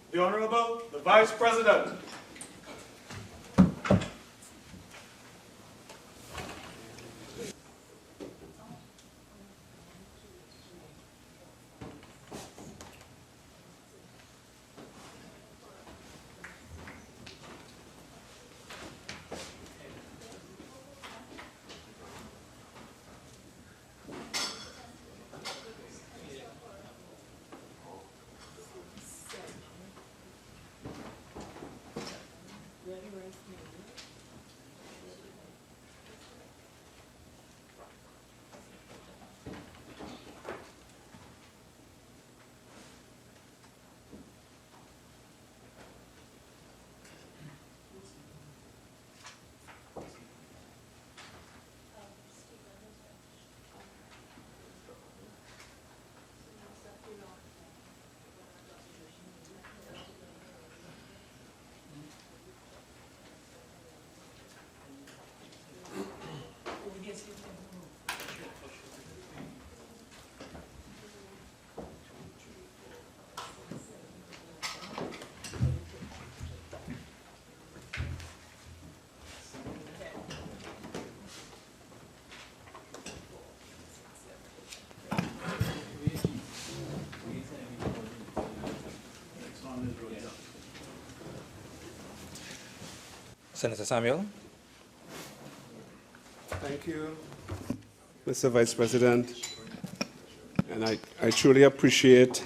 The Honorable, the Vice President. Senator Samuel. Thank you, Mr. Vice President. And I truly appreciate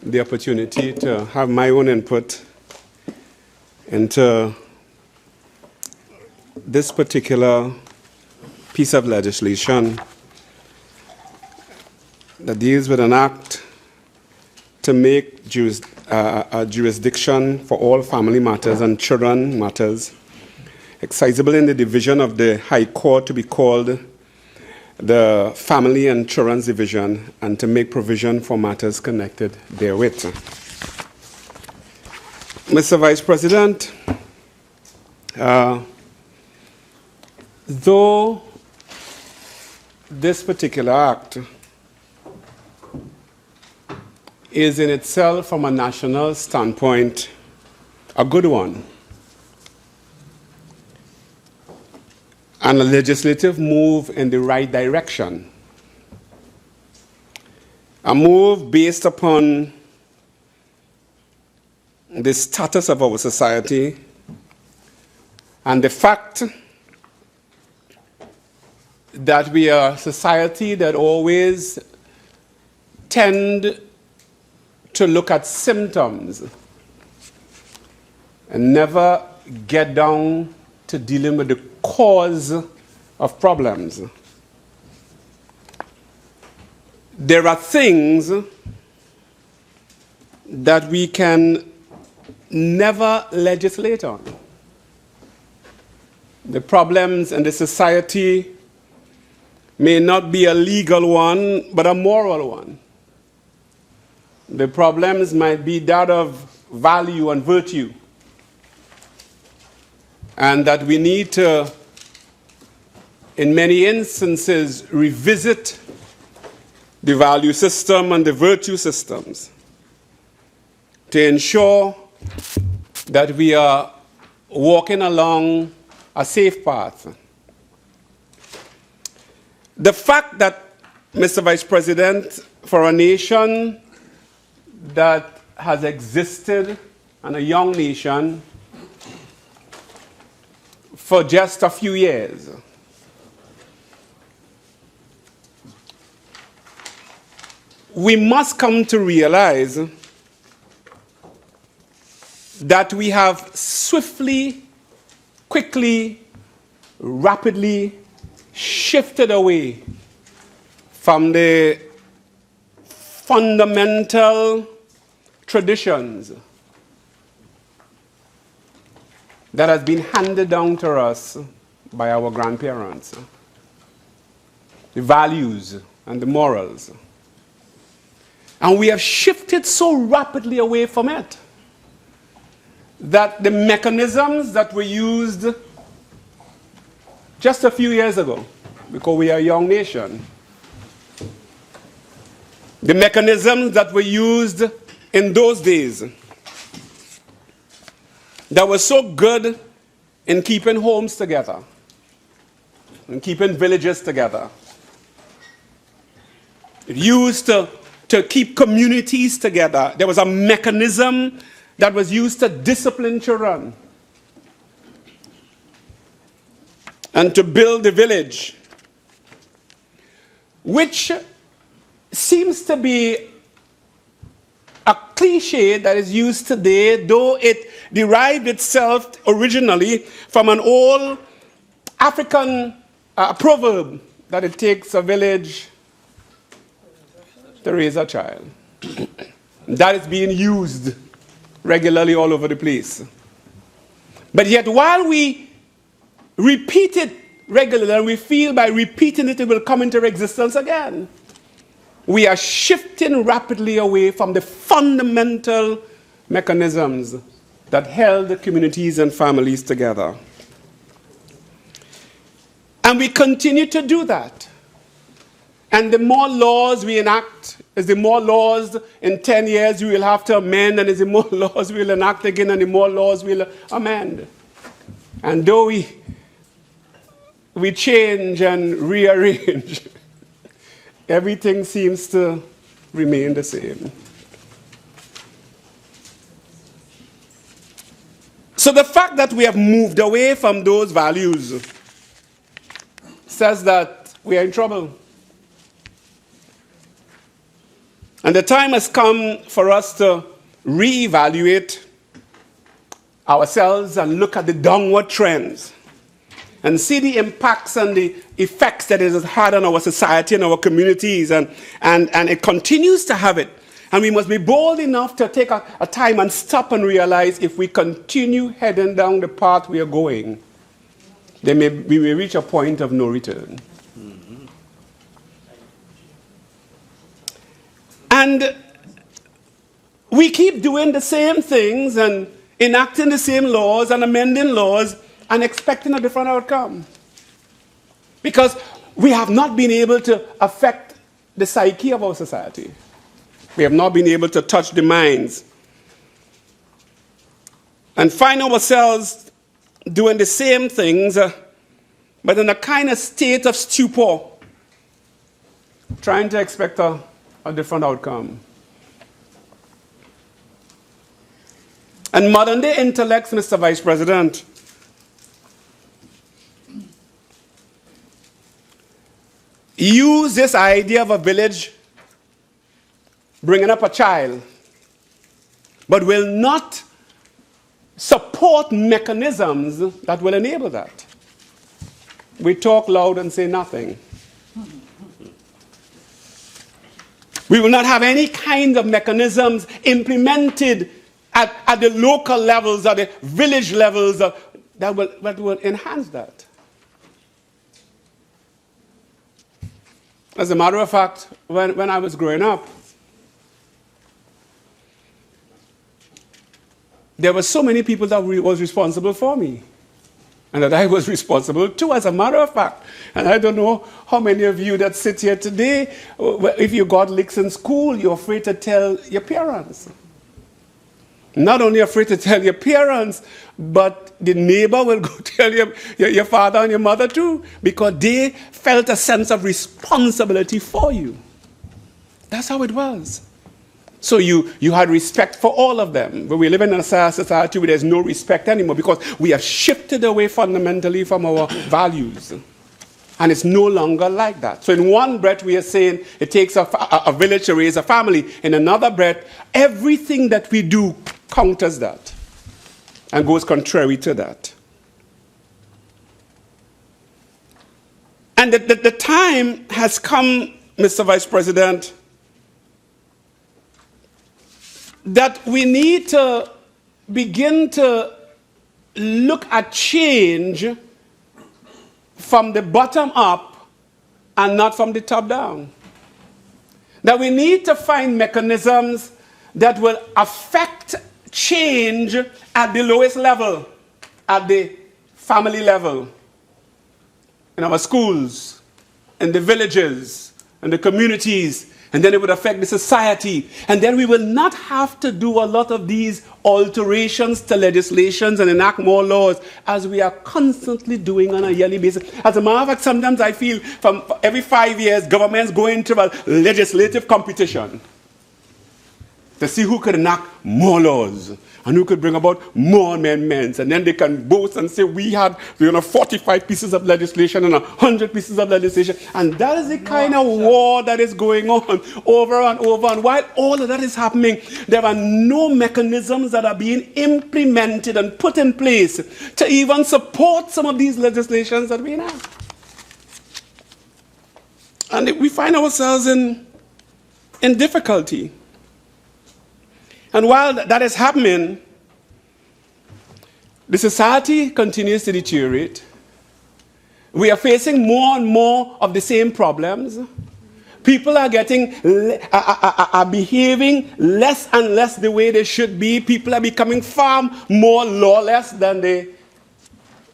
the opportunity to have my own input into this particular piece of legislation that deals with an act to make a jurisdiction for all family matters and children matters excisable in the division of the High Court to be called the Family and Children's Division, and to make provision for matters connected therewith. Mr. Vice President, though this particular act is in itself, from a national standpoint, a good one, and a legislative move in the right direction, a move based upon the status of our society and the fact that we are a society that always tend to look at symptoms and never get down to dealing with the cause of problems. There are things that we can never legislate on. The problems in the society may not be a legal one, but a moral one. The problems might be that of value and virtue, and that we need to, in many instances, revisit the value system and the virtue systems to ensure that we are walking along a safe path. The fact that, Mr. Vice President, for a nation that has existed, and a young nation, for just a few years, we must come to realize that we have swiftly, quickly, rapidly shifted away from the fundamental traditions that has been handed down to us by our grandparents, the values and the morals. And we have shifted so rapidly away from it that the mechanisms that were used just a few years ago, because we are a young nation, the mechanisms that were used in those days that was so good in keeping homes together and keeping villages together. It used to keep communities together. There was a mechanism that was used to discipline children and to build the village, which seems to be a cliche that is used today, though it derived itself originally from an old African proverb that it takes a village to raise a child. That is being used regularly all over the place. But yet while we repeat it regularly, and we feel by repeating it, it will come into existence again, we are shifting rapidly away from the fundamental mechanisms that held the communities and families together. And we continue to do that. And the more laws we enact, is the more laws in 10 years we will have to amend, and as the more laws we will enact again, and the more laws we'll amend. And though we change and rearrange, everything seems to remain the same. So the fact that we have moved away from those values says that we are in trouble. And the time has come for us to reevaluate ourselves and look at the downward trends and see the impacts and the effects that it has had on our society and our communities, and it continues to have it. And we must be bold enough to take a time and stop and realize if we continue heading down the path we are going, we may reach a point of no return. Mm-hmm. And we keep doing the same things and enacting the same laws and amending laws and expecting a different outcome. Because we have not been able to affect the psyche of our society. We have not been able to touch the minds. And find ourselves doing the same things, but in a kind of state of stupor, trying to expect a different outcome. And modern day intellects, Mr. Vice President, use this idea of a village bringing up a child, but will not support mechanisms that will enable that. We talk loud and say nothing. We will not have any kind of mechanisms implemented at the local levels, at the village levels, that will enhance that. As a matter of fact, when I was growing up, there were so many people that was responsible for me, and that I was responsible too, as a matter of fact. And I don't know how many of you that sit here today, if you got licks in school, you're afraid to tell your parents. Not only afraid to tell your parents, but the neighbor will go tell your father and your mother too, because they felt a sense of responsibility for you. That's how it was. So you had respect for all of them. But we live in a society where there's no respect anymore, because we have shifted away fundamentally from our values. And it's no longer like that. So in one breath, we are saying it takes a village to raise a family. In another breath, everything that we do counters that and goes contrary to that. And the time has come, Mr. Vice President, that we need to begin to look at change from the bottom up and not from the top down. That we need to find mechanisms that will affect change at the lowest level, at the family level, in our schools, in the villages, in the communities, And then it would affect the society. And then we will not have to do a lot of these alterations to legislations and enact more laws as we are constantly doing on a yearly basis. As a matter of fact, sometimes I feel from every 5 years, governments go into a legislative competition to see who could enact more laws and who could bring about more amendments. And then they can boast and say, we had 45 pieces of legislation and 100 pieces of legislation. And that is the kind of war that is going on over and over. And while all of that is happening, there are no mechanisms that are being implemented and put in place to even support some of these legislations that we have. And we find ourselves in difficulty. And while that is happening, the society continues to deteriorate. We are facing more and more of the same problems. People are are behaving less and less the way they should be. People are becoming far more lawless than they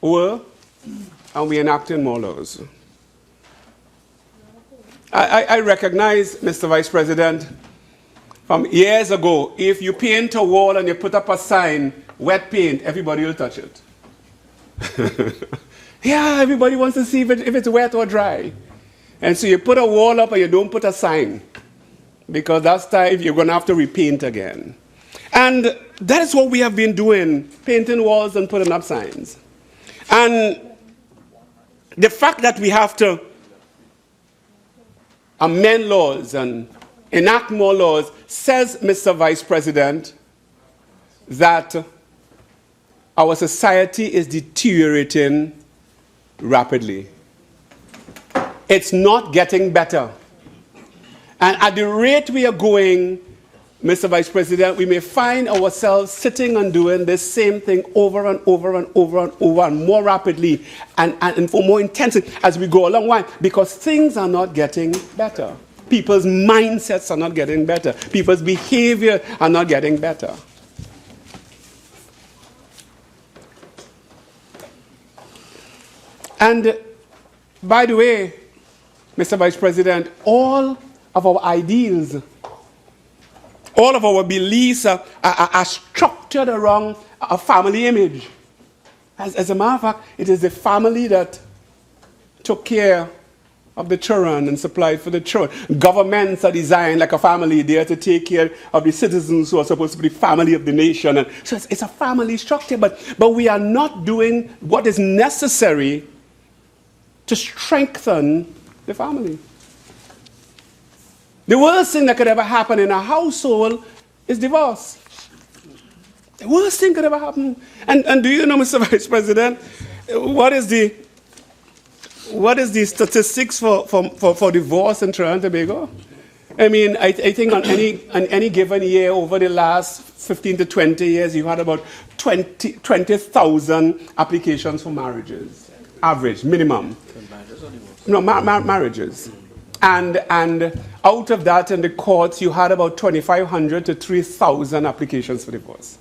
were, and we are enacting more laws. I recognize, Mr. Vice President, from years ago, if you paint a wall and you put up a sign, wet paint, everybody will touch it. Yeah, everybody wants to see if it's wet or dry. And so you put a wall up and you don't put a sign, because that's time you're going to have to repaint again. And that is what we have been doing, painting walls and putting up signs. And the fact that we have to amend laws and enact more laws says, Mr. Vice President, that our society is deteriorating rapidly. It's not getting better. And at the rate we are going, Mr. Vice President, we may find ourselves sitting and doing this same thing over and over and over and over and more rapidly and for more intensity as we go along. Why? Because things are not getting better. People's mindsets are not getting better. People's behavior are not getting better. And by the way, Mr. Vice President, all of our ideals, all of our beliefs are structured around a family image. As a matter of fact, it is the family that took care of the children and supplied for the children. Governments are designed like a family. They are to take care of the citizens who are supposed to be the family of the nation. And so it's a family structure, but we are not doing what is necessary to strengthen the family. The worst thing that could ever happen in a household is divorce. The worst thing could ever happen. And do you know, Mr. Vice President, what is the statistics for divorce in Trinidad and Tobago? I mean, I think on any given year over the last 15 to 20 years, you've had about 20,000 applications for marriages. Average, minimum. Marriages or divorce? No, marriages. And out of that in the courts, you had about 2,500 to 3,000 applications for divorce.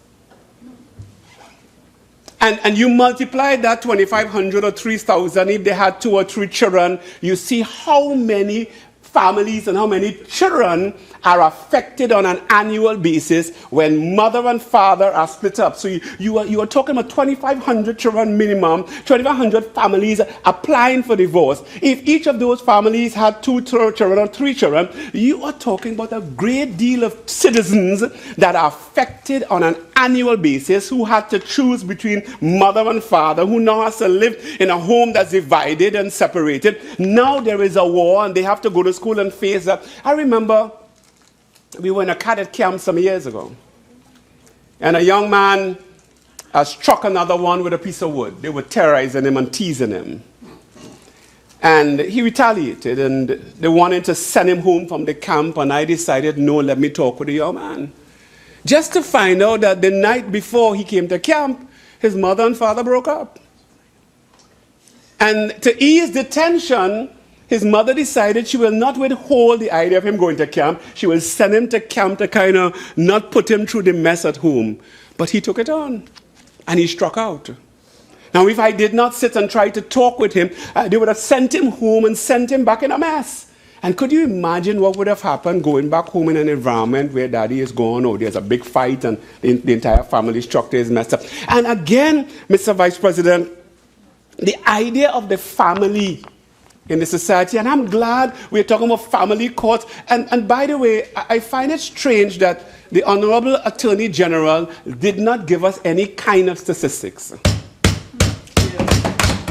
And you multiply that 2,500 or 3,000, if they had 2 or 3 children, you see how many families and how many children are affected on an annual basis when mother and father are split up. So you are talking about 2,500 children minimum, 2,500 families applying for divorce. If each of those families had 2 children or 3 children, you are talking about a great deal of citizens that are affected on an annual basis who had to choose between mother and father, who now has to live in a home that's divided and separated. Now there is a war and they have to go to school and face that. I remember we were in a cadet camp some years ago, and a young man struck another one with a piece of wood. They were terrorizing him and teasing him. And he retaliated, and they wanted to send him home from the camp, and I decided, no, let me talk with the young man. Just to find out that the night before he came to camp, his mother and father broke up. And to ease the tension, his mother decided she will not withhold the idea of him going to camp. She will send him to camp to kind of not put him through the mess at home. But he took it on, and he struck out. Now, if I did not sit and try to talk with him, they would have sent him home and sent him back in a mess. And could you imagine what would have happened going back home in an environment where daddy is gone, or there's a big fight and the entire family structure is messed up? And again, Mr. Vice President, the idea of the family in the society, and I'm glad we're talking about family courts. And by the way, I find it strange that the Honorable Attorney General did not give us any kind of statistics.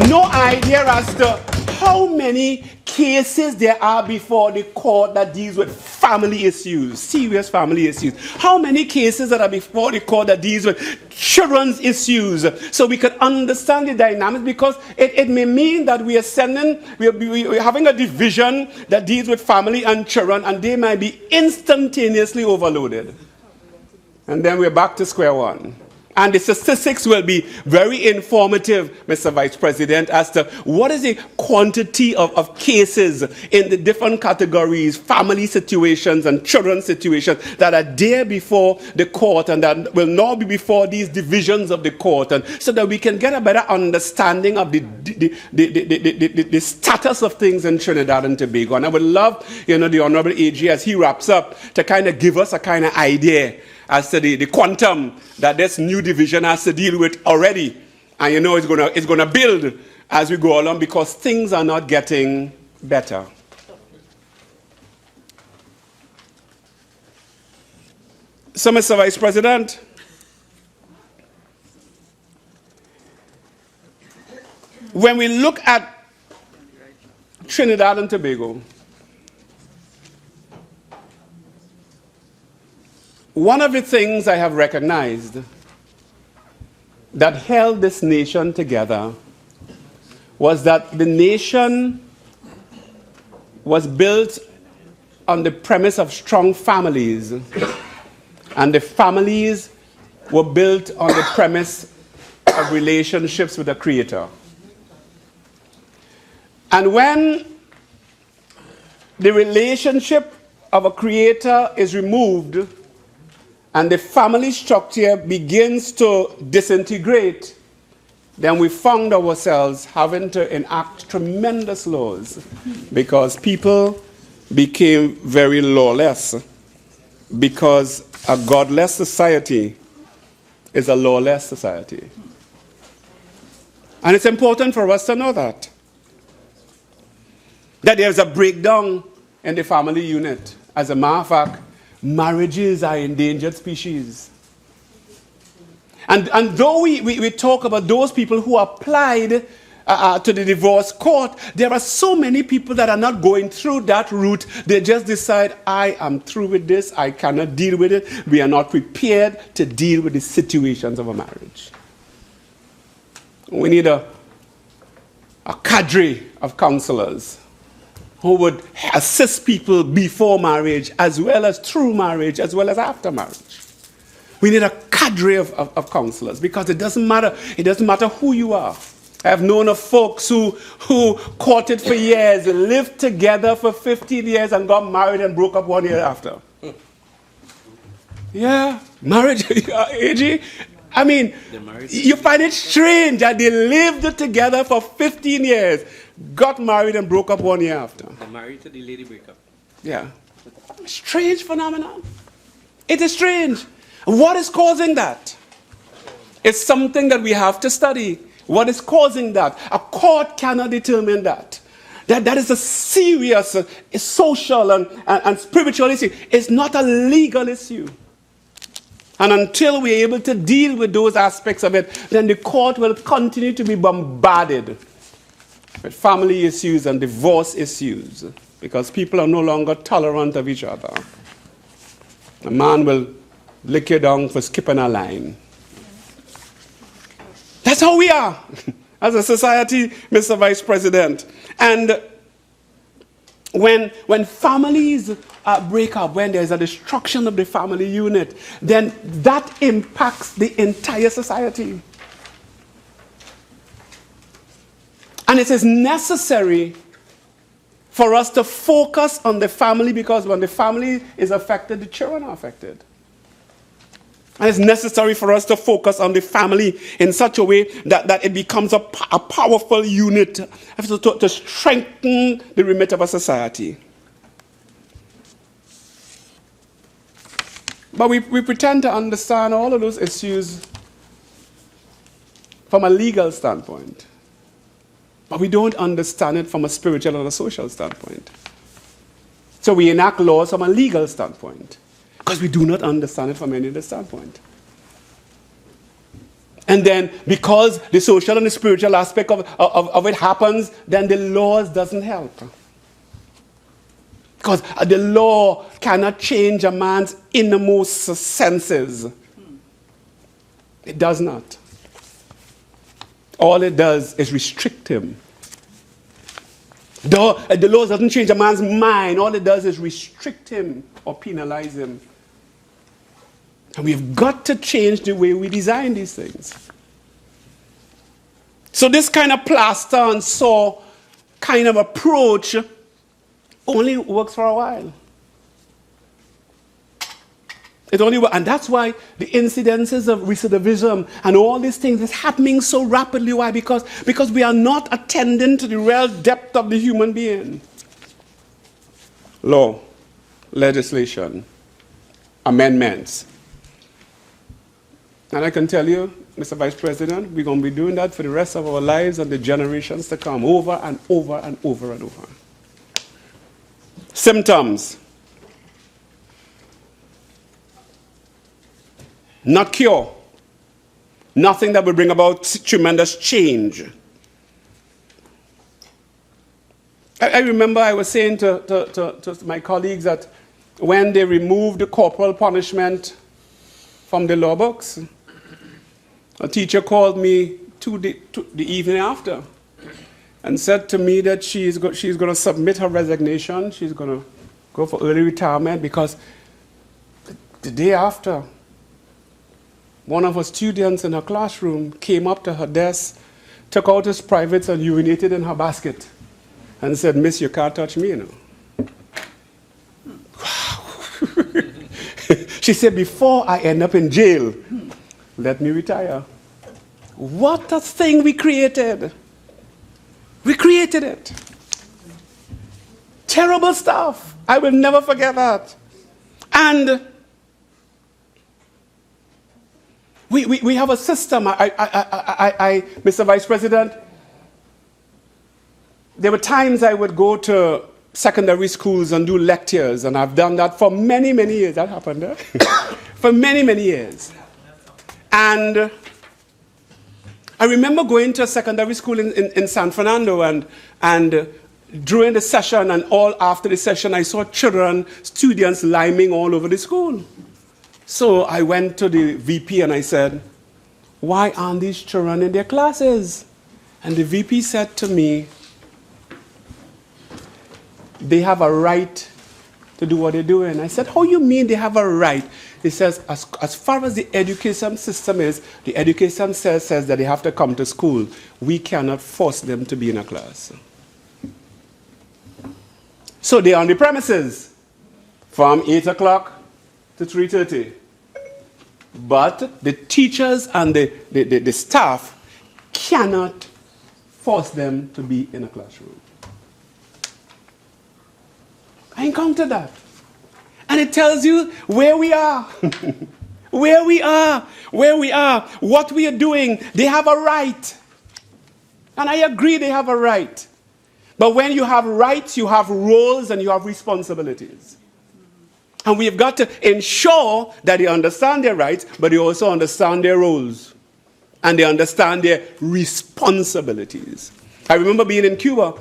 No idea as to how many cases there are before the court that deals with family issues, serious family issues. How many cases that are before the court that deals with children's issues, so we can understand the dynamics, because it may mean that we are having a division that deals with family and children, and they might be instantaneously overloaded. And then we're back to square one. And the statistics will be very informative, Mr. Vice President, as to what is the quantity of cases in the different categories, family situations and children's situations, that are there before the court and that will now be before these divisions of the court, and so that we can get a better understanding of the status of things in Trinidad and Tobago. And I would love, the Honorable AG, as he wraps up, to kind of give us a kind of idea as to the quantum that this new division has to deal with already. And it's gonna build as we go along, because things are not getting better. So, Mr. Vice President, when we look at Trinidad and Tobago, one of the things I have recognized that held this nation together was that the nation was built on the premise of strong families, and the families were built on the premise of relationships with the Creator. And when the relationship of a Creator is removed, and the family structure begins to disintegrate, then we found ourselves having to enact tremendous laws, because people became very lawless, because a godless society is a lawless society. And it's important for us to know that there's a breakdown in the family unit. As a matter of fact, marriages are endangered species. And though we talk about those people who applied to the divorce court, there are so many people that are not going through that route. They just decide, I am through with this, I cannot deal with it. We are not prepared to deal with the situations of a marriage. We need a cadre of counselors who would assist people before marriage, as well as through marriage, as well as after marriage. We need a cadre of counselors, because it doesn't matter who you are. I have known of folks who courted for years, lived together for 15 years, and got married and broke up 1 year after. Yeah, marriage, AG. I mean, you find it strange that they lived together for 15 years, got married and broke up 1 year after. The married to the lady breakup. Yeah. Strange phenomenon. It is strange. What is causing that? It's something that we have to study. What is causing that? A court cannot determine that. That is a serious social and spiritual issue. It's not a legal issue. And until we're able to deal with those aspects of it, then the court will continue to be bombarded with family issues and divorce issues, because people are no longer tolerant of each other. A man will lick you down for skipping a line. That's how we are as a society, Mr. Vice President. And when families break up, when there's a destruction of the family unit, then that impacts the entire society. And it is necessary for us to focus on the family, because when the family is affected, the children are affected. And it's necessary for us to focus on the family in such a way that it becomes a powerful unit to strengthen the remit of a society. But we pretend to understand all of those issues from a legal standpoint. But we don't understand it from a spiritual or a social standpoint. So we enact laws from a legal standpoint because we do not understand it from any other standpoint. And then because the social and the spiritual aspect of it happens, then the laws doesn't help. Because the law cannot change a man's innermost senses. It does not. All it does is restrict him. The law doesn't change a man's mind. All it does is restrict him or penalize him. And we've got to change the way we design these things. So this kind of plaster and saw kind of approach only works for a while. It only works. And that's why the incidences of recidivism and all these things is happening so rapidly. Why? Because we are not attending to the real depth of the human being. Law, legislation, amendments. And I can tell you, Mr. Vice President, we're going to be doing that for the rest of our lives and the generations to come, over and over and over and over. Symptoms. Not cure. Nothing that will bring about tremendous change. I remember I was saying to my colleagues that when they removed the corporal punishment from the law books, a teacher called me the evening after and said to me that she's going to submit her resignation. She's going to go for early retirement because the day after, one of her students in her classroom came up to her desk, took out his privates and urinated in her basket and said, "Miss, you can't touch me, you know." Wow. She said, "Before I end up in jail, let me retire." What a thing we created. We created it. Terrible stuff. I will never forget that. And we have a system. Mr. Vice President, there were times I would go to secondary schools and do lectures, and I've done that for many, many years. That happened, eh? For many, many years. And I remember going to a secondary school in San Fernando, and during the session and all after the session, I saw children, students liming all over the school. So I went to the VP and I said, "Why aren't these children in their classes?" And the VP said to me, "They have a right to do what they're doing." I said, "How you mean they have a right?" He says, as far as the education system is, the education says that they have to come to school. We cannot force them to be in a class. So they're on the premises from 8 o'clock to 3:30. But the teachers and the staff cannot force them to be in a classroom. I encountered that. And it tells you where we are. Where we are. What we are doing. They have a right. And I agree they have a right. But when you have rights, you have roles and you have responsibilities. And we've got to ensure that they understand their rights, but they also understand their roles. And they understand their responsibilities. I remember being in Cuba,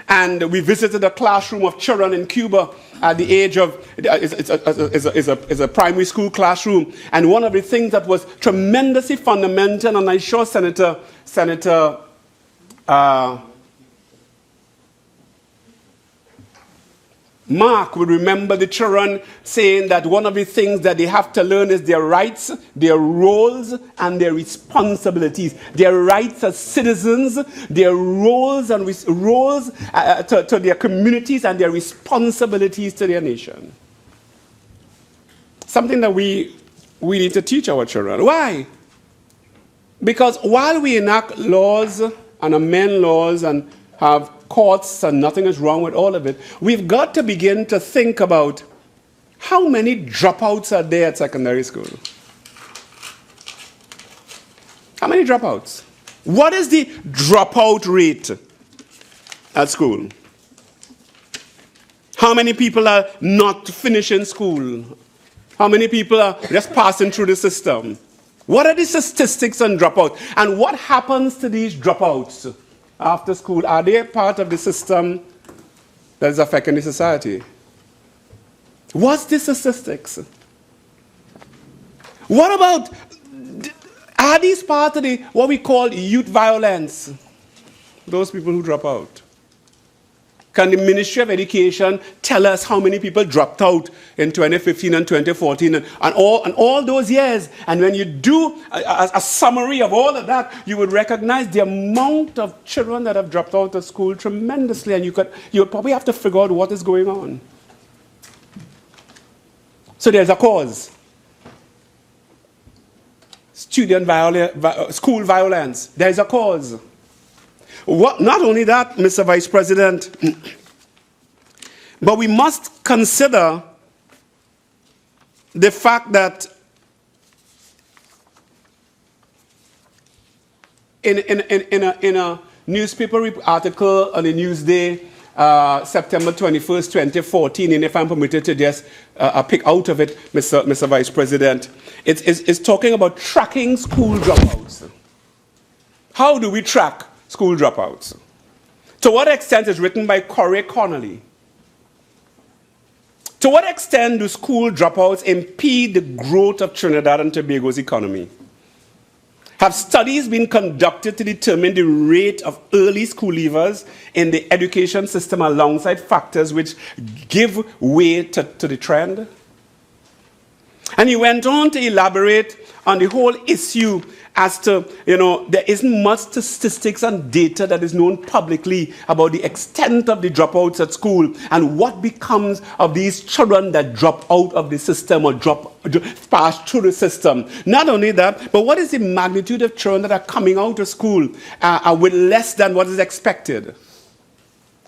and we visited a classroom of children in Cuba at the age of, it's a primary school classroom. And one of the things that was tremendously fundamental, and I'm sure Senator Mark would remember the children saying that one of the things that they have to learn is their rights, their roles, and their responsibilities. Their rights as citizens, their roles and roles to their communities, and their responsibilities to their nation. Something that we need to teach our children. Why? Because while we enact laws and amend laws and have courts, and nothing is wrong with all of it, we've got to begin to think about How many dropouts are there at secondary school? How many dropouts? What is the dropout rate at school? How many people are not finishing school? How many people are just passing through the system? What are the statistics on dropout? And what happens to these dropouts after school? Are they part of the system that is affecting the society? What's the statistics? What about, are these part of the, what we call youth violence? Those people who drop out. Can the Ministry of Education tell us how many people dropped out in 2015 and 2014 and all those years? And when you do a summary of all of that, you would recognize the amount of children that have dropped out of school tremendously, and you would probably have to figure out what is going on. So there's a cause. School violence. There's a cause. Not only that, Mr. Vice President, but we must consider the fact that in a newspaper article on the Newsday, September 21st, 2014, and if I'm permitted to just pick out of it, Mr. Vice President, it's talking about tracking school dropouts. How do we track school dropouts? To what extent is written by Corey Connolly? To what extent do school dropouts impede the growth of Trinidad and Tobago's economy? Have studies been conducted to determine the rate of early school leavers in the education system alongside factors which give way to the trend? And he went on to elaborate on the whole issue as to, there isn't much statistics and data that is known publicly about the extent of the dropouts at school and what becomes of these children that drop out of the system or pass through the system. Not only that, but what is the magnitude of children that are coming out of school with less than what is expected?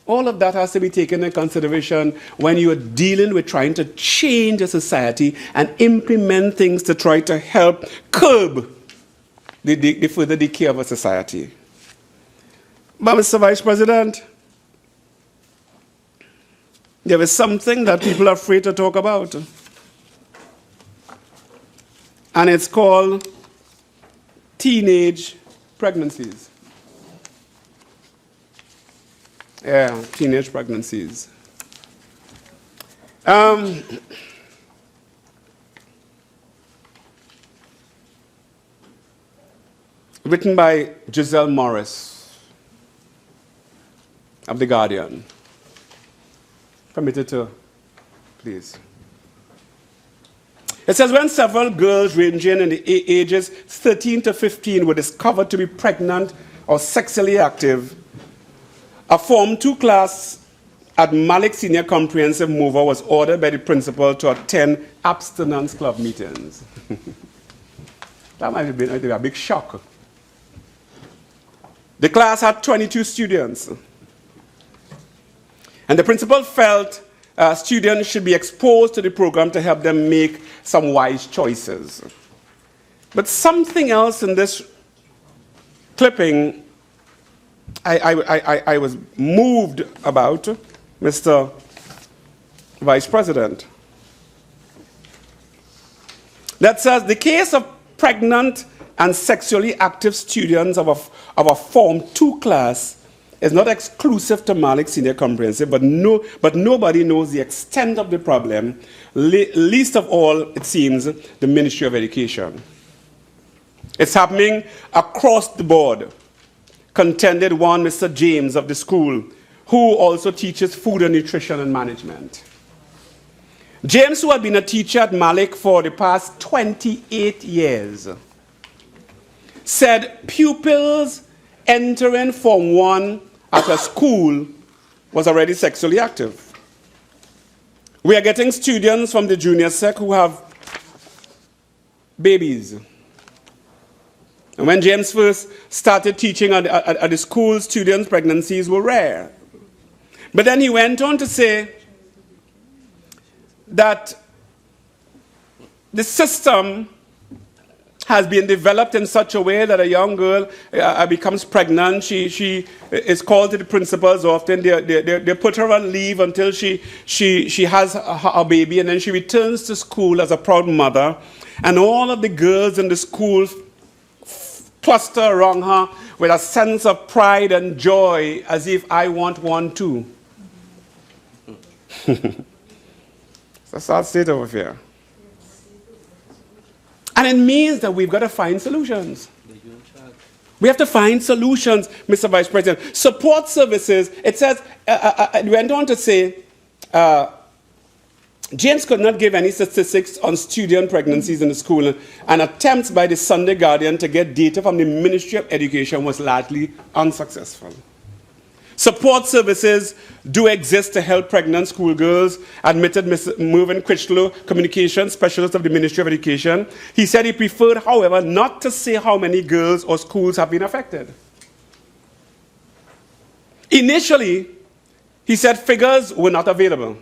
All of that has to be taken into consideration when you are dealing with trying to change a society and implement things to try to help curb the further decay of a society. But, Mr. Vice President, there is something that people are afraid to talk about. And it's called teenage pregnancies. Yeah, teenage pregnancies. Written by Giselle Morris of The Guardian. Permitted to, please. It says, when several girls ranging in the ages 13 to 15 were discovered to be pregnant or sexually active, a Form 2 class at Malik Senior Comprehensive Mover was ordered by the principal to attend abstinence club meetings. That might have been a big shock. The class had 22 students. And the principal felt students should be exposed to the program to help them make some wise choices. But something else in this clipping I was moved about, Mr. Vice President. That says the case of pregnant and sexually active students of a Form 2 class is not exclusive to Malik Senior Comprehensive, but nobody knows the extent of the problem, least of all, it seems, the Ministry of Education. It's happening across the board, contended one Mr. James of the school, who also teaches food and nutrition and management. James, who had been a teacher at Malik for the past 28 years, said pupils entering Form 1 at a school was already sexually active. We are getting students from the junior sec who have babies. And when James first started teaching at the school, students' pregnancies were rare. But then he went on to say that the system has been developed in such a way that a young girl becomes pregnant. She is called to the principals often. They put her on leave until she has a baby, and then she returns to school as a proud mother. And all of the girls in the school cluster around her with a sense of pride and joy, as if I want one too. It's a sad state of affair. And it means that we've got to find solutions. We have to find solutions, Mr. Vice President. Support services, it says, it went on to say, James could not give any statistics on student pregnancies in the school, and attempts by the Sunday Guardian to get data from the Ministry of Education was largely unsuccessful. Support services do exist to help pregnant schoolgirls, admitted Mr. Mervyn Critchlow, communications specialist of the Ministry of Education. He said he preferred, however, not to say how many girls or schools have been affected. Initially, he said figures were not available.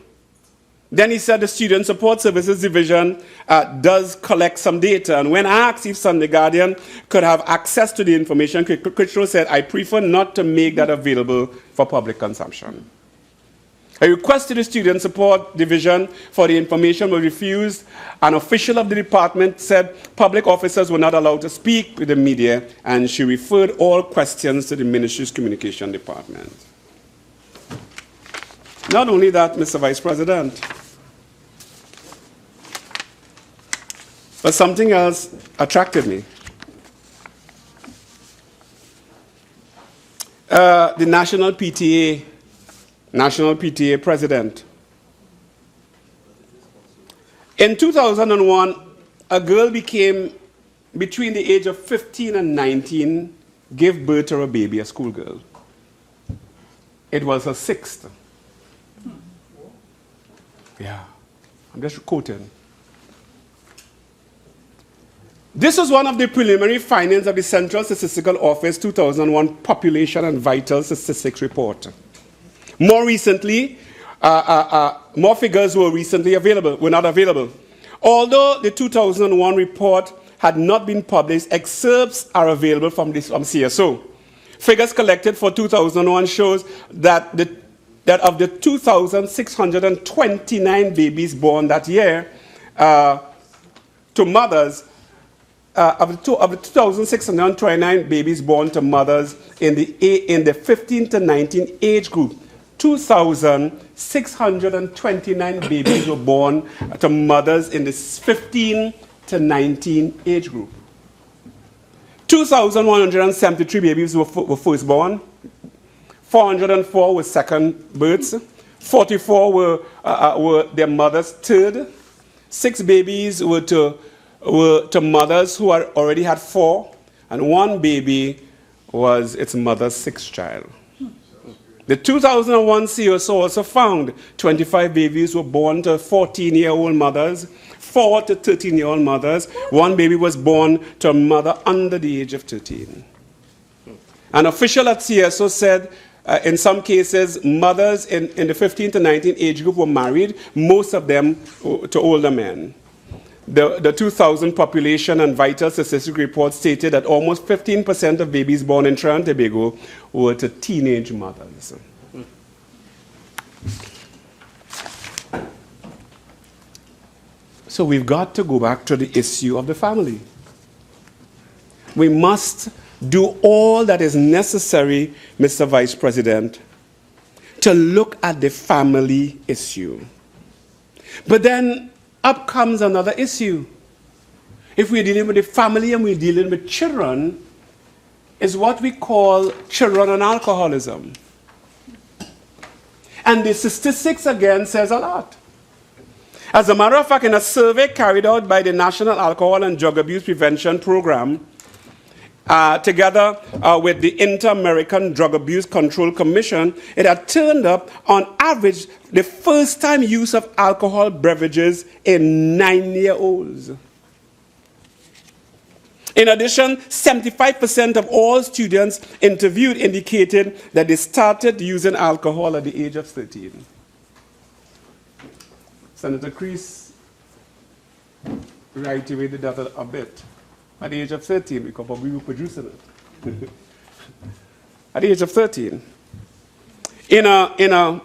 Then he said the Student Support Services Division does collect some data. And when asked if Sunday Guardian could have access to the information, Critchlow said, I prefer not to make that available for public consumption. A request to the Student Support Division for the information was refused. An official of the department said public officers were not allowed to speak with the media, and she referred all questions to the Ministry's Communication Department. Not only that, Mr. Vice President, but something else attracted me. The National PTA president. In 2001, a girl became, between the age of 15 and 19, gave birth to a baby, a schoolgirl. It was her sixth. Yeah, I'm just quoting. This was one of the preliminary findings of the Central Statistical Office 2001 Population and Vital Statistics Report. More recently, more figures were not available. Although the 2001 report had not been published, excerpts are available from CSO. Figures collected for 2001 shows that of the 2,629 babies born that year to mothers, of the 2,629 babies born to mothers in the 15 to 19 age group, 2,629 babies were born to mothers in the 15 to 19 age group. 2,173 babies were firstborn. 404 were second births. 44 were their mother's third. 6 babies were to mothers who already had 4, and 1 baby was its mother's 6th child. The 2001 CSO also found 25 babies were born to 14-year-old mothers, 4 to 13-year-old mothers. 1 baby was born to a mother under the age of 13. An official at CSO said in some cases, mothers in the 15 to 19 age group were married, most of them to older men. The 2000 Population and Vital Statistics Report stated that almost 15% of babies born in Trinidad and Tobago were to teenage mothers. So we've got to go back to the issue of the family. We must do all that is necessary, Mr. Vice President, to look at the family issue. But then up comes another issue. If we're dealing with the family and we're dealing with children, is what we call children and alcoholism. And the statistics again says a lot. As a matter of fact, in a survey carried out by the National Alcohol and Drug Abuse Prevention Program, together with the Inter-American Drug Abuse Control Commission, it had turned up, on average, the first-time use of alcohol beverages in 9-year-olds. In addition, 75% of all students interviewed indicated that they started using alcohol at the age of 13. Senator Crease reiterated that a bit. At the age of 13, because we were producing it. At the age of 13. In a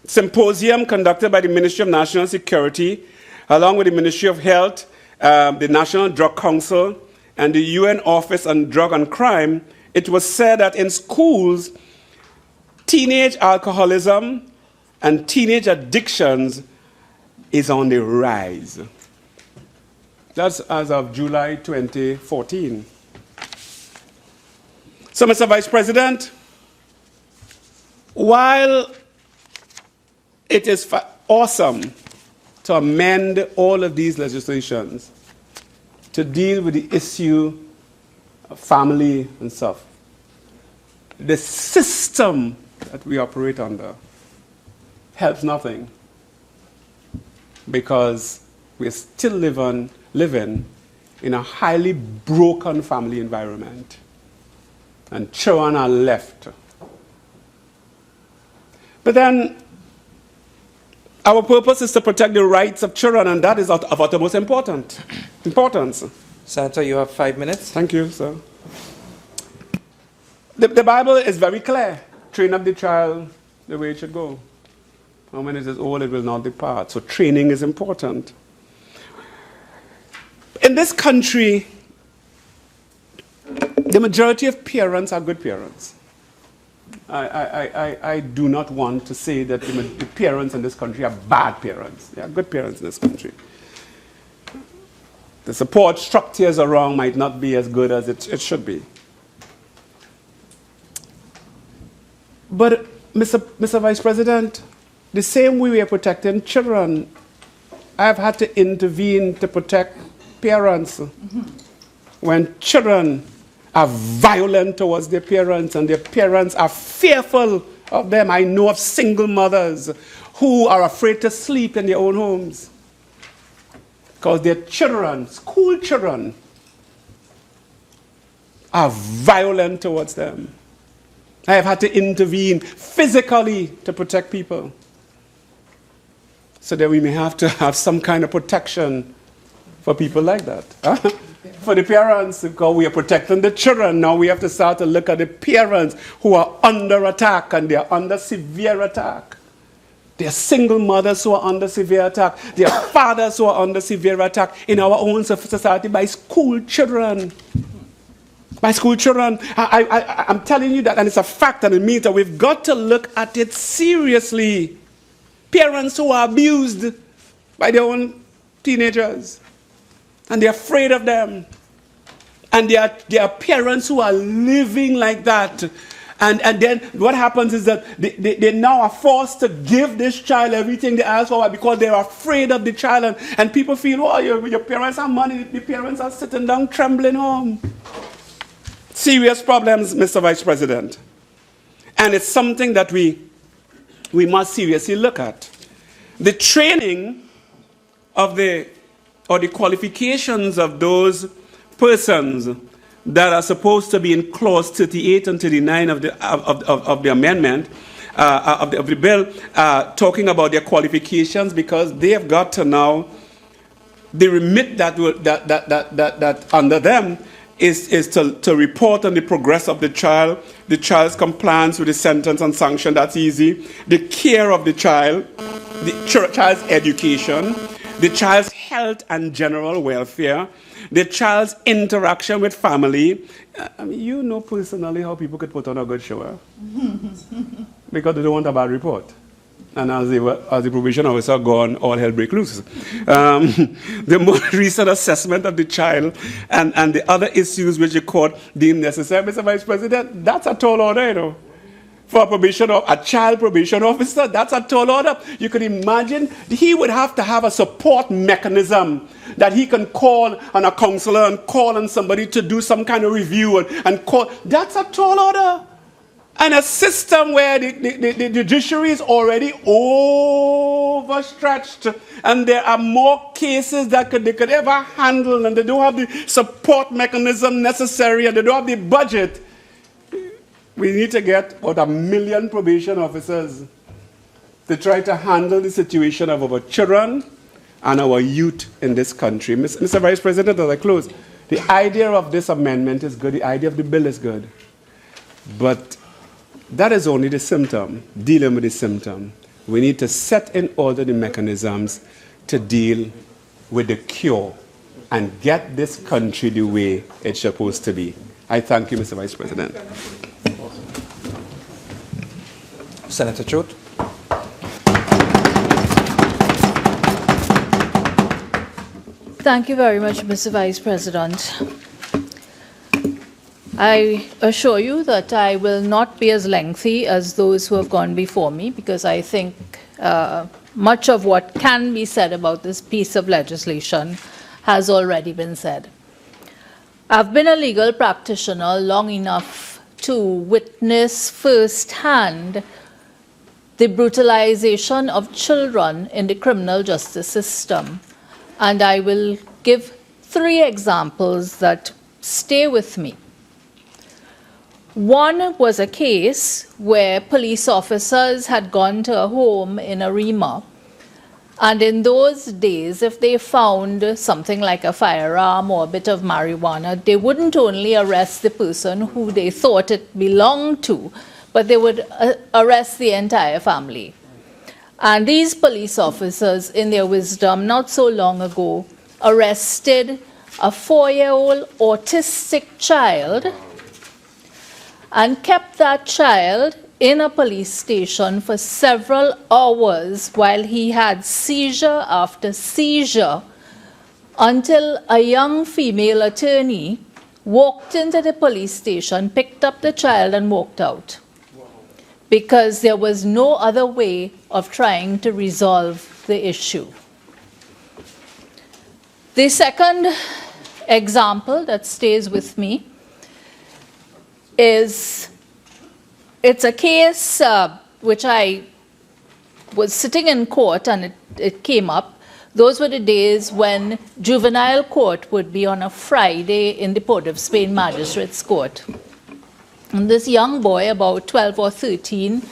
symposium conducted by the Ministry of National Security, along with the Ministry of Health, the National Drug Council, and the UN Office on Drug and Crime, it was said that in schools, teenage alcoholism and teenage addictions is on the rise. That's as of July 2014. So, Mr. Vice President, while it is awesome to amend all of these legislations to deal with the issue of family and stuff, the system that we operate under helps nothing, because we're still living in a highly broken family environment, and children are left. But then our purpose is to protect the rights of children, and that is of utmost importance. Senator, you have 5 minutes. Thank you, sir. The Bible is very clear. Train up the child the way it should go. And when it is old, it will not depart. So training is important. In this country, the majority of parents are good parents. I do not want to say that the parents in this country are bad parents. They are good parents in this country. The support structures around might not be as good as it should be. But, Mr. Vice President, the same way we are protecting children, I've had to intervene to protect parents. When children are violent towards their parents and their parents are fearful of them. I know of single mothers who are afraid to sleep in their own homes because their children, school children, are violent towards them. I have had to intervene physically to protect people so that we may have to have some kind of protection for people like that. For the parents, because we are protecting the children, now we have to start to look at the parents who are under attack, and they are under severe attack. There are single mothers who are under severe attack. There are fathers who are under severe attack in our own society by school children. By school children. I'm telling you that, and it's a fact, and it means that we've got to look at it seriously. Parents who are abused by their own teenagers, and they're afraid of them. And there are parents who are living like that. And then what happens is that they now are forced to give this child everything they ask for because they're afraid of the child. And people feel, oh, your parents have money. The parents are sitting down trembling home. Serious problems, Mr. Vice President. And it's something that we must seriously look at. The training of the qualifications of those persons that are supposed to be in clause 38 and 39 of the amendment of the bill, talking about their qualifications, because they have got to now, the remit that under them is to report on the progress of the child's compliance with the sentence and sanction. That's easy. The care of the child, the child's education, the child's health and general welfare, the child's interaction with family. You know personally how people could put on a good show, because they don't want a bad report. And as the probation officer gone, all hell break loose. The more recent assessment of the child and the other issues which the court deemed necessary, Mr. Vice President, that's a tall order, you know. For a child probation officer, that's a tall order. You could imagine he would have to have a support mechanism that he can call on a counselor and call on somebody to do some kind of review and call. That's a tall order. And a system where the judiciary is already overstretched, and there are more cases that they could ever handle, and they don't have the support mechanism necessary, and they don't have the budget. We need to get about 1 million probation officers to try to handle the situation of our children and our youth in this country. Mr. Vice President, as I close, the idea of this amendment is good, the idea of the bill is good, but that is only the symptom, dealing with the symptom. We need to set in order the mechanisms to deal with the cure and get this country the way it's supposed to be. I thank you, Mr. Vice President. Senator Chote. Thank you very much, Mr. Vice President. I assure you that I will not be as lengthy as those who have gone before me, because I think much of what can be said about this piece of legislation has already been said. I've been a legal practitioner long enough to witness firsthand the brutalization of children in the criminal justice system. And I will give 3 examples that stay with me. One was a case where police officers had gone to a home in Arima, and in those days, if they found something like a firearm or a bit of marijuana, they wouldn't only arrest the person who they thought it belonged to, but they would arrest the entire family. And these police officers, in their wisdom, not so long ago, arrested a 4-year-old autistic child and kept that child in a police station for several hours while he had seizure after seizure, until a young female attorney walked into the police station, picked up the child, and walked out, because there was no other way of trying to resolve the issue. The second example that stays with me is, it's a case which I was sitting in court and it came up. Those were the days when juvenile court would be on a Friday in the Port of Spain Magistrates Court. And this young boy, about 12 or 13,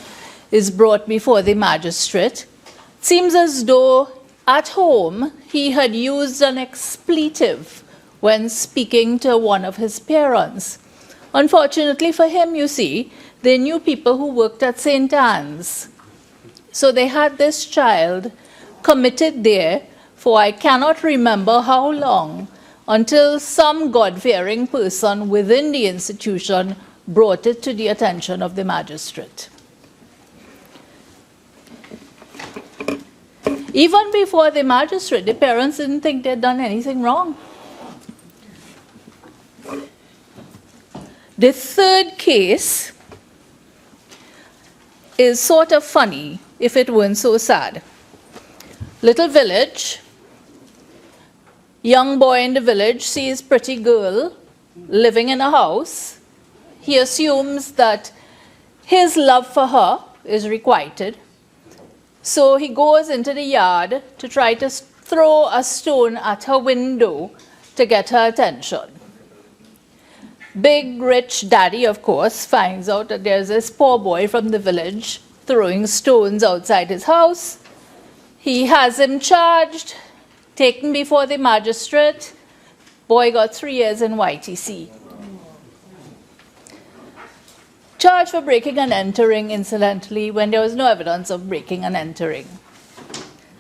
is brought before the magistrate. It seems as though at home he had used an expletive when speaking to one of his parents. Unfortunately for him, you see, they knew people who worked at St. Anne's. So they had this child committed there for I cannot remember how long, until some God-fearing person within the institution brought it to the attention of the magistrate. Even before the magistrate, the parents didn't think they'd done anything wrong. The third case is sort of funny if it weren't so sad. Little village, young boy in the village sees pretty girl living in a house. He assumes that his love for her is requited. So he goes into the yard to try to throw a stone at her window to get her attention. Big, rich daddy, of course, finds out that there's this poor boy from the village throwing stones outside his house. He has him charged, taken before the magistrate. Boy got 3 years in YTC. Charged for breaking and entering, incidentally, when there was no evidence of breaking and entering.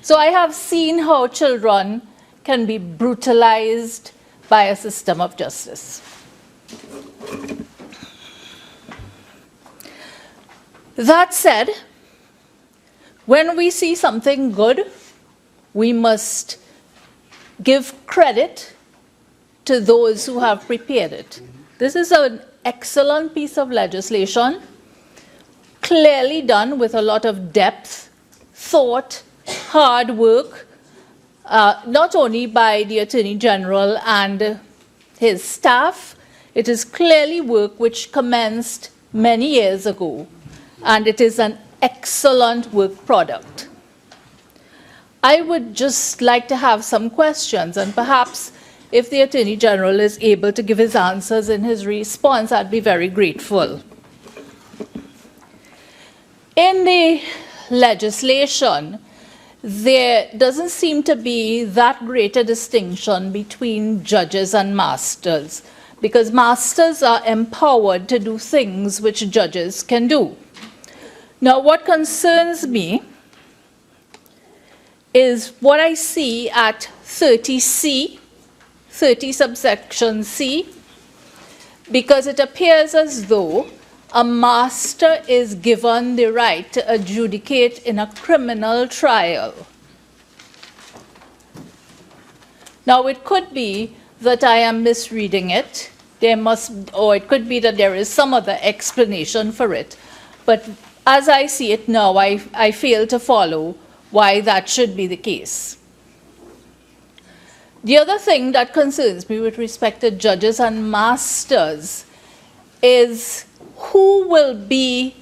So I have seen how children can be brutalized by a system of justice. That said, when we see something good, we must give credit to those who have prepared it. This is an excellent piece of legislation, clearly done with a lot of depth, thought, hard work, not only by the Attorney General and his staff. It is clearly work which commenced many years ago, and it is an excellent work product. I would just like to have some questions, and perhaps if the Attorney General is able to give his answers in his response, I'd be very grateful. In the legislation, there doesn't seem to be that great a distinction between judges and masters, because masters are empowered to do things which judges can do. Now, what concerns me is what I see at 30C, 30 subsection C, because it appears as though a master is given the right to adjudicate in a criminal trial. Now, it could be that I am misreading it. Or it could be that there is some other explanation for it. But as I see it now, I fail to follow why that should be the case. The other thing that concerns me with respect to judges and masters is who will they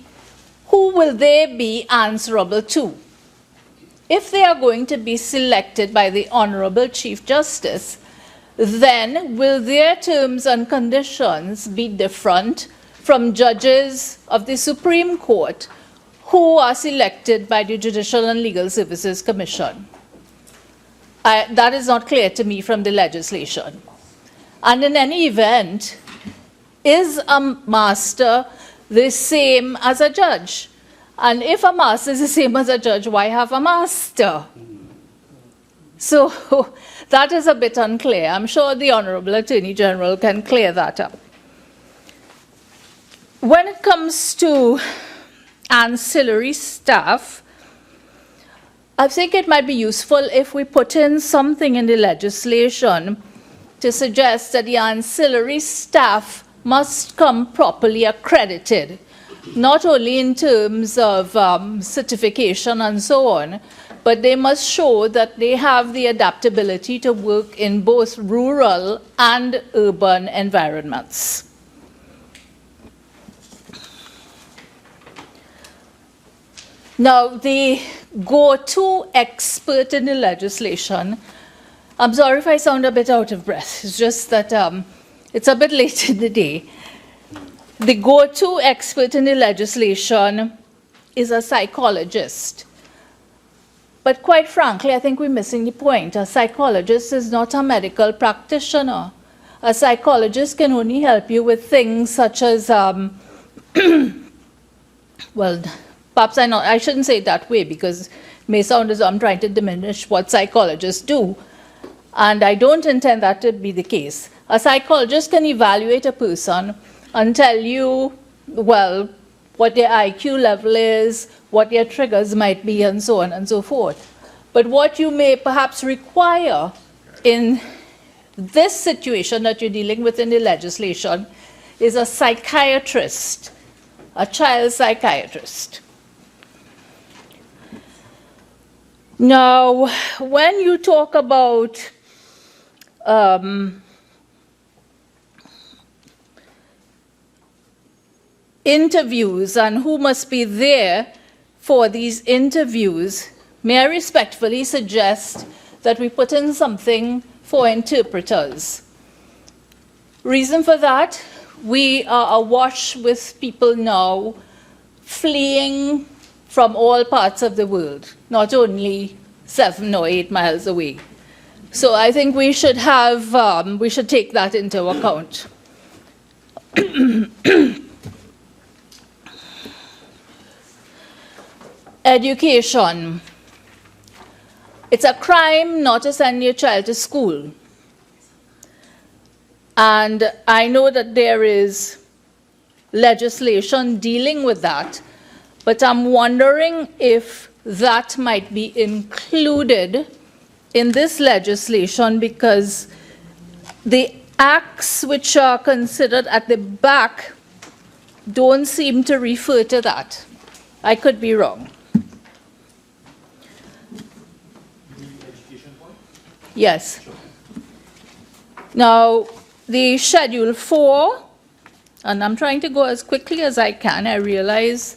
be answerable to? If they are going to be selected by the Honorable Chief Justice, then will their terms and conditions be different from judges of the Supreme Court who are selected by the Judicial and Legal Services Commission? That is not clear to me from the legislation. And in any event, is a master the same as a judge? And if a master is the same as a judge, why have a master? So that is a bit unclear. I'm sure the Honorable Attorney General can clear that up. When it comes to ancillary staff, I think it might be useful if we put in something in the legislation to suggest that the ancillary staff must come properly accredited, not only in terms of certification and so on, but they must show that they have the adaptability to work in both rural and urban environments. Now, the go-to expert in the legislation, I'm sorry if I sound a bit out of breath, it's just that it's a bit late in the day. The go-to expert in the legislation is a psychologist. But quite frankly, I think we're missing the point. A psychologist is not a medical practitioner. A psychologist can only help you with things such as, well, perhaps I shouldn't say it that way because it may sound as though I'm trying to diminish what psychologists do. And I don't intend that to be the case. A psychologist can evaluate a person and tell you, well, what their IQ level is, what their triggers might be, and so on and so forth. But what you may perhaps require in this situation that you're dealing with in the legislation is a psychiatrist, a child psychiatrist. Now, when you talk about interviews and who must be there for these interviews, may I respectfully suggest that we put in something for interpreters. Reason for that, we are awash with people now fleeing from all parts of the world, not only 7 or 8 miles away. So I think we should we should take that into account. Education. It's a crime not to send your child to school. And I know that there is legislation dealing with that, but I'm wondering if that might be included in this legislation, because the acts which are considered at the back don't seem to refer to that. I could be wrong. Yes. Now, the Schedule 4, and I'm trying to go as quickly as I can. I realize,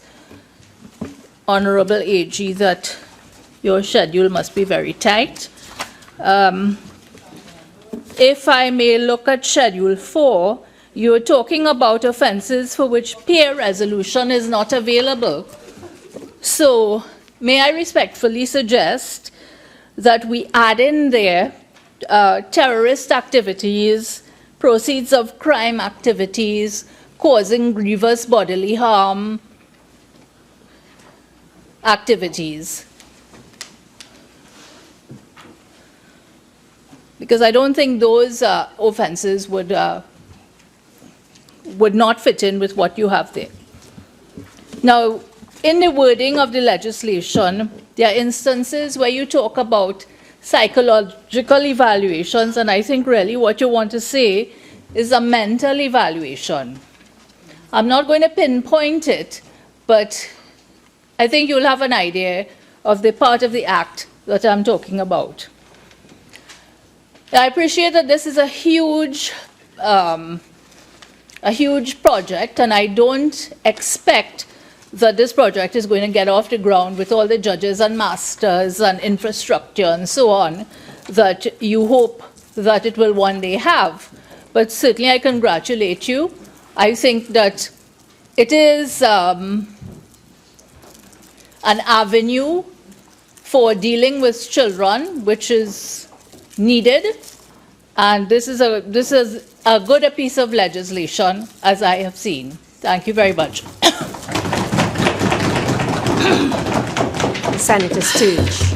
Honorable AG, that your schedule must be very tight. If I may look at Schedule 4, you're talking about offenses for which peer resolution is not available. So, may I respectfully suggest that we add in there terrorist activities, proceeds of crime activities, causing grievous bodily harm activities. Because I don't think those offenses would not fit in with what you have there. Now, in the wording of the legislation, there are instances where you talk about psychological evaluations, and I think really what you want to say is a mental evaluation. I'm not going to pinpoint it, but I think you'll have an idea of the part of the act that I'm talking about. I appreciate that this is a huge project, and I don't expect that this project is going to get off the ground with all the judges and masters and infrastructure and so on that you hope that it will one day have. But certainly I congratulate you. I think that it is an avenue for dealing with children which is needed, and this is a good piece of legislation as I have seen. Thank you very much. Senator Sturge.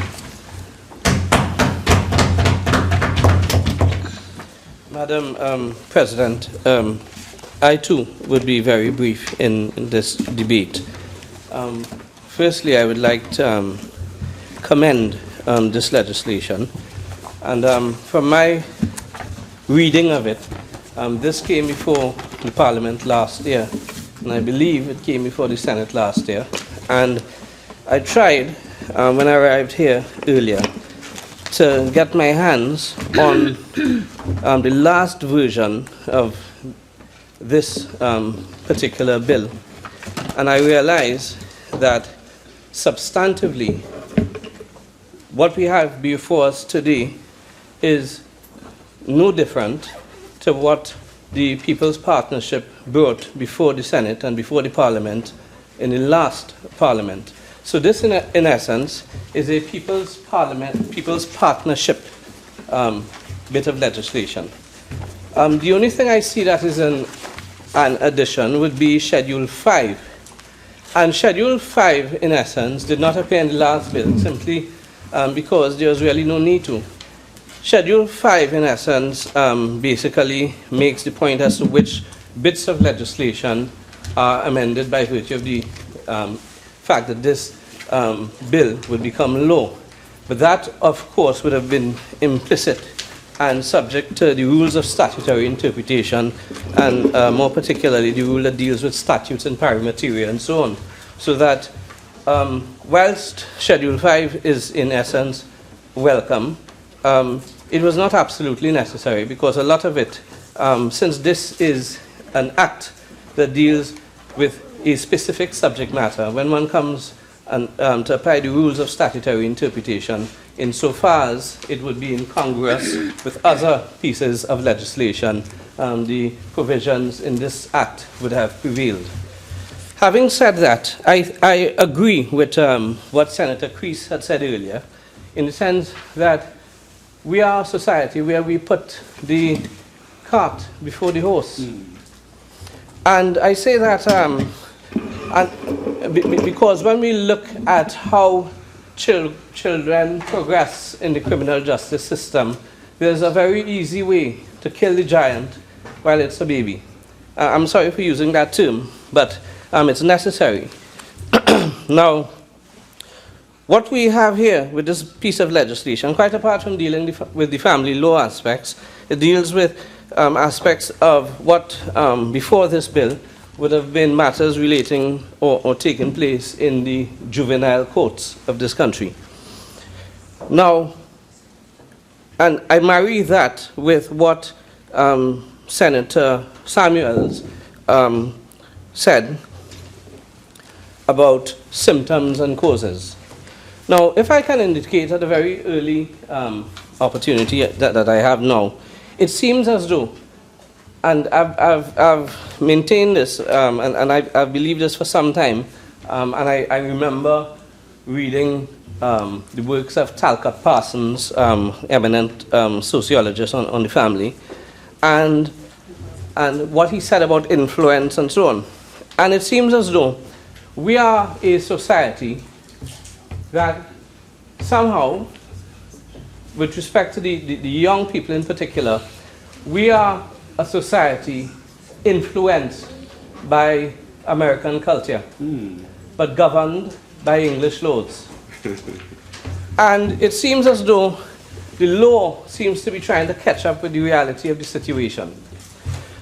Madam President, I too would be very brief in this debate. Firstly, I would like to commend this legislation. And from my reading of it, this came before the Parliament last year, and I believe it came before the Senate last year. And I tried, when I arrived here earlier, to get my hands on the last version of this particular bill. And I realized that substantively, what we have before us today is no different to what the People's Partnership brought before the Senate and before the Parliament in the last Parliament. So this, in essence, is a People's Partnership bit of legislation. The only thing I see that is an addition would be Schedule 5. And Schedule 5, in essence, did not appear in the last bill, simply because there was really no need to. Schedule 5, in essence, basically makes the point as to which bits of legislation are amended by virtue of the fact that this bill would become law. But that, of course, would have been implicit and subject to the rules of statutory interpretation, and more particularly the rule that deals with statutes and paramateria and so on. So that whilst Schedule 5 is, in essence, welcome, it was not absolutely necessary, because a lot of it, since this is an act that deals with a specific subject matter, when one comes to apply the rules of statutory interpretation, insofar as it would be incongruous with other pieces of legislation, the provisions in this act would have prevailed. Having said that, I agree with what Senator Crease had said earlier, in the sense that we are a society where we put the cart before the horse. And I say that because when we look at how children progress in the criminal justice system, there's a very easy way to kill the giant while it's a baby. I'm sorry for using that term, but it's necessary. Now, what we have here with this piece of legislation, quite apart from dealing with the family law aspects, it deals with aspects of what before this bill would have been matters relating or taking place in the juvenile courts of this country. Now, and I marry that with what Senator Samuels said about symptoms and causes. Now, if I can indicate at a very early opportunity that I have now, it seems as though, and I've maintained this, and I believe this for some time, and I remember reading the works of Talcott Parsons, eminent sociologist on the family, and what he said about influence and so on. And it seems as though we are a society that somehow, with respect to the young people in particular, we are a society influenced by American culture, but governed by English laws. And it seems as though the law seems to be trying to catch up with the reality of the situation.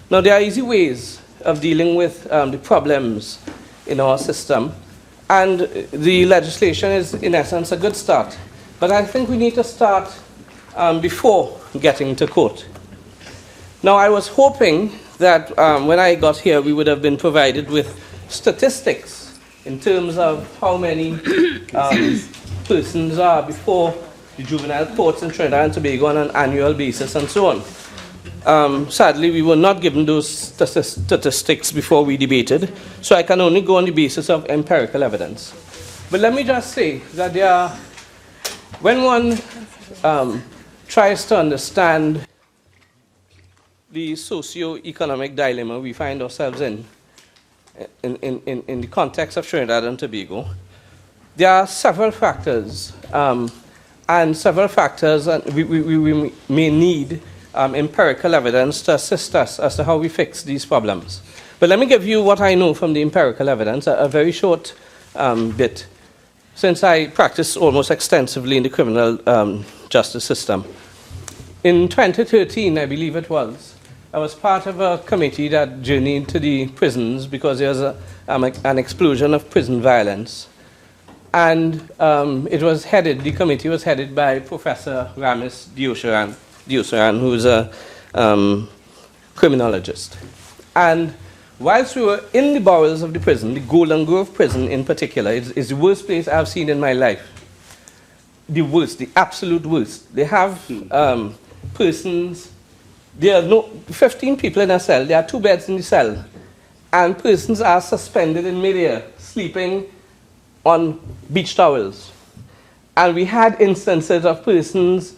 Now, there are easy ways of dealing with the problems in our system, and the legislation is, in essence, a good start. But I think we need to start before getting to court. Now, I was hoping that when I got here, we would have been provided with statistics in terms of how many persons are before the juvenile courts in Trinidad and Tobago on an annual basis and so on. Sadly, we were not given those statistics before we debated, so I can only go on the basis of empirical evidence. But let me just say that when one tries to understand the socio-economic dilemma we find ourselves in the context of Trinidad and Tobago, there are several factors, and several factors we may need empirical evidence to assist us as to how we fix these problems. But let me give you what I know from the empirical evidence, a very short bit, since I practice almost extensively in the criminal justice system. In 2013, I believe it was, I was part of a committee that journeyed to the prisons because there was an explosion of prison violence. And the committee was headed by Professor Ramis Diusaran, who is a criminologist. And whilst we were in the bowels of the prison, the Golden Grove prison in particular, is the worst place I've seen in my life. The worst, the absolute worst. They have persons, there are 15 people in a cell, there are 2 beds in the cell, and persons are suspended in midair, sleeping on beach towels. And we had instances of persons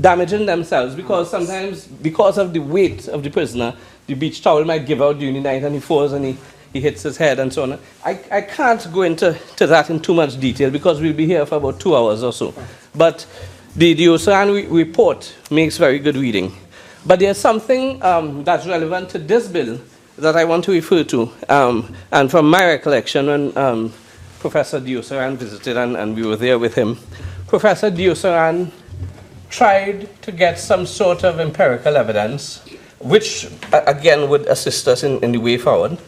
damaging themselves because sometimes, because of the weight of the prisoner, the beach towel might give out during the night and he falls and he hits his head and so on. I can't go into that in too much detail because we'll be here for about 2 hours or so. But the Diusaran report makes very good reading. But there's something that's relevant to this bill that I want to refer to. And from my recollection, when Professor Diusaran visited and we were there with him, Professor Diusaran tried to get some sort of empirical evidence, which again would assist us in the way forward.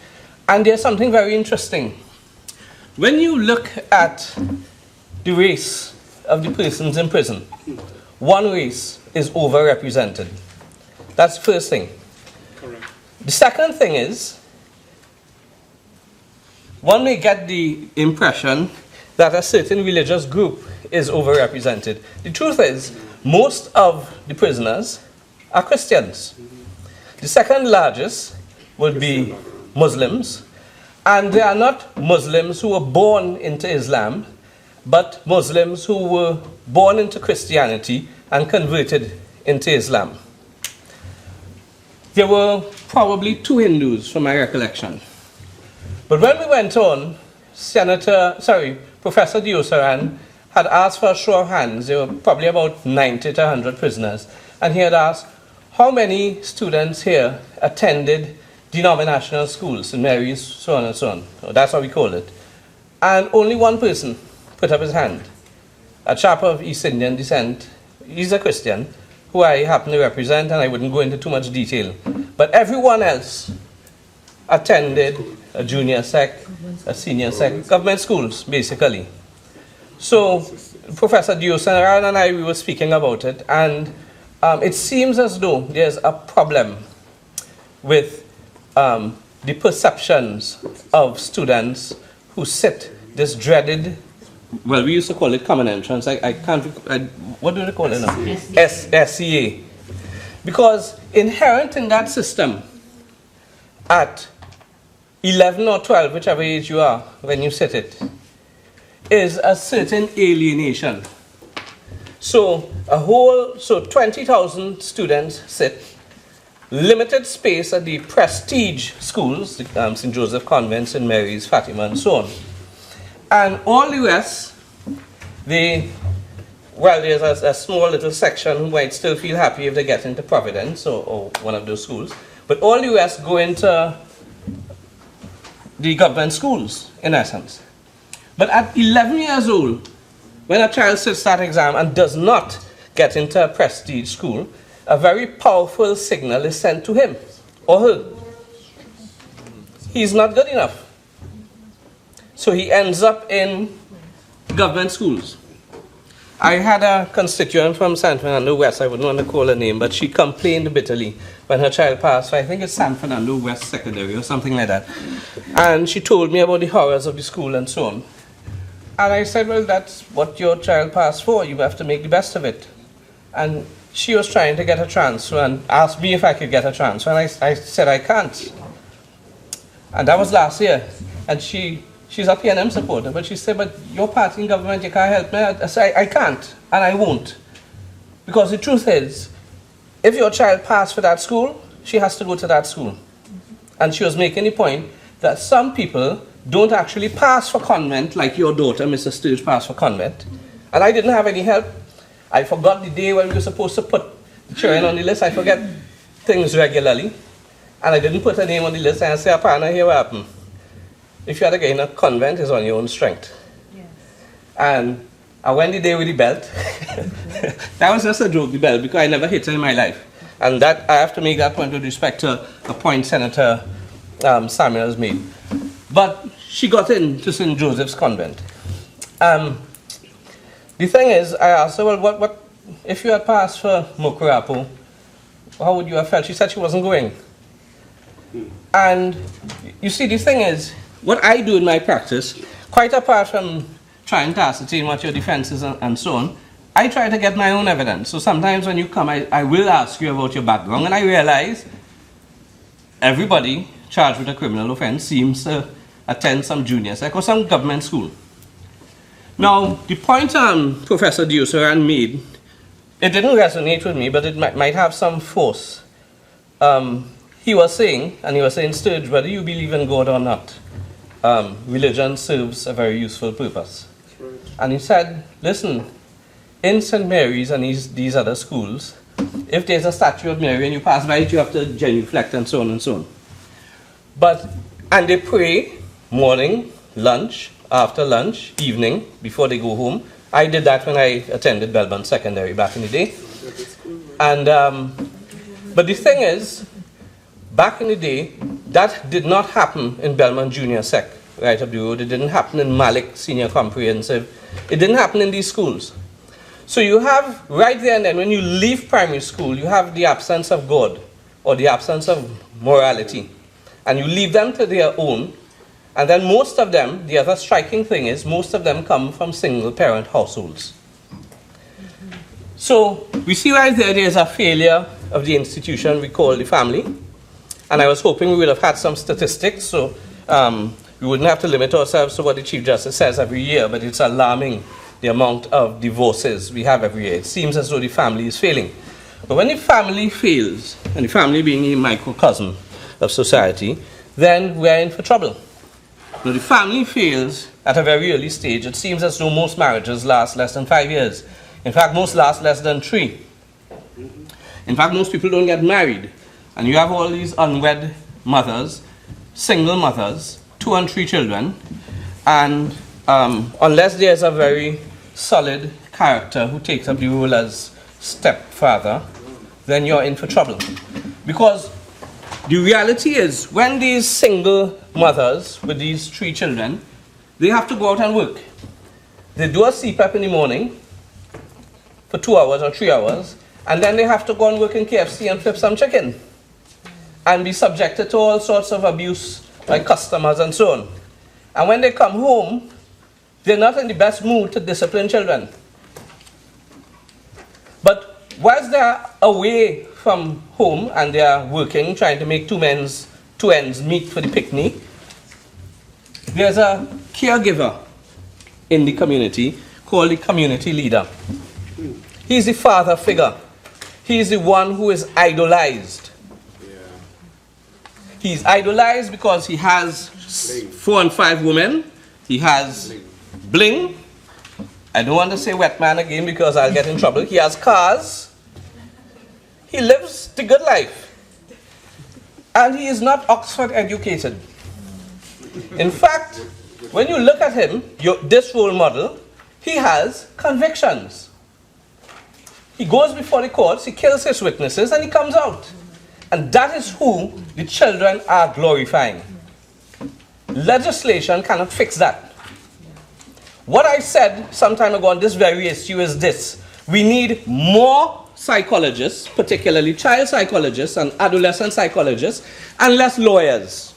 And there's something very interesting. When you look at the race of the persons in prison, one race is overrepresented. That's the first thing. Correct. The second thing is, one may get the impression that a certain religious group is overrepresented. The truth is, most of the prisoners are Christians. The second largest would be Muslims, and they are not Muslims who were born into Islam, but Muslims who were born into Christianity and converted into Islam. There were probably 2 Hindus from my recollection. But when we went on, Professor Diusaran had asked for a show of hands. There were probably about 90 to 100 prisoners. And he had asked, how many students here attended denominational schools, St. Mary's, so on and so on. That's how we call it. And only one person put up his hand. A chap of East Indian descent. He's a Christian, who I happen to represent, and I wouldn't go into too much detail. But everyone else attended a junior sec, a senior sec, government schools, basically. So Professor Diusaran and I, we were speaking about it, and it seems as though there's a problem with the perceptions of students who sit this dreaded, well, we used to call it common entrance. What do they call it now? SCA. Because inherent in that system, at 11 or 12, whichever age you are, when you sit it, is a certain alienation. So 20,000 students sit, limited space at the prestige schools, the St. Joseph Convent, St. Mary's, Fatima, and so on. And all the rest, there's a small little section who might still feel happy if they get into Providence or one of those schools, but all the rest go into the government schools, in essence. But at 11 years old, when a child sits that exam and does not get into a prestige school, a very powerful signal is sent to him or her. He's not good enough. So he ends up in government schools. I had a constituent from San Fernando West, I wouldn't want to call her name, but she complained bitterly when her child passed, so I think it's San Fernando West Secondary or something like that. And she told me about the horrors of the school and so on. And I said, well, that's what your child passed for. You have to make the best of it. And she was trying to get a transfer and asked me if I could get a transfer. And I said, I can't. And that was last year. And she's a PNM supporter, but she said, but your party in government, you can't help me. I said, I can't, and I won't. Because the truth is, if your child passed for that school, she has to go to that school. And she was making the point that some people don't actually pass for convent, like your daughter, Mr. Sturge, passed for convent. And I didn't have any help. I forgot the day when we were supposed to put the children on the list. I forget things regularly. And I didn't put her name on the list, and I said, Apana, here what happened. If you had to get in a convent, it's on your own strength. Yes. And I went the day with the belt. That was just a joke, the belt, because I never hit her in my life. And that I have to make that point with respect to a point Senator Samuels made. But she got into St. Joseph's Convent. The thing is, I asked her, well, what if you had passed for Mokurapo, how would you have felt? She said she wasn't going. And you see, the thing is, what I do in my practice, quite apart from trying to ascertain what your defense is and so on, I try to get my own evidence. So sometimes when you come, I will ask you about your background, and I realize everybody charged with a criminal offense seems to attend some junior sec or some government school. Now, the point Professor Diosaran made, it didn't resonate with me, but it might have some force. He was saying, Sturge, whether you believe in God or not, religion serves a very useful purpose. Right. And he said, listen, in St. Mary's and these other schools, if there's a statue of Mary and you pass by it, you have to genuflect and so on and so on. And they pray morning, lunch, after lunch, evening, before they go home. I did that when I attended Belmont Secondary back in the day. And, but the thing is, back in the day, that did not happen in Belmont Junior Sec, right up the road. It didn't happen in Malik Senior Comprehensive. It didn't happen in these schools. So you have, right there and then, when you leave primary school, you have the absence of God, or the absence of morality. And you leave them to their own. And then most of them, the other striking thing is, most of them come from single-parent households. So we see right there, there's a failure of the institution we call the family. And I was hoping we would have had some statistics, so we wouldn't have to limit ourselves to what the Chief Justice says every year, but it's alarming the amount of divorces we have every year. It seems as though the family is failing. But when the family fails, and the family being a microcosm of society, then we're in for trouble. Now, the family fails at a very early stage. It seems as though most marriages last less than 5 years. In fact, most last less than 3. In fact, most people don't get married. And you have all these unwed mothers, single mothers, 2 and 3 children, and unless there's a very solid character who takes up the role as stepfather, then you're in for trouble. Because the reality is, when these single mothers with these 3 children, they have to go out and work. They do a CPAP in the morning for 2 hours or 3 hours, and then they have to go and work in KFC and flip some chicken and be subjected to all sorts of abuse by customers and so on. And when they come home, they're not in the best mood to discipline children. But whilst they're away from home and they're working, trying to make two ends meet for the picnic, there's a caregiver in the community called the community leader. He's the father figure. He's the one who is idolized. He's idolized because he has 4 and 5 women. He has bling. I don't want to say wet man again because I'll get in trouble. He has cars. He lives the good life. And he is not Oxford educated. In fact, when you look at him, this role model, he has convictions. He goes before the courts, he kills his witnesses, and he comes out. And that is who the children are glorifying. Legislation cannot fix that. What I said some time ago on this very issue is this. We need more psychologists, particularly child psychologists and adolescent psychologists, and less lawyers.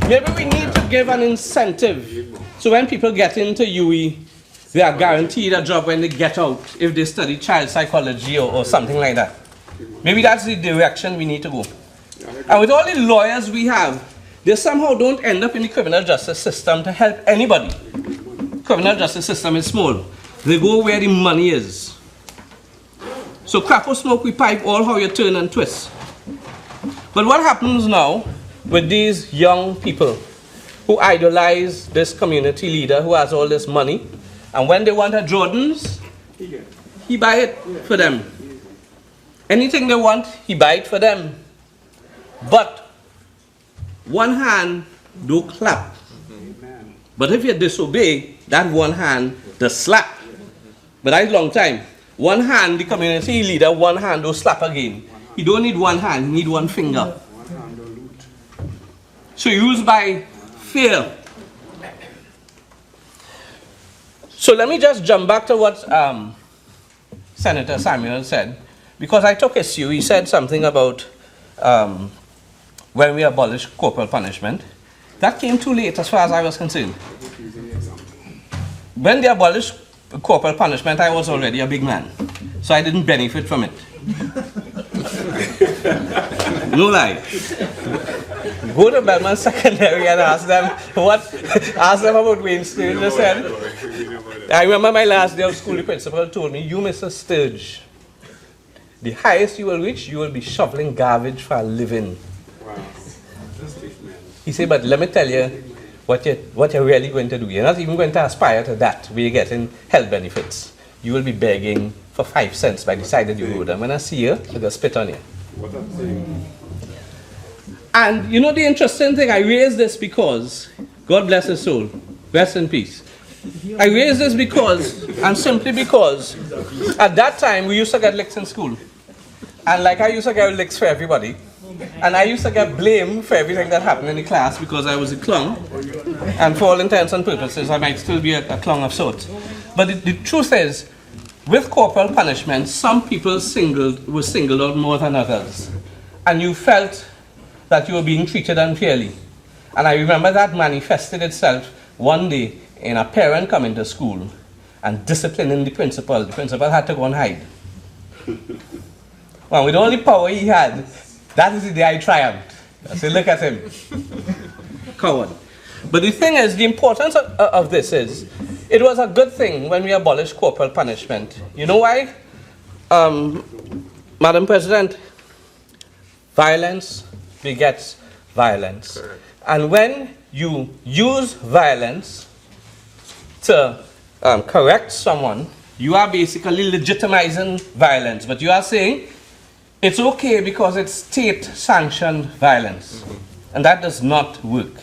Maybe we need to give an incentive so when people get into UE, they are guaranteed a job when they get out if they study child psychology or something like that. Maybe that's the direction we need to go. And with all the lawyers we have, they somehow don't end up in the criminal justice system to help anybody. Criminal justice system is small. They go where the money is. So crack or smoke, we pipe all how you turn and twist. But what happens now with these young people who idolize this community leader who has all this money, and when they want a Jordans, he buy it for them. Anything they want, he buy it for them. But one hand do clap. But if you disobey, that one hand does slap. But that's a long time. One hand, the community leader, one hand do slap again. He don't need one hand, he need one finger. So used by fear. So let me just jump back to what Senator Samuel said, because I took issue. He said something about when we abolished corporal punishment. That came too late as far as I was concerned. When they abolished corporal punishment, I was already a big man, so I didn't benefit from it. No lie. Go to Belmont Secondary and ask them about Wayne Sturge. They said, I remember my last day of school, the principal told me, you, Mr. Sturge, the highest you will reach, you will be shoveling garbage for a living. Wow. He said, but let me tell you what you're really going to do. You're not even going to aspire to that, where you're getting health benefits. You will be begging for 5 cents by the side of the road. And when I see you, I'm going to spit on you. What I'm saying. And you know the interesting thing, I raised this because, God bless his soul, rest in peace. I raised this because, and simply because, at that time we used to get licks in school. And like I used to get licks for everybody. And I used to get blamed for everything that happened in the class because I was a clown. And for all intents and purposes, I might still be a clown of sorts. But the truth is, with corporal punishment, some people were singled out more than others. And you felt that you were being treated unfairly. And I remember that manifested itself one day in a parent coming to school and disciplining the principal. The principal had to go and hide. Well, with all the power he had, that is the day I triumphed. I said, look at him. Coward. But the thing is, the importance of this is, it was a good thing when we abolished corporal punishment. You know why? Madam President, violence begets violence. Correct. And when you use violence to correct someone, you are basically legitimizing violence. But you are saying it's okay because it's state-sanctioned violence. Mm-hmm. And that does not work.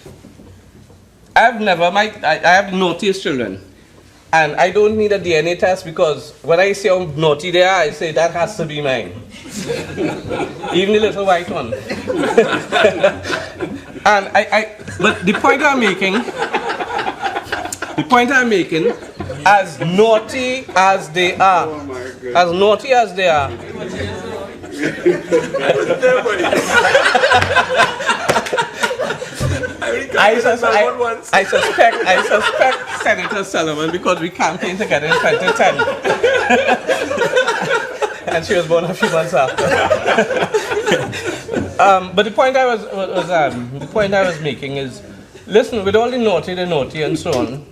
I have naughtiest children. And I don't need a DNA test because when I see how naughty they are, I say that has to be mine. Even the little white one. And but the point I'm making, as naughty as they are, I suspect Senator Solomon, because we campaigned together in 2010. And she was born a few months after. But the point I was making is, Listen, with all the naughty and so on,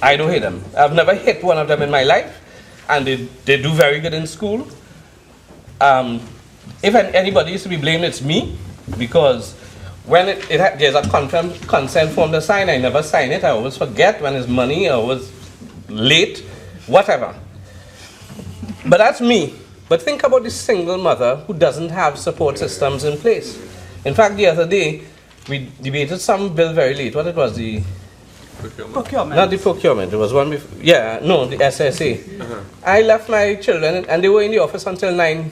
I don't hit them. I've never hit one of them in my life, and they do very good in school. If anybody is to be blamed, it's me, because when there's a consent form to sign, I never sign it. I always forget. When it's money, I always late, whatever. But that's me. But think about the single mother who doesn't have support systems in place. In fact, the other day, we debated some bill very late. What it was, the... Procurement. Not the procurement, it was one before. Yeah, no, the SSA. I left my children, and they were in the office until 9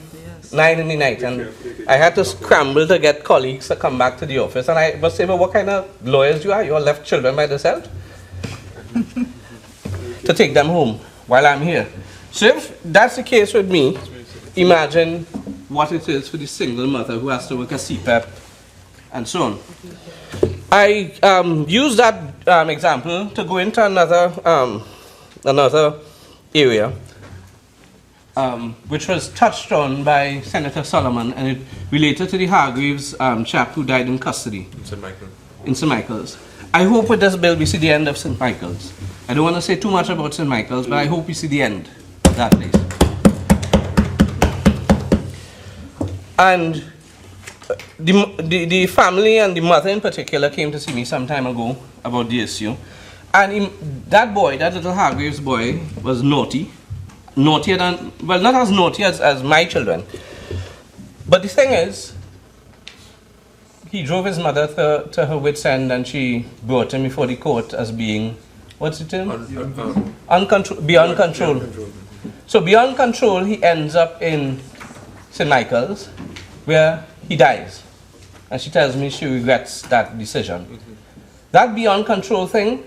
in the night. And I had to scramble to get colleagues to come back to the office. And I was saying, well, what kind of lawyers you are? You all left children by themselves? To take them home while I'm here. So if that's the case with me, imagine what it is for the single mother who has to work a CPAP and so on. I use that example to go into another area, which was touched on by Senator Solomon, and it related to the Hargreaves chap who died in custody. In St. Michael's. I hope with this bill we see the end of St. Michael's. I don't want to say too much about St. Michael's, but I hope we see the end of that place. And the family and the mother in particular came to see me some time ago about the issue. And that boy, that little Hargreaves boy, was naughty. Naughtier than, well, not as naughty as my children. But the thing is, he drove his mother to her wit's end, and she brought him before the court as being, what's the term? Beyond control. So beyond control, he ends up in St. Michael's, where he dies. And she tells me she regrets that decision. That beyond control thing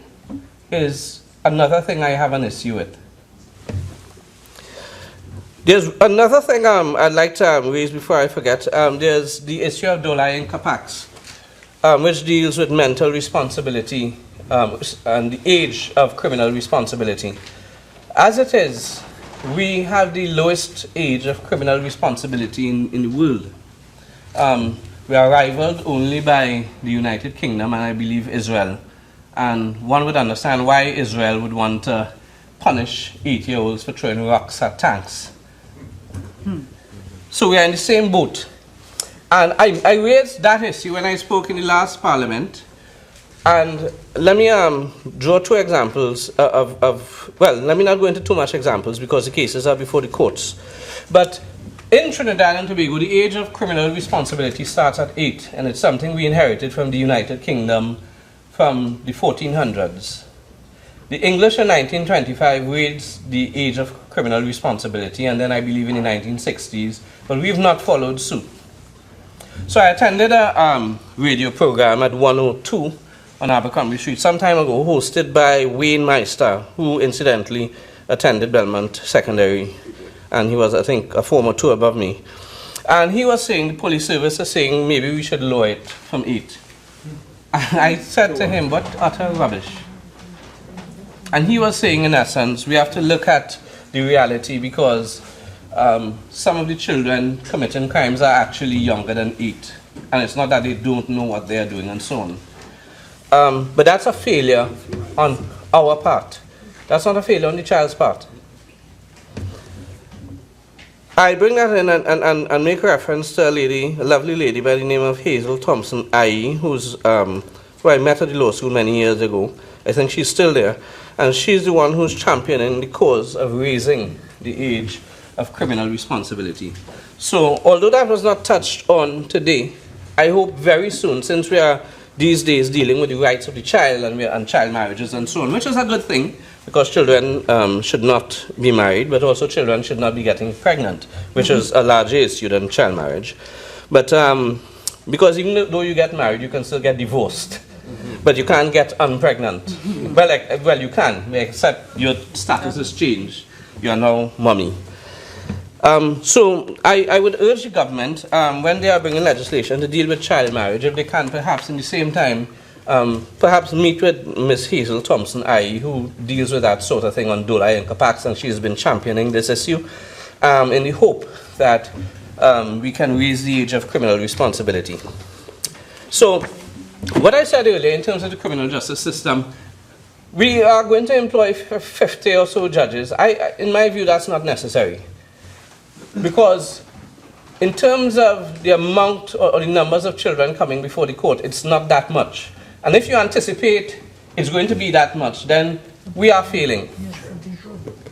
is another thing I have an issue with. There's another thing I'd like to raise before I forget. There's the issue of Dolai and Capax, which deals with mental responsibility and the age of criminal responsibility. As it is, we have the lowest age of criminal responsibility in the world. We are rivaled only by the United Kingdom and I believe Israel. And one would understand why Israel would want to punish 8-year-olds for throwing rocks at tanks. So we are in the same boat. And I raised that issue when I spoke in the last parliament. And let me draw two examples well, let me not go into too much examples because the cases are before the courts. But in Trinidad and Tobago, the age of criminal responsibility starts at 8, and it's something we inherited from the United Kingdom from the 1400s. The English in 1925 raised the age of criminal responsibility, and then I believe in the 1960s, but we've not followed suit. So I attended a radio program at 102 on Abercrombie Street some time ago, hosted by Wayne Meister, who incidentally attended Belmont Secondary, and he was, I think, a form or two above me. And he was saying, the police service is saying, maybe we should lower it from 8. And I said to him, what utter rubbish. And he was saying, in essence, we have to look at the reality because some of the children committing crimes are actually younger than 8. And it's not that they don't know what they are doing and so on. But that's a failure on our part. That's not a failure on the child's part. I bring that in and make reference to a lady, a lovely lady by the name of Hazel Thompson IE, who I met at the law school many years ago. I think she's still there. And she's the one who's championing the cause of raising the age of criminal responsibility. So, although that was not touched on today, I hope very soon, since we are these days dealing with the rights of the child and child marriages and so on, which is a good thing, because children should not be married, but also children should not be getting pregnant, which is a larger issue than child marriage. But because even though you get married, you can still get divorced. But you can't get unpregnant. Well, you can, except your status has changed. You are now mommy. So I would urge the government, when they are bringing legislation to deal with child marriage, if they can perhaps in the same time, perhaps meet with Ms. Hazel Thompson IE, who deals with that sort of thing on Dolai and Capax, and she has been championing this issue in the hope that we can raise the age of criminal responsibility. So what I said earlier in terms of the criminal justice system, we are going to employ 50 or so judges. In my view, that's not necessary. Because in terms of the amount or the numbers of children coming before the court, it's not that much. And if you anticipate it's going to be that much, then we are failing.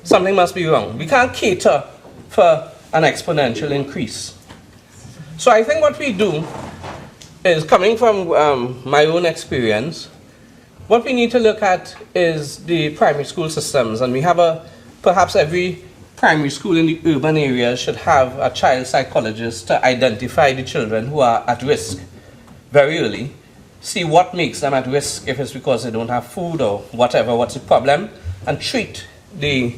Something must be wrong. We can't cater for an exponential increase. So I think what we do is, coming from my own experience, what we need to look at is the primary school systems. And we have perhaps every primary school in the urban areas should have a child psychologist to identify the children who are at risk very early, see what makes them at risk, if it's because they don't have food or whatever, what's the problem, and treat the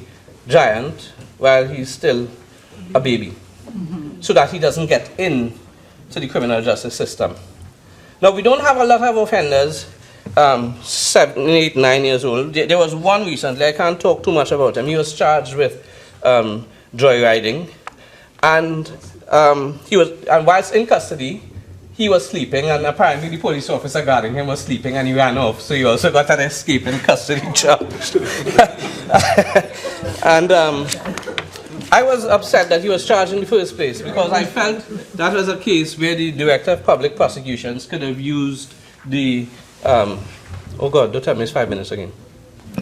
giant while he's still a baby, so that he doesn't get in to the criminal justice system. Now, we don't have a lot of offenders 7, 8, 9 years old. There was one recently, I can't talk too much about him. He was charged with joyriding, and whilst in custody, he was sleeping, and apparently the police officer guarding him was sleeping, and he ran off, so he also got an escape in custody charge. And I was upset that he was charged in the first place, because I felt that was a case where the Director of Public Prosecutions could have used the... oh God, don't tell me it's 5 minutes again.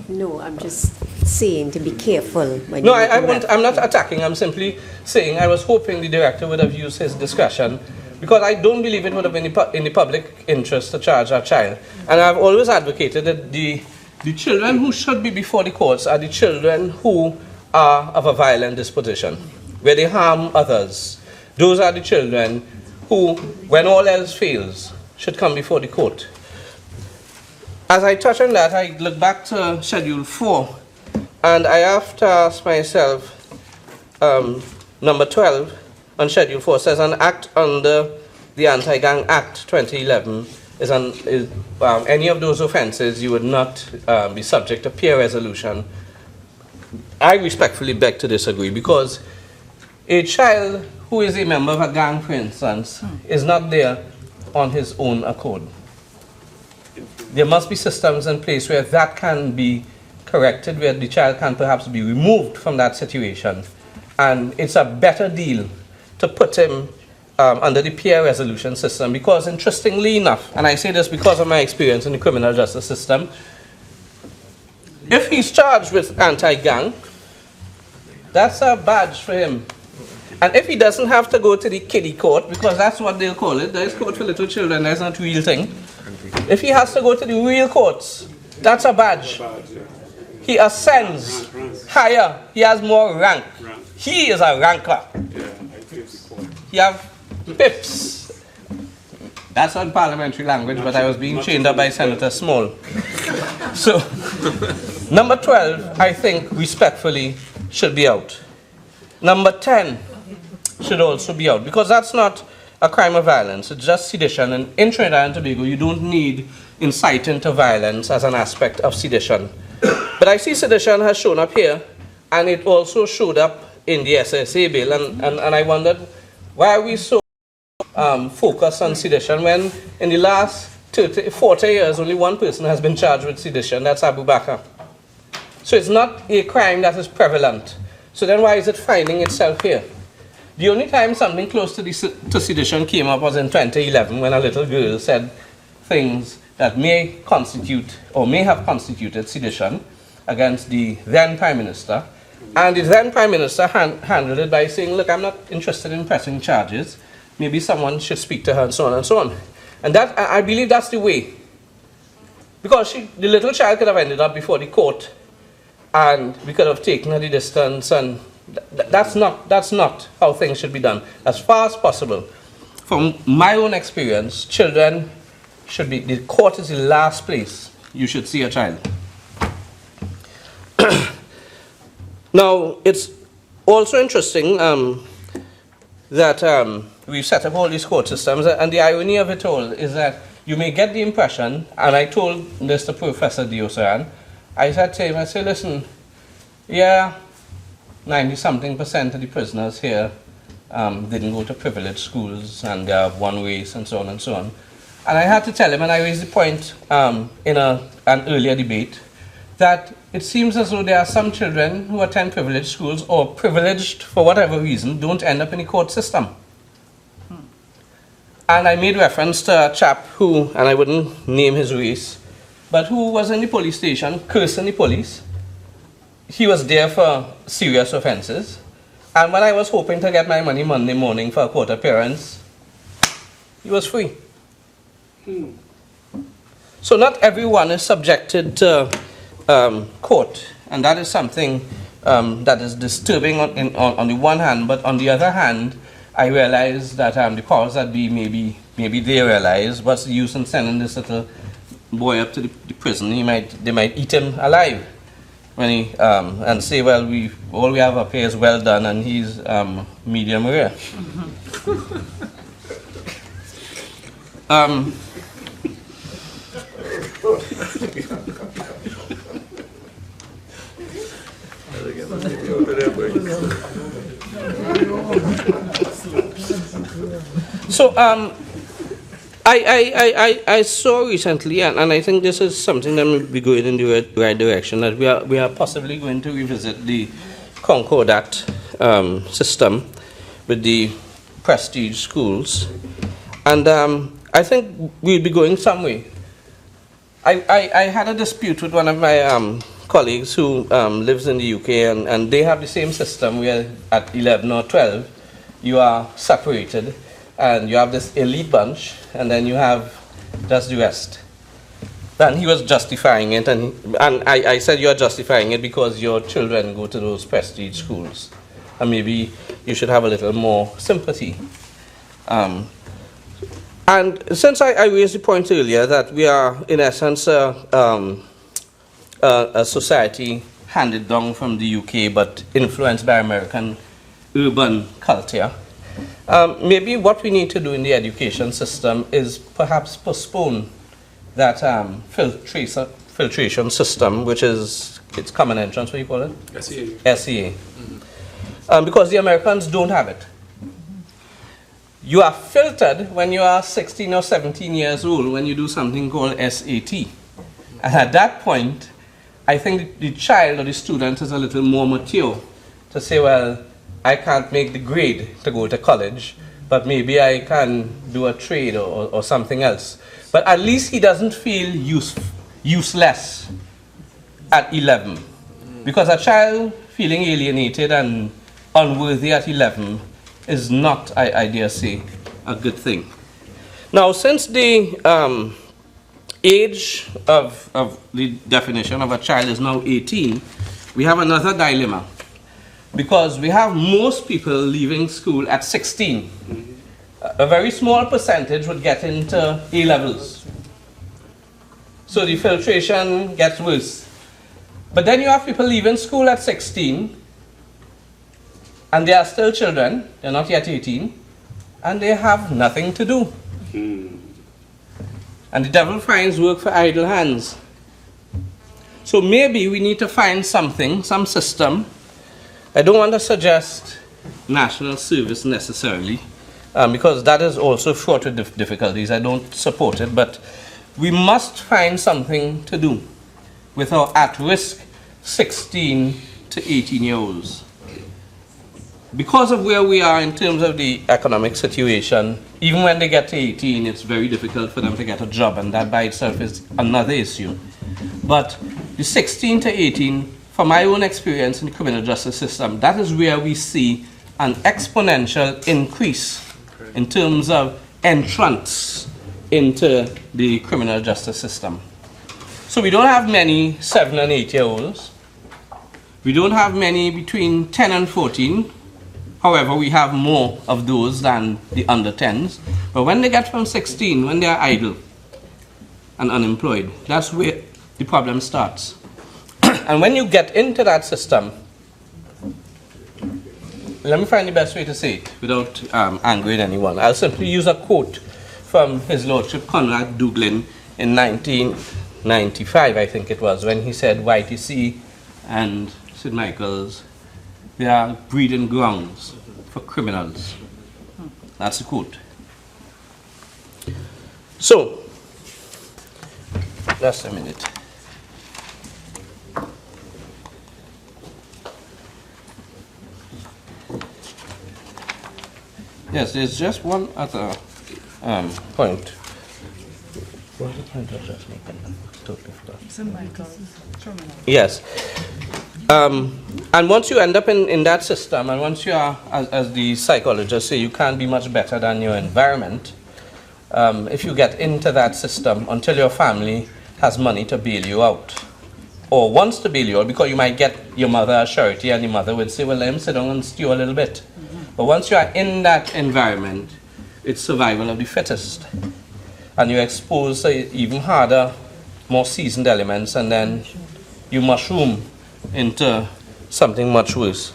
No, I'm just saying to be careful. When No, I'm not attacking. I'm simply saying I was hoping the director would have used his discretion, because I don't believe it would have been in the public interest to charge our child. And I've always advocated that the children who should be before the courts are the children who are of a violent disposition, where they harm others. Those are the children who, when all else fails, should come before the court. As I touch on that, I look back to Schedule 4, and I have to ask myself, number 12 on Schedule 4 says an act under the Anti-Gang Act 2011 is any of those offences you would not be subject to peer resolution. I respectfully beg to disagree, because a child who is a member of a gang, for instance, is not there on his own accord. There must be systems in place where that can be corrected, where the child can perhaps be removed from that situation. And it's a better deal to put him under the peer resolution system, because interestingly enough, and I say this because of my experience in the criminal justice system, if he's charged with anti-gang, that's a badge for him. And if he doesn't have to go to the kiddie court, because that's what they'll call it, there's court for little children, there's not a real thing. If he has to go to the real courts, that's a badge. He ascends higher, he has more rank. He is a ranker. He has pips. That's not parliamentary language, but I was being trained up by Senator Small. So, number 12, I think, respectfully, should be out. Number 10 should also be out, because that's not a crime of violence, it's just sedition. And in Trinidad and Tobago, you don't need inciting to violence as an aspect of sedition. But I see sedition has shown up here, and it also showed up in the SSA bill, and I wondered, why are we so focused on sedition when in the last 40 years only one person has been charged with sedition, that's Abu Bakr. So it's not a crime that is prevalent. So then why is it finding itself here? The only time something close to sedition came up was in 2011, when a little girl said things that may constitute or may have constituted sedition against the then Prime Minister. And the then Prime Minister handled it by saying, look, I'm not interested in pressing charges. Maybe someone should speak to her, and so on and so on. And that, I believe that's the way. Because the little child could have ended up before the court, and we could have taken her the distance, and that's not how things should be done. As far as possible, from my own experience, children should be, the court is the last place you should see a child. Now, it's also interesting that we've set up all these court systems, and the irony of it all is that you may get the impression, and I told this to Professor Diosaran, I said to him, I said, listen, yeah, 90-something% of the prisoners here didn't go to privileged schools, and they have one race, and so on and so on. And I had to tell him, and I raised the point in an earlier debate, that it seems as though there are some children who attend privileged schools or privileged for whatever reason don't end up in the court system. And I made reference to a chap who, and I wouldn't name his race, but who was in the police station cursing the police. He was there for serious offenses. And when I was hoping to get my money Monday morning for a court appearance, he was free. So not everyone is subjected to court, and that is something that is disturbing on the one hand, but on the other hand, I realize that the powers that be, maybe they realize what's the use in sending this little boy up to the prison. They might eat him alive when he and say, well, all we have up here is well done, and he's medium rare. So I saw recently, and I think this is something that will be going in the right direction, that we are possibly going to revisit the Concord Act system with the prestige schools, and I think we'll be going some way. I had a dispute with one of my colleagues who lives in the UK, and they have the same system where at 11 or 12 you are separated, and you have this elite bunch, and then you have just the rest. And he was justifying it, and I said, you are justifying it because your children go to those prestige schools, and maybe you should have a little more sympathy. And since I raised the point earlier that we are, in essence, a society handed down from the UK but influenced by American urban culture, maybe what we need to do in the education system is perhaps postpone that filtration system, which is its common entrance, what do you call it? SEA. SEA. Because the Americans don't have it. You are filtered when you are 16 or 17 years old when you do something called SAT. And at that point, I think the child or the student is a little more mature to say, well, I can't make the grade to go to college, but maybe I can do a trade or something else. But at least he doesn't feel useless at 11. Because a child feeling alienated and unworthy at 11 is not, I dare say, a good thing. Now, since the age of the definition of a child is now 18, we have another dilemma. Because we have most people leaving school at 16. A very small percentage would get into A-levels. So the filtration gets worse. But then you have people leaving school at 16, and they are still children, they're not yet 18, and they have nothing to do. And the devil finds work for idle hands. So maybe we need to find something, some system. I don't want to suggest national service necessarily, because that is also fraught with difficulties. I don't support it, but we must find something to do with our at-risk 16 to 18-year-olds. Because of where we are in terms of the economic situation, even when they get to 18, it's very difficult for them to get a job, and that by itself is another issue. But the 16 to 18, from my own experience in the criminal justice system, that is where we see an exponential increase in terms of entrance into the criminal justice system. So we don't have many 7 and 8-year-olds. We don't have many between 10 and 14. However, we have more of those than the under 10s. But when they get from 16, when they are idle and unemployed, that's where the problem starts. And when you get into that system, let me find the best way to say it without angering anyone. I'll simply use a quote from His Lordship Conrad Duglin in 1995, I think it was, when he said, YTC and St. Michael's, they are breeding grounds for criminals. That's the quote. So, just a minute. Yes, there's just one other point. What was the point I was just making? Totally forgot. Yes. And once you end up in that system, and once you are, as the psychologists say, you can't be much better than your environment, if you get into that system until your family has money to bail you out, or wants to bail you out, because you might get your mother a surety, and your mother would say, well, let him sit down and stew a little bit. But once you are in that environment, it's survival of the fittest. And you're exposed to even harder, more seasoned elements, and then you mushroom into something much worse.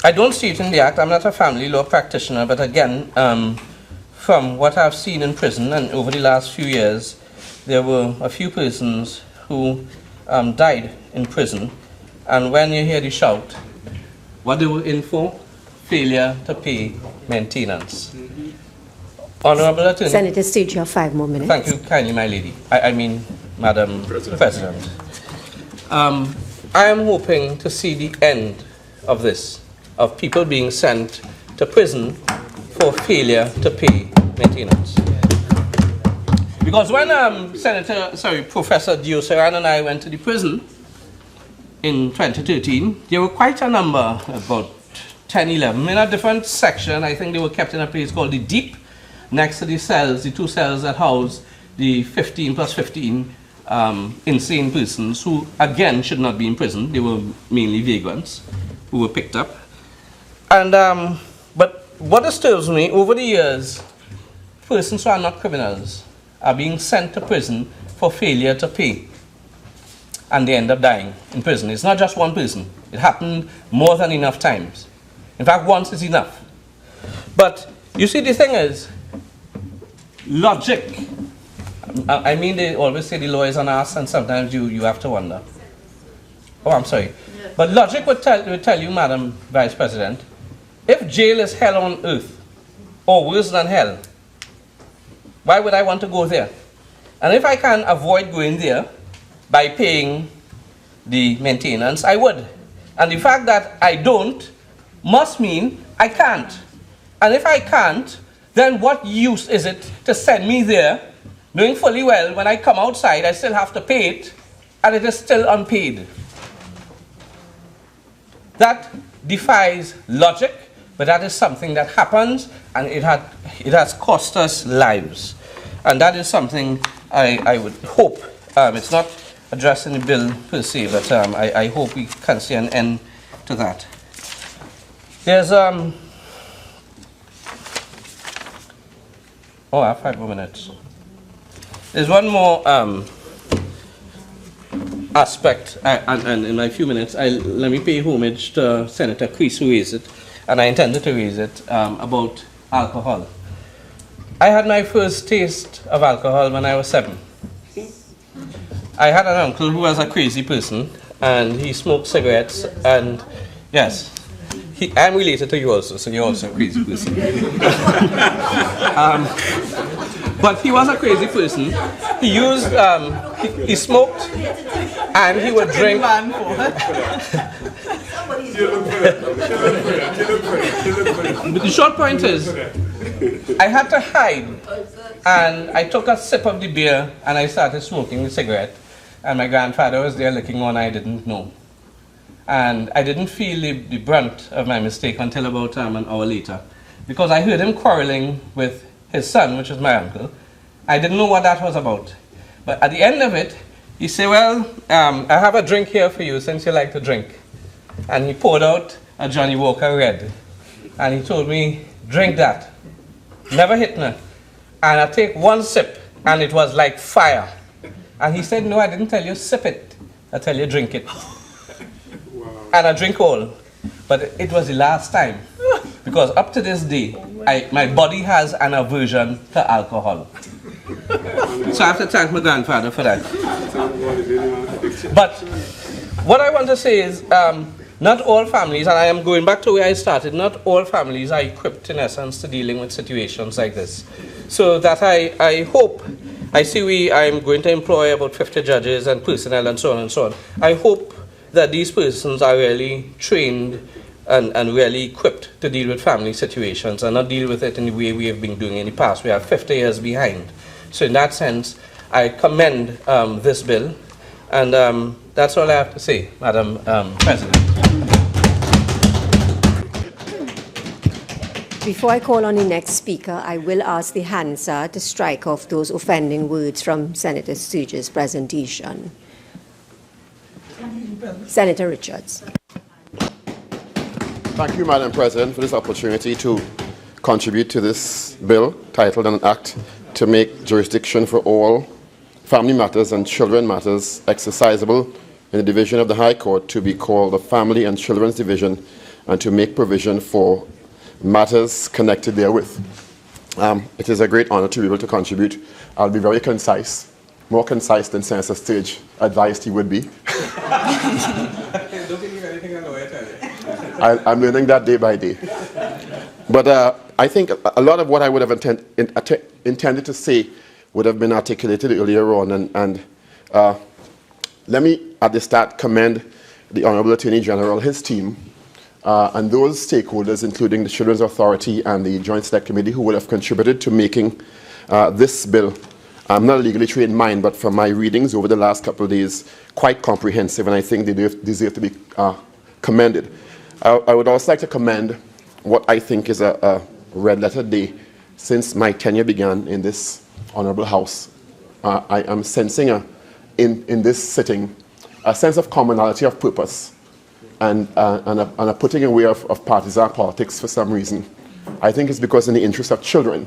I don't see it in the Act. I'm not a family law practitioner, but again, from what I've seen in prison and over the last few years, there were a few persons who died in prison, and when you hear the shout, what they were in for? Failure to pay maintenance. Honorable Attorney. Senator Sturge, you have 5 more minutes. Thank you kindly, my lady. I mean, Madam President. I am hoping to see the end of this, of people being sent to prison for failure to pay maintenance. Because when Professor Diosaran and I went to the prison in 2013, there were quite a number, about 10, 11, in a different section. I think they were kept in a place called the Deep, next to the cells, the 2 cells that house the 15 plus 15 insane persons who, again, should not be in prison. They were mainly vagrants who were picked up. And, but what disturbs me, over the years, persons who are not criminals are being sent to prison for failure to pay. And they end up dying in prison. It's not just one person. It happened more than enough times. In fact, once is enough. But you see, the thing is, logic. I mean, they always say the law is on us, and sometimes you have to wonder. Oh, I'm sorry. Yes. But logic would tell you, Madam Vice President, if jail is hell on earth, or worse than hell, why would I want to go there? And if I can avoid going there by paying the maintenance, I would. And the fact that I don't must mean I can't. And if I can't, then what use is it to send me there, knowing fully well when I come outside I still have to pay it, and it is still unpaid? That defies logic, but that is something that happens, and it has cost us lives. And that is something I would hope, it's not addressing the bill per se, but I hope we can see an end to that. There's I have 5 more minutes. There's one more aspect, and in my few minutes, let me pay homage to Senator Kreese, who raised it, and I intended to raise it, about alcohol. I had my first taste of alcohol when I was 7. I had an uncle who was a crazy person, and he smoked cigarettes, and yes, I'm related to you also, so you're also a crazy person. But he was a crazy person. He used, he smoked, and he would drink. But the short point is, I had to hide, and I took a sip of the beer, and I started smoking the cigarette, and my grandfather was there looking on. I didn't know. And I didn't feel the brunt of my mistake until about an hour later, because I heard him quarreling with his son, which was my uncle. I didn't know what that was about. But at the end of it, he said, well, I have a drink here for you since you like to drink. And he poured out a Johnny Walker Red. And he told me, drink that. Never hit me. And I take one sip, and it was like fire. And he said, no, I didn't tell you sip it. I tell you drink it. And I drink all. But it was the last time. Because up to this day, my body has an aversion to alcohol. So I have to thank my grandfather for that. But what I want to say is, not all families, and I am going back to where I started, not all families are equipped in essence to dealing with situations like this. So that I hope, I'm going to employ about 50 judges and personnel and so on and so on. I hope that these persons are really trained and really equipped to deal with family situations and not deal with it in the way we have been doing in the past. We are 50 years behind. So in that sense, I commend this bill, and that's all I have to say, Madam President. Before I call on the next speaker, I will ask the Hansard to strike off those offending words from Senator Sturge's presentation. Senator Richards. Thank you, Madam President, for this opportunity to contribute to this bill titled an act to make jurisdiction for all family matters and children matters exercisable in the division of the High Court to be called the Family and Children's Division, and to make provision for matters connected therewith. It is a great honor to be able to contribute. I'll be very concise, more concise than Senator Sturge advised he would be. Don't believe anything a lawyer tell you. I'm learning that day by day. But I think a lot of what I would have intended to say would have been articulated earlier on. And let me, at the start, commend the Honorable Attorney General, his team, and those stakeholders, including the Children's Authority and the Joint Select Committee, who would have contributed to making this bill. I'm not a legally trained mind, but from my readings over the last couple of days, quite comprehensive, and I think they deserve to be commended. I would also like to commend what I think is a red-letter day since my tenure began in this Honorable House. I am sensing in this sitting a sense of commonality of purpose and a putting away of partisan politics for some reason. I think it's because in the interest of children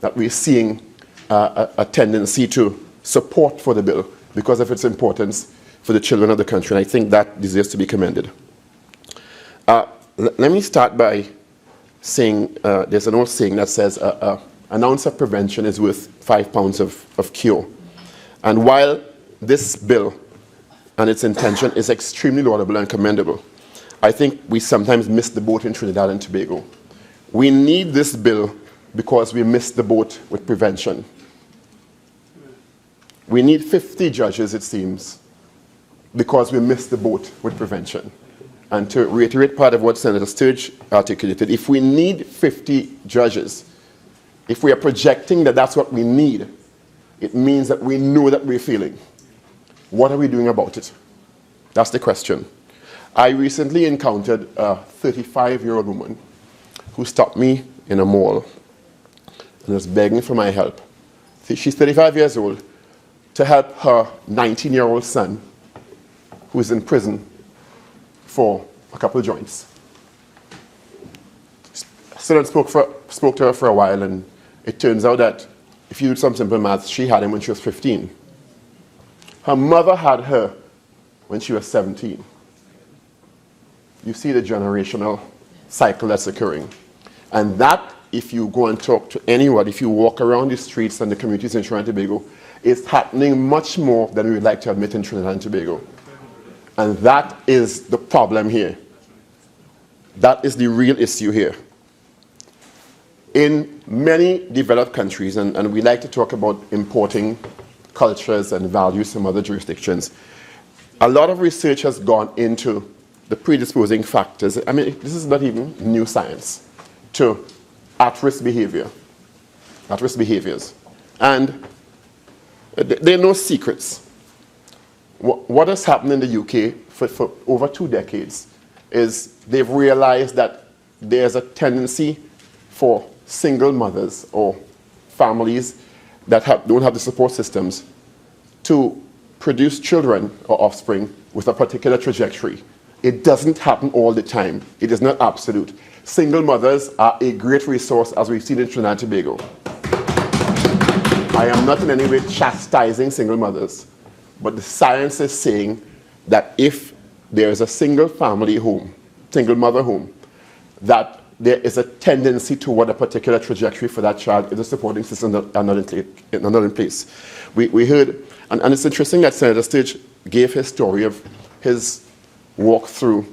that we're seeing a tendency to support for the bill because of its importance for the children of the country, and I think that deserves to be commended. Let me start by saying, there's an old saying that says, an ounce of prevention is worth 5 pounds of cure. And while this bill and its intention is extremely laudable and commendable, I think we sometimes miss the boat in Trinidad and Tobago. We need this bill because we missed the boat with prevention. We need 50 judges, it seems, because we missed the boat with prevention. And to reiterate part of what Senator Sturge articulated, if we need 50 judges, if we are projecting that that's what we need, it means that we know that we're failing. What are we doing about it? That's the question. I recently encountered a 35-year-old woman who stopped me in a mall and was begging for my help. She's 35 years old, to help her 19-year-old son who is in prison for a couple of joints. Still spoke to her for a while, and it turns out that if you do some simple maths, she had him when she was 15. Her mother had her when she was 17. You see the generational cycle that's occurring. And that, if you go and talk to anyone, if you walk around the streets and the communities in Trinidad and Tobago, is happening much more than we would like to admit in Trinidad and Tobago. And that is the problem here. That is the real issue here. In many developed countries, and we like to talk about importing cultures and values from other jurisdictions, a lot of research has gone into the predisposing factors. I mean, this is not even new science, to at-risk behavior, at-risk behaviors. And there are no secrets. What has happened in the UK for over 2 decades is they've realized that there's a tendency for single mothers or families that don't have the support systems to produce children or offspring with a particular trajectory. It doesn't happen all the time. It is not absolute. Single mothers are a great resource, as we've seen in Trinidad and Tobago. I am not in any way chastising single mothers, but the science is saying that if there is a single family home, single mother home, that there is a tendency toward a particular trajectory for that child if the supporting systems are not in place. We heard, and it's interesting that Senator Sturge gave his story of his walk through,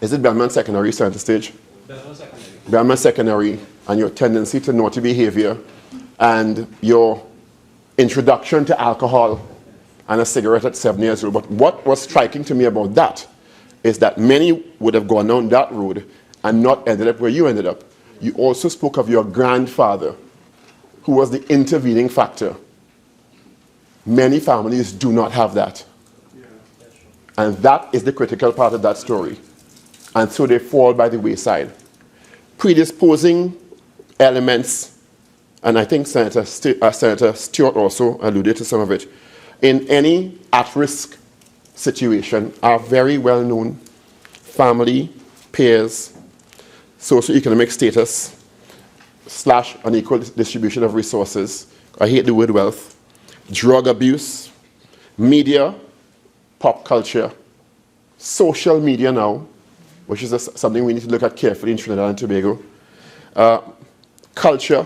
is it Belmont Secondary, Senator Sturge? Belmont Secondary, and your tendency to naughty behavior, and your introduction to alcohol and a cigarette at 7 years old. But what was striking to me about that is that many would have gone down that road and not ended up where you ended up. You also spoke of your grandfather, who was the intervening factor. Many families do not have that. And that is the critical part of that story. And so they fall by the wayside. Predisposing elements, and I think Senator Stewart also alluded to some of it, in any at-risk situation are very well known: family, peers, socioeconomic status, / unequal distribution of resources. I hate the word wealth. Drug abuse, media, pop culture, social media now, which is something we need to look at carefully in Trinidad and Tobago, culture,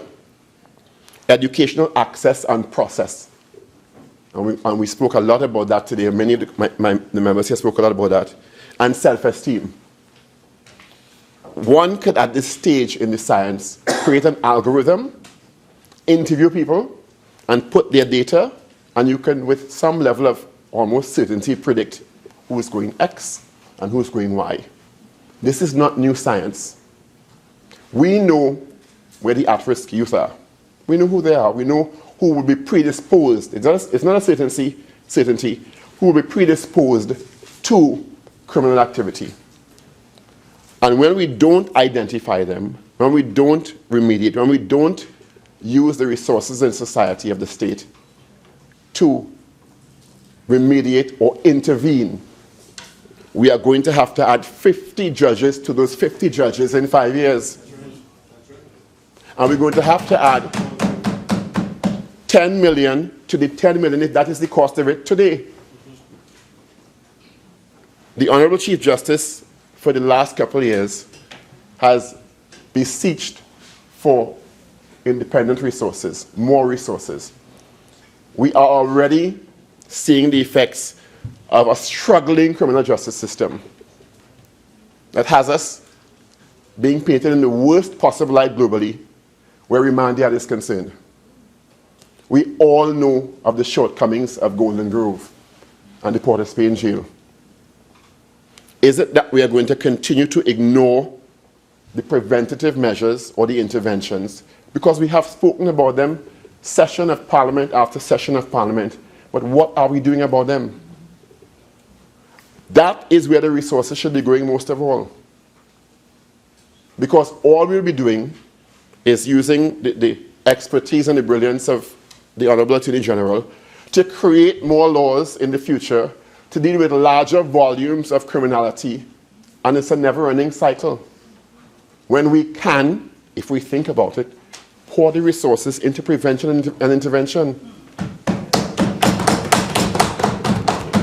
educational access and process. And we spoke a lot about that today. Many of the members here spoke a lot about that. And self-esteem. One could, at this stage in the science, create an algorithm, interview people, and put their data, and you can, with some level of almost certainty, predict who's going X and who's going Y. This is not new science. We know where the at-risk youth are. We know who they are. We know who will be predisposed. It's not a certainty, who will be predisposed to criminal activity. And when we don't identify them, when we don't remediate, when we don't use the resources in society of the state to remediate or intervene, we are going to have to add 50 judges to those 50 judges in 5 years. And we're going to have to add 10 million to the 10 million if that is the cost of it today. The Honorable Chief Justice, for the last couple of years, has beseeched for independent resources, more resources. We are already seeing the effects of a struggling criminal justice system that has us being painted in the worst possible light globally where remand is concerned. We all know of the shortcomings of Golden Grove and the Port of Spain jail. Is it that we are going to continue to ignore the preventative measures or the interventions because we have spoken about them session of Parliament after session of Parliament, but what are we doing about them? That is where the resources should be going most of all. Because all we'll be doing is using the expertise and the brilliance of the Honorable Attorney General to create more laws in the future to deal with larger volumes of criminality, and it's a never-ending cycle. When we can, if we think about it, pour the resources into prevention and intervention.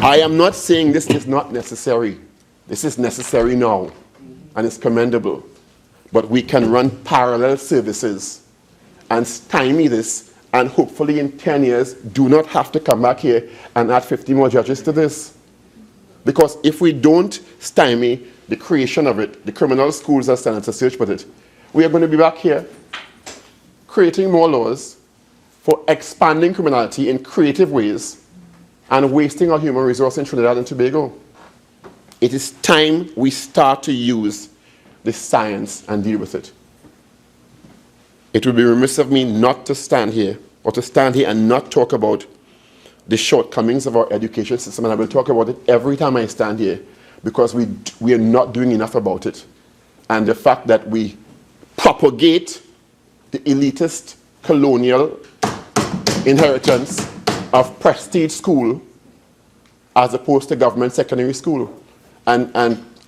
I am not saying this is not necessary. This is necessary now, and it's commendable. But we can run parallel services and stymie this, and hopefully in 10 years do not have to come back here and add 50 more judges to this. Because if we don't stymie the creation of it, the criminal schools, as Senator Sturge put it, we are going to be back here creating more laws for expanding criminality in creative ways and wasting our human resource in Trinidad and Tobago. It is time we start to use the science and deal with it. It would be remiss of me not to stand here, or to stand here and not talk about the shortcomings of our education system, and I will talk about it every time I stand here, because we are not doing enough about it. And the fact that we propagate the elitist colonial inheritance of prestige school as opposed to government secondary school. And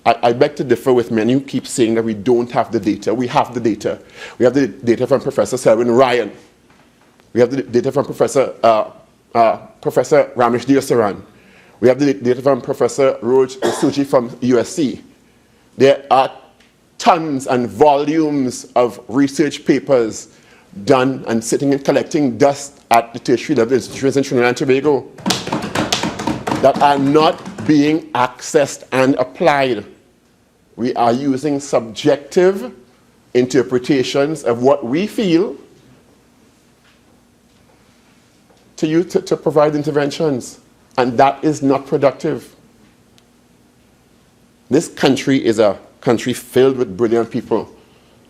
I beg to differ with many who keep saying that we don't have the data. We have the data. We have the data from Professor Selwyn Ryan. We have the data from Professor Ramesh Saran. We have the data from Professor Rodger from USC. There are tons and volumes of research papers done and sitting and collecting dust at the tertiary level institutions in Trinidad and Tobago that are not being accessed and applied. We are using subjective interpretations of what we feel to you to provide interventions. And that is not productive. This country is a country filled with brilliant people,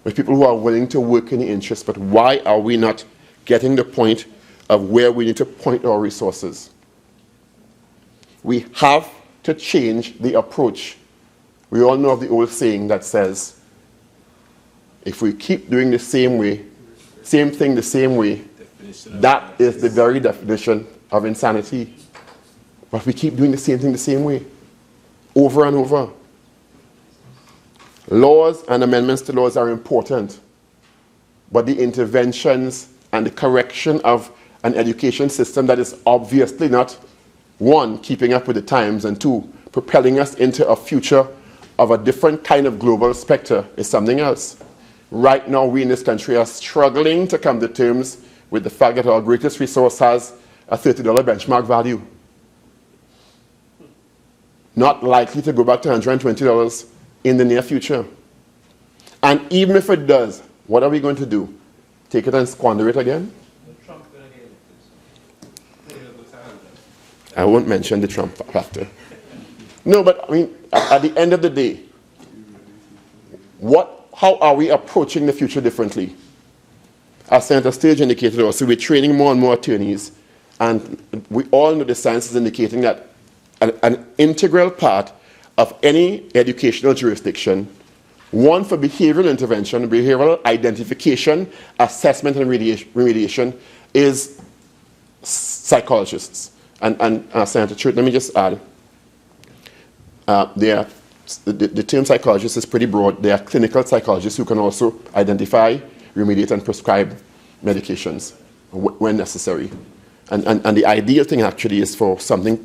with people who are willing to work in the interest. But why are we not getting the point of where we need to point our resources? We have to change the approach. We all know of the old saying that says, if we keep doing the same way, same thing the same way, that is the very definition of insanity. But we keep doing the same thing the same way, over and over. Laws and amendments to laws are important, but the interventions and the correction of an education system that is obviously not, one, keeping up with the times, and two, propelling us into a future of a different kind of global spectre is something else. Right now, we in this country are struggling to come to terms with the fact that our greatest resource has a $30 benchmark value. Not likely to go back to $120 in the near future. And even if it does, what are we going to do? Take it and squander it again? I won't mention the Trump factor. No, but I mean, at the end of the day, how are we approaching the future differently? As Senator Sturge indicated also, we're training more and more attorneys, and we all know the science is indicating that an integral part of any educational jurisdiction, one for behavioral intervention, behavioral identification, assessment, and remediation, is psychologists. And Senator Chote, let me just add, the term psychologist is pretty broad. There are clinical psychologists who can also identify, remediate, and prescribe medications when necessary. And the ideal thing actually is for something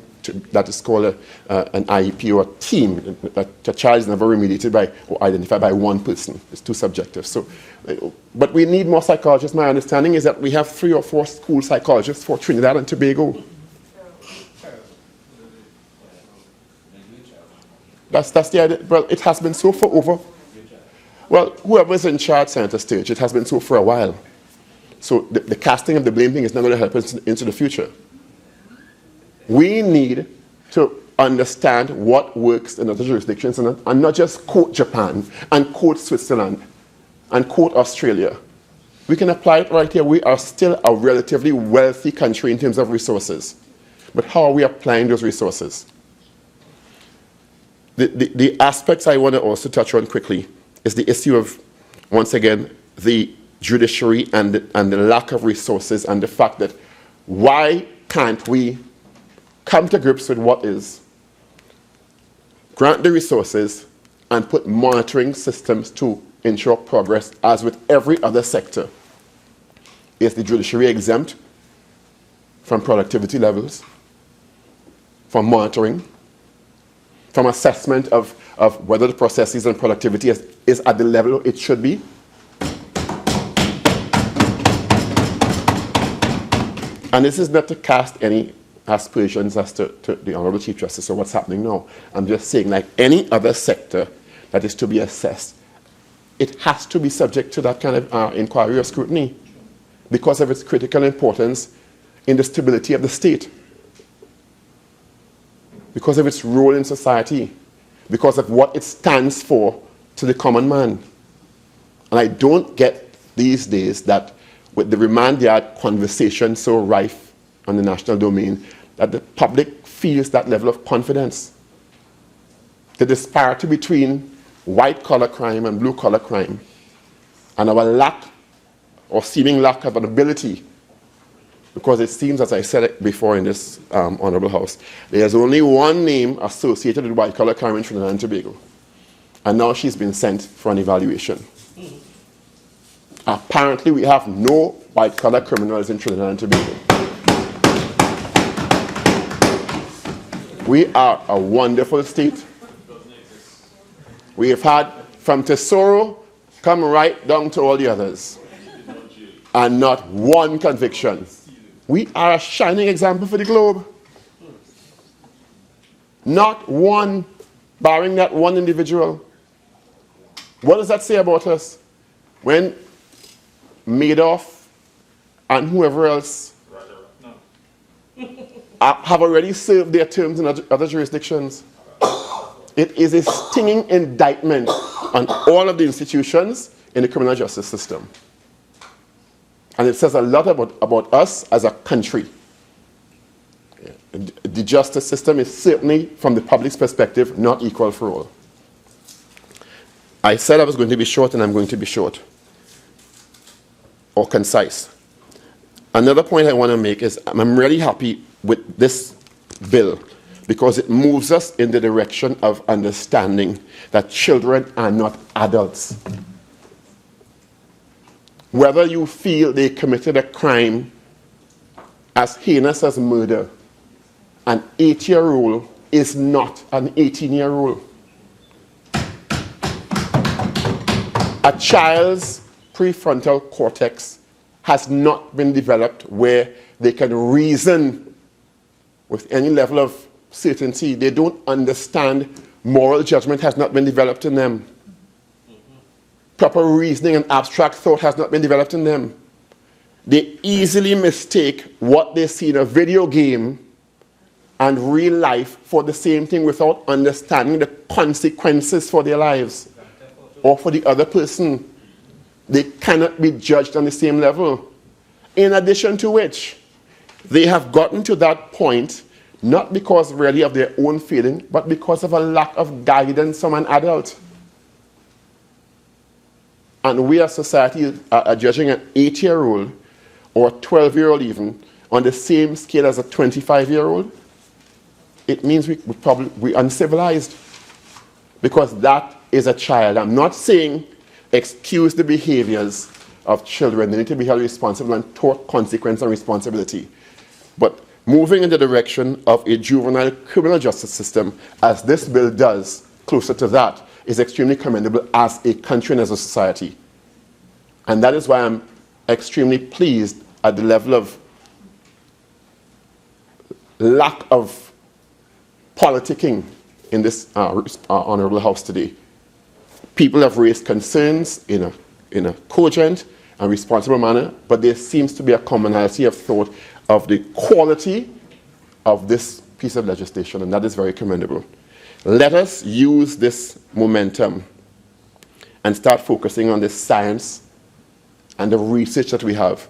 that is called an IEP or a team. A child is never remediated by or identified by one person. It's too subjective. So, but we need more psychologists. My understanding is that we have 3 or 4 school psychologists for Trinidad and Tobago. That's the idea. Well, it has been so for over. Well, whoever's in charge, Senator Sturge, it has been so for a while. So the casting of the blame thing is not going to help us into the future. We need to understand what works in other jurisdictions and not just quote Japan and quote Switzerland and quote Australia. We can apply it right here. We are still a relatively wealthy country in terms of resources. But how are we applying those resources? The aspects I want to also touch on quickly is the issue of, once again, the judiciary and the lack of resources, and the fact that why can't we come to grips with what is, grant the resources, and put monitoring systems to ensure progress, as with every other sector. Is the judiciary exempt from productivity levels, from monitoring, from assessment of whether the processes and productivity is at the level it should be? And this is not to cast any aspersions as to the Honorable Chief Justice or what's happening now. I'm just saying, like any other sector that is to be assessed, it has to be subject to that kind of inquiry or scrutiny because of its critical importance in the stability of the state, because of its role in society, because of what it stands for to the common man. And I don't get these days that with the remand yard conversation so rife on the national domain, that the public feels that level of confidence. The disparity between white-collar crime and blue-collar crime, and our lack or seeming lack of an ability, because it seems, as I said it before in this Honourable House, there's only one name associated with white-collar crime in Trinidad and Tobago, and now she's been sent for an evaluation. Apparently, we have no white-collar criminals in Trinidad and Tobago. We are a wonderful state. We have had from Tesoro come right down to all the others, and not one conviction. We are a shining example for the globe. Not one, barring that one individual. What does that say about us? When Madoff and whoever else have already served their terms in other jurisdictions. It is a stinging indictment on all of the institutions in the criminal justice system. And it says a lot about us as a country. The justice system is certainly, from the public's perspective, not equal for all. I said I was going to be short, and I'm going to be short or concise. Another point I want to make is I'm really happy with this bill because it moves us in the direction of understanding that children are not adults. Whether you feel they committed a crime as heinous as murder, an 8-year-old is not an 18-year-old. A child's prefrontal cortex has not been developed where they can reason with any level of certainty. They don't understand. Moral judgment has not been developed in them. Proper reasoning and abstract thought has not been developed in them. They easily mistake what they see in a video game and real life for the same thing without understanding the consequences for their lives or for the other person. They cannot be judged on the same level. In addition to which, they have gotten to that point not because really of their own feeling, but because of a lack of guidance from an adult. And we as society are judging an 8-year-old or a 12-year-old even on the same scale as a 25-year-old. It means we're uncivilized because that is a child. I'm not saying excuse the behaviors of children. They need to be held responsible and taught consequence and responsibility. But moving in the direction of a juvenile criminal justice system, as this bill does, closer to that, is extremely commendable as a country and as a society. And that is why I'm extremely pleased at the level of lack of politicking in this honorable house today. People have raised concerns in a cogent and responsible manner, but there seems to be a commonality of thought of the quality of this piece of legislation, and that is very commendable. Let us use this momentum and start focusing on the science and the research that we have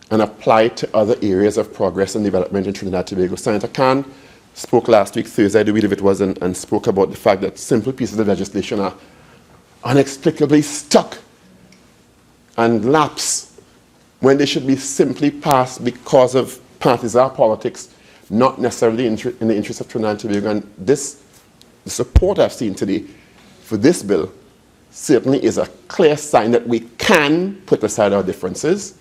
and apply it to other areas of progress and development in Trinidad and Tobago. Senator Khan spoke last week, Thursday, I do believe it was, and spoke about the fact that simple pieces of legislation are inexplicably stuck and lapse when they should be simply passed because of partisan politics, not necessarily in the interest of Trinidad and Tobago. And the support I've seen today for this bill certainly is a clear sign that we can put aside our differences.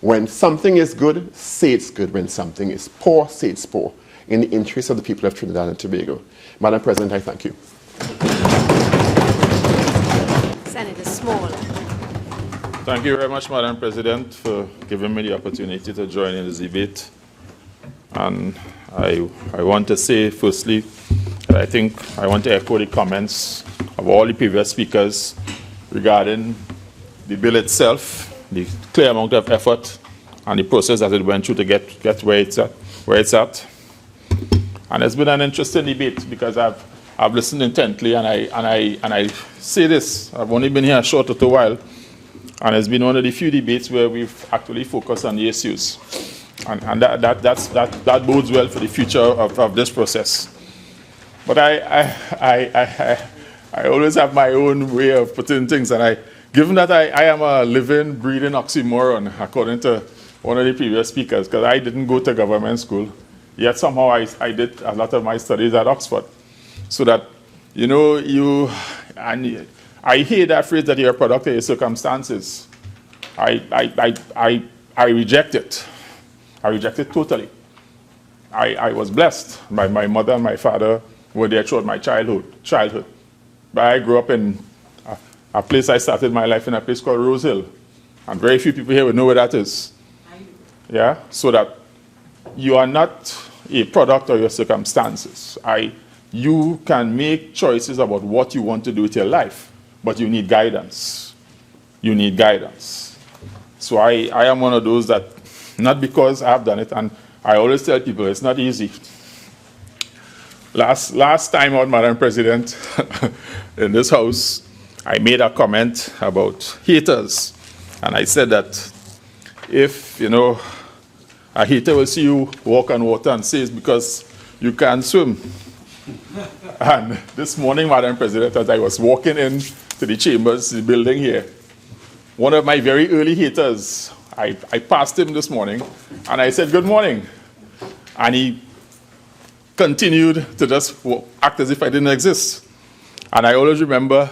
When something is good, say it's good. When something is poor, say it's poor, in the interest of the people of Trinidad and Tobago. Madam President, I thank you. Senator Small. Thank you very much, Madam President, for giving me the opportunity to join in this debate. And I want to say, firstly, that I think I want to echo the comments of all the previous speakers regarding the bill itself, the clear amount of effort, and the process that it went through to get where it's at. And it's been an interesting debate because I've listened intently, and I say this. I've only been here a short little while, and it's been one of the few debates where we've actually focused on the issues, and that bodes well for the future of this process. But I always have my own way of putting things, and given that I am a living, breathing oxymoron, according to one of the previous speakers, because I didn't go to government school, yet somehow I did a lot of my studies at Oxford. So that, I hear that phrase that you're a product of your circumstances. I reject it. I reject it totally. I was blessed. My mother and my father were there throughout my childhood. But I grew up in a place, I started my life in a place called Rose Hill. And very few people here would know where that is. Yeah? So that you are not a product of your circumstances. You can make choices about what you want to do with your life, but you need guidance. You need guidance. So I am one of those that, not because I have done it, and I always tell people it's not easy. Last time out, Madam President, in this house, I made a comment about haters. And I said that if, you know, a hater will see you walk on water and say it's because you can't swim. And this morning, Madam President, as I was walking in to the chambers, the building here, one of my very early haters, I passed him this morning, and I said, good morning. And he continued to just act as if I didn't exist. And I always remember,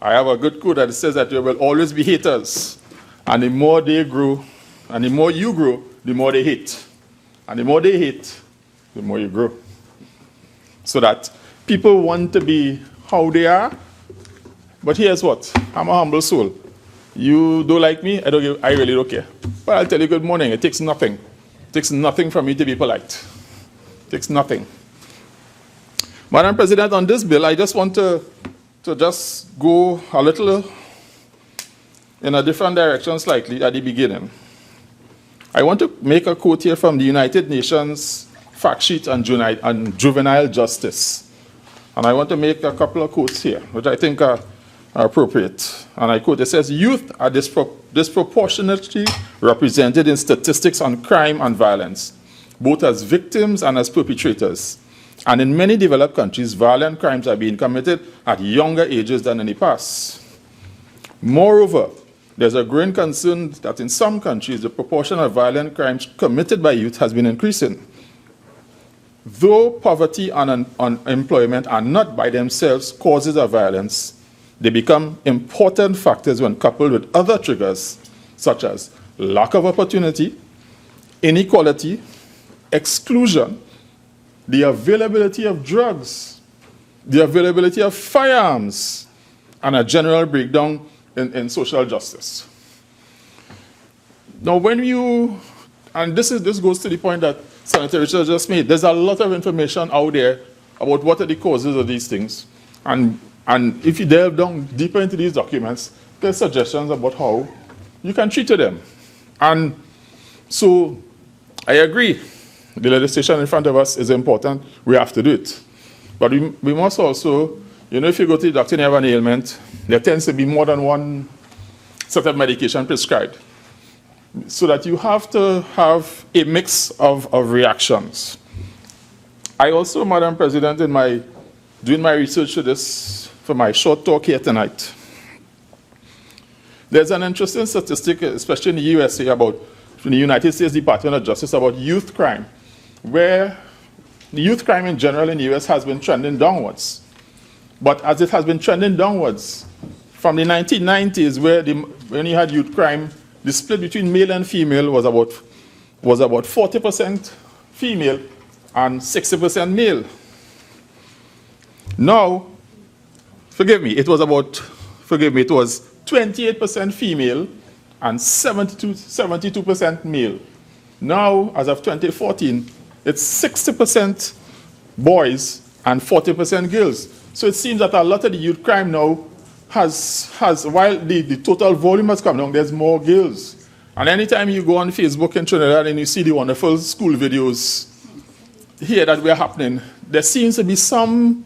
I have a good quote that says that there will always be haters. And the more they grow, and the more you grow, the more they hate. And the more they hate, the more you grow. So that people want to be how they are. But here's what, I'm a humble soul. You don't like me, I really don't care. But I'll tell you good morning, it takes nothing. It takes nothing for me to be polite. It takes nothing. Madam President, on this bill, I just want to just go a little in a different direction slightly at the beginning. I want to make a quote here from the United Nations fact sheet on juvenile justice. And I want to make a couple of quotes here, which I think are appropriate. And I quote, it says, youth are disproportionately represented in statistics on crime and violence, both as victims and as perpetrators. And in many developed countries, violent crimes are being committed at younger ages than in the past. Moreover, there's a growing concern that in some countries, the proportion of violent crimes committed by youth has been increasing. Though poverty and unemployment are not by themselves causes of violence, they become important factors when coupled with other triggers, such as lack of opportunity, inequality, exclusion, the availability of drugs, the availability of firearms, and a general breakdown in social justice. Now, when you, and this goes to the point that Senator Richard just made, there's a lot of information out there about what are the causes of these things. And if you delve down deeper into these documents, there's suggestions about how you can treat them. And so I agree. The legislation in front of us is important. We have to do it. But we must also, you know, if you go to the doctor and you have an ailment, there tends to be more than one set of medication prescribed. So that you have to have a mix of reactions. I also, Madam President, doing my research for this, for my short talk here tonight, there's an interesting statistic, especially in the USA, about from the United States Department of Justice about youth crime, where the youth crime in general in the US has been trending downwards. But as it has been trending downwards, from the 1990s, when you had youth crime, the split between male and female was about 40% female and 60% male. Now, it was 28% female and 72% male. Now, as of 2014, it's 60% boys and 40% girls. So it seems that a lot of the youth crime now has while the total volume has come down, there's more girls. And anytime you go on Facebook in Trinidad and you see the wonderful school videos here that were happening, there seems to be some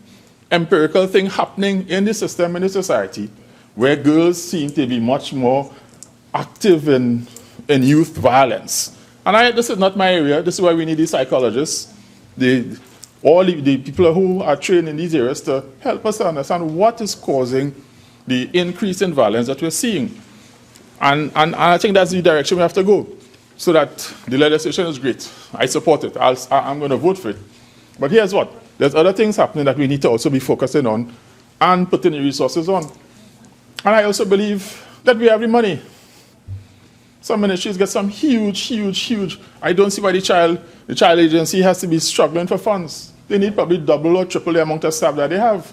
empirical thing happening in the system, in the society, where girls seem to be much more active in youth violence. And this is not my area. This is why we need the psychologists, all the people who are trained in these areas to help us to understand what is causing the increase in violence that we're seeing. And I think that's the direction we have to go, so that the legislation is great. I support it. I'm going to vote for it. But here's what. There's other things happening that we need to also be focusing on and putting the resources on. And I also believe that we have the money. Some ministries get some huge. I don't see why the child agency has to be struggling for funds. They need probably double or triple the amount of staff that they have.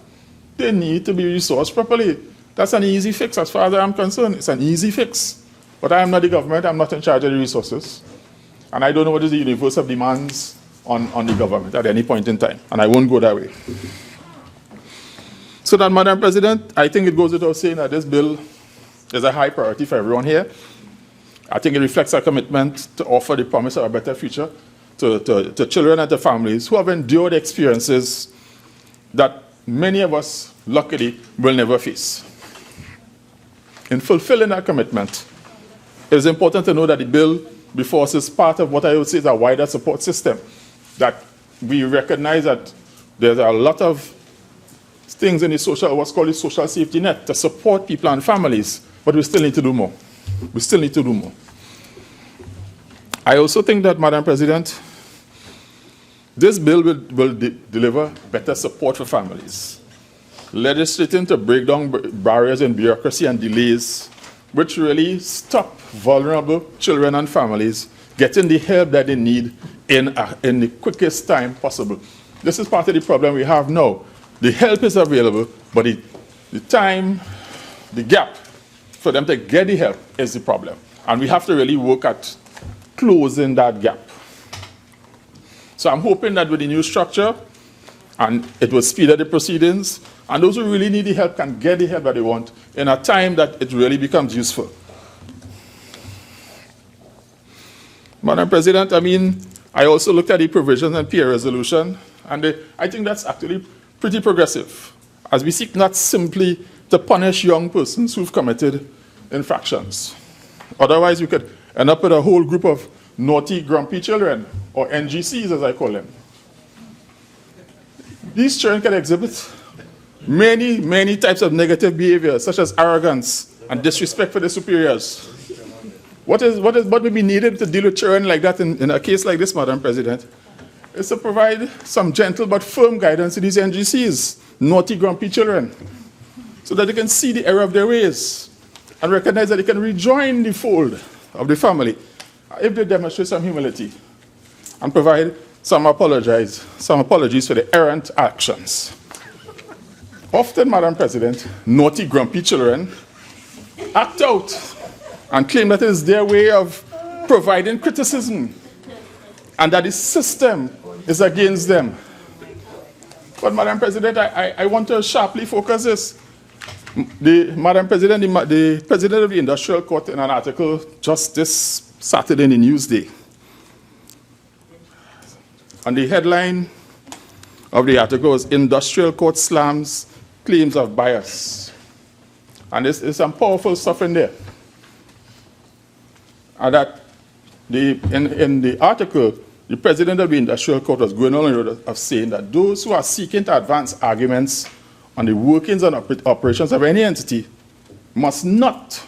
They need to be resourced properly. That's an easy fix as far as I'm concerned. It's an easy fix. But I am not the government. I'm not in charge of the resources. And I don't know what is the universe of demands on the government at any point in time. And I won't go that way. So that, Madam President, I think it goes without saying that this bill is a high priority for everyone here. I think it reflects our commitment to offer the promise of a better future to children and to families who have endured experiences that many of us, luckily, will never face. In fulfilling that commitment, it is important to know that the bill before us is part of what I would say is a wider support system, that we recognize that there's a lot of things in the what's called the social safety net to support people and families, but we still need to do more. We still need to do more. I also think that, Madam President, this bill will deliver better support for families, legislating to break down barriers in bureaucracy and delays, which really stop vulnerable children and families getting the help that they need in the quickest time possible. This is part of the problem we have now. The help is available, but the time, the gap for them to get the help is the problem. And we have to really work at closing that gap. So I'm hoping that with the new structure, and it will speed up the proceedings, and those who really need the help can get the help that they want in a time that it really becomes useful. Madam President, I also looked at the provisions and peer resolution, and I think that's actually pretty progressive, as we seek not simply to punish young persons who've committed infractions. Otherwise, we could end up with a whole group of naughty, grumpy children, or NGCs, as I call them. These children can exhibit many, many types of negative behavior, such as arrogance and disrespect for their superiors. What would be needed to deal with children like that in a case like this, Madam President, is to provide some gentle but firm guidance to these NGCs, naughty, grumpy children, so that they can see the error of their ways and recognize that they can rejoin the fold of the family if they demonstrate some humility and provide some apologies for the errant actions. Often, Madam President, naughty, grumpy children act out and claim that it is their way of providing criticism and that the system is against them. But, Madam President, I want to sharply focus this. Madam President, the President of the Industrial Court, in an article just this Saturday in the Newsday, and the headline of the article was "Industrial Court Slams Claims of Bias." And there's some powerful stuff in there. And that in the article, the President of the Industrial Court was going on the road of saying that those who are seeking to advance arguments on the workings and operations of any entity must not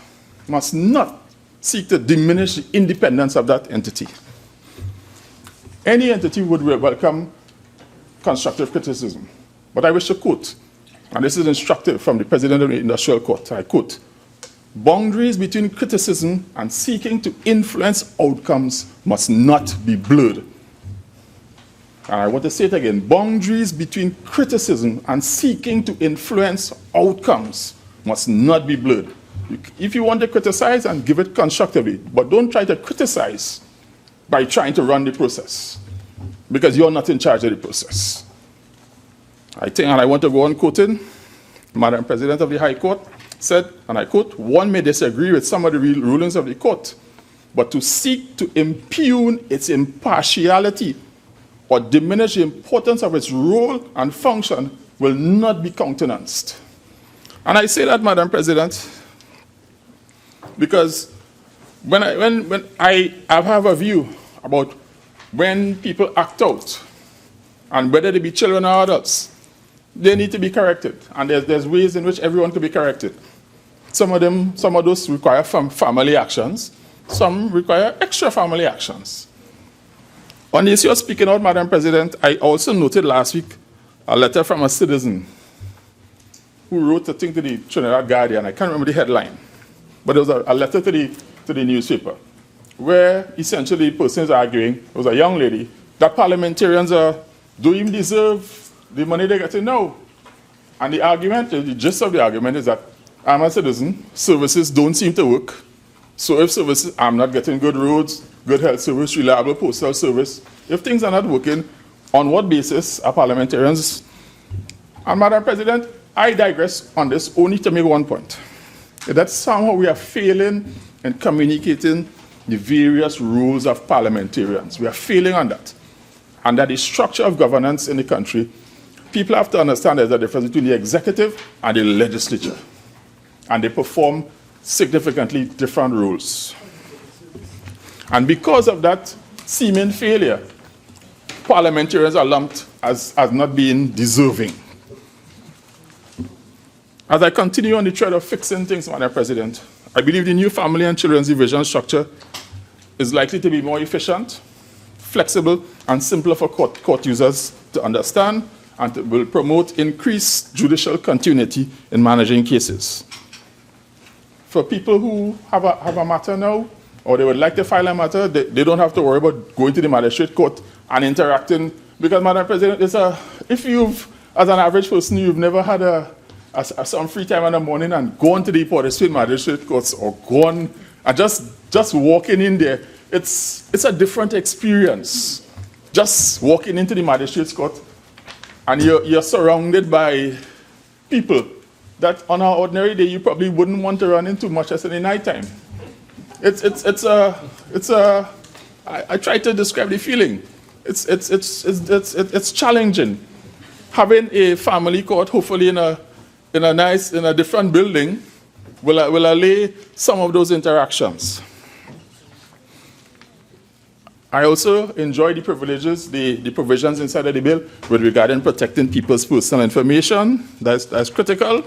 seek to diminish the independence of that entity. Any entity would welcome constructive criticism. But I wish to quote, and this is instructive from the President of the Industrial Court, I quote, "Boundaries between criticism and seeking to influence outcomes must not be blurred." And I want to say it again, boundaries between criticism and seeking to influence outcomes must not be blurred. If you want to criticize, and give it constructively, but don't try to criticize by trying to run the process, because you're not in charge of the process. I think, and I want to go on quoting, Madam President of the High Court said, and I quote, "One may disagree with some of the rulings of the court, but to seek to impugn its impartiality or diminish the importance of its role and function will not be countenanced." And I say that, Madam President, because when I have a view about when people act out, and whether they be children or adults, they need to be corrected. And there's ways in which everyone can be corrected. Some of those require family actions, some require extra family actions. On the issue of speaking out, Madam President, I also noted last week a letter from a citizen who wrote a thing to the Trinidad Guardian. I can't remember the headline, but it was a letter to the newspaper, where essentially the person is arguing, it was a young lady, that parliamentarians don't even deserve the money they get now. And the argument, the gist of the argument is that I'm a citizen, services don't seem to work. So if services, I'm not getting good roads, good health service, reliable postal service. If things are not working, on what basis are parliamentarians? And Madam President, I digress on this only to make one point. That somehow we are failing in communicating the various roles of parliamentarians. We are failing on that. and that the structure of governance in the country, people have to understand there's a difference between the executive and the legislature. And they perform significantly different roles. And because of that seeming failure, parliamentarians are lumped as not being deserving. As I continue on the thread of fixing things, Madam President, I believe the new family and children's division structure is likely to be more efficient, flexible, and simpler for court users to understand, and will promote increased judicial continuity in managing cases. For people who have a matter now, or they would like to file a matter, they don't have to worry about going to the magistrate court and interacting. Because, Madam President, if you've, as an average person, you've never had some free time in the morning and gone to the Port of Spain magistrate courts, or gone and just walking in there, it's a different experience. Just walking into the magistrate's court, and you're surrounded by people that on an ordinary day you probably wouldn't want to run into, much as in the nighttime. I try to describe the feeling. It's challenging. Having a family court, hopefully in a different building, will allay some of those interactions. I also enjoy the privileges, the provisions inside of the bill with regard to protecting people's personal information. That's critical.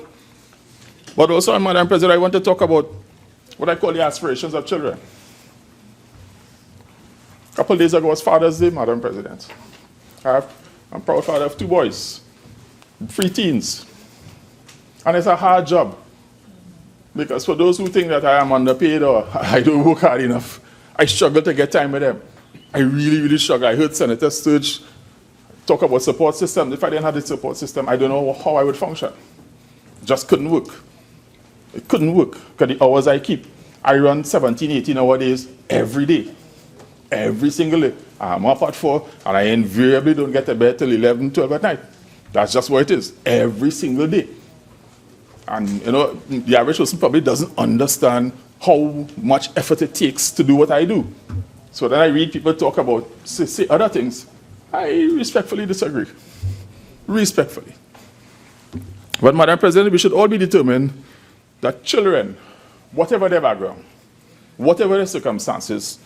But also, Madam President, I want to talk about what I call the aspirations of children. A couple of days ago was Father's Day, Madam President. I'm a proud father of 2 boys, 3 teens. And it's a hard job. Because for those who think that I am underpaid or I don't work hard enough, I struggle to get time with them. I really, really struggle. I heard Senator Sturge talk about support system. If I didn't have the support system, I don't know how I would function. It just couldn't work. It couldn't work because the hours I keep, I run 17, 18-hour days every day. Every single day. I'm up at 4, and I invariably don't get to bed till 11, 12 at night. That's just what it is. Every single day. And, the average person probably doesn't understand how much effort it takes to do what I do. So then I read people talk about, say other things. I respectfully disagree. Respectfully. But, Madam President, we should all be determined that children, whatever their background, whatever their circumstances,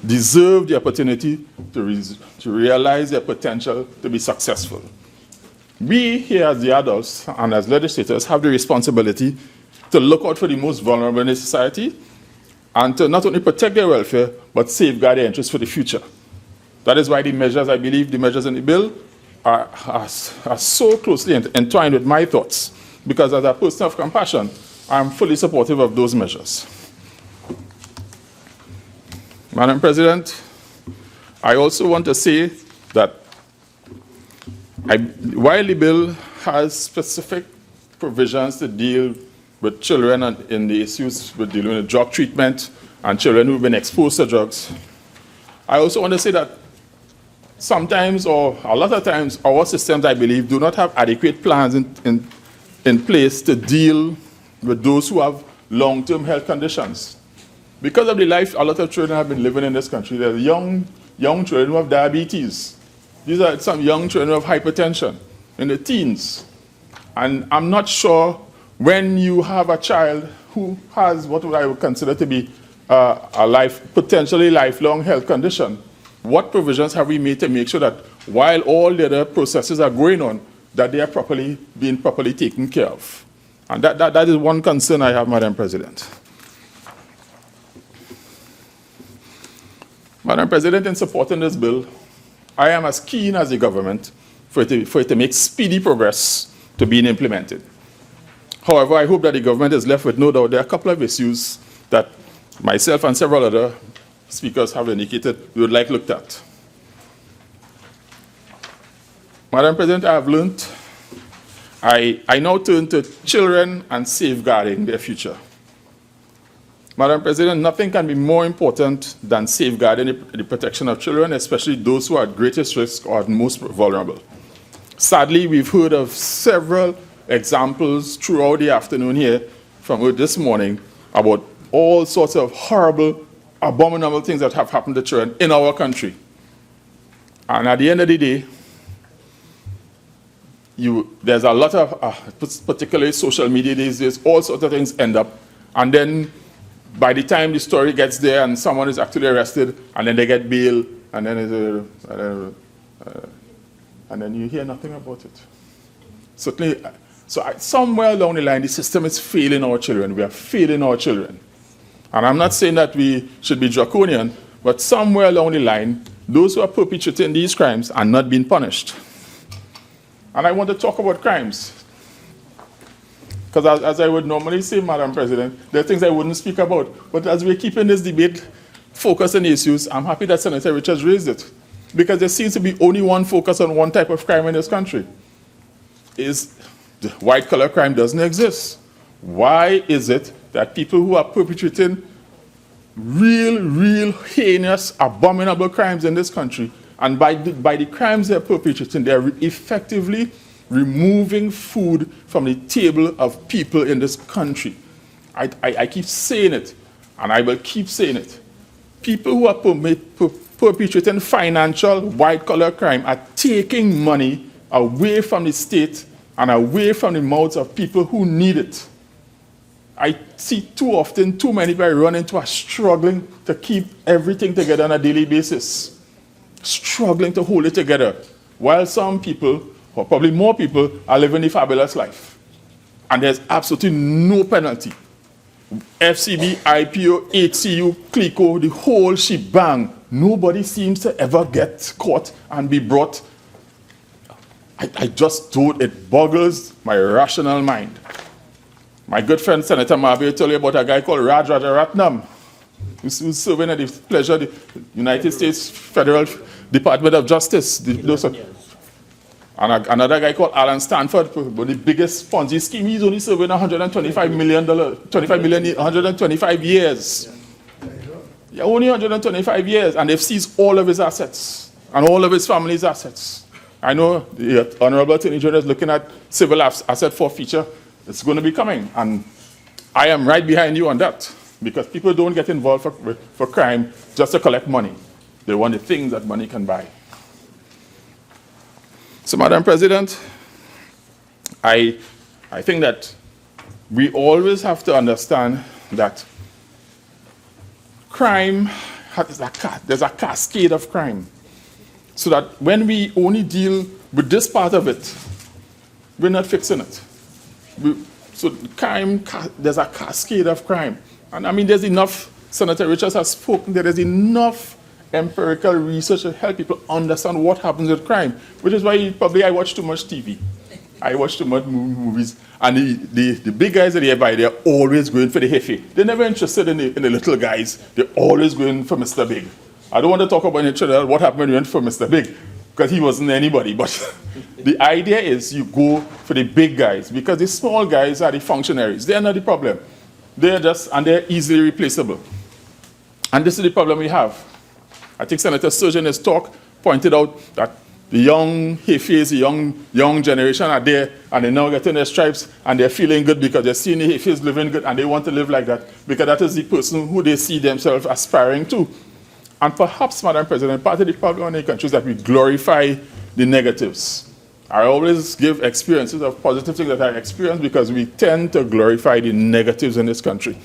deserve the opportunity to realize their potential to be successful. We here as the adults and as legislators have the responsibility to look out for the most vulnerable in society and to not only protect their welfare, but safeguard their interests for the future. That is why the measures, I believe, the measures in the bill are so closely entwined with my thoughts, because as a person of compassion, I'm fully supportive of those measures. Madam President, I also want to say that while the bill has specific provisions to deal with children and in the issues with dealing with drug treatment and children who've been exposed to drugs, I also want to say that sometimes, or a lot of times, our systems, I believe, do not have adequate plans in place to deal with those who have long-term health conditions. Because of the life a lot of children have been living in this country, there's young children who have diabetes. These are some young children who have hypertension in the teens. And I'm not sure when you have a child who has what I would consider to be potentially lifelong health condition, what provisions have we made to make sure that while all the other processes are going on, that they are being properly taken care of? And that is one concern I have, Madam President. Madam President, in supporting this bill, I am as keen as the government for it to make speedy progress to being implemented. However, I hope that the government is left with no doubt there are a couple of issues that myself and several other speakers have indicated we would like looked at. Madam President, I have learned, I now turn to children and safeguarding their future. Madam President, nothing can be more important than safeguarding the protection of children, especially those who are at greatest risk or at most vulnerable. Sadly, we've heard of several examples throughout the afternoon here from this morning about all sorts of horrible, abominable things that have happened to children in our country. And at the end of the day, there's a lot of, particularly social media these days, all sorts of things end up. And then by the time the story gets there and someone is actually arrested, and then they get bail, and then and then you hear nothing about it. Certainly, somewhere along the line, the system is failing our children. We are failing our children. And I'm not saying that we should be draconian, but somewhere along the line, those who are perpetrating these crimes are not being punished. And I want to talk about crimes. Because as I would normally say, Madam President, there are things I wouldn't speak about. But as we're keeping this debate focused on issues, I'm happy that Senator Richards raised it. Because there seems to be only one focus on one type of crime in this country. Is the white-collar crime doesn't exist. Why is it that people who are perpetrating real heinous, abominable crimes in this country, and by the crimes they're perpetrating, they're effectively removing food from the table of people in this country? I keep saying it, and I will keep saying it. People who are perpetrating financial white-collar crime are taking money away from the state and away from the mouths of people who need it. I see too often, too many people run into struggling to keep everything together on a daily basis, struggling to hold it together, while some people, or probably more people, are living a fabulous life. And there's absolutely no penalty. FCB, IPO, HCU, CLICO, the whole shebang. Nobody seems to ever get caught and be brought. I just don't, it boggles my rational mind. My good friend Senator Marbury told you about a guy called Rodger Ratnam, who's serving at the pleasure of the United States Federal Department of Justice. And another guy called Alan Stanford, the biggest Ponzi scheme. He's only serving $125 million, 125 years. Yeah, only 125 years, and they've seized all of his assets and all of his family's assets. I know the Honorable Attorney General is looking at civil asset forfeiture. It's going to be coming, and I am right behind you on that, because people don't get involved for crime just to collect money. They want the things that money can buy. So, Madam President, I think that we always have to understand that crime, there's a cascade of crime. So that when we only deal with this part of it, we're not fixing it. So crime, there's a cascade of crime. And I mean, there's enough, Senator Richards has spoken, there is enough empirical research to help people understand what happens with crime, which is why probably I watch too much TV. I watch too much movies. And the big guys that they buy, they're always going for the hefe. They're never interested in the little guys. They're always going for Mr. Big. I don't want to talk about what happened when you went for Mr. Big, because he wasn't anybody. But the idea is you go for the big guys, because the small guys are the functionaries. They're not the problem. They're easily replaceable. And this is the problem we have. I think Senator Sturge in his talk pointed out that the young hefes, the young generation are there, and they're now getting their stripes, and they're feeling good because they're seeing the hefes living good, and they want to live like that, because that is the person who they see themselves aspiring to. And perhaps, Madam President, part of the problem in the country is that we glorify the negatives. I always give experiences of positive things that I experience, because we tend to glorify the negatives in this country.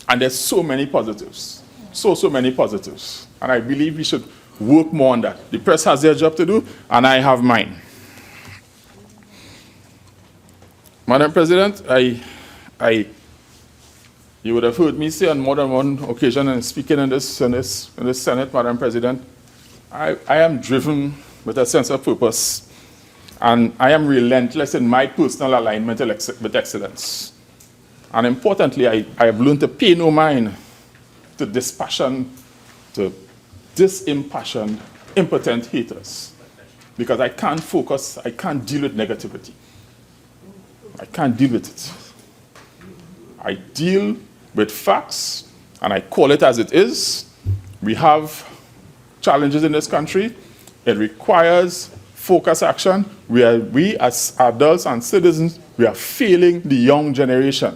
And there's so many positives. So many positives. And I believe we should work more on that. The press has their job to do, and I have mine. Madam President, you would have heard me say on more than one occasion, and speaking in this Senate, Madam President, I am driven with a sense of purpose, and I am relentless in my personal alignment with excellence. And importantly, I have learned to pay no mind to dispassion, to disimpassioned, impotent haters, because I can't focus, I can't deal with negativity. I can't deal with it. I deal with facts, and I call it as it is. We have challenges in this country. It requires focused action. We as adults and citizens, we are failing the young generation.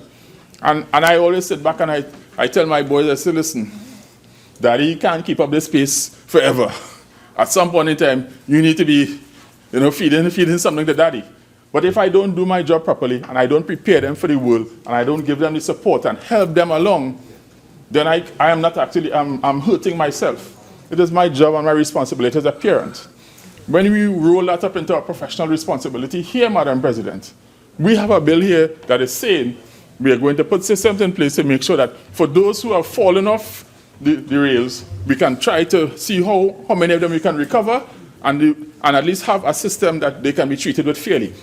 And I always sit back and I tell my boys, I say, listen, Daddy can't keep up this pace forever. At some point in time, you need to be, feeding something to daddy. But if I don't do my job properly, and I don't prepare them for the world, and I don't give them the support and help them along, then I am not actually, I'm hurting myself. It is my job and my responsibility as a parent. When we roll that up into our professional responsibility here, Madam President, we have a bill here that is saying we are going to put systems in place to make sure that for those who have fallen off the rails, we can try to see how many of them we can recover and at least have a system that they can be treated with fairly.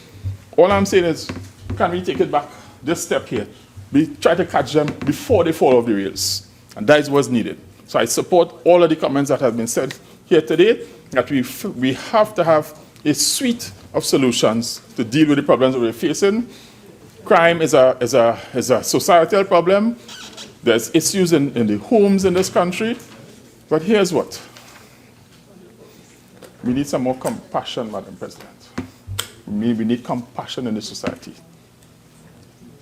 All I'm saying is, can we take it back, this step here? We try to catch them before they fall off the rails. And that is what's needed. So I support all of the comments that have been said here today, that we have to have a suite of solutions to deal with the problems that we're facing. Crime is a societal problem. There's issues in the homes in this country. But here's what. We need some more compassion, Madam President. We need compassion in the society.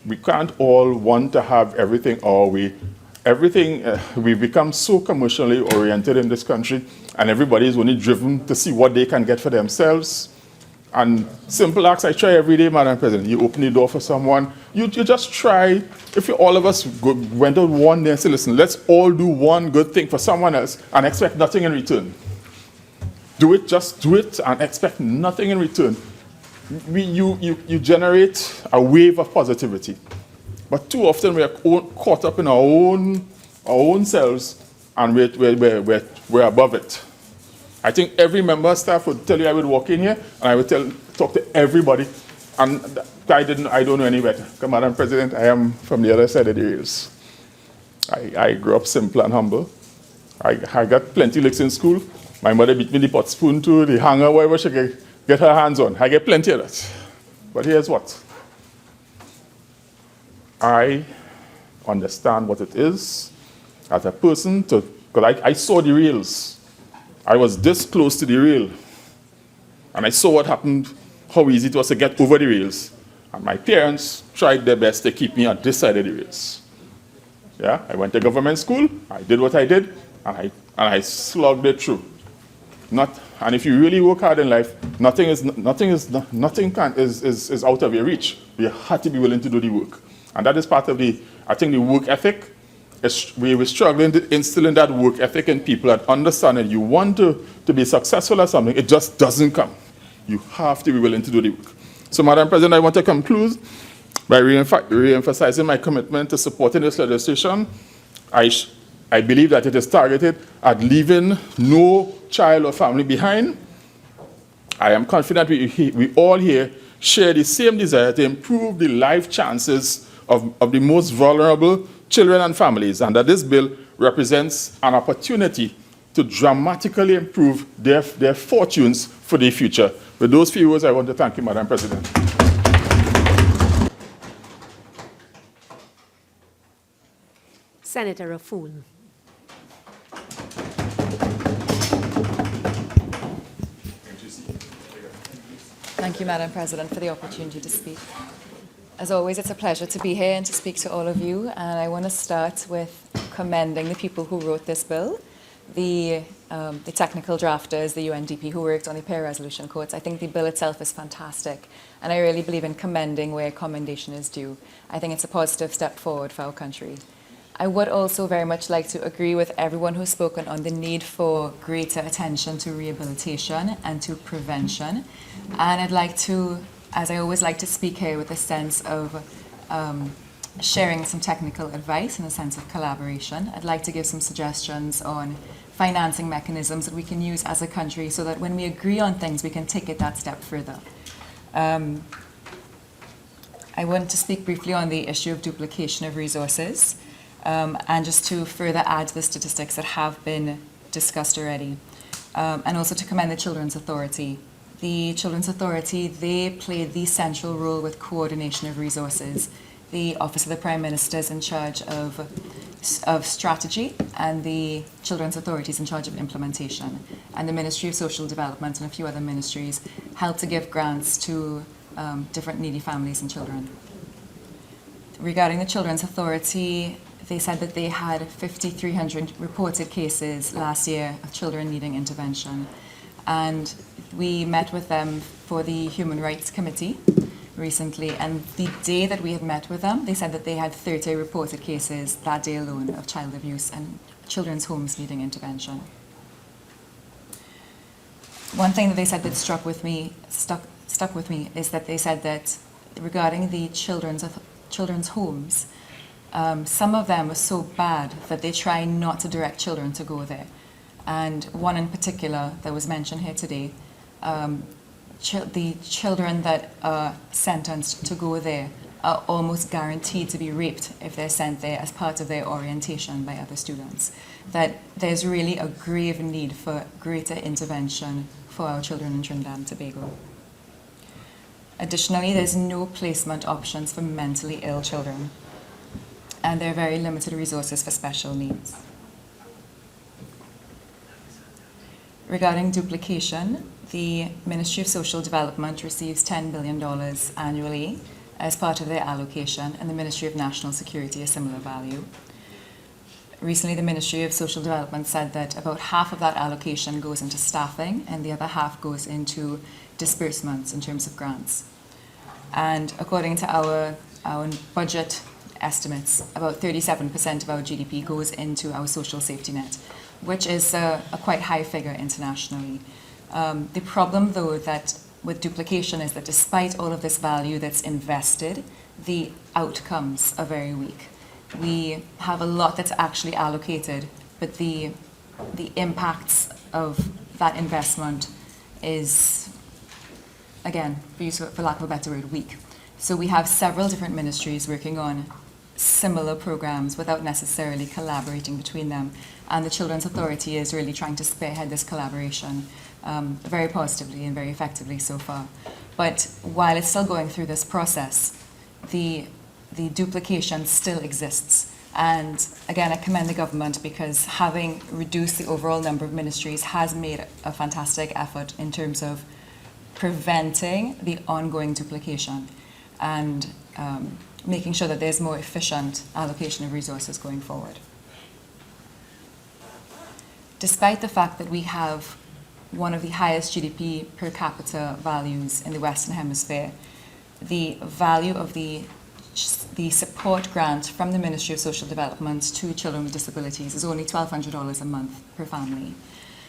We can't all want to have everything our way. We've become so commercially oriented in this country, and everybody is only driven to see what they can get for themselves. And simple acts I try every day, Madam President. You open the door for someone, you just try. If all of us went out one day and said, listen, let's all do one good thing for someone else and expect nothing in return. Just do it and expect nothing in return. You generate a wave of positivity. But too often we are caught up in our own selves, and we're above it. I think every member of staff would tell you I would walk in here and I would talk to everybody, and I don't know any better. Madam President, I am from the other side of the rails. I grew up simple and humble. I got plenty licks in school. My mother beat me the pot spoon to the hanger, wherever she could get her hands on. I get plenty of that. But here's what. I understand what it is as a person because I saw the rails. I was this close to the rail. And I saw what happened, how easy it was to get over the rails. And my parents tried their best to keep me on this side of the rails. Yeah, I went to government school, I did what I did, and I slugged it through. And if you really work hard in life, nothing is out of your reach. You have to be willing to do the work. And that is part of the work ethic. We're struggling to instill in that work ethic in people that understand that you want to be successful at something, it just doesn't come. You have to be willing to do the work. So, Madam President, I want to conclude by re-emphasizing my commitment to supporting this legislation. I believe that it is targeted at leaving no child or family behind. I am confident we all here share the same desire to improve the life chances of the most vulnerable children and families, and that this bill represents an opportunity to dramatically improve their fortunes for the future. With those few words, I want to thank you, Madam President. Senator Raffoul. Thank you, Madam President, for the opportunity to speak. As always, it's a pleasure to be here and to speak to all of you. And I want to start with commending the people who wrote this bill, the technical drafters, the UNDP who worked on the peer resolution courts. I think the bill itself is fantastic. And I really believe in commending where commendation is due. I think it's a positive step forward for our country. I would also very much like to agree with everyone who's spoken on the need for greater attention to rehabilitation and to prevention. And I'd like to, as I always like to speak here, with a sense of sharing some technical advice and a sense of collaboration. I'd like to give some suggestions on financing mechanisms that we can use as a country so that when we agree on things, we can take it that step further. I want to speak briefly on the issue of duplication of resources. And just to further add to the statistics that have been discussed already. And also to commend the Children's Authority. The Children's Authority, they play the central role with coordination of resources. The Office of the Prime Minister is in charge of strategy, and the Children's Authority is in charge of implementation. And the Ministry of Social Development and a few other ministries help to give grants to different needy families and children. Regarding the Children's Authority, they said that they had 5,300 reported cases last year of children needing intervention. And we met with them for the Human Rights Committee recently, and the day that we had met with them, they said that they had 30 reported cases that day alone of child abuse and children's homes needing intervention. One thing that they said that stuck with me is that they said that regarding the children's homes, some of them are so bad that they try not to direct children to go there. And one in particular that was mentioned here today, the children that are sentenced to go there are almost guaranteed to be raped if they're sent there as part of their orientation by other students. That there's really a grave need for greater intervention for our children in Trinidad and Tobago. Additionally, there's no placement options for mentally ill children, and there are very limited resources for special needs. Regarding duplication, the Ministry of Social Development receives $10 billion annually as part of their allocation, and the Ministry of National Security a similar value. Recently, the Ministry of Social Development said that about half of that allocation goes into staffing and the other half goes into disbursements in terms of grants. And according to our budget estimates, about 37% of our GDP goes into our social safety net, which is a quite high figure internationally. The problem, though, that with duplication is that despite all of this value that's invested, the outcomes are very weak. We have a lot that's actually allocated, but the impacts of that investment is, again, for lack of a better word, weak. So we have several different ministries working on similar programs without necessarily collaborating between them. And the Children's Authority is really trying to spearhead this collaboration very positively and very effectively so far. But while it's still going through this process, the duplication still exists. And again, I commend the government because having reduced the overall number of ministries has made a fantastic effort in terms of preventing the ongoing duplication and making sure that there's more efficient allocation of resources going forward. Despite the fact that we have one of the highest GDP per capita values in the Western Hemisphere, the value of the support grant from the Ministry of Social Development to children with disabilities is only $1,200 a month per family.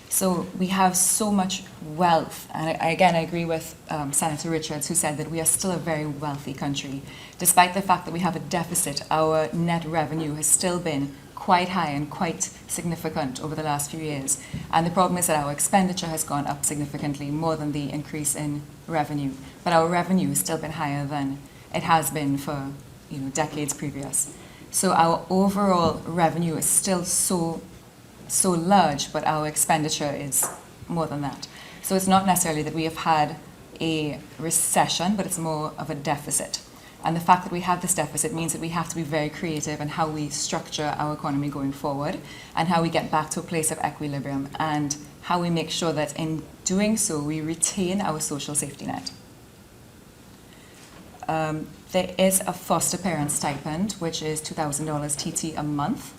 So we have so much wealth, and I agree with Senator Richards, who said that we are still a very wealthy country. Despite the fact that we have a deficit, our net revenue has still been quite high and quite significant over the last few years. And the problem is that our expenditure has gone up significantly, more than the increase in revenue. But our revenue has still been higher than it has been for decades previous. So our overall revenue is still so large, but our expenditure is more than that. So it's not necessarily that we have had a recession, but it's more of a deficit. And the fact that we have this deficit means that we have to be very creative in how we structure our economy going forward and how we get back to a place of equilibrium and how we make sure that in doing so we retain our social safety net. There is a foster parent stipend, which is $2,000 TT a month,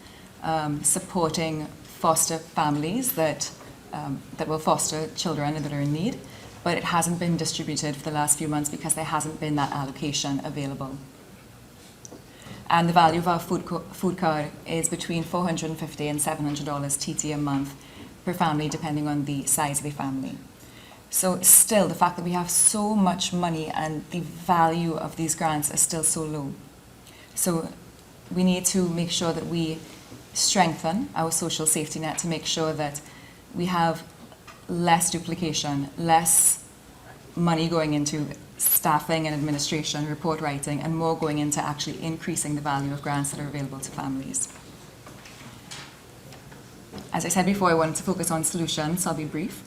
supporting foster families that will foster children that are in need. But it hasn't been distributed for the last few months because there hasn't been that allocation available. And the value of our food card is between $450 and $700 TT a month per family, depending on the size of the family. So still, the fact that we have so much money and the value of these grants is still so low. So we need to make sure that we strengthen our social safety net to make sure that we have less duplication, less money going into staffing and administration, report writing, and more going into actually increasing the value of grants that are available to families. As I said before, I wanted to focus on solutions, so I'll be brief.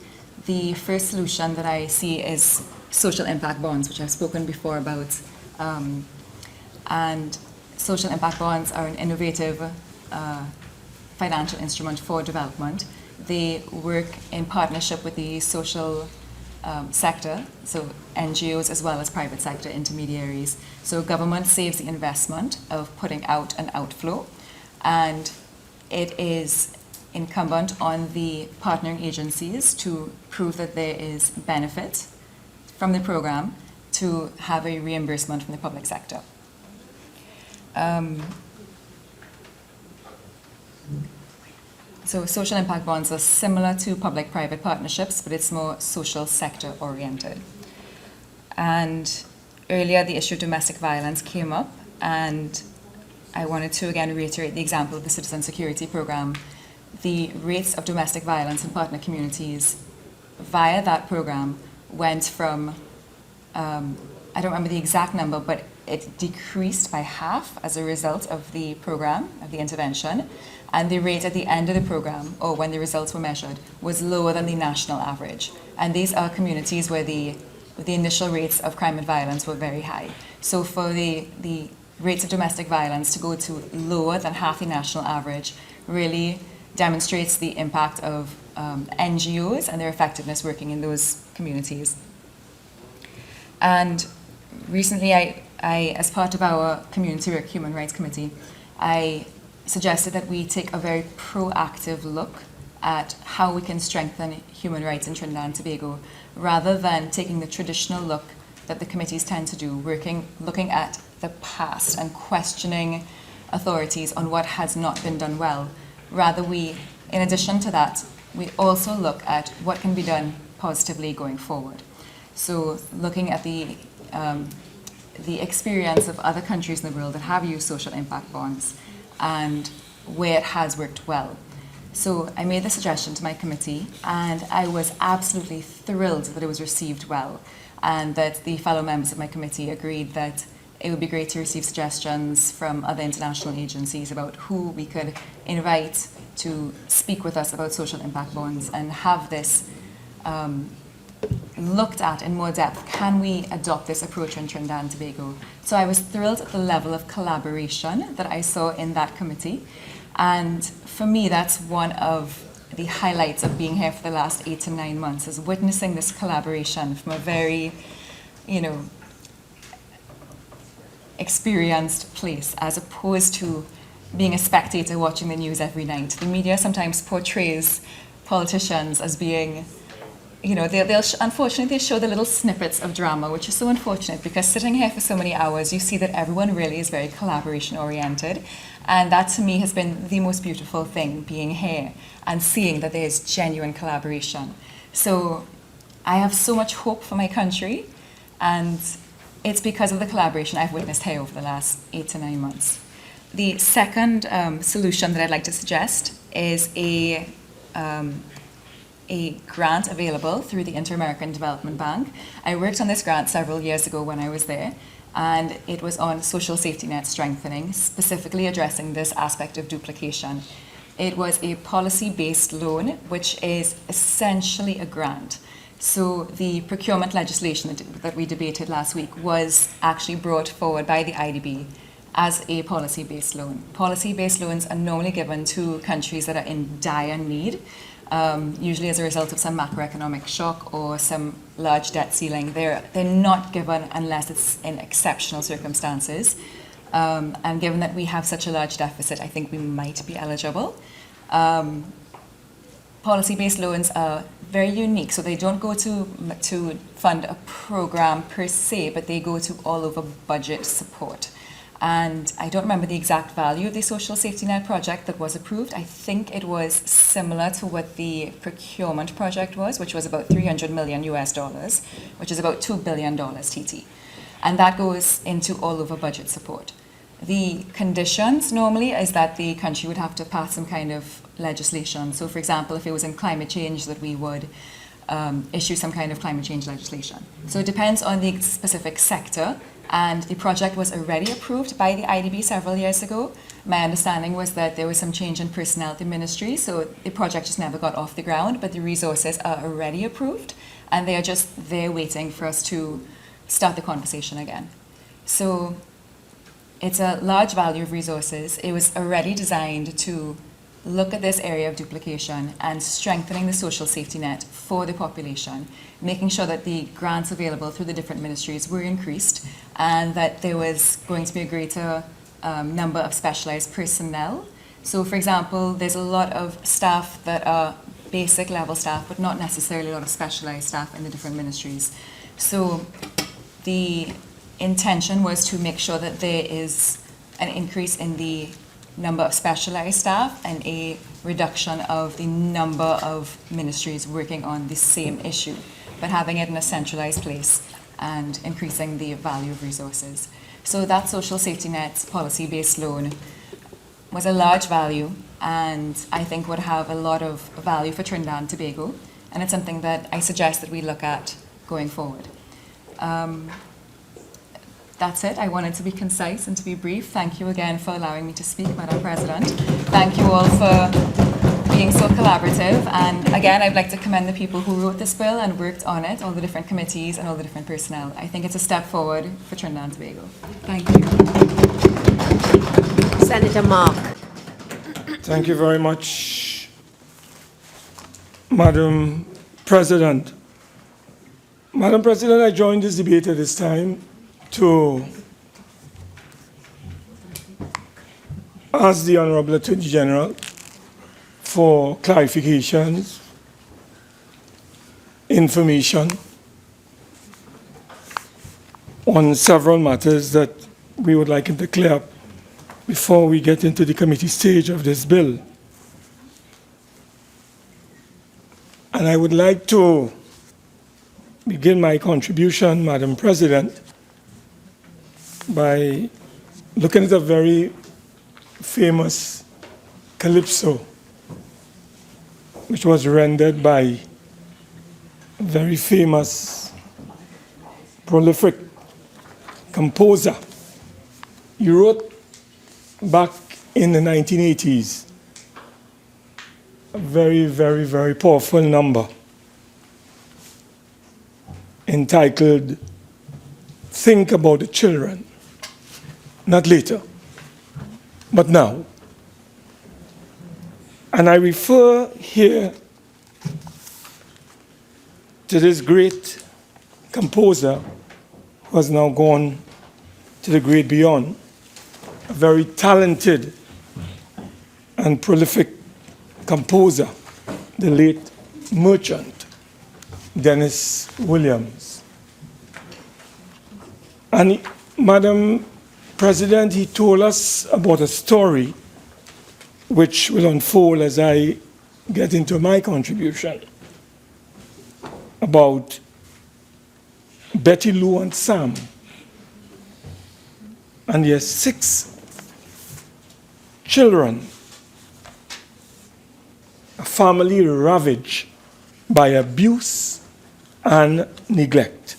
The first solution that I see is social impact bonds, which I've spoken before about. And social impact bonds are an innovative financial instrument for development. They work in partnership with the social sector, so NGOs as well as private sector intermediaries. So government saves the investment of putting out an outflow, and it is incumbent on the partnering agencies to prove that there is benefit from the program to have a reimbursement from the public sector. So social impact bonds are similar to public-private partnerships, but it's more social sector oriented. And earlier the issue of domestic violence came up, and I wanted to again reiterate the example of the Citizen Security Program. The rates of domestic violence in partner communities via that program went from, I don't remember the exact number, but it decreased by half as a result of the program, of the intervention, and the rate at the end of the program, or when the results were measured, was lower than the national average. And these are communities where the initial rates of crime and violence were very high. So for the rates of domestic violence to go to lower than half the national average really demonstrates the impact of NGOs and their effectiveness working in those communities. And recently, I, as part of our Community Work Human Rights Committee, I suggested that we take a very proactive look at how we can strengthen human rights in Trinidad and Tobago, rather than taking the traditional look that the committees tend to do, looking at the past and questioning authorities on what has not been done well. Rather, in addition to that, we also look at what can be done positively going forward. So looking at the experience of other countries in the world that have used social impact bonds and where it has worked well. So I made the suggestion to my committee, and I was absolutely thrilled that it was received well, and that the fellow members of my committee agreed that it would be great to receive suggestions from other international agencies about who we could invite to speak with us about social impact bonds and have this looked at in more depth. Can we adopt this approach in Trinidad and Tobago? So I was thrilled at the level of collaboration that I saw in that committee. And for me, that's one of the highlights of being here for the last 8 to 9 months, is witnessing this collaboration from a very, experienced place, as opposed to being a spectator watching the news every night. The media sometimes portrays politicians as being, unfortunately they show the little snippets of drama, which is so unfortunate, because sitting here for so many hours, you see that everyone really is very collaboration oriented. And that to me has been the most beautiful thing, being here and seeing that there is genuine collaboration. So I have so much hope for my country, and it's because of the collaboration I've witnessed here over the last 8 to 9 months. The second solution that I'd like to suggest is a grant available through the Inter-American Development Bank. I worked on this grant several years ago when I was there, and it was on social safety net strengthening, specifically addressing this aspect of duplication. It was a policy-based loan, which is essentially a grant. So the procurement legislation that we debated last week was actually brought forward by the IDB as a policy-based loan. Policy-based loans are normally given to countries that are in dire need, usually as a result of some macroeconomic shock or some large debt ceiling. They're not given unless it's in exceptional circumstances. And given that we have such a large deficit, I think we might be eligible. Policy-based loans are very unique, so they don't go to fund a program per se, but they go to all over budget support. And I don't remember the exact value of the social safety net project that was approved. I think it was similar to what the procurement project was, which was about $300 million US, which is about $2 billion TT. And that goes into all over budget support. The conditions normally is that the country would have to pass some kind of legislation. So for example, if it was in climate change, that we would issue some kind of climate change legislation. So it depends on the specific sector. And the project was already approved by the IDB several years ago. My understanding was that there was some change in personnel at the ministry, so the project just never got off the ground, but the resources are already approved, and they are just there waiting for us to start the conversation again. So it's a large value of resources. It was already designed to look at this area of duplication and strengthening the social safety net for the population, making sure that the grants available through the different ministries were increased, and that there was going to be a greater number of specialized personnel So, for example, there's a lot of staff that are basic level staff, but not necessarily a lot of specialized staff in the different ministries. So the intention was to make sure that there is an increase in the number of specialized staff and a reduction of the number of ministries working on the same issue, but having it in a centralized place and increasing the value of resources. So that social safety net policy-based loan was a large value and I think would have a lot of value for Trinidad and Tobago, and it's something that I suggest that we look at going forward. That's it. I wanted to be concise and to be brief. Thank you again for allowing me to speak, Madam President. Thank you all for being so collaborative. And again, I'd like to commend the people who wrote this bill and worked on it, all the different committees and all the different personnel. I think it's a step forward for Trinidad and Tobago. Thank you. Senator Mark. Thank you very much, Madam President. Madam President, I joined this debate at this time to ask the Honorable Attorney General for clarifications, information on several matters that we would like him to clear up before we get into the committee stage of this bill. And I would like to begin my contribution, Madam President, by looking at a very famous calypso, which was rendered by a very famous, prolific composer. He wrote back in the 1980s a very, very, very powerful number entitled Think About the Children. Not later, but now. And I refer here to this great composer who has now gone to the great beyond, a very talented and prolific composer, the late merchant, Dennis Williams. And Madam President, he told us about a story which will unfold as I get into my contribution about Betty Lou and Sam. And he has 6 children, a family ravaged by abuse and neglect.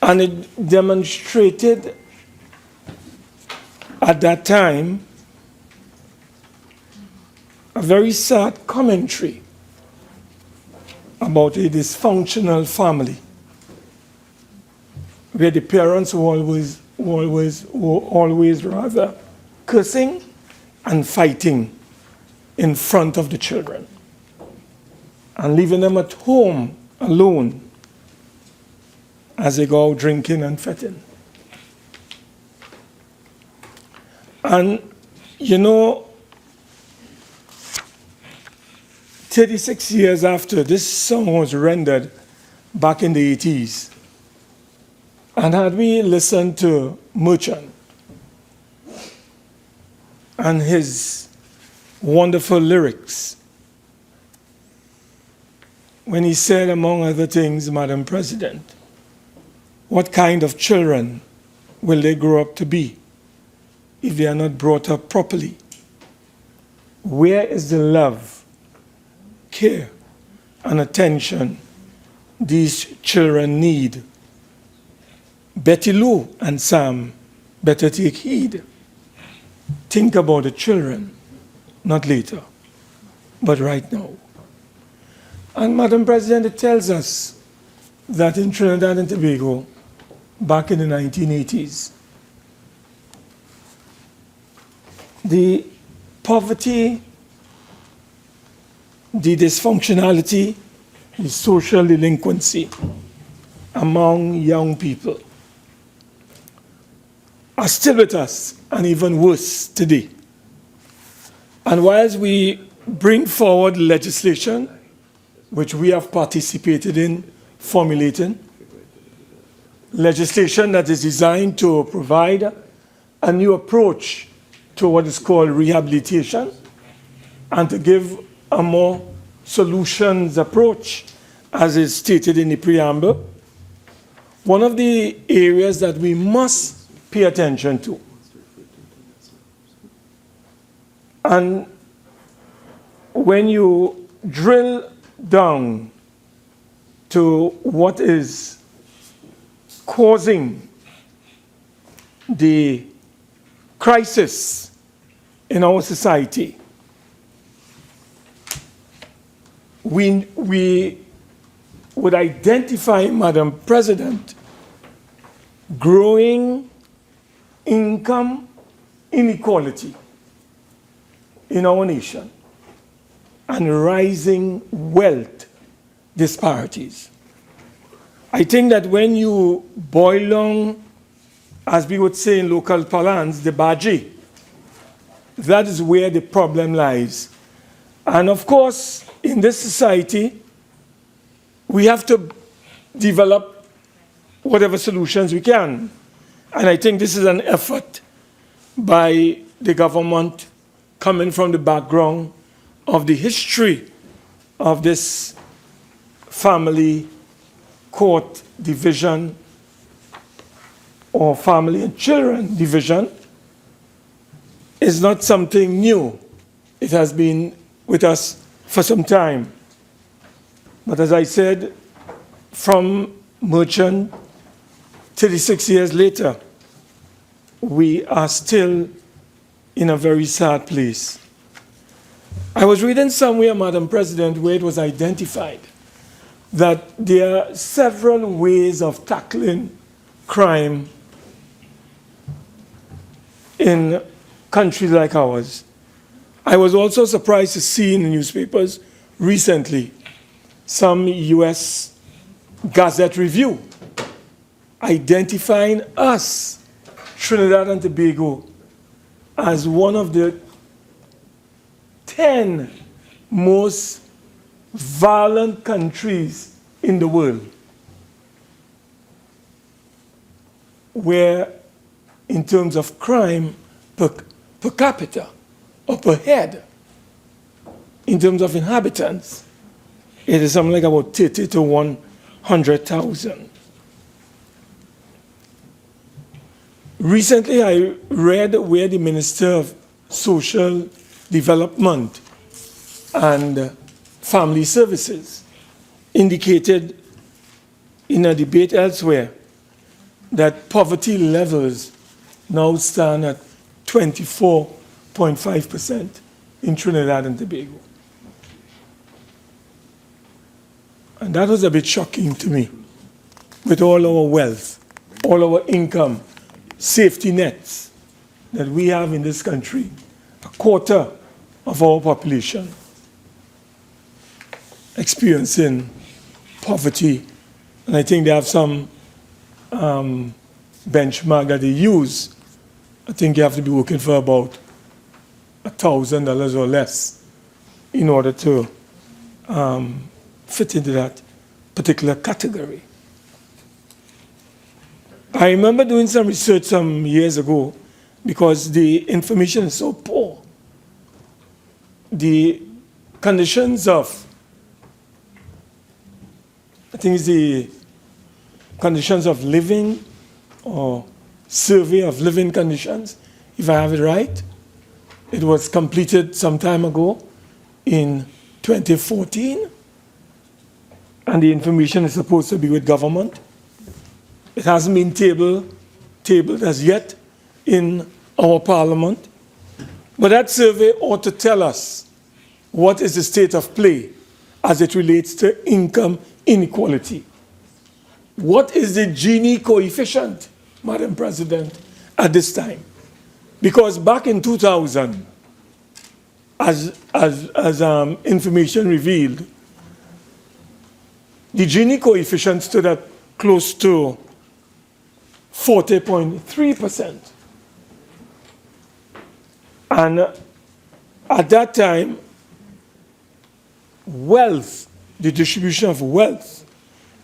And it demonstrated at that time a very sad commentary about a dysfunctional family where the parents were always rather cursing and fighting in front of the children and leaving them at home alone as they go out drinking and fetting. And, you know, 36 years after, this song was rendered back in the 80s. And had we listened to Merchant and his wonderful lyrics, when he said, among other things, Madam President, what kind of children will they grow up to be if they are not brought up properly? Where is the love, care, and attention these children need? Betty Lou and Sam better take heed. Think about the children, not later, but right now. And Madam President, it tells us that in Trinidad and Tobago, back in the 1980s, the poverty, the dysfunctionality, the social delinquency among young people are still with us, and even worse today. And whilst we bring forward legislation, which we have participated in formulating, legislation that is designed to provide a new approach to what is called rehabilitation and to give a more solutions approach, as is stated in the preamble. One of the areas that we must pay attention to, and when you drill down to what is causing the crisis in our society, we would identify, Madam President, growing income inequality in our nation and rising wealth disparities. I think that when you boil down, as we would say in local parlance, the baji, that is where the problem lies. And of course, in this society, we have to develop whatever solutions we can. And I think this is an effort by the government coming from the background of the history of this family court division or family and children division is not something new. It has been with us for some time. But as I said, from merchant 36 years later, we are still in a very sad place. I was reading somewhere, Madam President, where it was identified that there are several ways of tackling crime in countries like ours. I was also surprised to see in the newspapers recently some U.S. Gazette review identifying us, Trinidad and Tobago, as one of the 10 most violent countries in the world, where in terms of crime per capita or per head, in terms of inhabitants, it is something like about 30 to 100,000. Recently, I read where the Minister of Social Development and Family Services indicated in a debate elsewhere that poverty levels now stand at 24.5% in Trinidad and Tobago. And that was a bit shocking to me. With all our wealth, all our income, safety nets that we have in this country, a quarter of our population experiencing poverty. And I think they have some benchmark that they use. I think you have to be working for about $1,000 or less in order to fit into that particular category. I remember doing some research some years ago because the information is so poor. The conditions of, I think it's the conditions of living or survey of living conditions, if I have it right. It was completed some time ago in 2014, and the information is supposed to be with government. It hasn't been tabled as yet in our parliament, but that survey ought to tell us what is the state of play as it relates to income inequality. What is the Gini coefficient, Madam President, at this time? Because back in 2000, as information revealed, the Gini coefficient stood at close to 40.3%. And at that time, wealth, the distribution of wealth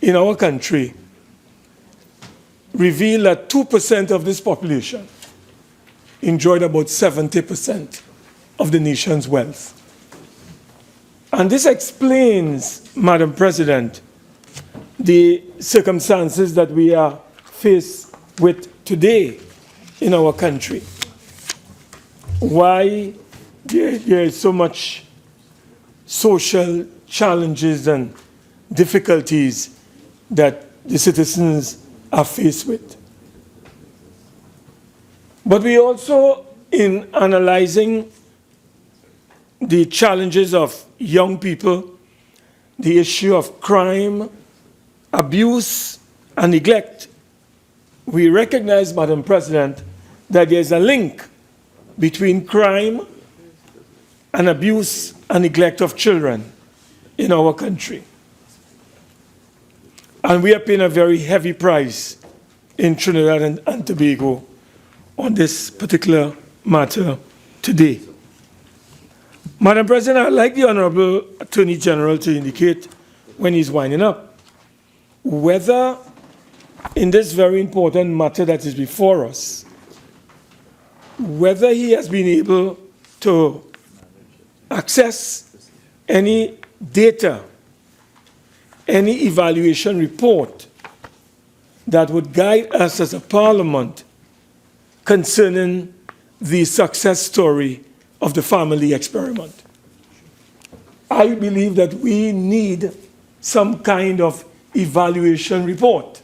in our country revealed that 2% of this population enjoyed about 70% of the nation's wealth. And this explains, Madam President, the circumstances that we are faced with today in our country. Why there is so much social challenges and difficulties that the citizens are faced with. But we also, in analyzing the challenges of young people, the issue of crime, abuse, and neglect, we recognize, Madam President, that there's a link between crime and abuse and neglect of children in our country. And we are paying a very heavy price in Trinidad and Tobago on this particular matter today. Madam President, I'd like the Honorable Attorney General to indicate, when he's winding up, whether in this very important matter that is before us, whether he has been able to access any data, any evaluation report that would guide us as a parliament concerning the success story of the family experiment. I believe that we need some kind of evaluation report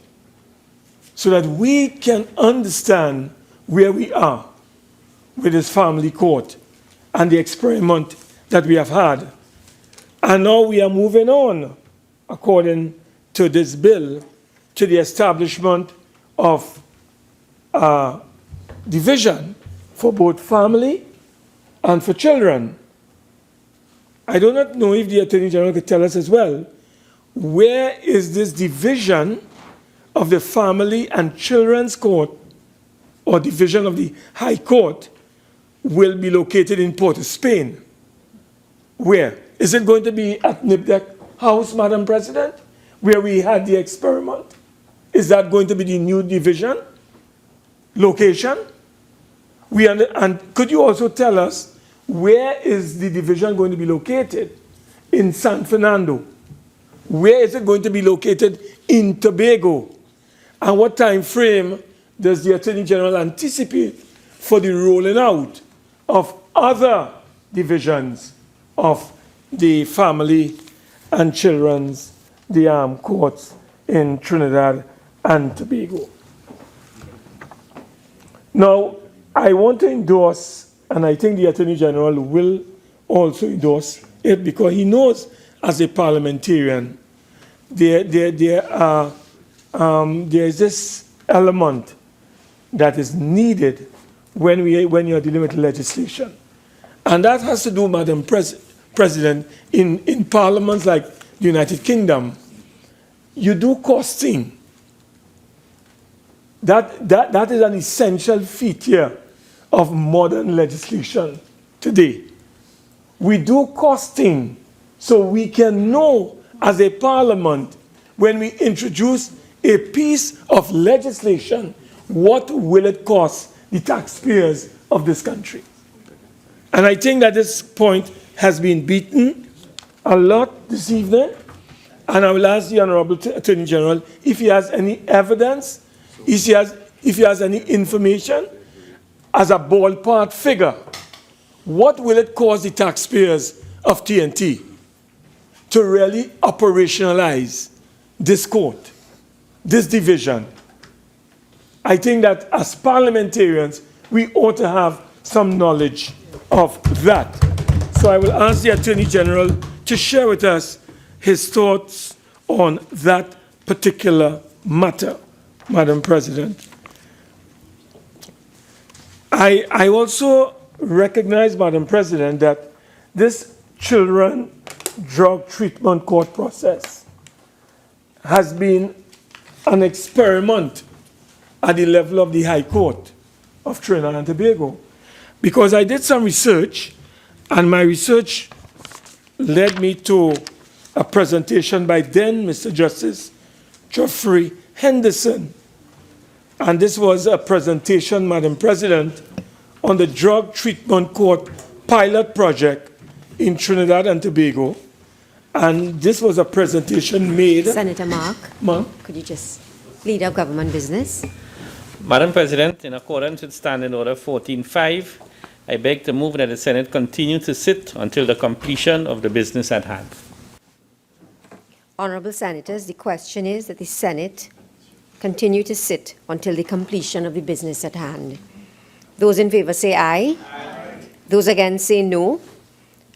so that we can understand where we are with this family court and the experiment that we have had. And now we are moving on, according to this bill, to the establishment of a division for both family and for children. I do not know if the Attorney General could tell us as well, where is this division of the Family and Children's Court, or division of the High Court, will be located in Port of Spain? Where? Is it going to be at Nibdek House, Madam President, where we had the experiment? Is that going to be the new division location? And could you also tell us, where is the division going to be located in San Fernando? Where is it going to be located in Tobago? And what time frame does the Attorney General anticipate for the rolling out of other divisions of the family and children's, the courts in Trinidad and Tobago? Now, I want to endorse, and I think the Attorney General will also endorse it, because he knows as a parliamentarian there is this element that is needed when you're dealing with legislation. And that has to do, Madam President, in parliaments like the United Kingdom, you do costing. That is an essential feature of modern legislation today. We do costing so we can know as a parliament, when we introduce a piece of legislation, what will it cost the taxpayers of this country? And I think that this point has been beaten a lot this evening, and I will ask the Honorable Attorney General if he has any evidence, if he has any information, as a ballpark figure, what will it cost the taxpayers of TNT to really operationalize this court, this division? I think that as parliamentarians, we ought to have some knowledge of that. So I will ask the Attorney General to share with us his thoughts on that particular matter, Madam President. I also recognize, Madam President, that this children drug treatment court process has been an experiment at the level of the High Court of Trinidad and Tobago. Because I did some research, And my research led me to a presentation by then Mr. Justice Geoffrey Henderson. And this was a presentation, Madam President, on the Drug Treatment Court pilot project in Trinidad and Tobago. And this was a presentation made... Senator Mark, Ma'am? could you just lead our government business? Madam President, in accordance with Standing Order 14.5, I beg to move that the Senate continue to sit until the completion of the business at hand. Honorable Senators, the question is that the Senate continue to sit until the completion of the business at hand. Those in favor say aye. Aye. Those against say no.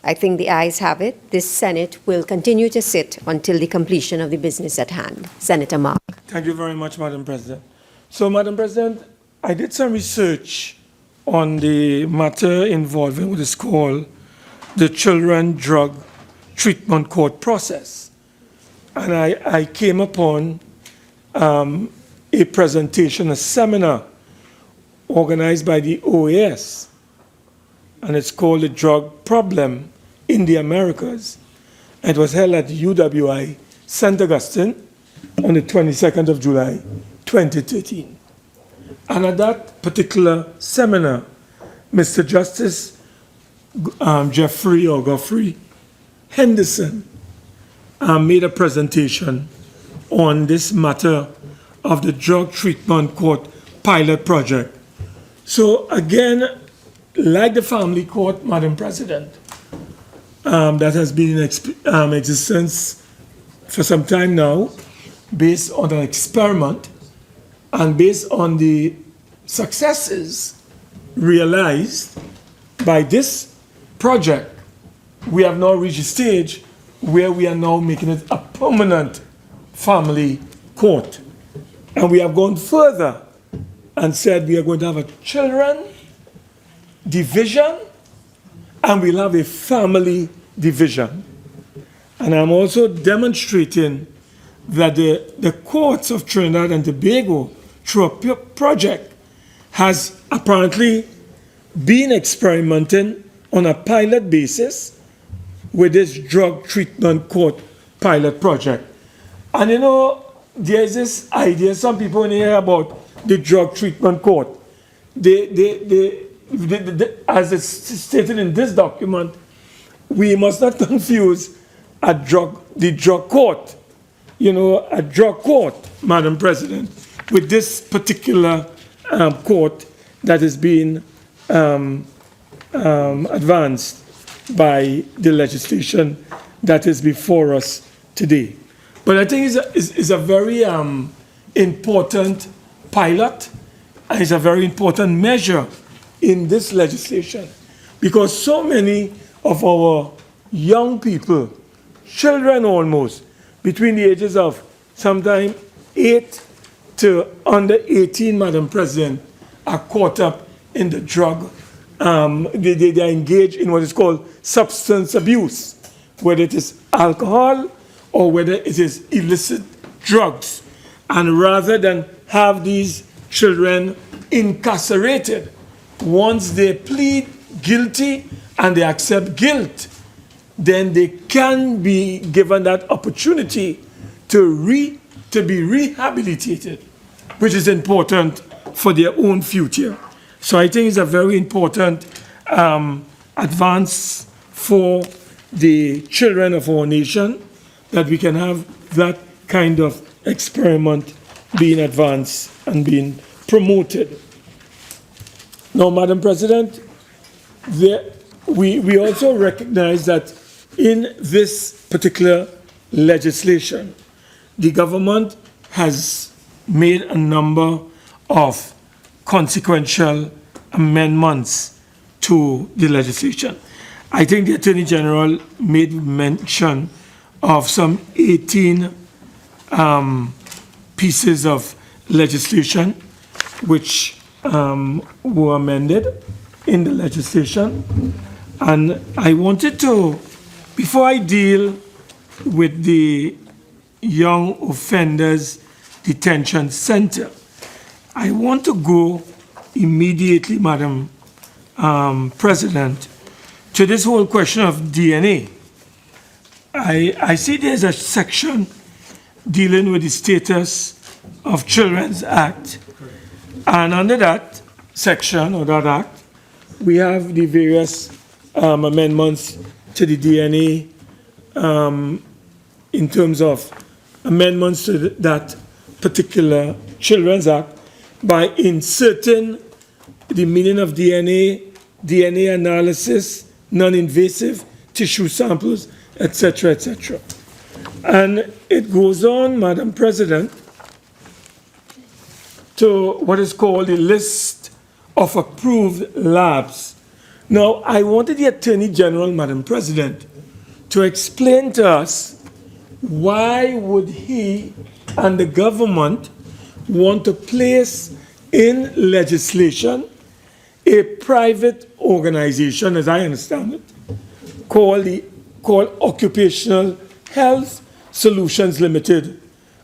I think the ayes have it. This Senate will continue to sit until the completion of the business at hand. Senator Mark. Thank you very much, Madam President. So, Madam President, I did some research on the matter involving what is called the Children Drug Treatment Court process. And I came upon a presentation, a seminar organized by the OAS, and it's called The Drug Problem in the Americas. It was held at UWI St. Augustine on the 22nd of July, 2013. And at that particular seminar, Mr. Justice Geoffrey Henderson made a presentation on this matter of the Drug Treatment Court pilot project. So again, like the family court, Madam President, that has been in existence for some time now, based on an experiment and based on the successes realized by this project, we have now reached a stage where we are now making it a permanent family court. And we have gone further and said we are going to have a children division and we'll have a family division. And I'm also demonstrating that the courts of Trinidad and Tobago, through a project, has apparently been experimenting on a pilot basis with this drug treatment court pilot project. And you know, there's this idea, some people hear about the drug treatment court. As it's stated in this document, we must not confuse the drug court, you know, a drug court, Madam President, with this particular court that is being advanced by the legislation that is before us today. But I think it's a very important pilot, and it's a very important measure in this legislation, because so many of our young people, children almost, between the ages of sometime 8 to under 18, Madam President, are caught up in the drug. They are engaged in what is called substance abuse, whether it is alcohol or whether it is illicit drugs. And rather than have these children incarcerated, once they plead guilty and they accept guilt, then they can be given that opportunity to be rehabilitated, which is important for their own future. So I think it's a very important advance for the children of our nation that we can have that kind of experiment being advanced and being promoted. Now, Madam President, we also recognize that in this particular legislation, the government has made a number of consequential amendments to the legislation. I think the Attorney General made mention of some 18 pieces of legislation which were amended in the legislation. And I wanted to, before I deal with the Young Offenders Detention Center, I want to go immediately, Madam President, to this whole question of DNA, I see there's a section dealing with the status of Children's Act. And under that section or that act, we have the various amendments to the DNA in terms of amendments to that particular Children's Act by inserting the meaning of DNA, DNA analysis, non-invasive tissue samples, etc., etc. And it goes on, Madam President, to what is called the list of approved labs. Now, I wanted the Attorney General, Madam President, to explain to us why would he and the government want to place in legislation a private organization, as I understand it, called Occupational Health Solutions Limited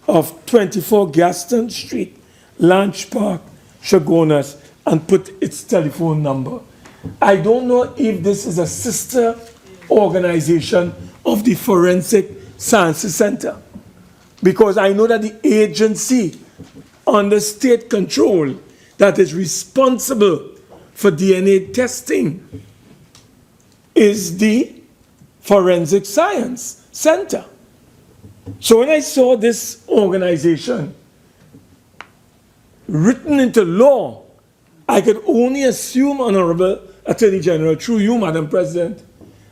of 24 Gaston Street, Lanch Park, Chagonas, and put its telephone number. I don't know if this is a sister organization of the Forensic Sciences Center, because I know that the agency under state control that is responsible for DNA testing is the Forensic Science Center. So when I saw this organization written into law, I could only assume, Honorable Attorney General, through you, Madam President,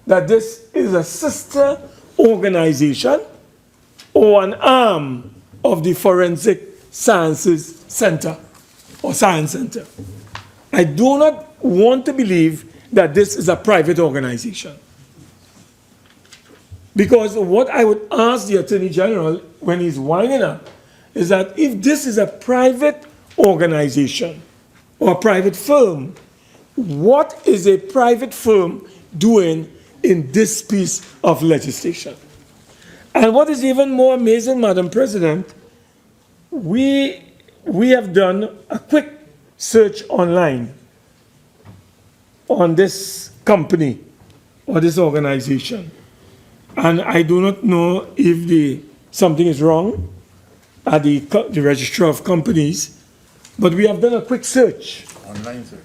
that this is a sister organization or an arm of the Forensic Sciences Center or Science Center. I do not want to believe that this is a private organization. Because what I would ask the Attorney General when he's winding up is that if this is a private organization or a private firm, what is a private firm doing in this piece of legislation? And what is even more amazing, Madam President, we have done a quick search online on this company or this organization. And I do not know if something is wrong at the Register of Companies, but we have done a quick search.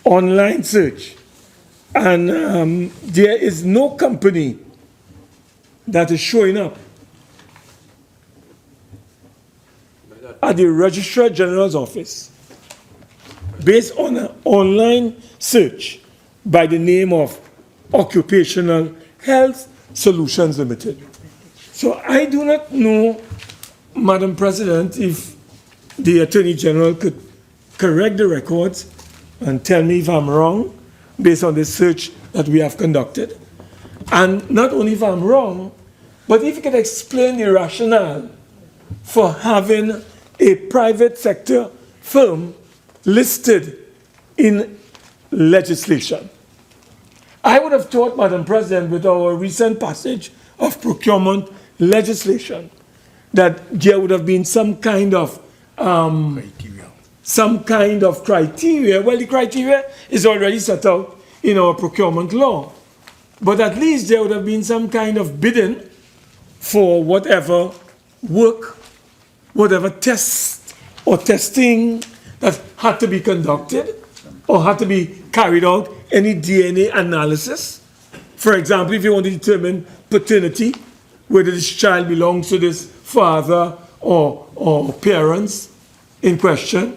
Online search. And there is no company that is showing up at the Registrar General's office based on an online search by the name of Occupational Health Solutions Limited. So I do not know, Madam President, if the Attorney General could correct the records and tell me if I'm wrong based on the search that we have conducted. And not only if I'm wrong, but if you could explain the rationale for having a private sector firm listed in legislation. I would have thought, Madam President, with our recent passage of procurement legislation, that there would have been some kind of criteria. Well, the criteria is already set out in our procurement law. But at least there would have been some kind of bidding for whatever work, whatever test or testing that had to be conducted or had to be carried out, any DNA analysis. For example, if you want to determine paternity, whether this child belongs to this father or parents in question,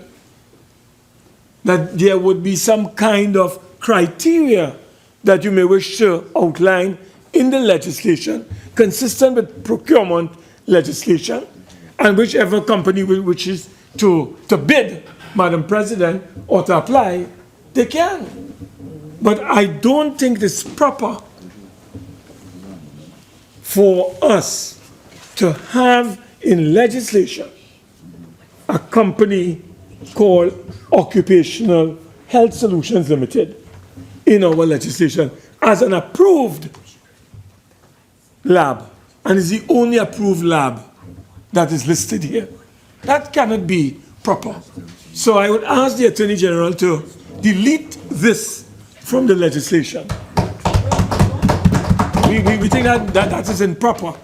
that there would be some kind of criteria that you may wish to outline in the legislation consistent with procurement legislation, and whichever company wishes to bid, Madam President, or to apply, they can. But I don't think it's proper for us to have in legislation a company called Occupational Health Solutions Limited in our legislation as an approved lab, and is the only approved lab that is listed here. That cannot be proper. So I would ask the Attorney General to delete this from the legislation. we think that is improper.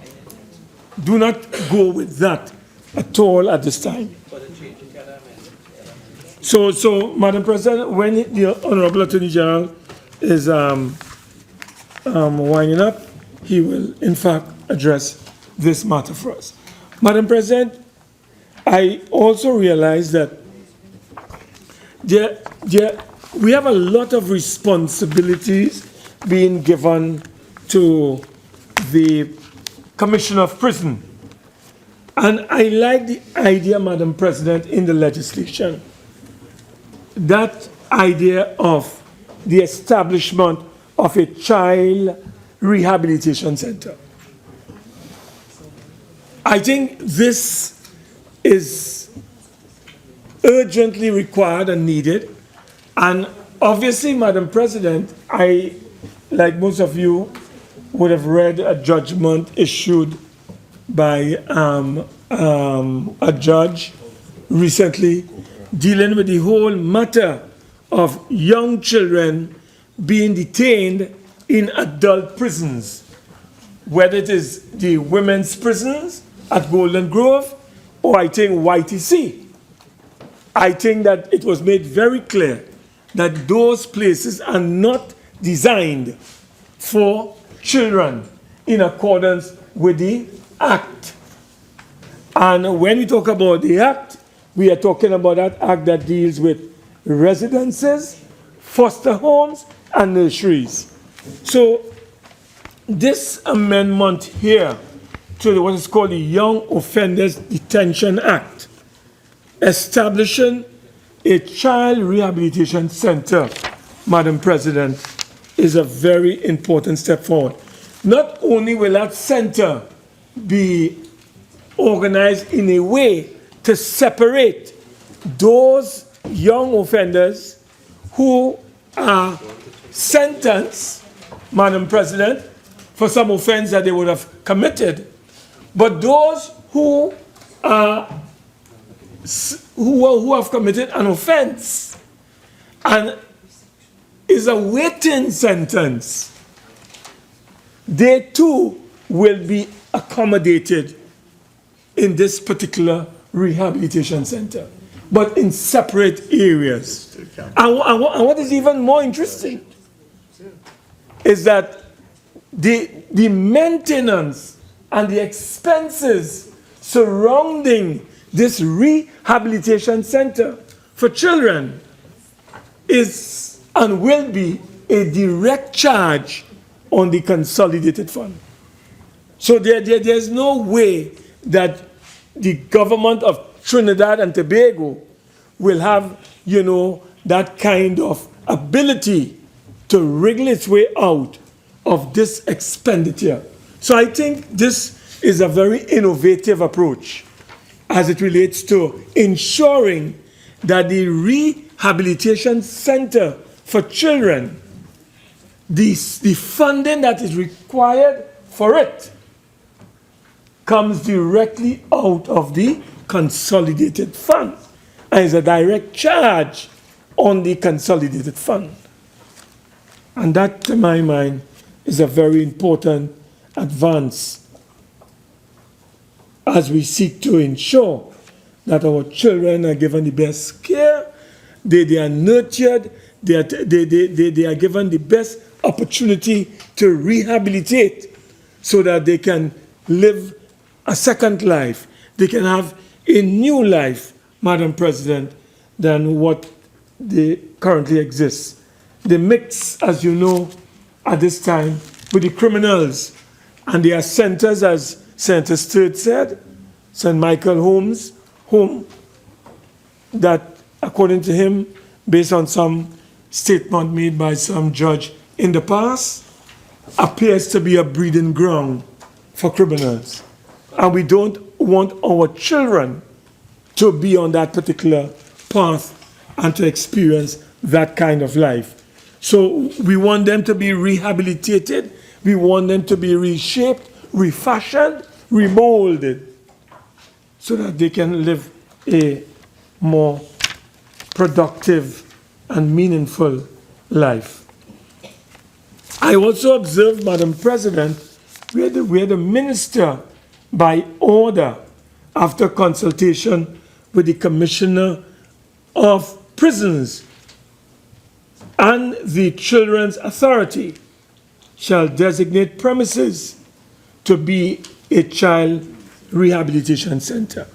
Do not go with that at all at this time. So, Madam President, when the Honorable Attorney General is winding up, he will, in fact, address this matter for us. Madam President, I also realize that we have a lot of responsibilities being given to the Commissioner of Prison. And I like the idea, Madam President, in the legislation, that idea of the establishment of a child rehabilitation center. I think this is urgently required and needed. And obviously, Madam President, I, like most of you, would have read a judgment issued by a judge recently dealing with the whole matter of young children being detained in adult prisons, whether it is the women's prisons at Golden Grove or I think YTC. I think that it was made very clear that those places are not designed for children in accordance with the Act. And when we talk about the Act, we are talking about that Act that deals with residences, foster homes, and nurseries. So this amendment here to what is called the Young Offenders Detention Act, establishing a child rehabilitation center, Madam President, is a very important step forward. Not only will that center be organized in a way to separate those young offenders who are sentenced, Madam President, for some offense that they would have committed, but those who have committed an offense and is awaiting sentence, they too will be accommodated in this particular rehabilitation center, but in separate areas. And what is even more interesting is that the maintenance and the expenses surrounding this rehabilitation center for children is and will be a direct charge on the consolidated fund. So there's no way that the government of Trinidad and Tobago will have, that kind of ability to wriggle its way out of this expenditure. So I think this is a very innovative approach as it relates to ensuring that the rehabilitation center for children, the funding that is required for it, comes directly out of the consolidated fund and is a direct charge on the consolidated fund. And that, to my mind, is a very important advance as we seek to ensure that our children are given the best care, they are nurtured, they are given the best opportunity to rehabilitate so that they can live a second life. They can have a new life, Madam President, than what they currently exists. The mix, as you know, at this time with the criminals, and there are centers, as Senator Sturge said, St. Michael Homes, home that, according to him, based on some statement made by some judge in the past, appears to be a breeding ground for criminals. And we don't want our children to be on that particular path and to experience that kind of life. So we want them to be rehabilitated, we want them to be reshaped, refashioned, remolded, so that they can live a more productive and meaningful life. I also observed, Madam President, where the minister, by order, after consultation with the Commissioner of Prisons and the Children's Authority, shall designate premises to be a child rehabilitation center.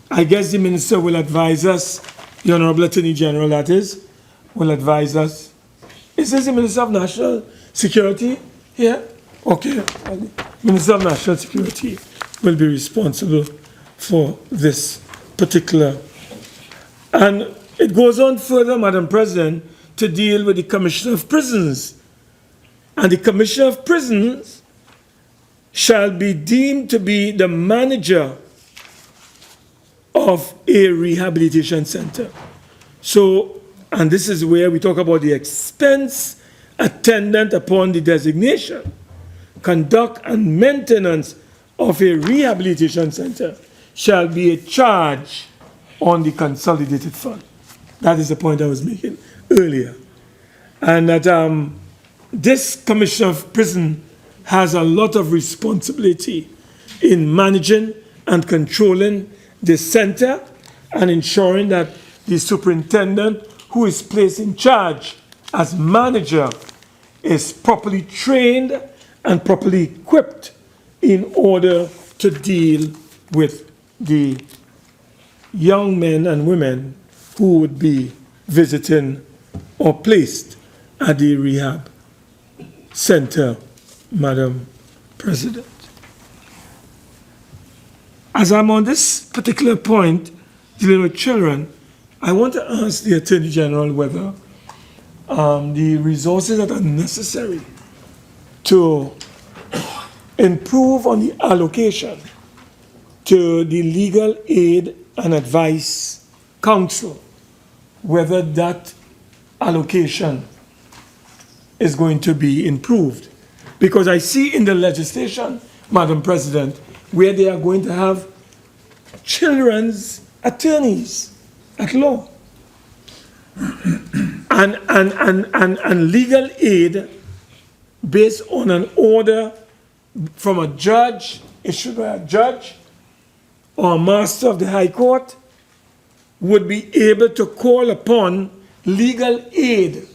I guess the minister will advise us, the Honorable Attorney General, that is, will advise us. Is this the Minister of National Security here? Okay. Minister of National Security will be responsible for this particular. And it goes on further, Madam President, to deal with the Commissioner of Prisons. And the Commissioner of Prisons shall be deemed to be the manager of a rehabilitation center. So, and this is where we talk about the expense attendant upon the designation, conduct and maintenance of a rehabilitation center shall be a charge on the consolidated fund. That is the point I was making earlier. And that this Commissioner of Prison has a lot of responsibility in managing and controlling the center and ensuring that the superintendent who is placed in charge as manager is properly trained and properly equipped in order to deal with the young men and women who would be visiting or placed at the rehab center, Madam President. As I'm on this particular point, dealing with children, I want to ask the Attorney General whether the resources that are necessary to improve on the allocation to the Legal Aid and Advice Council, whether that allocation is going to be improved. Because I see in the legislation, Madam President, where they are going to have children's attorneys at law and legal aid based on an order from a judge, issued by a judge or a master of the High Court, would be able to call upon legal aid,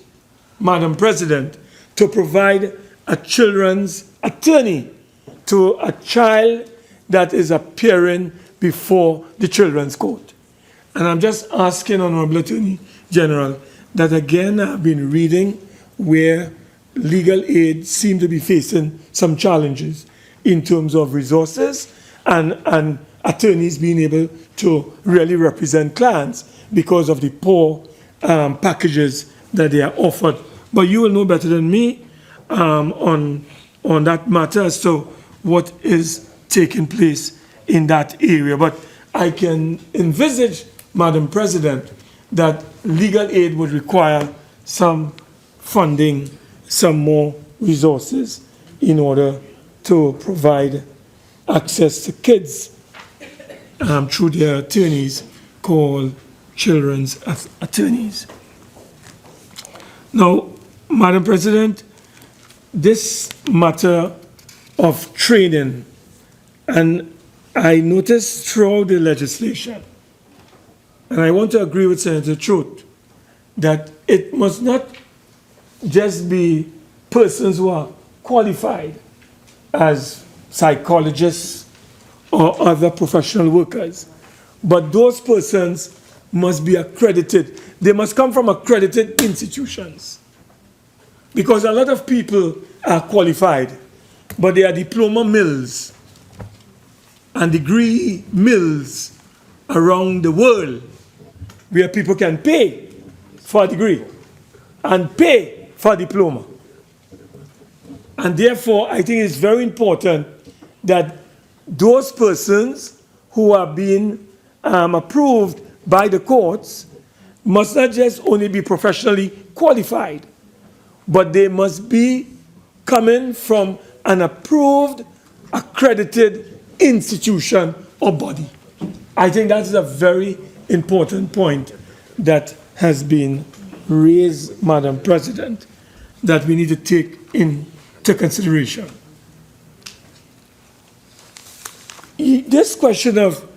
Madam President, to provide a children's attorney to a child that is appearing before the children's court. And I'm just asking, Honorable Attorney General, that again I've been reading where legal aid seem to be facing some challenges in terms of resources and attorneys being able to really represent clients because of the poor packages that they are offered. But you will know better than me on that matter as to what is taking place in that area. But I can envisage, Madam President, that legal aid would require some funding, some more resources in order to provide access to kids through their attorneys called children's attorneys. Now, Madam President, this matter of training, and I noticed throughout the legislation, and I want to agree with Senator Chote, that it must not just be persons who are qualified as psychologists or other professional workers, but those persons must be accredited. They must come from accredited institutions. Because a lot of people are qualified, but they are diploma mills and degree mills around the world where people can pay for a degree and pay for a diploma. And therefore, I think it's very important that those persons who are being approved by the courts must not just only be professionally qualified, but they must be coming from an approved, accredited institution or body. I think that is a very important point that has been raised, Madam President, that we need to take in to consideration. This question of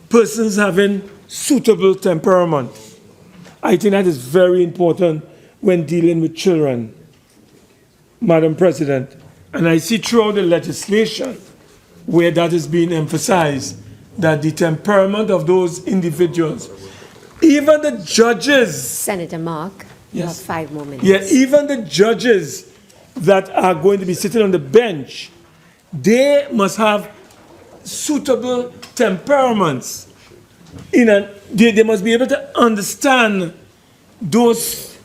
persons having suitable temperament, I think that is very important when dealing with children, Madam President. And I see throughout the legislation where that is being emphasized, that the temperament of those individuals, even the judges. Senator Mark, you have 5 more minutes. Yeah, even the judges that are going to be sitting on the bench, they must have suitable temperaments. They must be able to understand those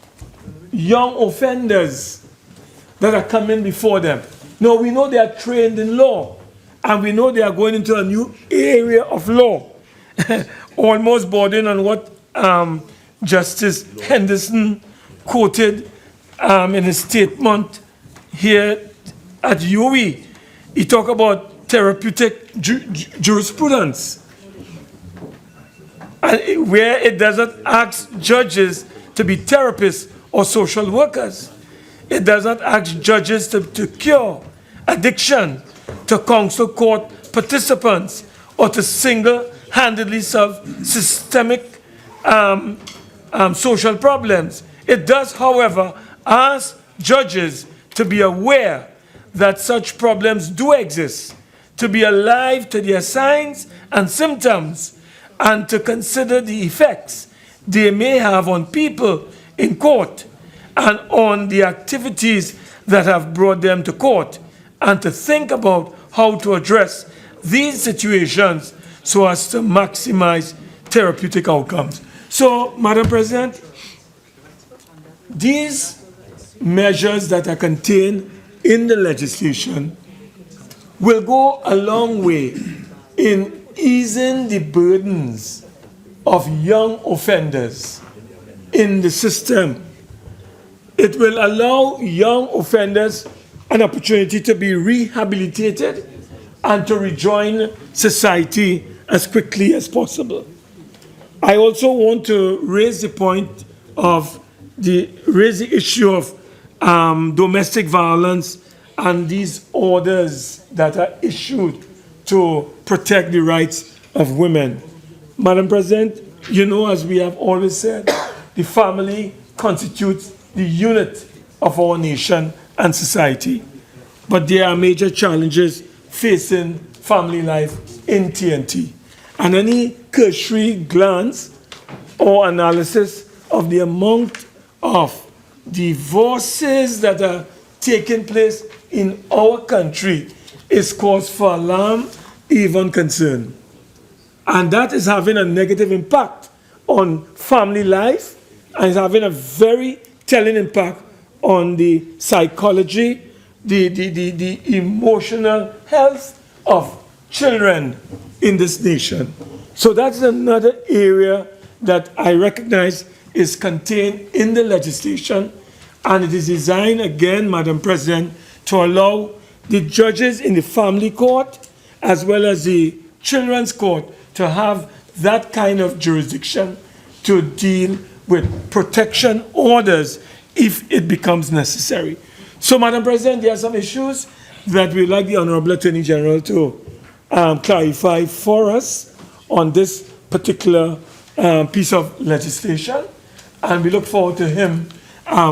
young offenders that are coming before them. Now, we know they are trained in law, and we know they are going into a new area of law, almost bordering on what Justice Henderson quoted in his statement here at UWI. He talked about therapeutic jurisprudence, where it doesn't ask judges to be therapists or social workers. It does not ask judges to cure addiction, to counsel court participants, or to single-handedly solve systemic social problems. It does, however, ask judges to be aware that such problems do exist, to be alive to their signs and symptoms, and to consider the effects they may have on people in court and on the activities that have brought them to court, and to think about how to address these situations so as to maximize therapeutic outcomes. So, Madam President, these measures that are contained in the legislation will go a long way in easing the burdens of young offenders in the system. It will allow young offenders an opportunity to be rehabilitated and to rejoin society as quickly as possible. I also want to raise the point of the issue of domestic violence and these orders that are issued to protect the rights of women. Madam President, you know, as we have always said, the family constitutes the unit of our nation and society. But there are major challenges facing family life in TNT. And any cursory glance or analysis of the amount of divorces that are taking place in our country is cause for alarm, even concern. And that is having a negative impact on family life, and is having a very telling impact on the psychology, the emotional health of children in this nation. So that's another area that I recognize is contained in the legislation, and it is designed, again, Madam President, to allow the judges in the family court as well as the children's court to have that kind of jurisdiction to deal with protection orders if it becomes necessary. So, Madam President, there are some issues that we'd like the Honorable Attorney General to clarify for us on this particular piece of legislation, and we look forward to him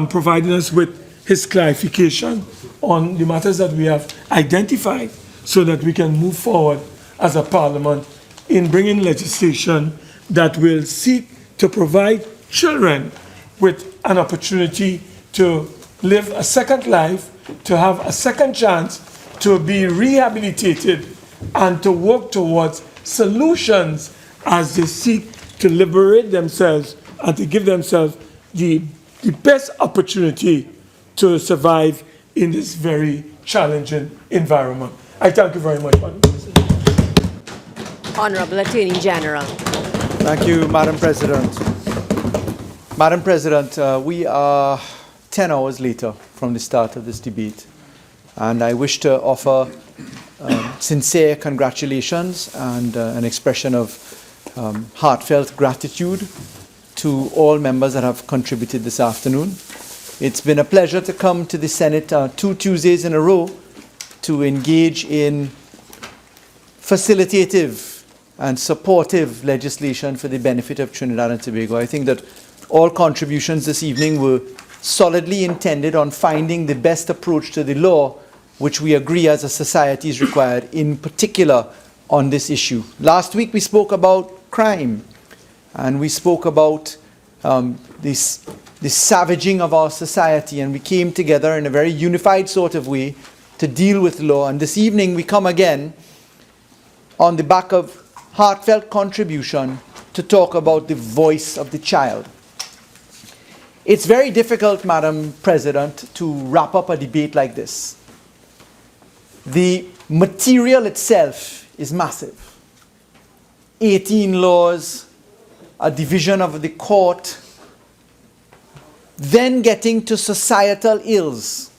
providing us with his clarification on the matters that we have identified so that we can move forward as a parliament in bringing legislation that will seek to provide children with an opportunity to live a second life, to have a second chance, to be rehabilitated, and to work towards solutions as they seek to liberate themselves and to give themselves the best opportunity to survive in this very challenging environment. I thank you very much, Madam President. Honorable Attorney General. Thank you, Madam President. Madam President, we are 10 hours later from the start of this debate, and I wish to offer sincere congratulations and an expression of heartfelt gratitude to all members that have contributed this afternoon. It's been a pleasure to come to the Senate 2 Tuesdays in a row to engage in facilitative and supportive legislation for the benefit of Trinidad and Tobago. I think that all contributions this evening were solidly intended on finding the best approach to the law which we agree as a society is required, in particular on this issue. Last week we spoke about crime, and we spoke about this savaging of our society, and we came together in a very unified sort of way to deal with law. And this evening we come again on the back of heartfelt contribution to talk about the voice of the child. It's very difficult, Madam President, to wrap up a debate like this. The material itself is massive. 18 laws, a division of the court, then getting to societal ills,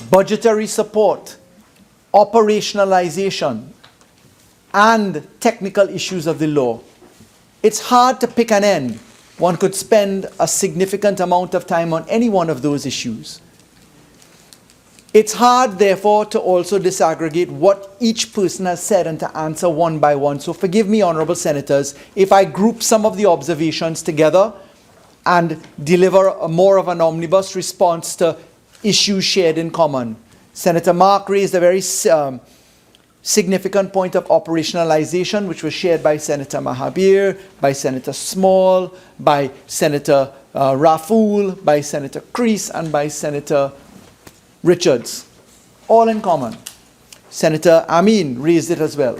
budgetary support, operationalization, and technical issues of the law. It's hard to pick an end. One could spend a significant amount of time on any one of those issues. It's hard, therefore, to also disaggregate what each person has said and to answer one by one. So forgive me, honorable senators, if I group some of the observations together and deliver more of an omnibus response to issues shared in common. Senator Mark raised a very significant point of operationalization, which was shared by Senator Mahabir, by Senator Small, by Senator Raffoul, by Senator Crease, and by Senator Richards, all in common. Senator Amin raised it as well.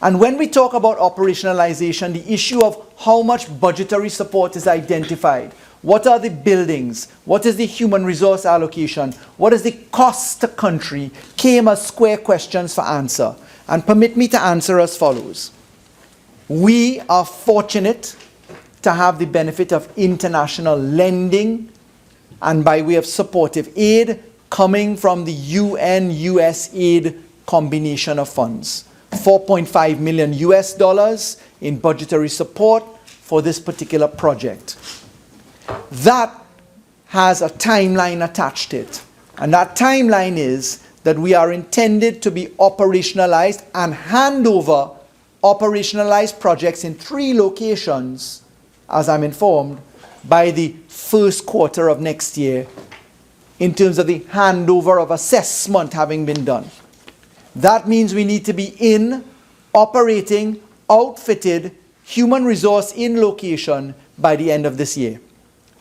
And when we talk about operationalization, the issue of how much budgetary support is identified, what are the buildings, what is the human resource allocation, what is the cost to country, came as square questions for answer. And permit me to answer as follows. We are fortunate to have the benefit of international lending and by way of supportive aid coming from the UN-US aid combination of funds. $4.5 million US in budgetary support for this particular project. That has a timeline attached to it. And that timeline is that we are intended to be operationalized and hand over operationalized projects in 3 locations, as I'm informed, by the first quarter of next year in terms of the handover of assessment having been done. That means we need to be in, operating, outfitted, human resource in location by the end of this year.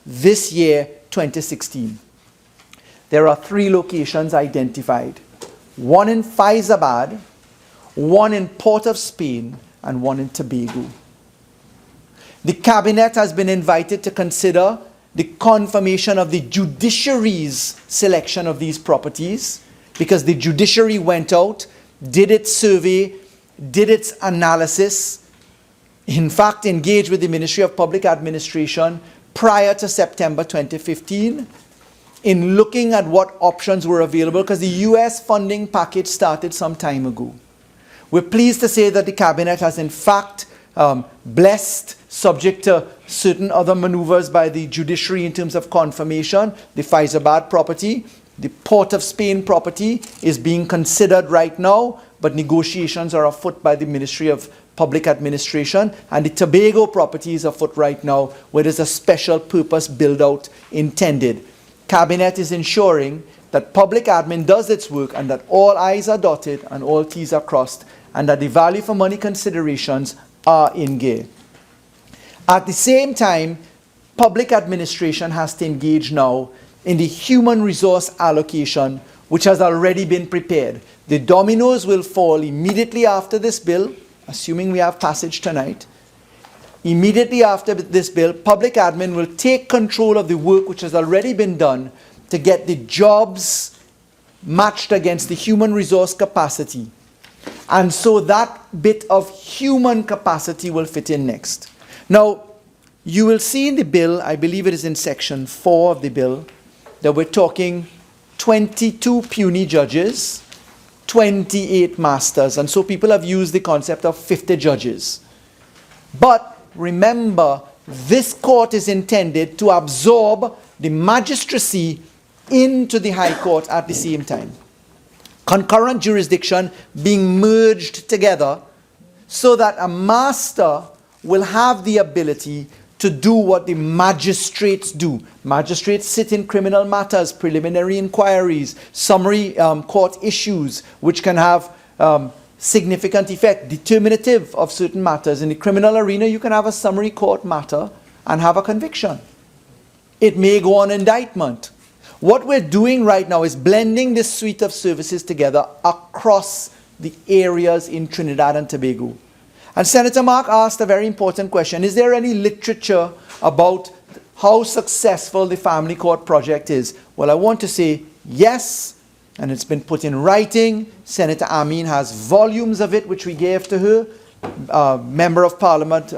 This year, 2016. There are 3 locations identified. 1 in Faizabad, 1 in Port of Spain, and 1 in Tobago. The Cabinet has been invited to consider the confirmation of the judiciary's selection of these properties, because the judiciary went out, did its survey, did its analysis, in fact engaged with the Ministry of Public Administration prior to September 2015 in looking at what options were available, because the US funding package started some time ago. We're pleased to say that the Cabinet has in fact blessed, subject to certain other maneuvers by the judiciary in terms of confirmation, the Faizabad property. The Port of Spain property is being considered right now, but negotiations are afoot by the Ministry of Public Administration, and the Tobago property is afoot right now, where there's a special purpose build-out intended. Cabinet is ensuring that public admin does its work and that all I's are dotted and all T's are crossed, and that the value for money considerations are in gear. At the same time, public administration has to engage now in the human resource allocation, which has already been prepared. The dominoes will fall immediately after this bill, assuming we have passage tonight. Immediately after this bill, public admin will take control of the work which has already been done to get the jobs matched against the human resource capacity. And so that bit of human capacity will fit in next. Now, you will see in the bill, I believe it is in section 4 of the bill, that we're talking 22 puisne judges, 28 masters. And so people have used the concept of 50 judges. But remember this court is intended to absorb the magistracy into the High Court at the same time. Concurrent jurisdiction being merged together so that a master will have the ability to do what the magistrates do. Magistrates sit in criminal matters, preliminary inquiries, summary court issues, which can have significant effect, determinative of certain matters. In the criminal arena, you can have a summary court matter and have a conviction. It may go on indictment. What we're doing right now is blending this suite of services together across the areas in Trinidad and Tobago. And Senator Mark asked a very important question. Is there any literature about how successful the family court project is? Well, I want to say yes, and it's been put in writing. Senator Amin has volumes of it, which we gave to her. Member of Parliament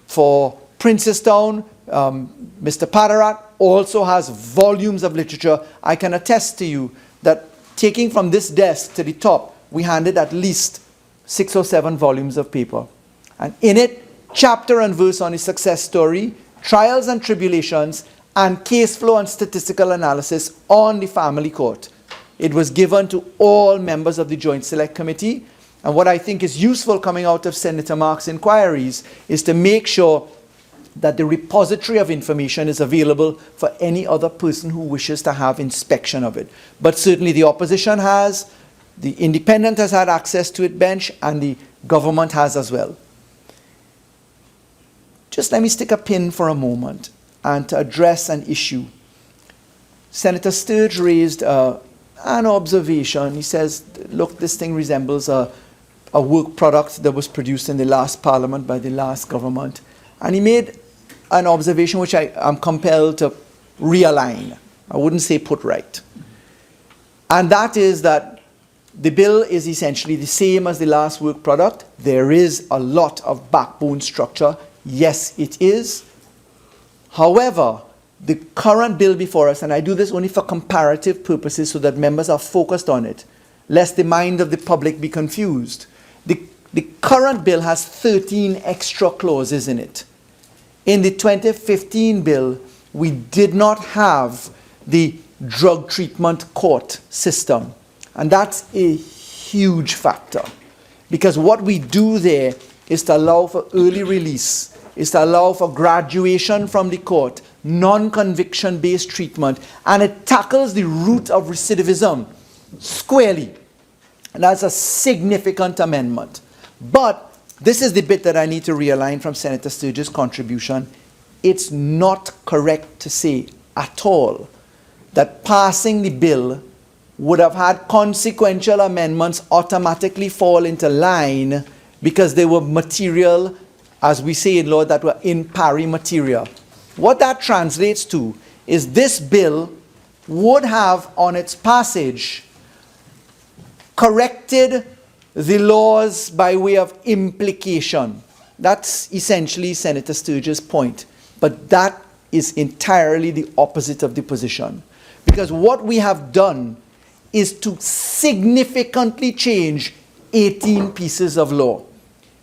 for Princestown, Mr. Padarat, also has volumes of literature. I can attest to you that taking from this desk to the top, we handed at least 6 or 7 volumes of paper. And in it, chapter and verse on his success story, trials and tribulations, and case flow and statistical analysis on the family court. It was given to all members of the Joint Select Committee. And what I think is useful coming out of Senator Mark's inquiries is to make sure that the repository of information is available for any other person who wishes to have inspection of it. But certainly the opposition has, the independent has had access to it, bench, and the government has as well. Just let me stick a pin for a moment and to address an issue. Senator Sturge raised an observation. He says, look, this thing resembles a work product that was produced in the last parliament by the last government. And he made an observation which I am compelled to realign. I wouldn't say put right. And that is that the bill is essentially the same as the last work product. There is a lot of backbone structure. Yes, it is. However, the current bill before us, and I do this only for comparative purposes so that members are focused on it, lest the mind of the public be confused. The current bill has 13 extra clauses in it. In the 2015 bill, we did not have the drug treatment court system. And that's a huge factor. Because what we do there is to allow for early release, is to allow for graduation from the court, non-conviction based treatment, and it tackles the root of recidivism squarely. And that's a significant amendment. But this is the bit that I need to realign from Senator Sturge's contribution. It's not correct to say at all that passing the bill would have had consequential amendments automatically fall into line because they were material, as we say in law, that were in pari materia. What that translates to is this bill would have, on its passage, corrected the laws by way of implication. That's essentially Senator Sturge's point. But that is entirely the opposite of the position. Because what we have done is to significantly change 18 pieces of law.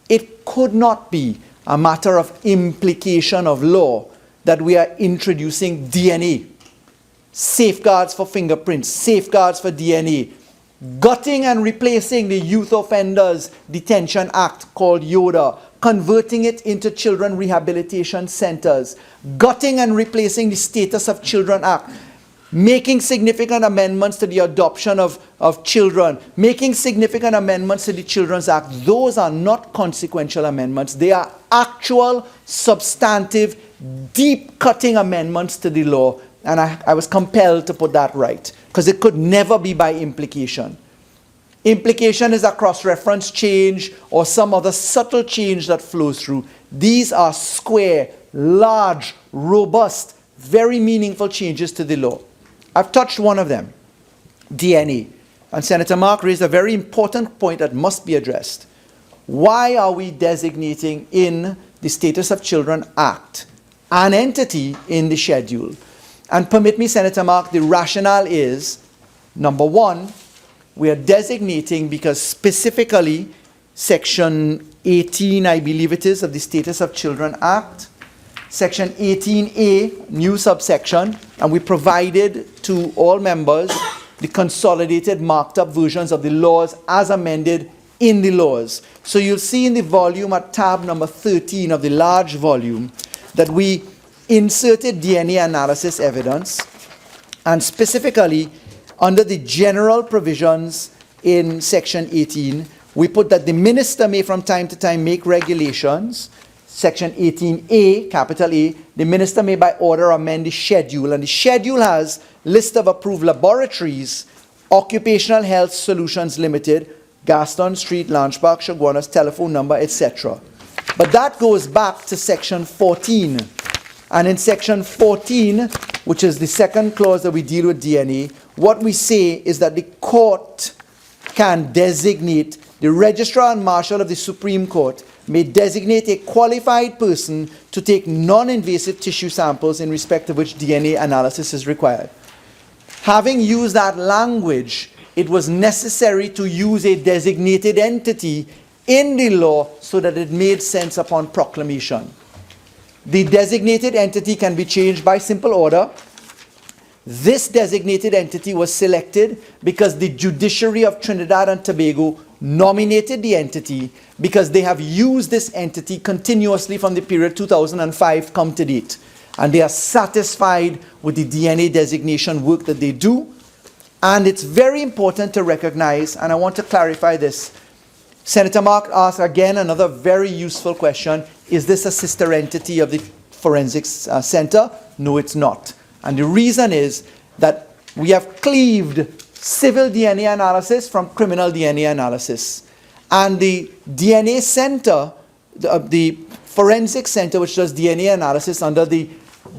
It could not be a matter of implication of law that we are introducing DNA, safeguards for fingerprints, safeguards for DNA, gutting and replacing the Youth Offenders Detention Act called YODA, converting it into children rehabilitation centers, gutting and replacing the Status of Children Act, making significant amendments to the adoption of children, making significant amendments to the Children's Act. Those are not consequential amendments. They are actual, substantive, deep-cutting amendments to the law. And I was compelled to put that right, because it could never be by implication. Implication is a cross-reference change or some other subtle change that flows through. These are square, large, robust, very meaningful changes to the law. I've touched one of them, DNA. And Senator Mark raised a very important point that must be addressed. Why are we designating in the Status of Children Act an entity in the schedule? And permit me, Senator Mark, the rationale is, number one, we are designating because specifically Section 18, I believe it is, of the Status of Children Act Section 18A, new subsection, and we provided to all members the consolidated marked up versions of the laws as amended in the laws. So you'll see in the volume at tab number 13 of the large volume that we inserted DNA analysis evidence, and specifically under the general provisions in section 18, we put that the minister may from time to time make regulations. Section 18A, capital A, the minister may by order amend the schedule, and the schedule has list of approved laboratories, Occupational Health Solutions Limited, Gaston Street, Lange Park, Chaguanas, telephone number, etc. But that goes back to section 14. And in section 14, which is the second clause that we deal with DNA, what we say is that the court can designate, the registrar and marshal of the Supreme Court may designate a qualified person to take non-invasive tissue samples in respect of which DNA analysis is required. Having used that language, it was necessary to use a designated entity in the law so that it made sense upon proclamation. The designated entity can be changed by simple order. This designated entity was selected because the judiciary of Trinidad and Tobago nominated the entity because they have used this entity continuously from the period 2005 come to date. And they are satisfied with the DNA designation work that they do. And it's very important to recognize, and I want to clarify this. Senator Mark asked again another very useful question. Is this a sister entity of the Forensics Center? No, it's not. And the reason is that we have cleaved civil DNA analysis from criminal DNA analysis. And the DNA Center, the Forensics Center, which does DNA analysis under the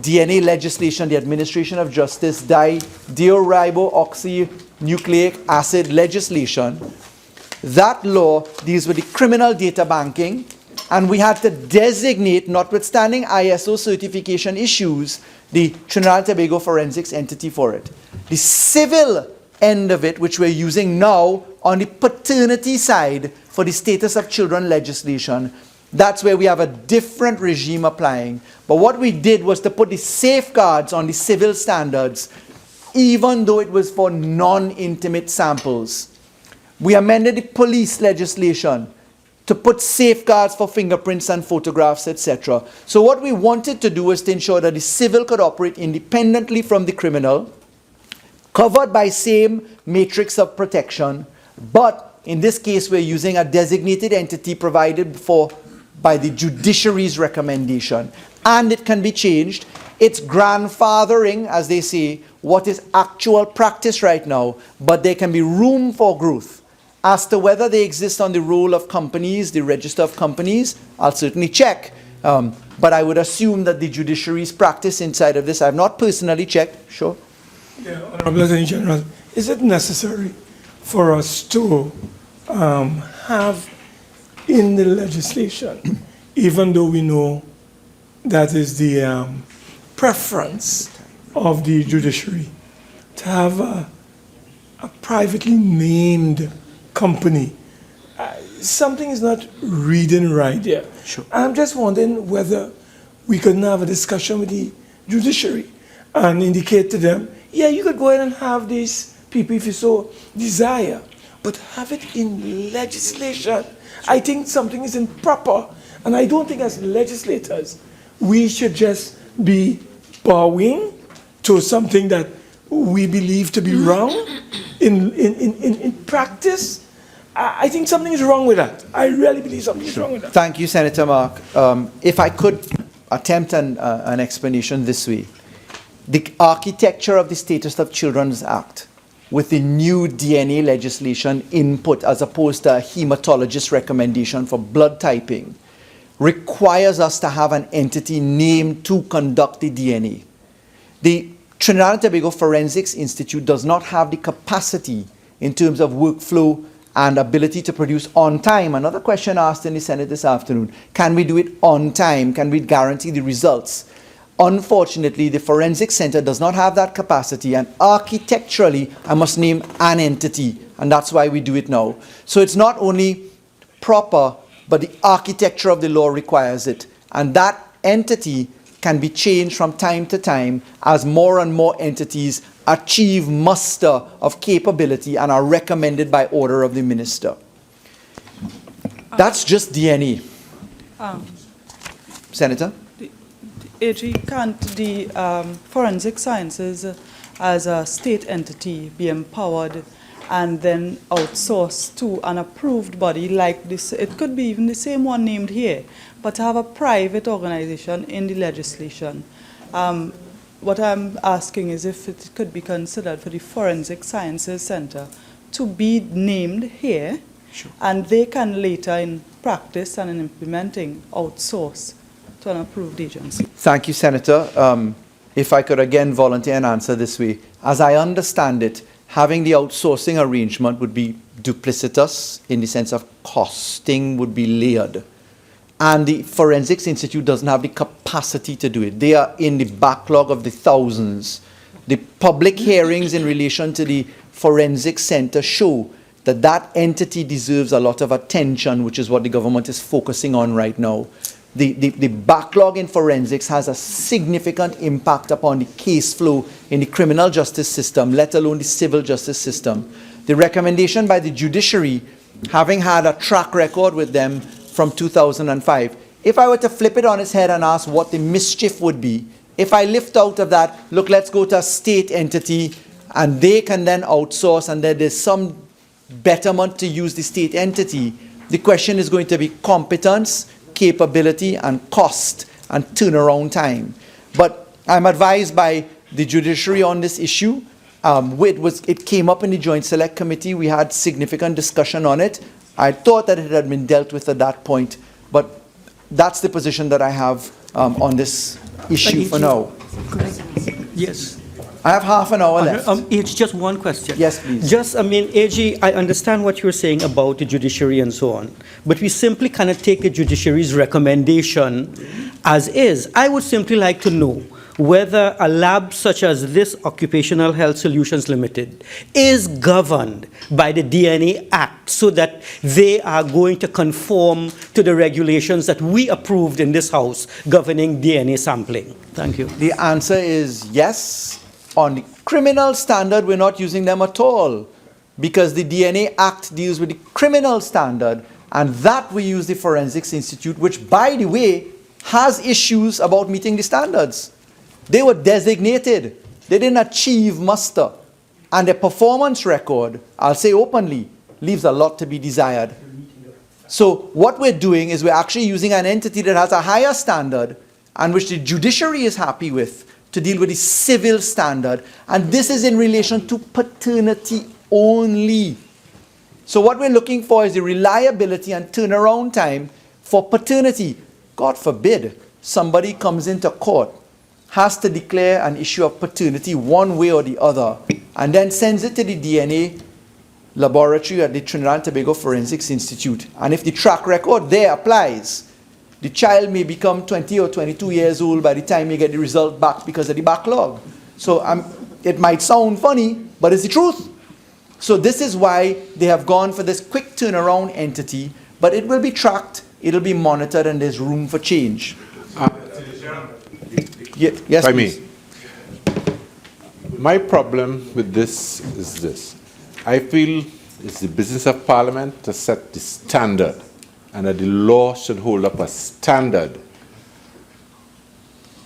DNA legislation, the Administration of Justice, deoxyribonucleic acid legislation, that law deals with the criminal data banking, and we had to designate, notwithstanding ISO certification issues, the Trinidad and Tobago forensics entity for it. The civil end of it, which we're using now on the paternity side for the status of children legislation, that's where we have a different regime applying. But what we did was to put the safeguards on the civil standards, even though it was for non-intimate samples. We amended the police legislation to put safeguards for fingerprints and photographs, etc. So what we wanted to do was to ensure that the civil could operate independently from the criminal, covered by same matrix of protection, but in this case we're using a designated entity provided for by the judiciary's recommendation. And it can be changed. It's grandfathering, as they say, what is actual practice right now, but there can be room for growth. As to whether they exist on the roll of companies, the register of companies, I'll certainly check. But I would assume that the judiciary's practice inside of this, I've not personally checked. Sure. Yeah, Honorable Attorney General, is it necessary for us to have in the legislation, even though we know that is the preference of the judiciary, to have a privately named company? Something is not reading right there. Sure. I'm just wondering whether we couldn't have a discussion with the judiciary and indicate to them, yeah, you could go ahead and have these people if you so desire, but have it in legislation. I think something is improper, and I don't think as legislators we should just be bowing to something that we believe to be wrong in practice. I think something is wrong with that. I really believe something is wrong with that. Thank you, Senator Mark. If I could attempt an explanation this way. The architecture of the Status of Children's Act with the new DNA legislation input as opposed to a hematologist recommendation for blood typing requires us to have an entity named to conduct the DNA. The Trinidad and Tobago Forensics Institute does not have the capacity in terms of workflow and ability to produce on time. Another question asked in the Senate this afternoon, can we do it on time? Can we guarantee the results? Unfortunately, the Forensic Center does not have that capacity, and architecturally, I must name an entity, and that's why we do it now. So it's not only proper, but the architecture of the law requires it. And that entity can be changed from time to time as more and more entities achieve muster of capability and are recommended by order of the minister. That's just DNA. Senator? AG, can't the forensic sciences as a state entity be empowered and then outsourced to an approved body like this? It could be even the same one named here, but to have a private organization in the legislation. What I'm asking is if it could be considered for the Forensic Sciences Center to be named here, sure, and they can later in practice and in implementing outsource to an approved agency. Thank you, Senator. If I could again volunteer and answer this way. As I understand it, having the outsourcing arrangement would be duplicitous in the sense of costing would be layered. And the Forensics Institute doesn't have the capacity to do it. They are in the backlog of the thousands. The public hearings in relation to the Forensic Center show that that entity deserves a lot of attention, which is what the government is focusing on right now. The backlog in forensics has a significant impact upon the case flow in the criminal justice system, let alone the civil justice system. The recommendation by the judiciary, having had a track record with them from 2005, if I were to flip it on its head and ask what the mischief would be, if I lift out of that, look, let's go to a state entity and they can then outsource and then there's some betterment to use the state entity, the question is going to be competence, capability, and cost and turnaround time. But I'm advised by the judiciary on this issue. It came up in the Joint Select Committee. We had significant discussion on it. I thought that it had been dealt with at that point, but that's the position that I have on this issue for now. Yes. I have half an hour left. It's just one question. Yes, please. Just, AG, I understand what you're saying about the judiciary and so on, but we simply cannot take the judiciary's recommendation as is. I would simply like to know whether a lab such as this Occupational Health Solutions Limited is governed by the DNA Act so that they are going to conform to the regulations that we approved in this House governing DNA sampling. Thank you. The answer is yes. On the criminal standard, we're not using them at all because the DNA Act deals with the criminal standard, and that we use the Forensics Institute, which, by the way, has issues about meeting the standards. They were designated. They didn't achieve muster. And their performance record, I'll say openly, leaves a lot to be desired. So what we're doing is we're actually using an entity that has a higher standard and which the judiciary is happy with to deal with the civil standard. And this is in relation to paternity only. So what we're looking for is the reliability and turnaround time for paternity. God forbid somebody comes into court, has to declare an issue of paternity one way or the other, and then sends it to the DNA laboratory at the Trinidad and Tobago Forensics Institute. And if the track record there applies, the child may become 20 or 22 years old by the time you get the result back because of the backlog. So it might sound funny, but it's the truth. So this is why they have gone for this quick turnaround entity, but it will be tracked, it will be monitored, and there's room for change. Yes, By please. me. My problem with this is this. I feel it's the business of Parliament to set the standard, and that the law should hold up a standard.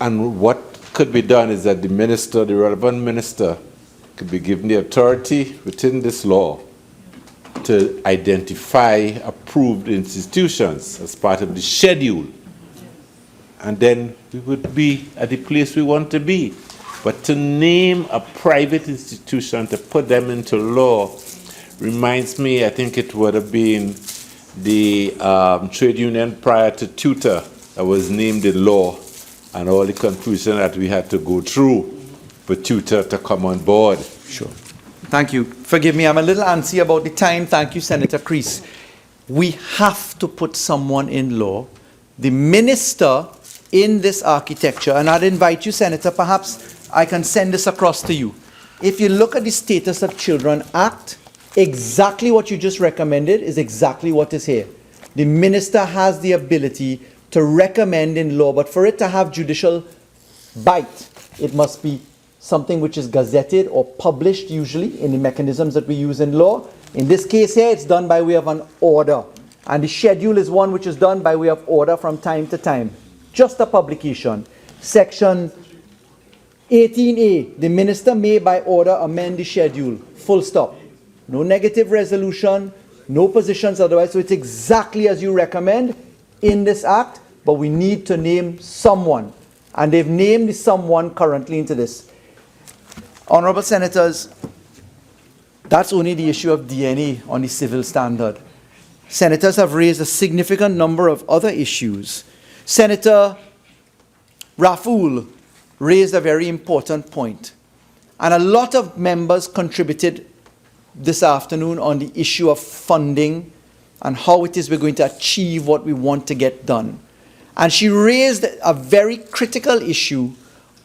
And what could be done is that the minister, the relevant minister, could be given the authority within this law to identify approved institutions as part of the schedule. And then we would be at the place we want to be. But to name a private institution, to put them into law, reminds me, I think it would have been the trade union prior to Chote that was named in law, and all the confusion that we had to go through for Chote to come on board. Sure. Thank you. Forgive me, I'm a little antsy about the time. Thank you, Senator Crease. We have to put someone in law. The minister in this architecture, and I'd invite you, Senator, perhaps I can send this across to you. If you look at the Status of Children Act, exactly what you just recommended is exactly what is here. The minister has the ability to recommend in law, but for it to have judicial bite. It must be something which is gazetted or published, usually in the mechanisms that we use in law. In this case here, it's done by way of an order. And the schedule is one which is done by way of order from time to time. Just a publication. Section 18A, the minister may by order amend the schedule. Full stop. No negative resolution, no positions otherwise. So it's exactly as you recommend in this act, but we need to name someone. And they've named someone currently into this. Honorable Senators, that's only the issue of DNA on the civil standard. Senators have raised a significant number of other issues. Senator Raffoul raised a very important point. And a lot of members contributed this afternoon on the issue of funding and how it is we're going to achieve what we want to get done. And she raised a very critical issue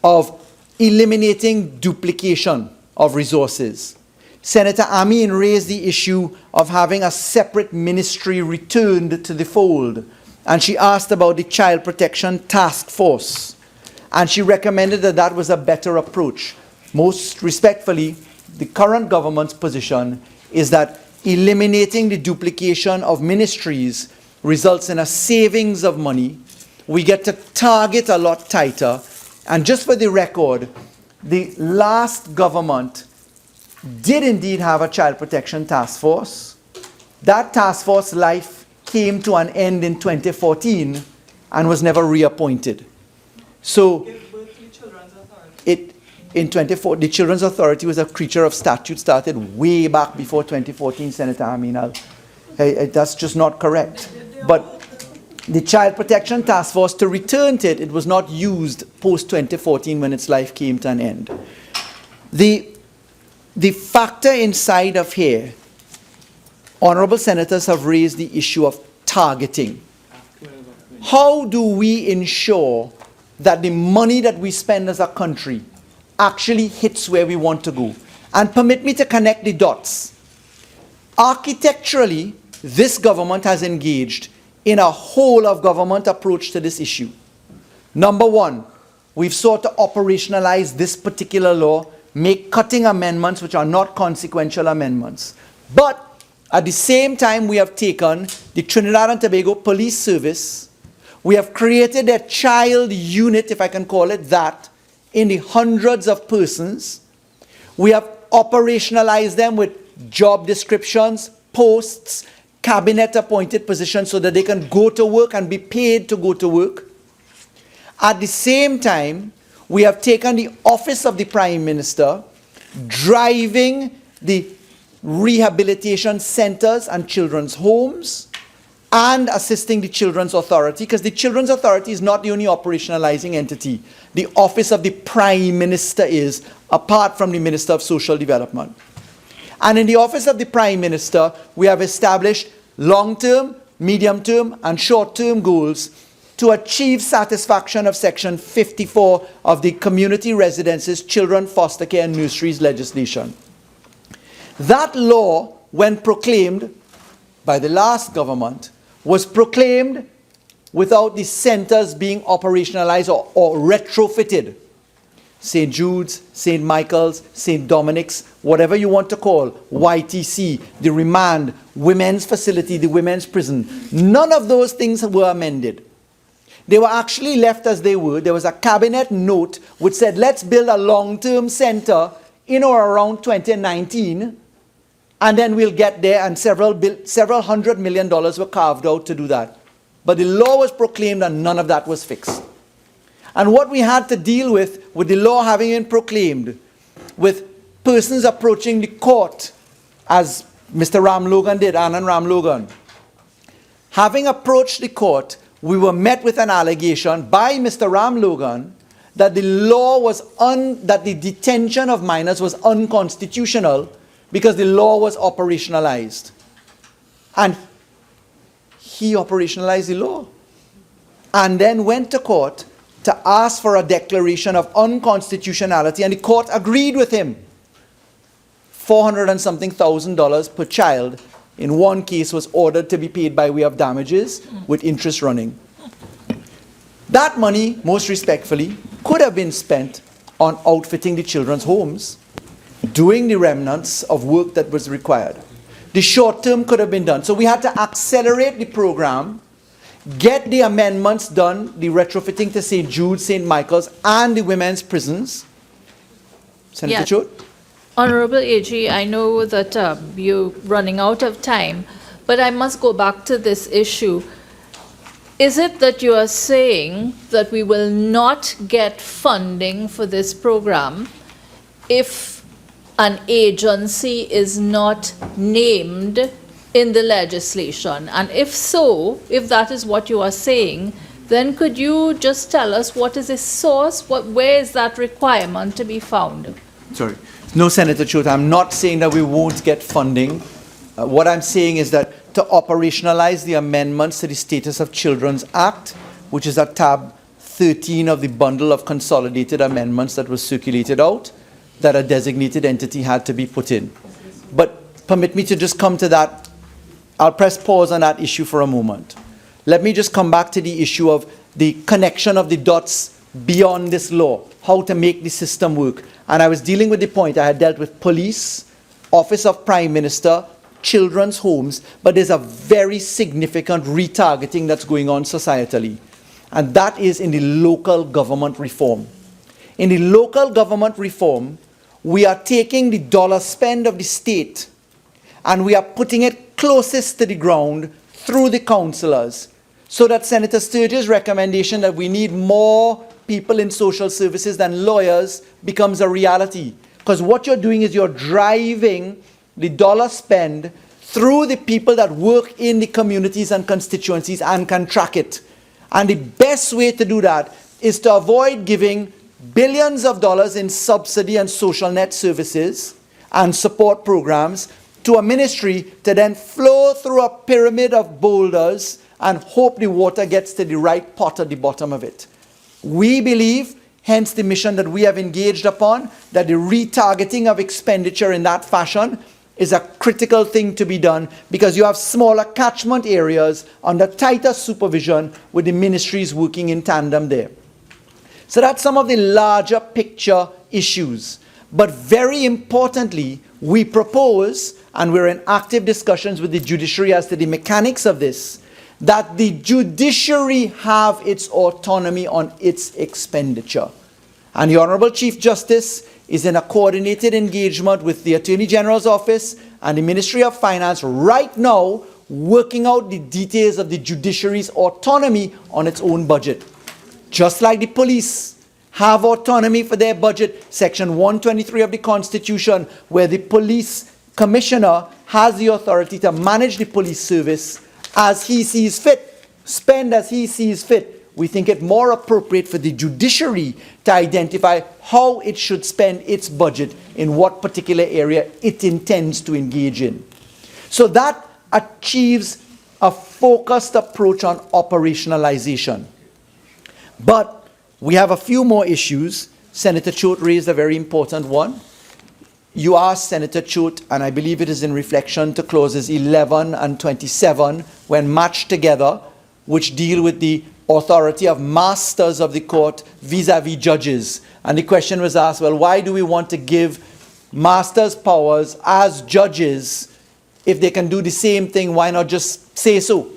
of eliminating duplication of resources. Senator Amin raised the issue of having a separate ministry returned to the fold. And she asked about the Child Protection Task Force. And she recommended that that was a better approach. Most respectfully, the current government's position is that eliminating the duplication of ministries results in a savings of money. We get to target a lot tighter. And just for the record, the last government did indeed have a Child Protection Task Force. That task force life came to an end in 2014 and was never reappointed. So in 2014, the Children's Authority was a creature of statute, started way back before 2014, Senator Amin. That's just not correct. But the Child Protection Task Force, to return to it, it was not used post-2014 when its life came to an end. The factor inside of here, honorable senators have raised the issue of targeting. How do we ensure that the money that we spend as a country actually hits where we want to go? And permit me to connect the dots. Architecturally, this government has engaged in a whole of government approach to this issue. Number one, we've sought to operationalize this particular law, make cutting amendments which are not consequential amendments. But at the same time, we have taken the Trinidad and Tobago Police Service. We have created a child unit, if I can call it that, in the hundreds of persons. We have operationalized them with job descriptions, posts, cabinet-appointed positions so that they can go to work and be paid to go to work. At the same time, we have taken the office of the Prime Minister, driving the rehabilitation centers and children's homes, and assisting the Children's Authority, because the Children's Authority is not the only operationalizing entity. The office of the Prime Minister is, apart from the Minister of Social Development. And in the office of the Prime Minister, we have established long-term, medium-term, and short-term goals to achieve satisfaction of Section 54 of the Community Residences, Children, Foster Care and Nurseries legislation. That law, when proclaimed by the last government, was proclaimed without the centers being operationalized or retrofitted. St. Jude's, St. Michael's, St. Dominic's, whatever you want to call, YTC, the remand, women's facility, the women's prison. None of those things were amended. They were actually left as they were. There was a cabinet note which said, let's build a long-term center in or around 2019, and then we'll get there, and several $100 million were carved out to do that. But the law was proclaimed and none of that was fixed. And what we had to deal with the law having been proclaimed, with persons approaching the court, as Mr. Ram Logan did, Anand Ram Logan. Having approached the court, we were met with an allegation by Mr. Ram Logan that the law was that the detention of minors was unconstitutional because the law was operationalized. And he operationalized the law and then went to court to ask for a declaration of unconstitutionality, and the court agreed with him. $400 and something thousand per child in one case was ordered to be paid by way of damages with interest running. That money, most respectfully, could have been spent on outfitting the children's homes, doing the remnants of work that was required. The short term could have been done. So we had to accelerate the program, get the amendments done, the retrofitting to St. Jude, St. Michael's, and the women's prisons. Senator Yeah. Chote? Honorable AG, I know that you're running out of time, but I must go back to this issue. Is it that you are saying that we will not get funding for this program if an agency is not named in the legislation? And if so, if that is what you are saying, then could you just tell us what is the source, where is that requirement to be found? Sorry. No, Senator Chote, I'm not saying that we won't get funding. What I'm saying is that to operationalize the amendments to the Status of Children's Act, which is at tab 13 of the bundle of consolidated amendments that was circulated out, that a designated entity had to be put in. But permit me to just come to that. I'll press pause on that issue for a moment. Let me just come back to the issue of the connection of the dots beyond this law, how to make the system work. And I was dealing with the point, I had dealt with police, Office of Prime Minister, children's homes, but there's a very significant retargeting that's going on societally. And that is in the local government reform. In the local government reform, we are taking the dollar spend of the state and we are putting it closest to the ground through the councillors, so that Senator Sturge's recommendation that we need more people in social services than lawyers becomes a reality. Because what you're doing is you're driving the dollar spend through the people that work in the communities and constituencies and can track it. And the best way to do that is to avoid giving billions of dollars in subsidy and social net services and support programs to a ministry to then flow through a pyramid of boulders and hope the water gets to the right pot at the bottom of it. We believe, hence the mission that we have engaged upon, that the retargeting of expenditure in that fashion is a critical thing to be done, because you have smaller catchment areas under tighter supervision with the ministries working in tandem there. So that's some of the larger picture issues. But very importantly, we propose, and we're in active discussions with the judiciary as to the mechanics of this, that the judiciary have its autonomy on its expenditure. And the Honourable Chief Justice is in a coordinated engagement with the Attorney General's Office and the Ministry of Finance right now, working out the details of the judiciary's autonomy on its own budget. Just like the police have autonomy for their budget, Section 123 of the Constitution, where the police commissioner has the authority to manage the police service as he sees fit, spend as he sees fit. We think it more appropriate for the judiciary to identify how it should spend its budget in what particular area it intends to engage in. So that achieves a focused approach on operationalization. But we have a few more issues. Senator Chote raised a very important one. You asked Senator Chote, and I believe it is in reflection to clauses 11 and 27, when matched together, which deal with the authority of masters of the court vis-a-vis judges. And the question was asked, well, why do we want to give masters powers as judges? If they can do the same thing, why not just say so?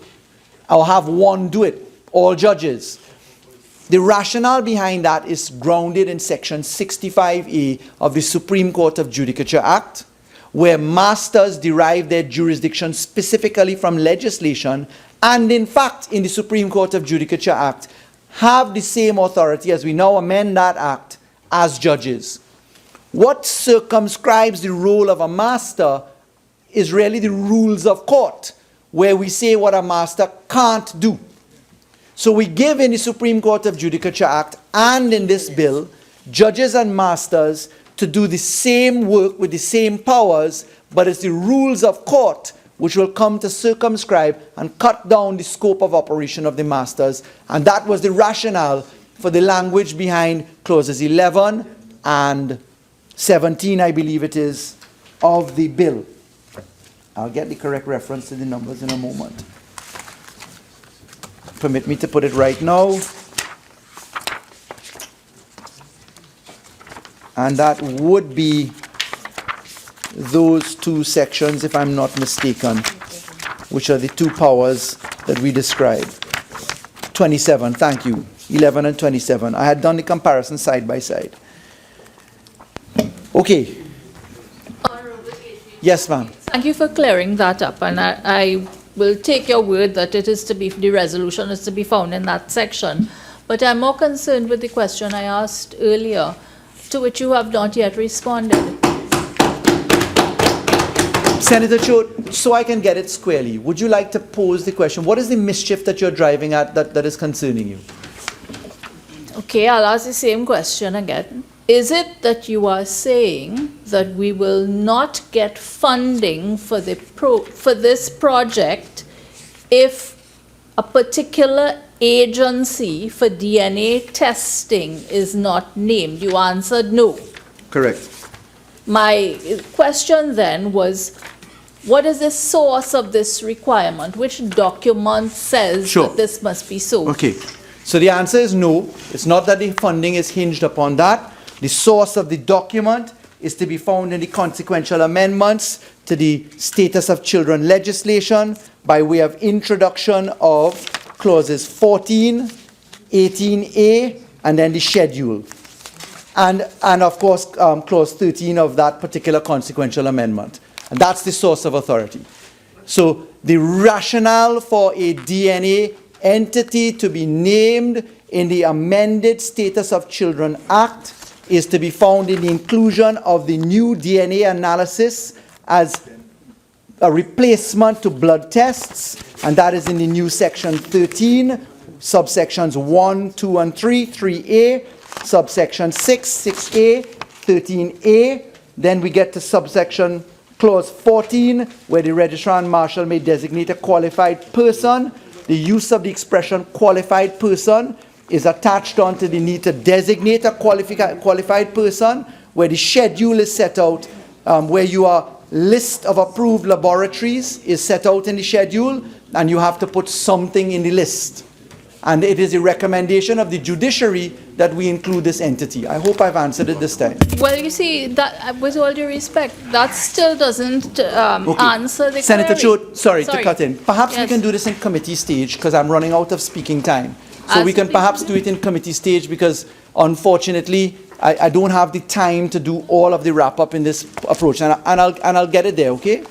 Or have one do it, all judges. The rationale behind that is grounded in Section 65A of the Supreme Court of Judicature Act, where masters derive their jurisdiction specifically from legislation, and in fact, in the Supreme Court of Judicature Act, have the same authority, as we now amend that act, as judges. What circumscribes the role of a master is really the rules of court, where we say what a master can't do. So we give in the Supreme Court of Judicature Act and in this bill, judges and masters to do the same work with the same powers, but it's the rules of court which will come to circumscribe and cut down the scope of operation of the masters. And that was the rationale for the language behind clauses 11 and 17, I believe it is, of the bill. I'll get the correct reference to the numbers in a moment. Permit me to put it right now. and that would be those two sections, if I'm not mistaken, which are the two powers that we described. 27, thank you. 11 and 27. I had done the comparison side by side. Okay. Yes, ma'am. Thank you for clearing that up, and I will take your word that it is to be, the resolution is to be found in that section. But I'm more concerned with the question I asked earlier, to which you have not yet responded. Senator Chote, so I can get it squarely, would you like to pose the question? What is the mischief that you're driving at that is concerning you? Okay, I'll ask the same question again. Is it that you are saying that we will not get funding for this project if a particular agency for DNA testing is not named? You answered no. Correct. My question then was, what is the source of this requirement? Which document says that this must be so? Okay. So the answer is no. It's not that the funding is hinged upon that. The source of the document is to be found in the consequential amendments to the Status of Children legislation by way of introduction of clauses 14, 18A, and then the schedule. And of course, clause 13 of that particular consequential amendment. And that's the source of authority. So the rationale for a DNA entity to be named in the amended Status of Children Act is to be found in the inclusion of the new DNA analysis as a replacement to blood tests, and that is in the new section 13, subsections 1, 2, and 3, 3A, subsection 6, 6A, 13A. Then we get to subsection clause 14, where the registrar and marshal may designate a qualified person. The use of the expression qualified person is attached on to the need to designate a qualified person, where the schedule is set out, where your list of approved laboratories is set out in the schedule, and you have to put something in the list. And it is a recommendation of the judiciary that we include this entity. I hope I've answered it this time. Well, you see, that, with all due respect, that still doesn't answer the Senator query. Chote, sorry to cut in. Perhaps we can do this in committee stage, because I'm running out of speaking time. So we can perhaps do it in committee stage, because unfortunately I don't have the time to do all of the wrap up in this approach, and I'll get it there. Okay.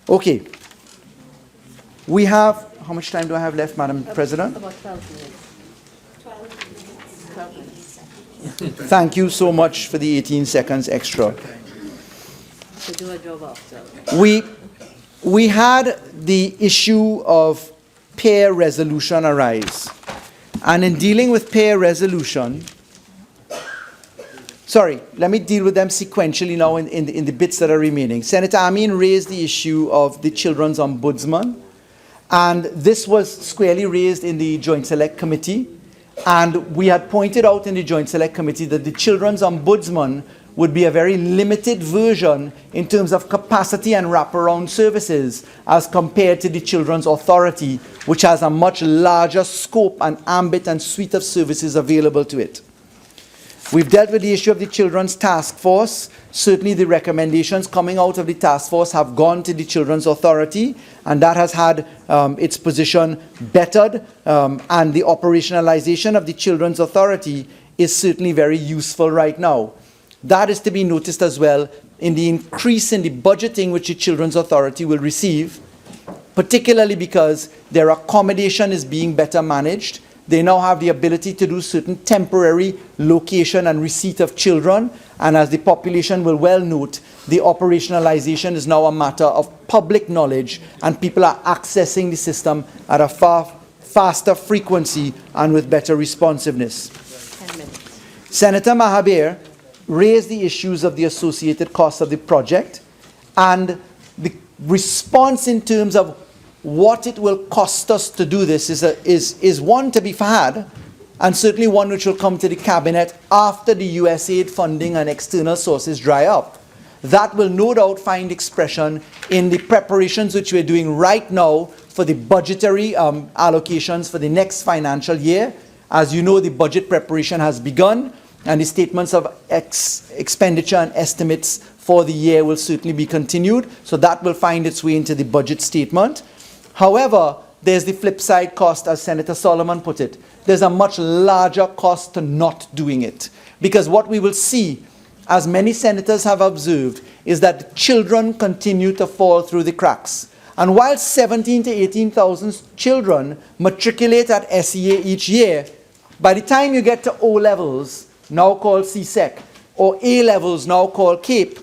Okay. We have, how much time do I have left, Madam President? About 12 minutes. Thank you so much for the 18 seconds extra. To do a job after. We had the issue of pair resolution arise. And in dealing with pair resolution, sorry, let me deal with them sequentially now in the bits that are remaining. Senator Amin raised the issue of the Children's Ombudsman. And this was squarely raised in the Joint Select Committee. And we had pointed out in the Joint Select Committee that the Children's Ombudsman would be a very limited version in terms of capacity and wraparound services as compared to the Children's Authority, which has a much larger scope and ambit and suite of services available to it. We've dealt with the issue of the Children's Task Force. Certainly the recommendations coming out of the task force have gone to the Children's Authority, and that has had its position bettered, and the operationalization of the Children's Authority is certainly very useful right now. That is to be noticed as well in the increase in the budgeting which the Children's Authority will receive, particularly because their accommodation is being better managed. They now have the ability to do certain temporary location and receipt of children, and as the population will well note, the operationalization is now a matter of public knowledge, and people are accessing the system at a far faster frequency and with better responsiveness. 10 minutes. Senator Mahabir raised the issues of the associated costs of the project, and the response in terms of what it will cost us to do this is one to be had, and certainly one which will come to the cabinet after the USAID funding and external sources dry up. That will no doubt find expression in the preparations which we're doing right now for the budgetary allocations for the next financial year, As you know, the budget preparation has begun, and the statements of expenditure and estimates for the year will certainly be continued. So that will find its way into the budget statement. However, there's the flip side cost, as Senator Solomon put it. There's a much larger cost to not doing it. Because what we will see, as many senators have observed, is that children continue to fall through the cracks. And while 17,000 to 18,000 children matriculate at SEA each year, by the time you get to O-levels, now called CSEC, or A-levels, now called CAPE,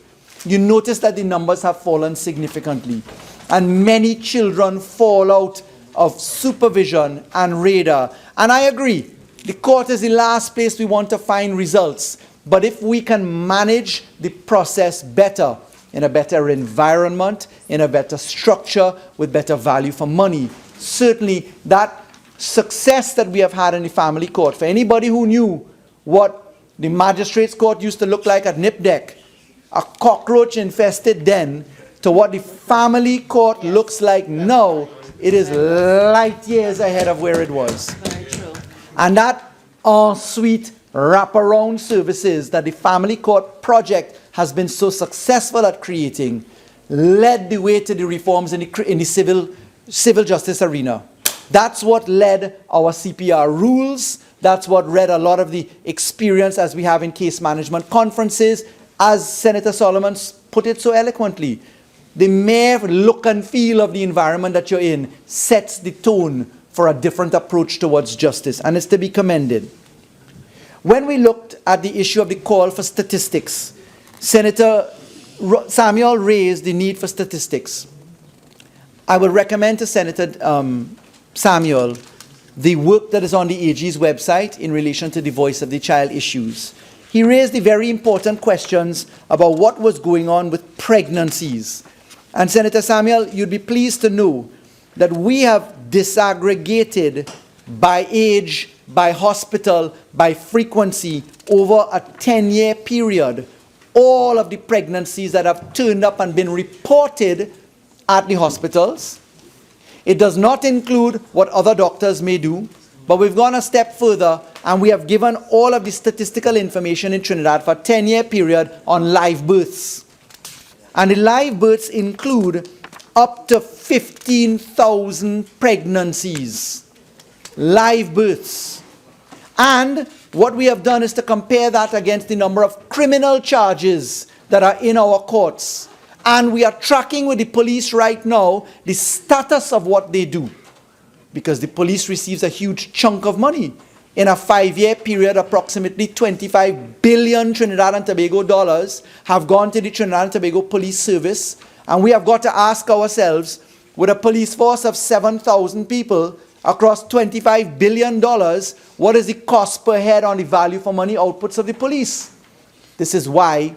you notice that the numbers have fallen significantly. And many children fall out of supervision and radar. And I agree, the court is the last place we want to find results. But if we can manage the process better, in a better environment, in a better structure, with better value for money, certainly that success that we have had in the family court, for anybody who knew what the magistrates court used to look like at NIPDEC, a cockroach-infested den, to what the family court looks like now, it is light years ahead of where it was. Very true. And that en-suite wraparound services that the family court project has been so successful at creating led the way to the reforms in the civil justice arena. That's what led our CPR rules. That's what led a lot of the experience as we have in case management conferences. As Senator Solomon put it so eloquently, the mere look and feel of the environment that you're in sets the tone for a different approach towards justice, and it's to be commended. When we looked at the issue of the call for statistics, Senator Samuel raised the need for statistics. I would recommend to Senator Samuel the work that is on the AG's website in relation to the Voice of the Child issues. He raised the very important questions about what was going on with pregnancies. And Senator Samuel, you'd be pleased to know that we have disaggregated by age, by hospital, by frequency over a 10-year period all of the pregnancies that have turned up and been reported at the hospitals. It does not include what other doctors may do, but we've gone a step further and we have given all of the statistical information in Trinidad for a 10-year period on live births. And the live births include up to 15,000 pregnancies. Live births. And what we have done is to compare that against the number of criminal charges that are in our courts. And we are tracking with the police right now the status of what they do. Because the police receives a huge chunk of money. In a 5-year period, approximately 25 billion Trinidad and Tobago dollars have gone to the Trinidad and Tobago Police Service. And we have got to ask ourselves, with a police force of 7,000 people across $25 billion, what is the cost per head on the value for money outputs of the police? This is why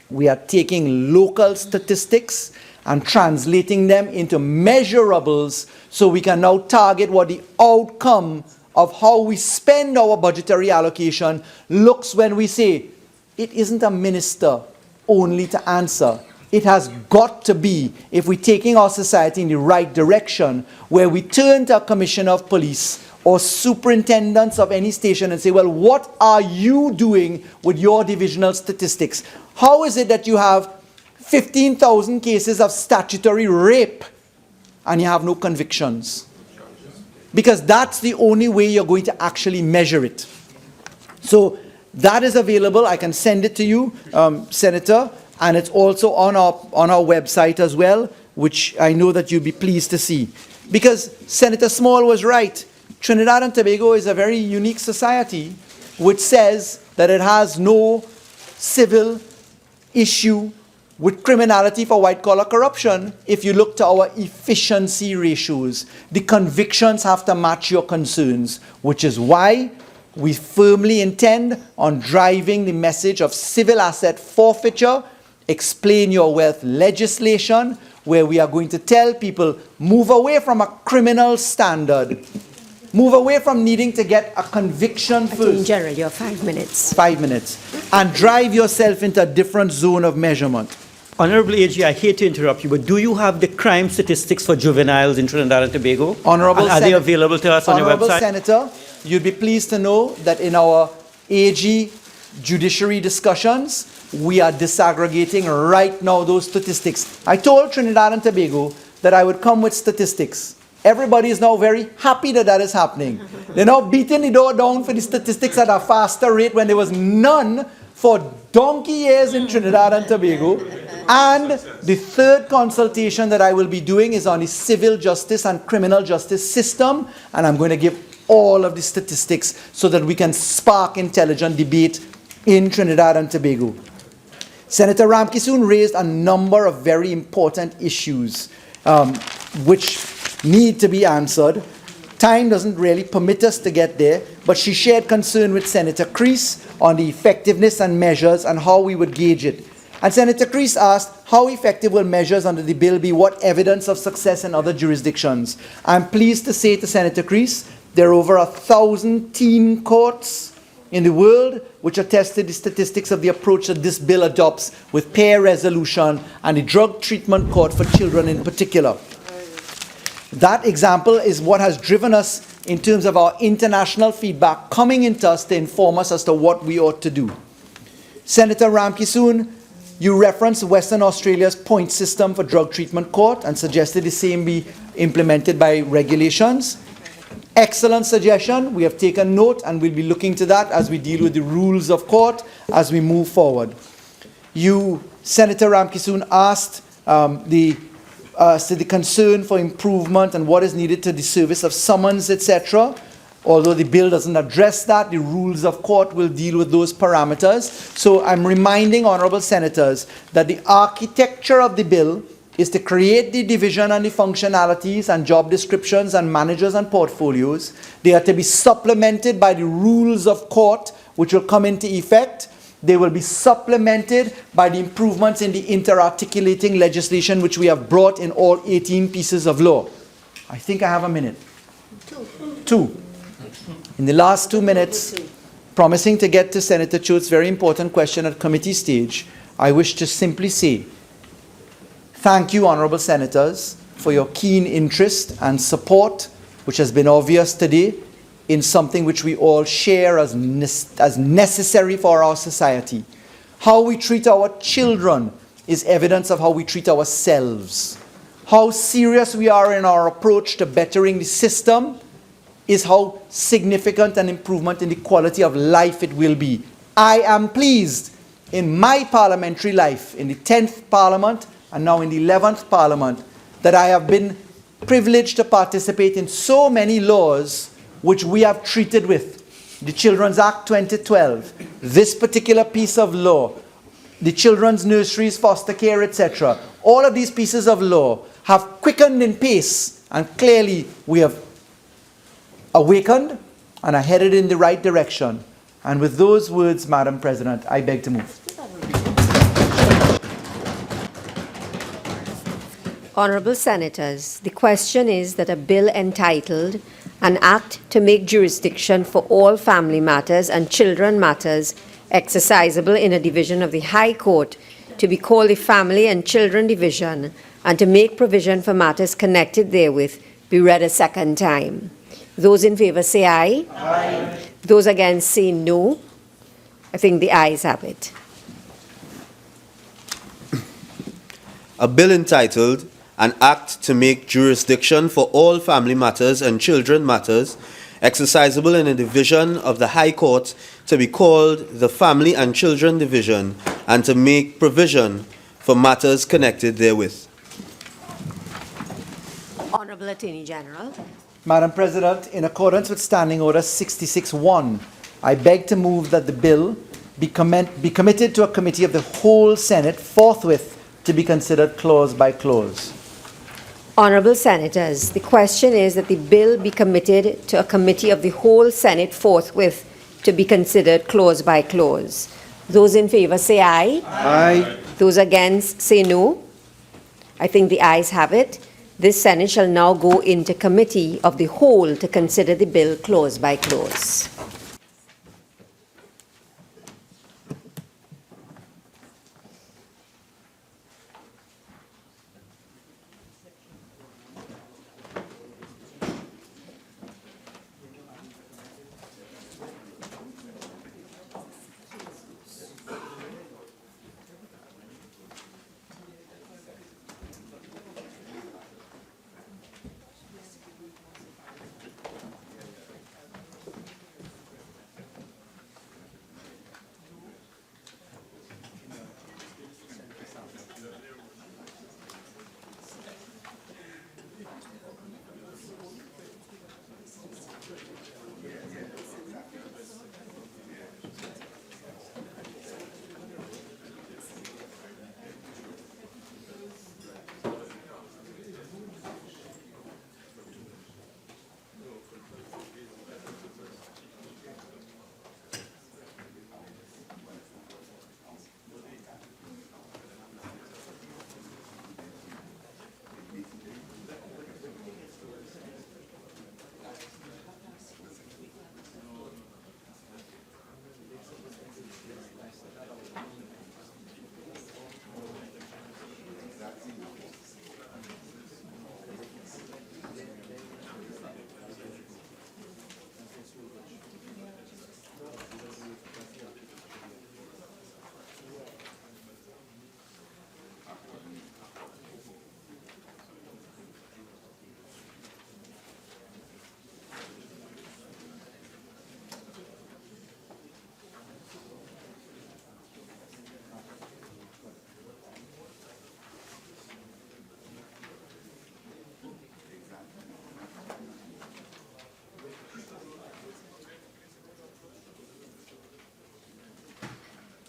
we are taking local statistics and translating them into measurables so we can now target what the outcome of how we spend our budgetary allocation looks when we say, it isn't a minister only to answer. It has got to be, if we're taking our society in the right direction, where we turn to a commissioner of police or superintendents of any station and say, well, what are you doing with your divisional statistics? How is it that you have 15,000 cases of statutory rape and you have no convictions? Because that's the only way you're going to actually measure it. So that is available. I can send it to you, Senator, and it's also on our website as well, which I know that you'll be pleased to see. Because Senator Small was right. Trinidad and Tobago is a very unique society which says that it has no civil issue with criminality for white-collar corruption if you look to our efficiency ratios. The convictions have to match your concerns, which is why we firmly intend on driving the message of civil asset forfeiture, explain your wealth legislation, where we are going to tell people, move away from a criminal standard. Move away from needing to get a conviction first. Attorney General, you have 5 minutes. 5 minutes. And drive yourself into a different zone of measurement. Honorable AG, I hate to interrupt you, but do you have the crime statistics for juveniles in Trinidad and Tobago? Honorable And are they available to us on your Honorable website? Senator, you'd be pleased to know that in our AG judiciary discussions, we are disaggregating right now those statistics. I told Trinidad and Tobago that I would come with statistics. Everybody is now very happy that that is happening. They're now beating the door down for the statistics at a faster rate when there was none for donkey years in Trinidad and Tobago. And the third consultation that I will be doing is on the civil justice and criminal justice system, and I'm going to give all of the statistics so that we can spark intelligent debate in Trinidad and Tobago. Senator Ramkissoon raised a number of very important issues which need to be answered. Time doesn't really permit us to get there, but she shared concern with Senator Creese on the effectiveness and measures and how we would gauge it. And Senator Creese asked, how effective will measures under the bill be? What evidence of success in other jurisdictions? I'm pleased to say to Senator Creese, there are over 1,000 teen courts in the world which attested the statistics of the approach that this bill adopts with peer resolution and the drug treatment court for children in particular. That example is what has driven us in terms of our international feedback coming into us to inform us as to what we ought to do. Senator Ramkissoon, you referenced Western Australia's point system for drug treatment court and suggested the same be implemented by regulations. Excellent suggestion. We have taken note and we'll be looking to that as we deal with the rules of court as we move forward. You, Senator Ramkissoon, asked the concern for improvement and what is needed to the service of summons, etc. Although the bill doesn't address that, the rules of court will deal with those parameters. So I'm reminding honorable senators that the architecture of the bill is to create the division and the functionalities and job descriptions and managers and portfolios. They are to be supplemented by the rules of court, which will come into effect. They will be supplemented by the improvements in the inter-articulating legislation which we have brought in all 18 pieces of law. I think I have a minute. Two. In the last 2 minutes, promising to get to Senator Chote's very important question at committee stage, I wish to simply say, thank you, honorable senators, for your keen interest and support, which has been obvious today, in something which we all share as necessary for our society. How we treat our children is evidence of how we treat ourselves. How serious we are in our approach to bettering the system is how significant an improvement in the quality of life it will be. I am pleased in my parliamentary life, in the 10th Parliament and now in the 11th Parliament, that I have been privileged to participate in so many laws which we have treated with. The Children's Act 2012, this particular piece of law, the children's nurseries, foster care, etc. All of these pieces of law have quickened in pace, and clearly we have awakened and are headed in the right direction. And with those words, Madam President, I beg to move. Honourable Senators, the question is that a bill entitled An Act to Make Jurisdiction for All Family Matters and Children Matters Exercisable in a Division of the High Court to be called the Family and Children Division and to make provision for matters connected therewith be read a second time. Those in favour say aye. Aye. Those against say no. I think the ayes have it. A bill entitled An Act to Make Jurisdiction for All Family Matters and Children Matters Exercisable in a Division of the High Court to be called the Family and Children Division and to make provision for matters connected therewith. Honourable Attorney General. Madam President, in accordance with Standing Order 66-1, I beg to move that the bill be committed to a committee of the whole Senate forthwith to be considered clause by clause. Honourable Senators, the question is that the bill be committed to a committee of the whole Senate forthwith to be considered clause by clause. Those in favour say aye. Aye. Those against say no. I think the ayes have it. This Senate shall now go into committee of the whole to consider the bill clause by clause.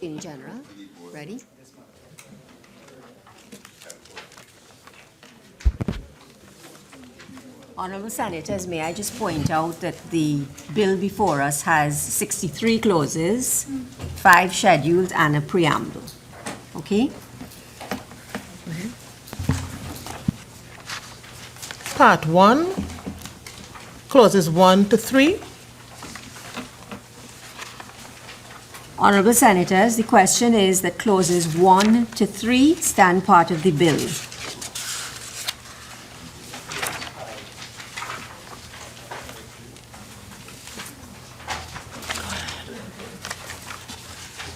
in general. Ready? Honourable Senators, may I just point out that the bill before us has 63 clauses, 5 schedules, and a preamble. Okay? Part 1, clauses 1 to 3. Honourable Senators, the question is that clauses 1 to 3 stand part of the bill.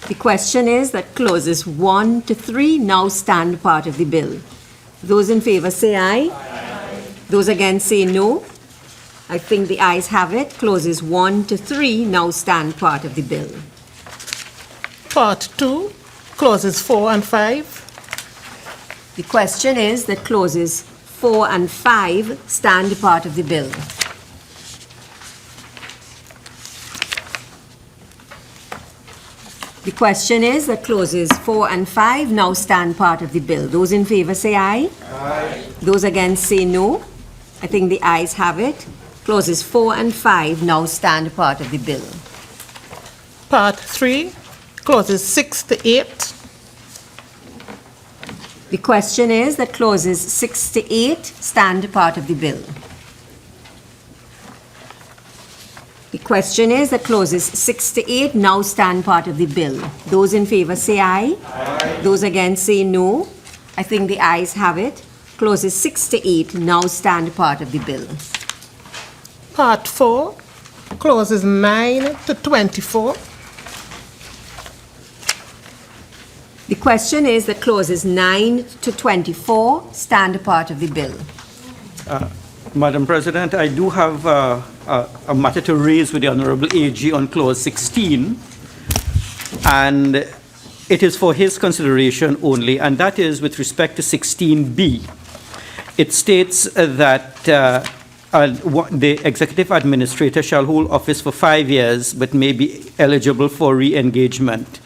The question is that clauses 1 to 3 now stand part of the bill. Those in favour say aye. Aye. Those against say no. I think the ayes have it. Clauses 1 to 3 now stand part of the bill. Part 2, clauses 4 and 5. The question is that clauses 4 and 5 stand part of the bill. The question is that clauses 4 and 5 now stand part of the bill. Those in favour say aye. Aye. Those against say no. I think the ayes have it. Clauses 4 and 5 now stand part of the bill. Part 3, clauses 6 to 8. The question is that clauses 6 to 8 stand part of the bill. The question is that clauses 6 to 8 now stand part of the bill. Those in favour say aye. Aye. Those against say no. I think the ayes have it. Clauses 6 to 8 now stand part of the bill. Part 4, clauses 9 to 24. The question is that clauses 9 to 24 stand part of the bill. Madam President, I do have a matter to raise with the Honourable AG on clause 16, and it is for his consideration only, and that is with respect to 16B. It states that the executive administrator shall hold office for 5 years but may be eligible for re-engagement.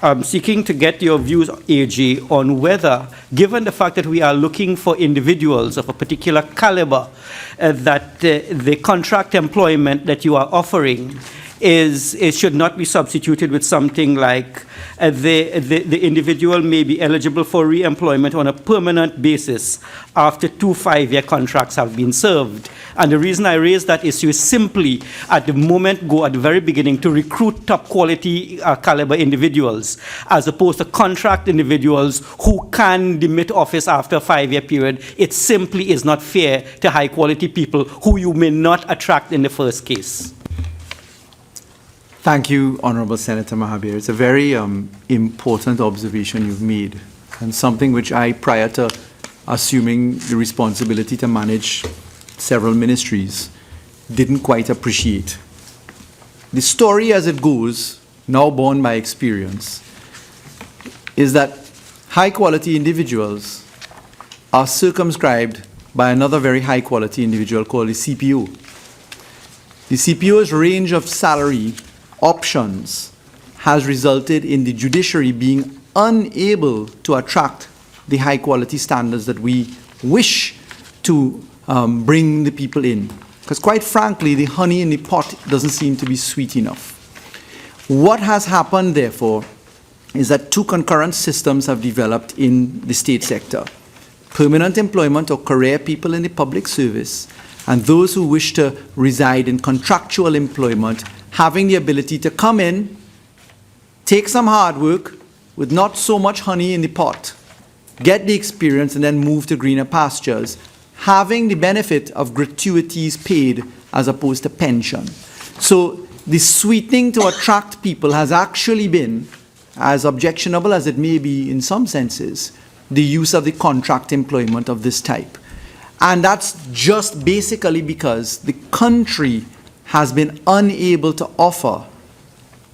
I'm seeking to get your views, AG, on whether, given the fact that we are looking for individuals of a particular caliber, that the contract employment that you are offering should not be substituted with something like the individual may be eligible for re-employment on a permanent basis after 2 5-year contracts have been served. And the reason I raise that issue is simply at the moment go at the very beginning to recruit top quality caliber individuals as opposed to contract individuals who can demit office after a 5-year period. It simply is not fair to high quality people who you may not attract in the first case. Thank you, Honourable Senator Mahabir. It's a very important observation you've made, and something which I, prior to assuming the responsibility to manage several ministries, didn't quite appreciate. The story as it goes, now borne by experience, is that high-quality individuals are circumscribed by another very high-quality individual called the CPO. The CPO's range of salary options has resulted in the judiciary being unable to attract the high quality standards that we wish to bring the people in. Because quite frankly, the honey in the pot doesn't seem to be sweet enough. What has happened, therefore, is that 2 concurrent systems have developed in the state sector. Permanent employment or career people in the public service, and those who wish to reside in contractual employment having the ability to come in, take some hard work with not so much honey in the pot, get the experience, and then move to greener pastures, having the benefit of gratuities paid as opposed to pension. So the sweetening to attract people has actually been, as objectionable as it may be in some senses, the use of the contract employment of this type. And that's just basically because the country has been unable to offer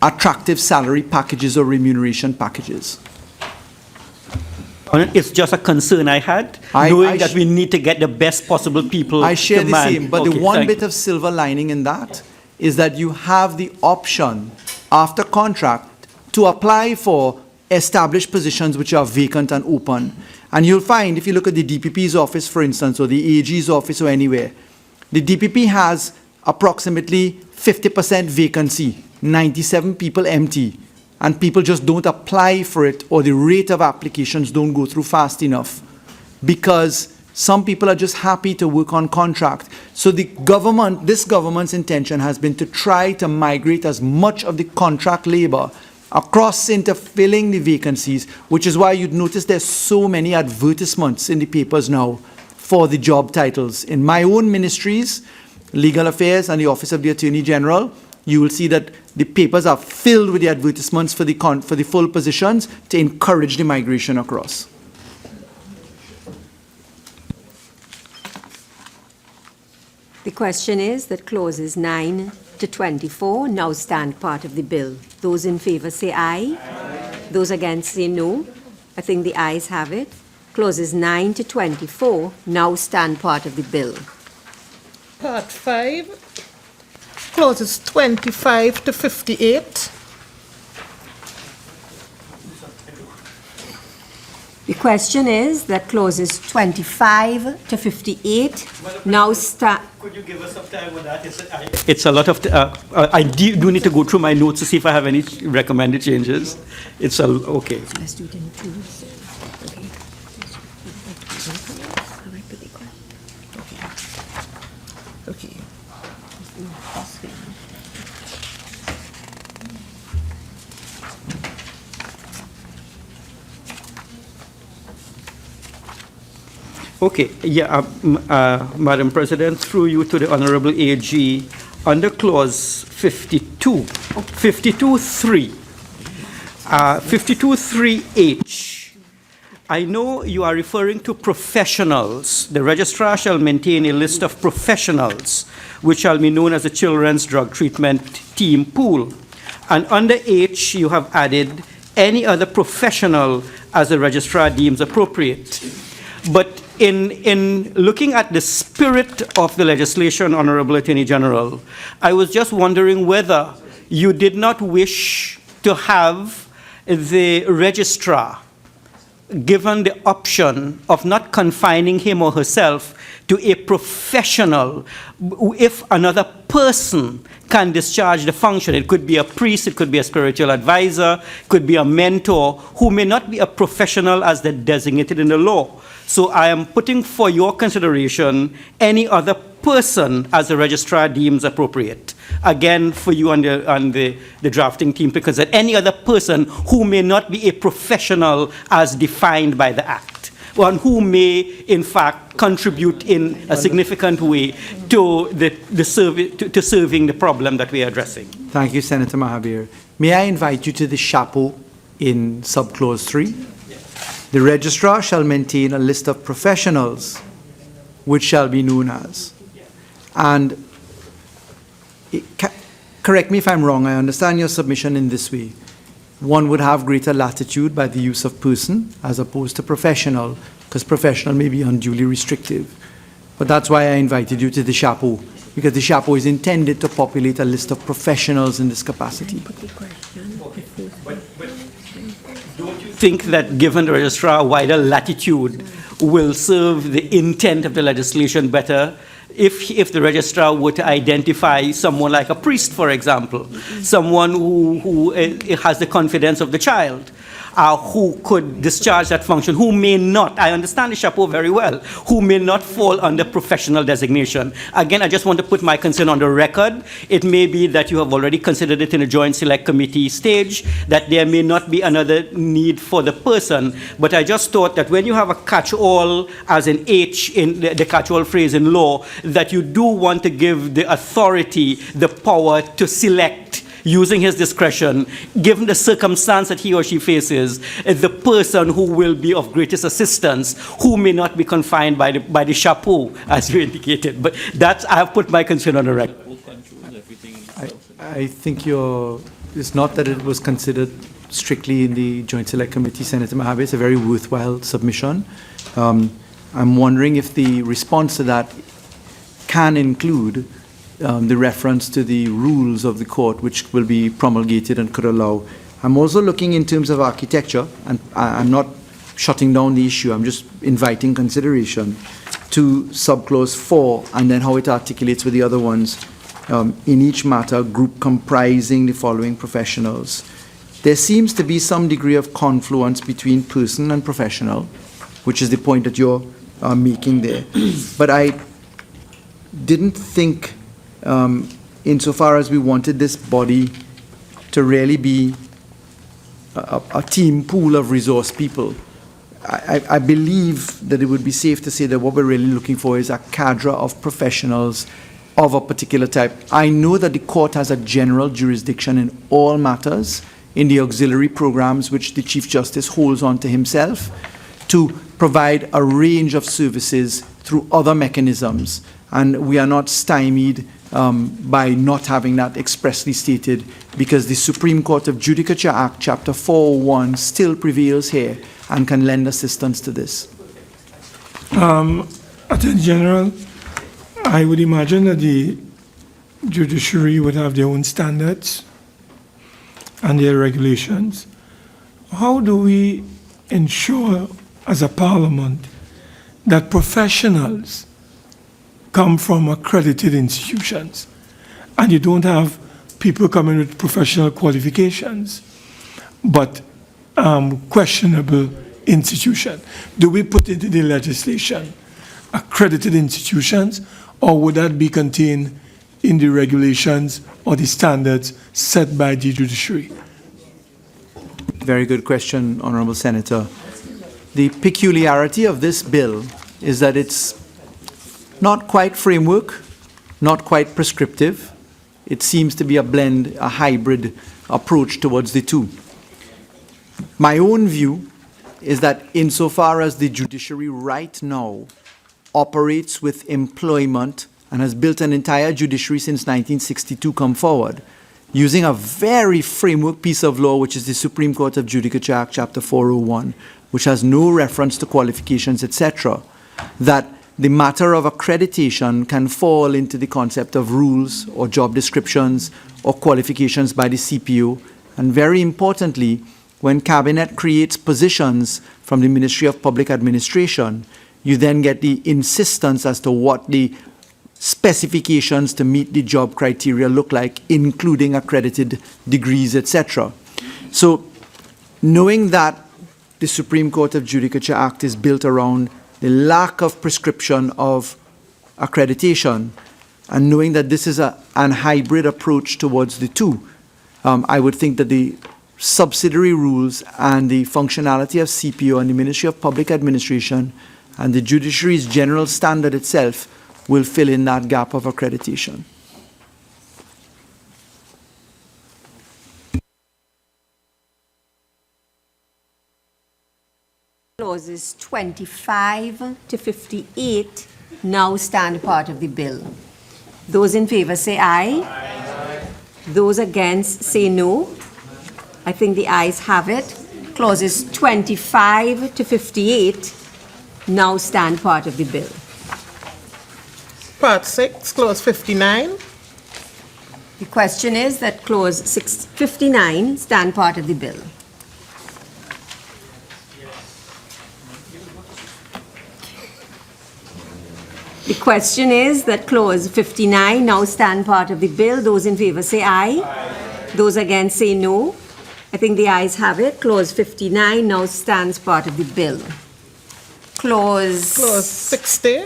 attractive salary packages or remuneration packages. It's just a concern I had, knowing that we need to get the best possible people. I share the same, but okay, the one bit of silver lining in that is that you have the option after contract to apply for established positions which are vacant and open. And you'll find, if you look at the DPP's office, for instance, or the AG's office or anywhere, the DPP has approximately 50% vacancy, 97 people empty, and people just don't apply for it, or the rate of applications don't go through fast enough because some people are just happy to work on contract. So the government, this government's intention has been to try to migrate as much of the contract labor across into filling the vacancies, which is why you'd notice there's so many advertisements in the papers now for the job titles. In my own ministries, Legal Affairs and the Office of the Attorney General, you will see that the papers are filled with the advertisements for the full positions to encourage the migration across. The question is that clauses 9 to 24 now stand part of the bill. Those in favor say aye. Aye. Those against say no. I think the ayes have it. Clauses 9 to 24 now stand part of the bill. Part 5, clauses 25 to 58. The question is that clauses 25 to 58 now stand. Could you give us some time with that? It's a lot of, I do need to go through my notes to see if I have any recommended changes. It's okay. Let's do it in twos. Okay. Okay. Okay, yeah, Madam President, through you to the Honorable AG, under clause 52, 52.3, 52.3H, I know you are referring to professionals. The registrar shall maintain a list of professionals, which shall be known as the Children's Drug Treatment Team Pool. And under H, you have added any other professional as the registrar deems appropriate. But in looking at the spirit of the legislation, Honorable Attorney General, I was just wondering whether you did not wish to have the registrar given the option of not confining him or herself to a professional if another person can discharge the function. It could be a priest, it could be a spiritual advisor, it could be a mentor who may not be a professional as they're designated in the law. So I am putting for your consideration any other person as the registrar deems appropriate. Again, for you and the drafting team, because that any other person who may not be a professional as defined by the Act, one who may, in fact, contribute in a significant way to serving the problem that we are addressing. Thank you, Senator Mahabir. May I invite you to the chapeau in subclause 3? The registrar shall maintain a list of professionals which shall be known as. And correct me if I'm wrong, I understand your submission in this way. One would have greater latitude by the use of person as opposed to professional, because professional may be unduly restrictive. But that's why I invited you to the chapeau, because the chapeau is intended to populate a list of professionals in this capacity. Don't you think that given the registrar a wider latitude will serve the intent of the legislation better if the registrar were to identify someone like a priest, for example, someone who has the confidence of the child, who could discharge that function, who may not, I understand the chapeau very well, who may not fall under professional designation. Again, I just want to put my concern on the record. It may be that you have already considered it in a joint select committee stage, that there may not be another need for the person, but I just thought that when you have a catch-all, as in H, in the catch-all phrase in law, that you do want to give the authority the power to select, using his discretion, given the circumstance that he or she faces, the person who will be of greatest assistance, who may not be confined by the chapeau, as you indicated. But that's, I have put my concern on the record. I think it's not that it was considered strictly in the Joint Select Committee, Senator Mahabir. It's a very worthwhile submission. I'm wondering if the response to that can include the reference to the rules of the court, which will be promulgated and could allow. I'm also looking in terms of architecture, and I'm not shutting down the issue, I'm just inviting consideration to subclause 4 and then how it articulates with the other ones. In each matter, group comprising the following professionals. There seems to be some degree of confluence between person and professional, which is the point that you're making there. But I didn't think, insofar as we wanted this body to really be a team pool of resource people, I believe that it would be safe to say that what we're really looking for is a cadre of professionals of a particular type. I know that the court has a general jurisdiction in all matters in the auxiliary programs which the Chief Justice holds on to himself to provide a range of services through other mechanisms. And we are not stymied by not having that expressly stated, because the Supreme Court of Judicature Act, Chapter 401, still prevails here and can lend assistance to this. Attorney General, I would imagine that the judiciary would have their own standards and their regulations. How do we ensure, as a parliament, that professionals come from accredited institutions and you don't have people coming with professional qualifications but questionable institution? Do we put into the legislation accredited institutions, or would that be contained in the regulations or the standards set by the judiciary? Very good question, Honorable Senator. The peculiarity of this bill is that it's not quite framework, not quite prescriptive. It seems to be a blend, a hybrid approach towards the two. My own view is that insofar as the judiciary right now operates with employment and has built an entire judiciary since 1962 come forward, using a very framework piece of law, which is the Supreme Court of Judicature Act, Chapter 401, which has no reference to qualifications, etc., that the matter of accreditation can fall into the concept of rules or job descriptions or qualifications by the CPO. And very importantly, when Cabinet creates positions from the Ministry of Public Administration, you then get the insistence as to what the specifications to meet the job criteria look like, including accredited degrees, etc. So knowing that the Supreme Court of Judicature Act is built around the lack of prescription of accreditation, and knowing that this is an hybrid approach towards the two, I would think that the subsidiary rules and the functionality of CPO and the Ministry of Public Administration and the judiciary's general standard itself will fill in that gap of accreditation. Clauses 25 to 58 now stand part of the bill. Those in favor say aye. Aye. Those against say no. I think the ayes have it. Clauses 25 to 58 now stand part of the bill. Part 6, Clause 59. The question is that Clause 59 stand part of the bill. The question is that Clause 59 now stand part of the bill. Those in favor say aye. Aye. Those against say no. I think the ayes have it. Clause 59 now stands part of the bill. Clause 60.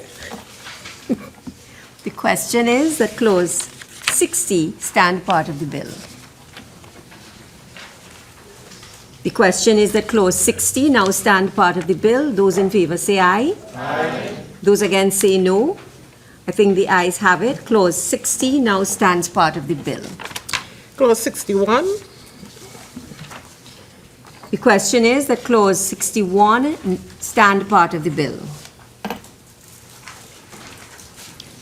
The question is that Clause 60 stand part of the bill. The question is that Clause 60 now stand part of the bill. Those in favor say aye. Aye. Those against say no. I think the ayes have it. Clause 60 now stands part of the bill. Clause 61. The question is that Clause 61 stand part of the bill.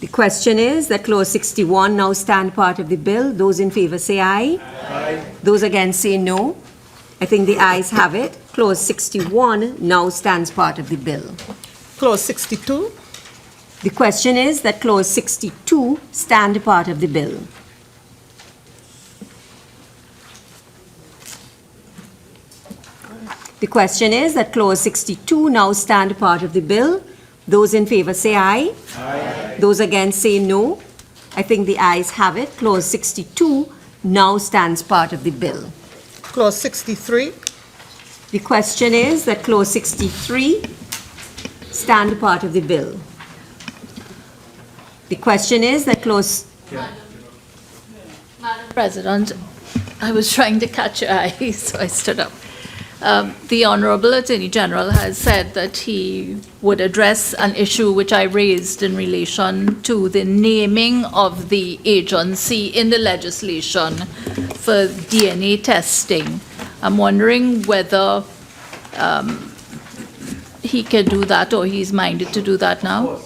The question is that Clause 61 now stand part of the bill. Those in favor say aye. Aye. Those against say no. I think the ayes have it. Clause 61 now stands part of the bill. Clause 62. The question is that Clause 62 stand a part of the bill. The question is that Clause 62 now stand a part of the bill. Those in favor say aye. Aye. Those against say no. I think the ayes have it. Clause 62 now stands part of the bill. Clause 63. The question is that Clause 63 stand a part of the bill. The question is that Clause... Madam President, I was trying to catch your eye, so I stood up. The Honourable Attorney General has said that he would address an issue which I raised in relation to the naming of the agency in the legislation for DNA testing. I'm wondering whether he can do that or he's minded to do that now.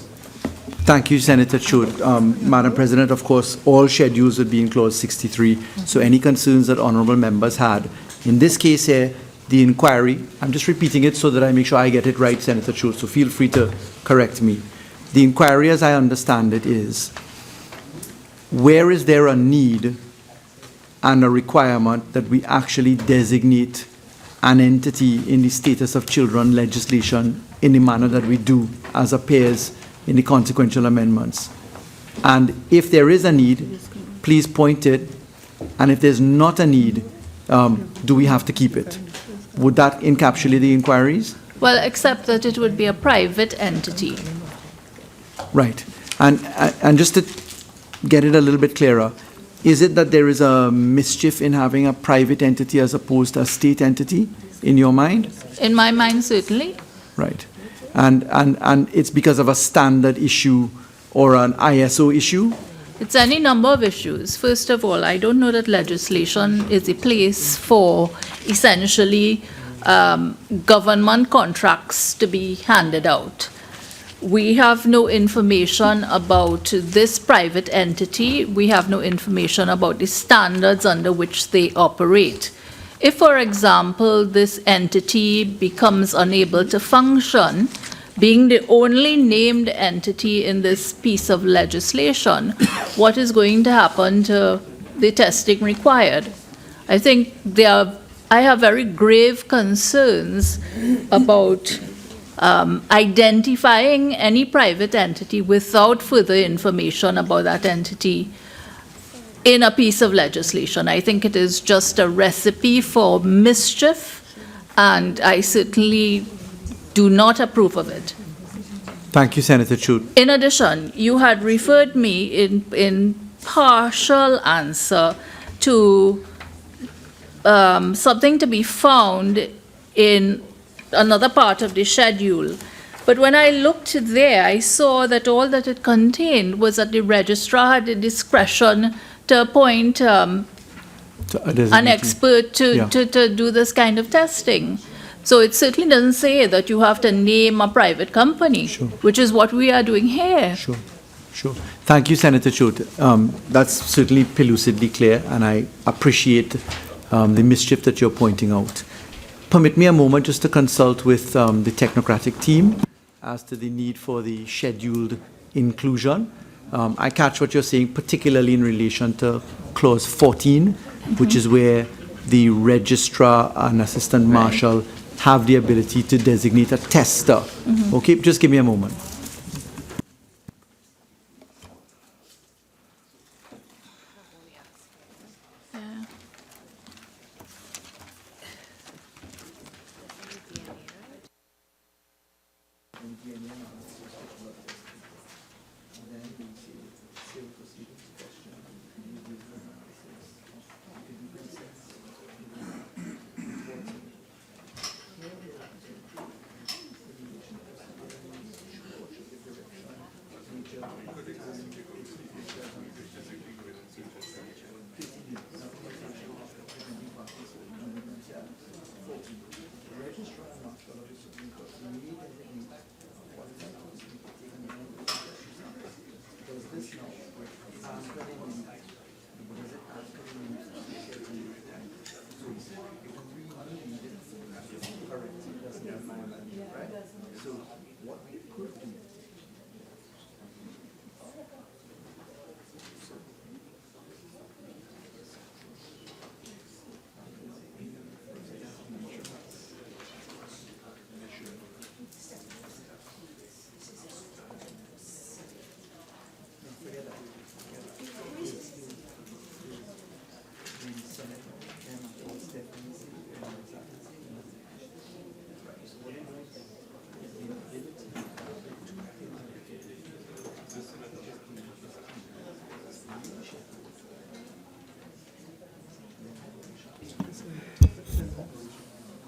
Thank you, Senator Chote. Madam President, of course, all schedules would be in Clause 63, so any concerns that honourable members had. In this case here, the inquiry, I'm just repeating it so that I make sure I get it right, Senator Chote, so feel free to correct me. The inquiry, as I understand it, is where is there a need and a requirement that we actually designate an entity in the status of children legislation in the manner that we do as appears in the consequential amendments. And if there is a need, please point it, and if there's not a need, do we have to keep it? Would that encapsulate the inquiries? Well, except that it would be a private entity. Right. And just to get it a little bit clearer, is it that there is a mischief in having a private entity as opposed to a state entity in your mind? In my mind, certainly. Right. And it's because of a standard issue or an ISO issue? It's any number of issues. First of all, I don't know that legislation is a place for essentially government contracts to be handed out. We have no information about this private entity. We have no information about the standards under which they operate. If, for example, this entity becomes unable to function, being the only named entity in this piece of legislation, what is going to happen to the testing required? I think I have very grave concerns about identifying any private entity without further information about that entity in a piece of legislation. I think it is just a recipe for mischief, and I certainly do not approve of it. Thank you, Senator Chote. In addition, you had referred me in partial answer to something to be found in another part of the schedule. But when I looked there, I saw that all that it contained was that the registrar had the discretion to appoint an expert to do this kind of testing. So it certainly doesn't say that you have to name a private company, which is what we are doing here. Sure. Thank you, Senator Chote. That's certainly pellucidly clear, and I appreciate the mischief that you're pointing out. Permit me a moment just to consult with the technocratic team as to the need for the scheduled inclusion. I catch what you're saying, particularly in relation to Clause 14, which is where the registrar and assistant marshal have the ability to designate a tester. Okay, just give me a moment.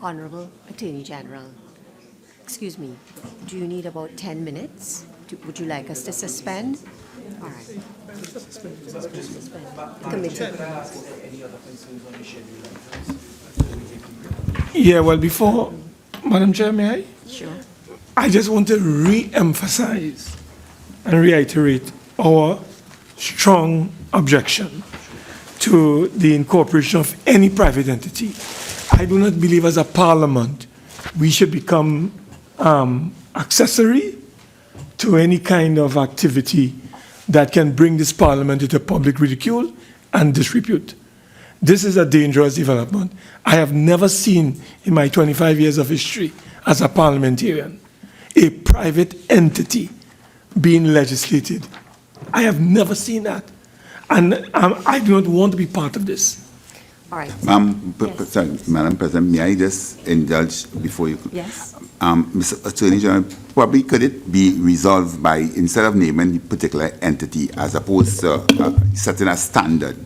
Honorable Attorney General, excuse me, do you need about 10 minutes? Would you like us to suspend? All right. Committee. Yeah, well, before, Madam Chair, may I? Sure. I just want to re-emphasize and reiterate our strong objection to the incorporation of any private entity. I do not believe as a parliament we should become accessory to any kind of activity that can bring this parliament into public ridicule and disrepute. This is a dangerous development. I have never seen in my 25 years of history as a parliamentarian a private entity being legislated. I have never seen that. And I do not want to be part of this. All right. Sorry, Madam President, may I just indulge before you? Yes. Mr. Attorney General, probably could it be resolved by, instead of naming the particular entity, as opposed to setting a standard,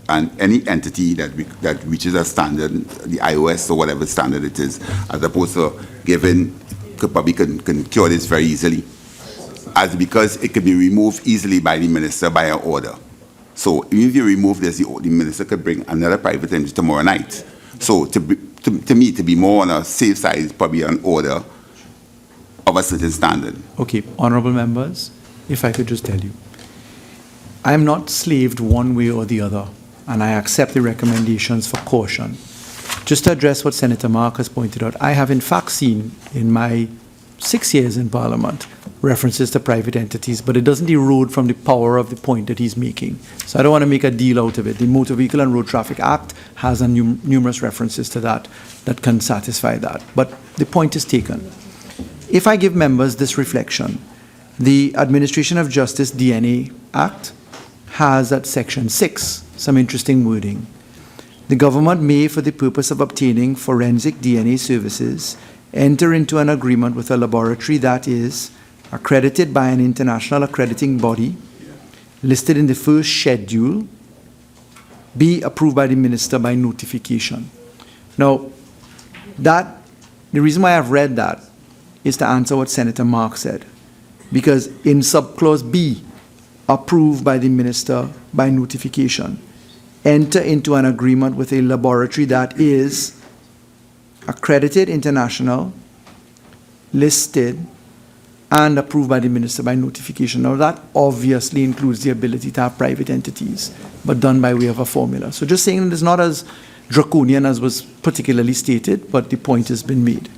and any entity that reaches a standard, the iOS or whatever standard it is, as opposed to giving, probably can cure this very easily, as because it could be removed easily by the minister by an order. So even if you remove this, the minister could bring another private entity tomorrow night. So to me, to be more on a safe side, is probably an order of a certain standard. Okay, honorable members, if I could just tell you, I am not slaved one way or the other, and I accept the recommendations for caution. Just to address what Senator Marcus pointed out, I have in fact seen in my 6 years in Parliament references to private entities, but it doesn't erode from the power of the point that he's making. So I don't want to make a deal out of it. The Motor Vehicle and Road Traffic Act has numerous references to that can satisfy that. But the point is taken. If I give members this reflection, the Administration of Justice DNA Act has at Section 6 some interesting wording. The government may, for the purpose of obtaining forensic DNA services, enter into an agreement with a laboratory that is accredited by an international accrediting body, listed in the first schedule, be approved by the minister by notification. Now, the reason why I've read that is to answer what Senator Mark said. Because in subclause B, approved by the minister by notification, enter into an agreement with a laboratory that is accredited international, listed, and approved by the minister by notification. Now that obviously includes the ability to have private entities, but done by way of a formula. So just saying it's not as draconian as was particularly stated, but the point has been made.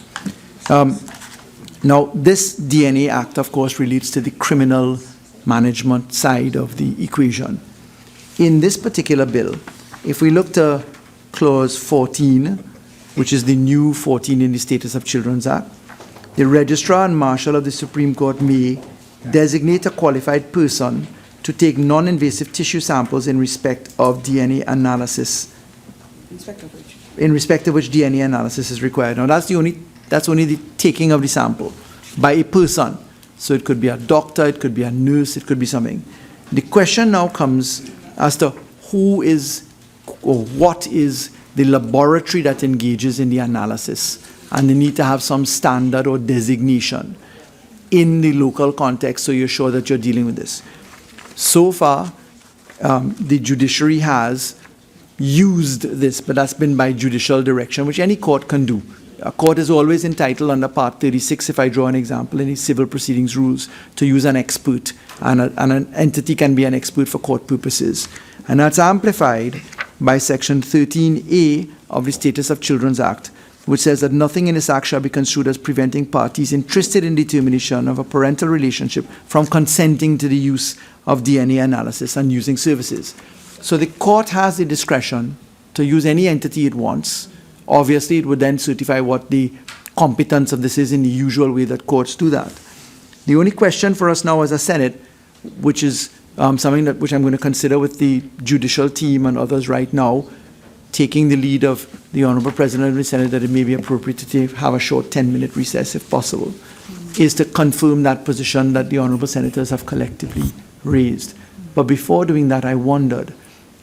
Now this DNA Act, of course, relates to the criminal management side of the equation. In this particular bill, if we look to clause 14, which is the new 14 in the Status of Children's Act, the Registrar and Marshal of the Supreme Court may designate a qualified person to take non-invasive tissue samples in respect of DNA analysis, in respect of which DNA analysis is required. Now that's only the taking of the sample by a person. So it could be a doctor, it could be a nurse, it could be something. The question now comes as to who is or what is the laboratory that engages in the analysis, and they need to have some standard or designation in the local context so you're sure that you're dealing with this. So far, the judiciary has used this, but that's been by judicial direction, which any court can do. A court is always entitled under Part 36, if I draw an example, in the civil proceedings rules, to use an expert, and an entity can be an expert for court purposes. And that's amplified by Section 13A of the Status of Children's Act, which says that nothing in this act shall be construed as preventing parties interested in determination of a parental relationship from consenting to the use of DNA analysis and using services. So the court has the discretion to use any entity it wants. Obviously, it would then certify what the competence of this is in the usual way that courts do that. The only question for us now as a Senate, which is something which I'm going to consider with the judicial team and others right now, taking the lead of the Honourable President of the Senate, that it may be appropriate to have a short 10-minute recess if possible, is to confirm that position that the Honourable Senators have collectively raised. But before doing that, I wondered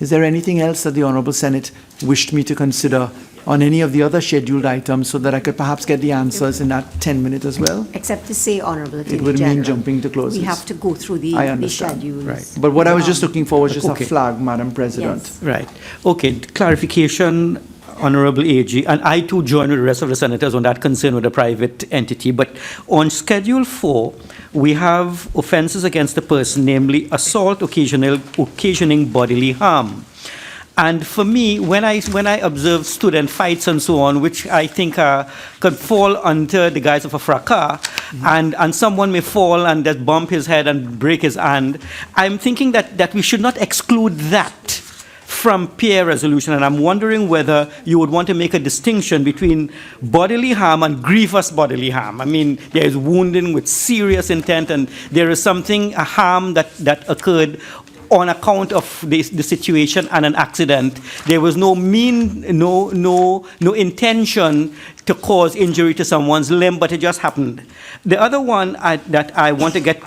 Is there anything else that the Honourable Senate wished me to consider on any of the other scheduled items so that I could perhaps get the answers in that 10 minutes as well? Except to say, Honourable Attorney It would General, mean jumping to clauses. we have to go through the schedules. Right. But what I was just looking for was just Okay. a flag, Madam President. Yes. Right. Okay, clarification, Honorable AG, and I too join with the rest of the senators on that concern with a private entity, but on Schedule 4, we have offenses against the person, namely assault occasioning bodily harm. And for me, when I observe student fights and so on, which I think could fall under the guise of a fracas, and someone may fall and just bump his head and break his hand, I'm thinking that we should not exclude that from peer resolution. And I'm wondering whether you would want to make a distinction between bodily harm and grievous bodily harm. I mean, there is wounding with serious intent, and there is a harm that occurred on account of the situation and an accident. There was no intention to cause injury to someone's limb, but it just happened. The other one that I want to get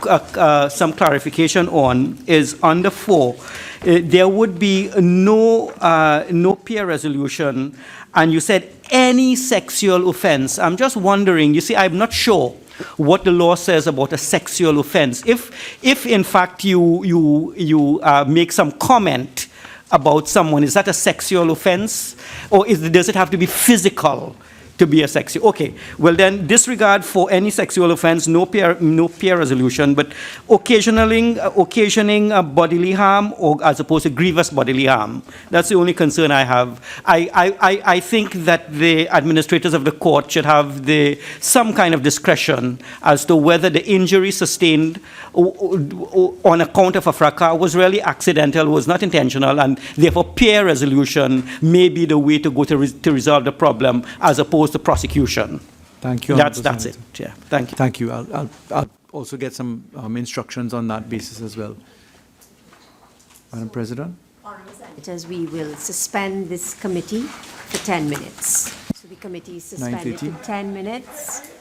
some clarification on is under 4. There would be no peer resolution, and you said any sexual offense. I'm just wondering, you see, I'm not sure what the law says about a sexual offense. If in fact you make some comment about someone, is that a sexual offense, or does it have to be physical to be a sexual? Okay, well then disregard for any sexual offense, no peer resolution, but occasioning bodily harm, or as opposed to grievous bodily harm. That's the only concern I have. I think that the administrators of the court should have some kind of discretion as to whether the injury sustained on account of a fracas was really accidental, was not intentional, and therefore peer resolution may be the way to go to resolve the problem, as opposed to prosecution. Thank you. That's it. Yeah. Thank you. Thank you. I'll also get some instructions on that basis as well. Madam President? Senators, we will suspend this committee for 10 minutes. So the committee is suspended for 10 minutes.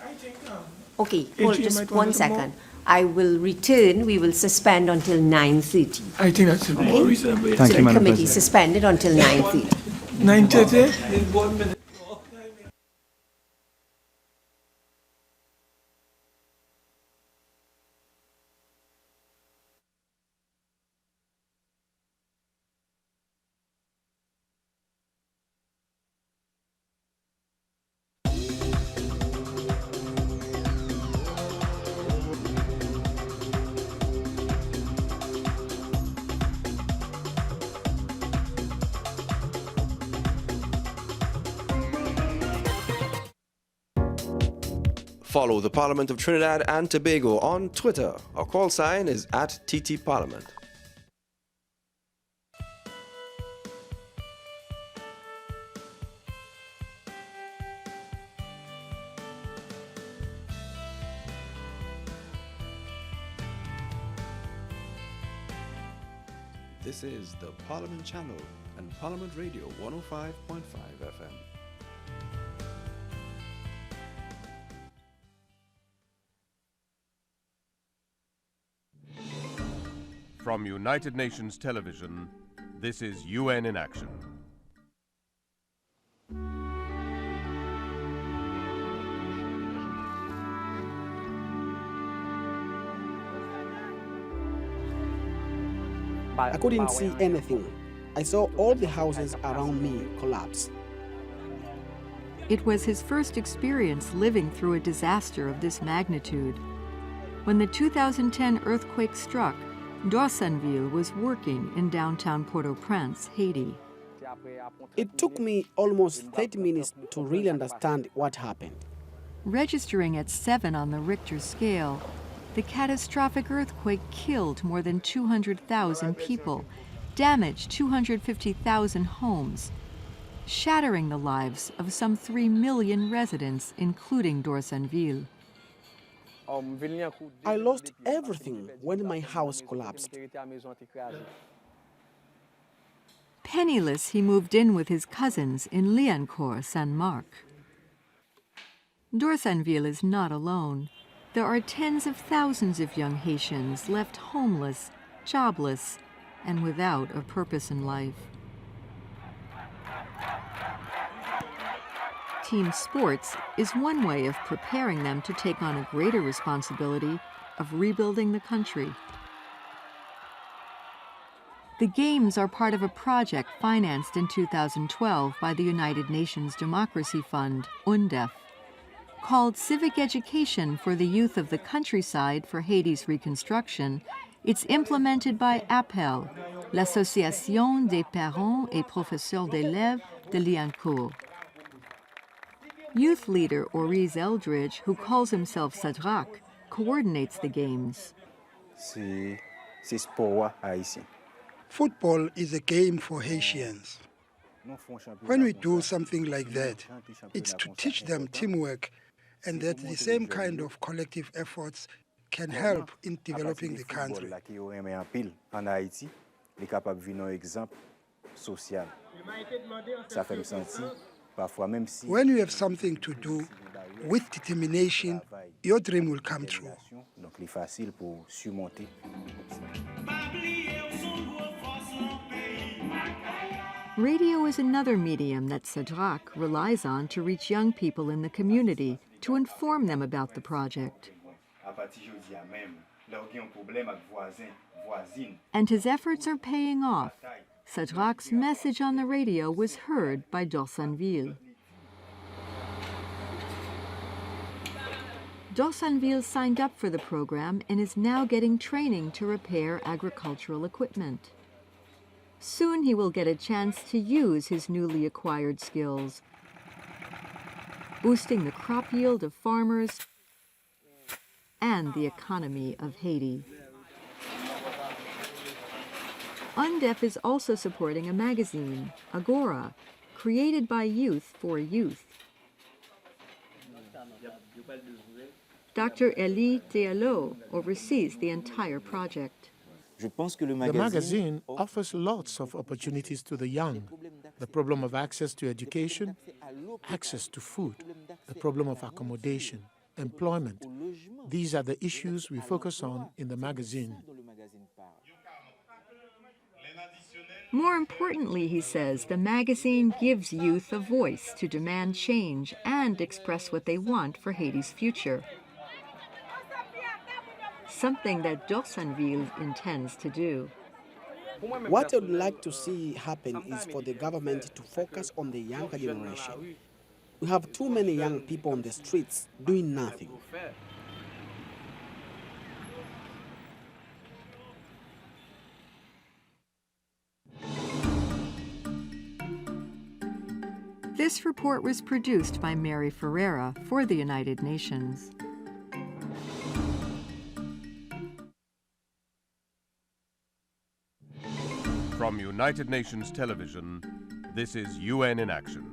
Okay, hold just 1 second. I will return. We will suspend until 9:30. I think that's a more reasonable. Thank So you, the Madam committee President. is suspended until 9:30. 9:30? Follow the Parliament of Trinidad and Tobago on Twitter. Our call sign is @TTParliament. This is the Parliament Channel and Parliament Radio 105.5 FM. From United Nations Television, this is UN in Action. I couldn't see anything. I saw all the houses around me collapse. It was his first experience living through a disaster of this magnitude. When the 2010 earthquake struck, D'Orsanville was working in downtown Port-au-Prince, Haiti. It took me almost 30 minutes to really understand what happened. Registering at 7 on the Richter scale, the catastrophic earthquake killed more than 200,000 people, damaged 250,000 homes, shattering the lives of some 3 million residents, including D'Orsanville. I lost everything when my house collapsed. Penniless, he moved in with his cousins in Liancourt, Saint Marc. D'Orsanville is not alone. There are tens of thousands of young Haitians left homeless, jobless, and without a purpose in life. Team sports is one way of preparing them to take on a greater responsibility of rebuilding the country. The Games are part of a project financed in 2012 by the United Nations Democracy Fund, UNDEF. Called Civic Education for the Youth of the Countryside for Haiti's Reconstruction, it's implemented by APEL, l'Association des Parents et Professeurs d'Élèves de Liancourt. Youth leader Oriz Eldridge, who calls himself Sadrak, coordinates the games. Football is a game for Haitians. When we do something like that, it's to teach them teamwork and that the same kind of collective efforts can help in developing the country. When you have something to do with determination, your dream will come true. Radio is another medium that Sadrak relies on to reach young people in the community, to inform them about the project. And his efforts are paying off. Sadrak's message on the radio was heard by Dorsanville. Dorsanville signed up for the program and is now getting training to repair agricultural equipment. Soon he will get a chance to use his newly acquired skills, boosting the crop yield of farmers and the economy of Haiti. UNDEF is also supporting a magazine, Agora, created by youth for youth. Dr. Elie Diallo oversees the entire project. The magazine offers lots of opportunities to the young. The problem of access to education, access to food, the problem of accommodation, employment. These are the issues we focus on in the magazine. More importantly, he says, the magazine gives youth a voice to demand change and express what they want for Haiti's future. Something that Dorsanville intends to do. What I would like to see happen is for the government to focus on the younger generation. We have too many young people on the streets doing nothing. This report was produced by Mary Ferreira for the United Nations. From United Nations Television, this is UN in Action.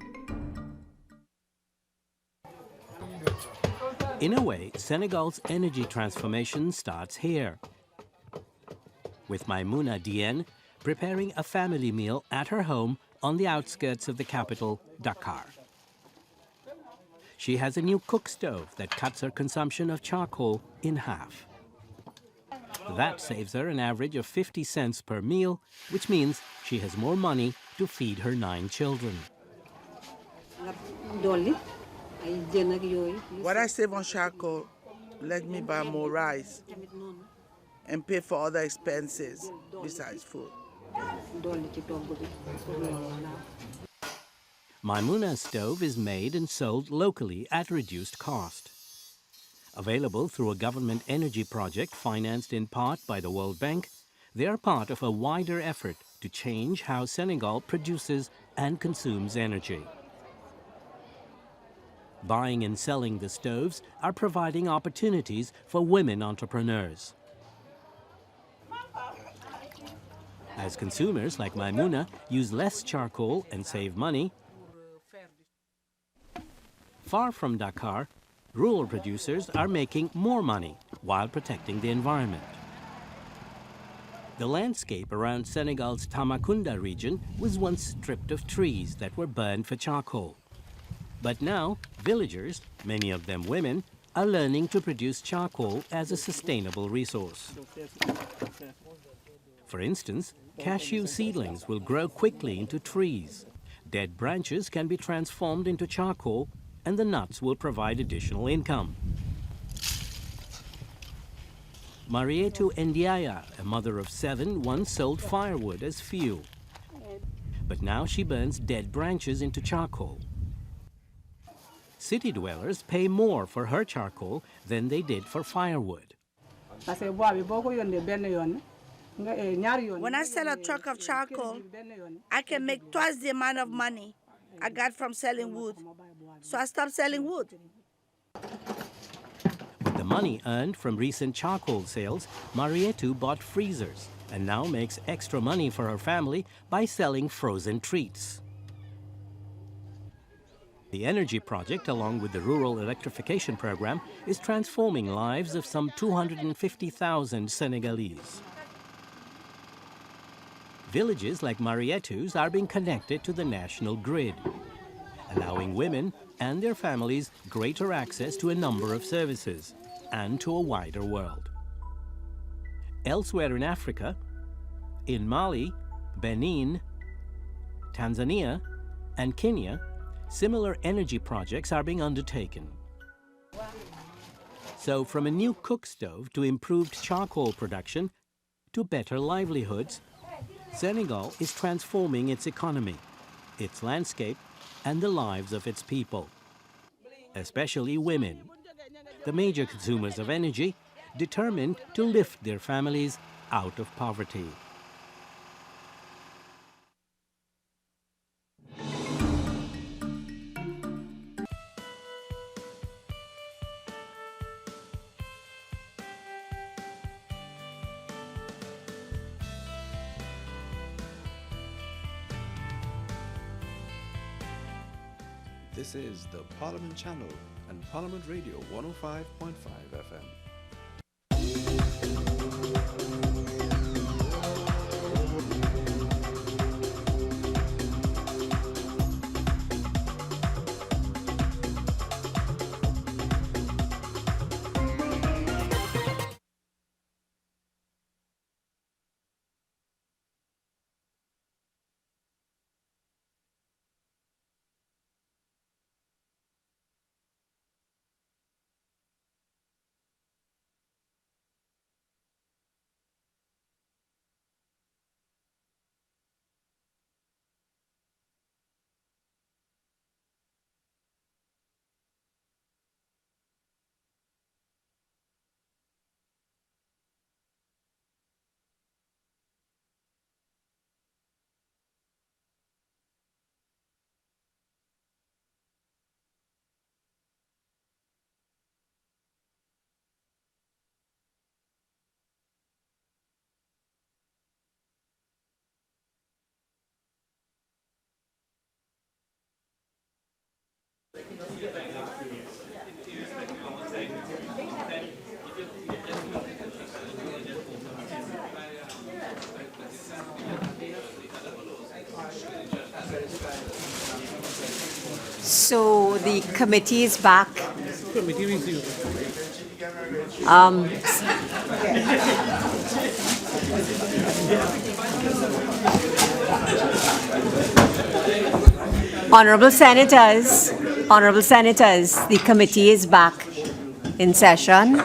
In a way, Senegal's energy transformation starts here, with Maimouna Diène preparing a family meal at her home on the outskirts of the capital, Dakar. She has a new cook stove that cuts her consumption of charcoal in half. That saves her an average of 50 cents per meal, which means she has more money to feed her 9 children. What I save on charcoal let me buy more rice and pay for other expenses besides food. Maimouna's stove is made and sold locally at reduced cost. Available through a government energy project financed in part by the World Bank, they are part of a wider effort to change how Senegal produces and consumes energy. Buying and selling the stoves are providing opportunities for women entrepreneurs. As consumers like Maimouna use less charcoal and save money, far from Dakar, rural producers are making more money while protecting the environment. The landscape around Senegal's Tambacounda region was once stripped of trees that were burned for charcoal. But now, villagers, many of them women, are learning to produce charcoal as a sustainable resource. For instance, cashew seedlings will grow quickly into trees. Dead branches can be transformed into charcoal, and the nuts will provide additional income. Marietu Ndiaya, a mother of 7, once sold firewood as fuel. But now she burns dead branches into charcoal. City dwellers pay more for her charcoal than they did for firewood. When I sell a truck of charcoal, I can make twice the amount of money I got from selling wood. So I stopped selling wood. With the money earned from recent charcoal sales, Marietu bought freezers and now makes extra money for her family by selling frozen treats. The energy project, along with the rural electrification program, is transforming lives of some 250,000 Senegalese. Villages like Marietu's are being connected to the national grid, allowing women and their families greater access to a number of services and to a wider world. Elsewhere in Africa, in Mali, Benin, Tanzania, and Kenya, similar energy projects are being undertaken. So from a new cook stove to improved charcoal production to better livelihoods, Senegal is transforming its economy, its landscape, and the lives of its people, especially women, the major consumers of energy, determined to lift their families out of poverty. This is the Parliament Channel and Parliament Radio 105.5 FM. So the committee is back. Honorable Senators, the committee is back in session.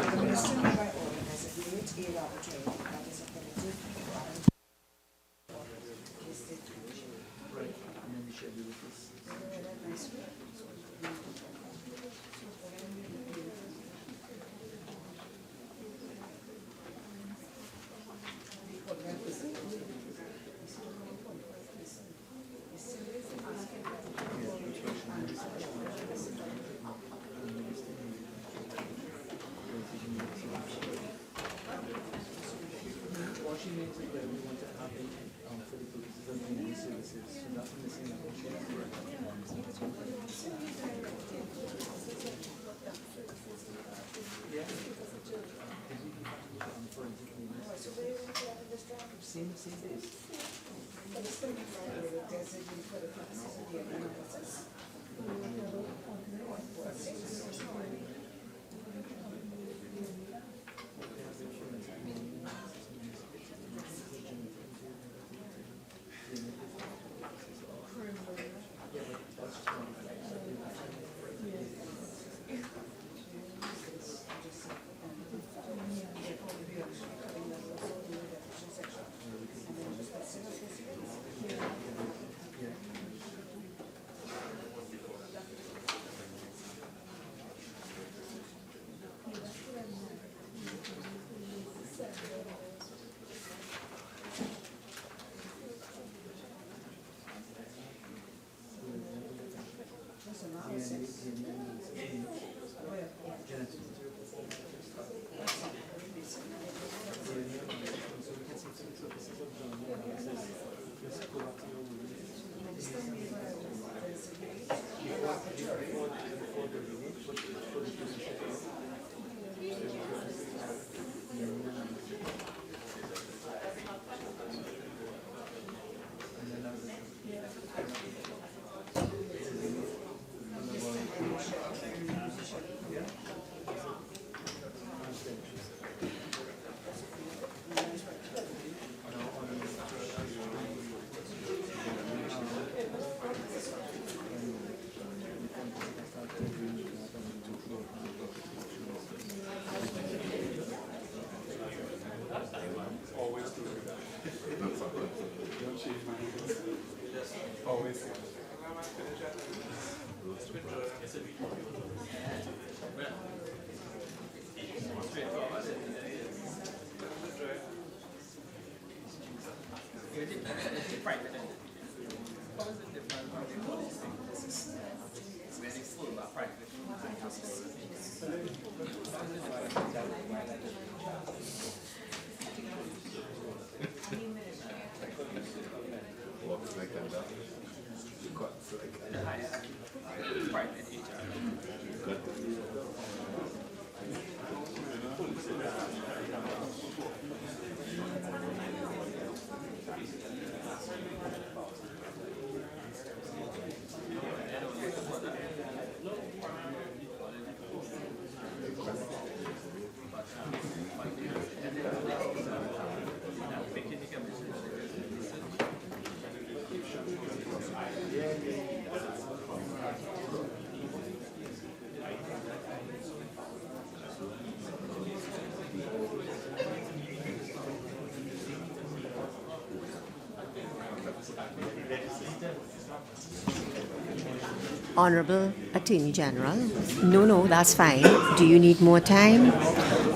Honorable Attorney General. No, that's fine. Do you need more time?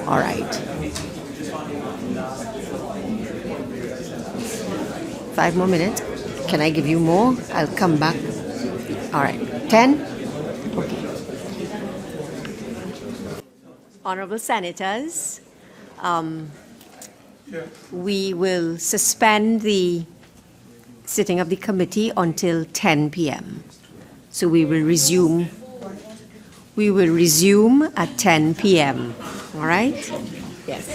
All right. 5 more minutes. Can I give you more? I'll come back. All right. 10? Okay. Honorable Senators, we will suspend the sitting of the committee until 10 p.m. So we will resume at 10 p.m. All right? Yes.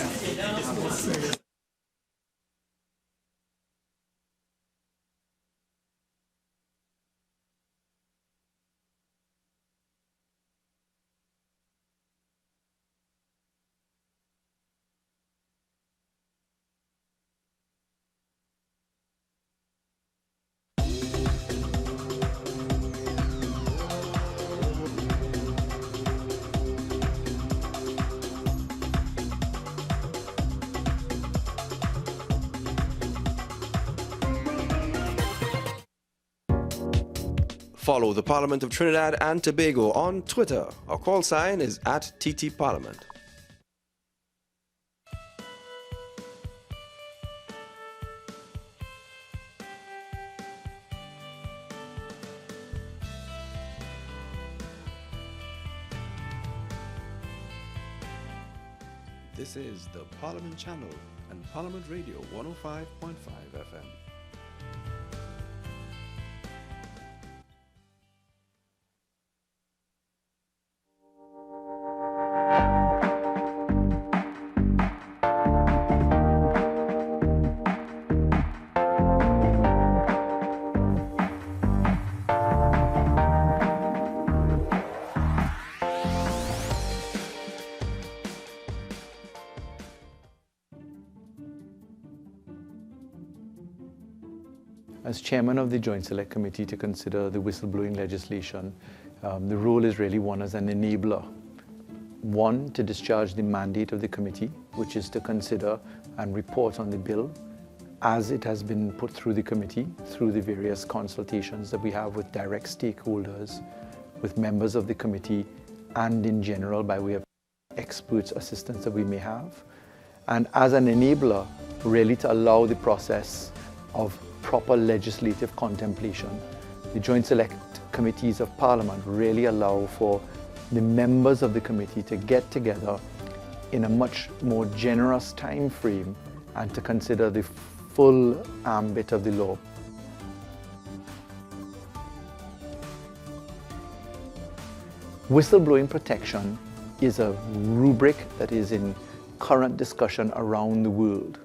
Follow the Parliament of Trinidad and Tobago on Twitter. Our call sign is @TTParliament. This is the Parliament Channel and Parliament Radio 105.5 FM. As chairman of the Joint Select Committee to consider the whistleblowing legislation, the role is really one as an enabler. One, to discharge the mandate of the committee, which is to consider and report on the bill as it has been put through the committee, through the various consultations that we have with direct stakeholders, with members of the committee, and in general by way of experts' assistance that we may have. And as an enabler, really to allow the process of proper legislative contemplation. The Joint Select committees of Parliament really allow for the members of the committee to get together in a much more generous time frame and to consider the full ambit of the law. Whistleblowing protection is a rubric that is in current discussion around the world.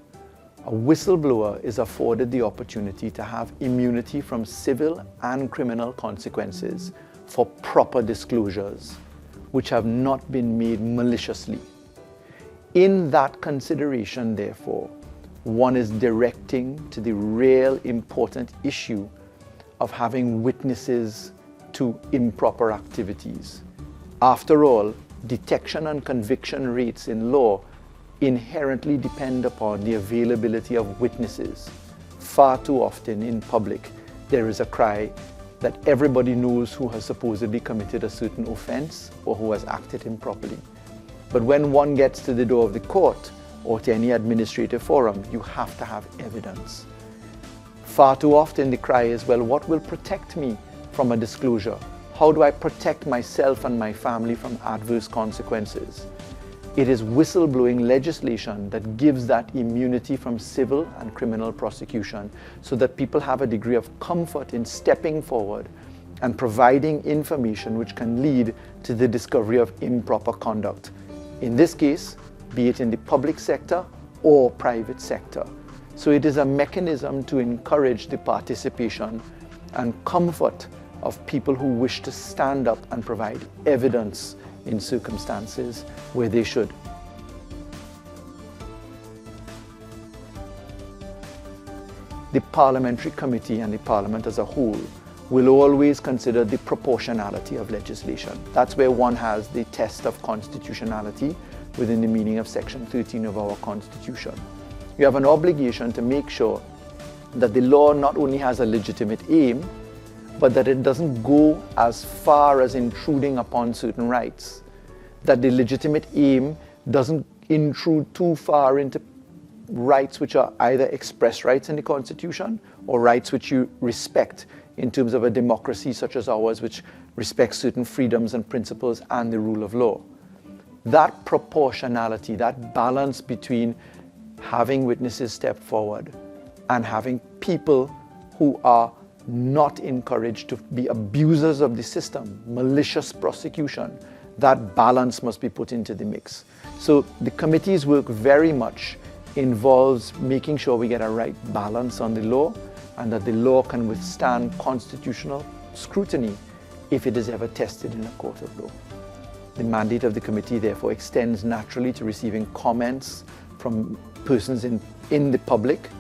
A whistleblower is afforded the opportunity to have immunity from civil and criminal consequences for proper disclosures, which have not been made maliciously. In that consideration, therefore, one is directing to the real important issue of having witnesses to improper activities. After all, detection and conviction rates in law inherently depend upon the availability of witnesses. Far too often in public, there is a cry that everybody knows who has supposedly committed a certain offense or who has acted improperly. But when one gets to the door of the court or to any administrative forum, you have to have evidence. Far too often the cry is, well, what will protect me from a disclosure? How do I protect myself and my family from adverse consequences? It is whistleblowing legislation that gives that immunity from civil and criminal prosecution so that people have a degree of comfort in stepping forward and providing information which can lead to the discovery of improper conduct. In this case, be it in the public sector or private sector. So it is a mechanism to encourage the participation and comfort of people who wish to stand up and provide evidence in circumstances where they should. The Parliamentary Committee and the Parliament as a whole will always consider the proportionality of legislation. That's where one has the test of constitutionality within the meaning of Section 13 of our Constitution. You have an obligation to make sure that the law not only has a legitimate aim, but that it doesn't go as far as intruding upon certain rights, that the legitimate aim doesn't intrude too far into rights which are either express rights in the Constitution or rights which you respect in terms of a democracy such as ours, which respects certain freedoms and principles and the rule of law. That proportionality, that balance between having witnesses step forward and having people who are not encouraged to be abusers of the system, malicious prosecution, that balance must be put into the mix. So the committee's work very much involves making sure we get a right balance on the law and that the law can withstand constitutional scrutiny if it is ever tested in a court of law. The mandate of the committee therefore extends naturally to receiving comments from persons in the public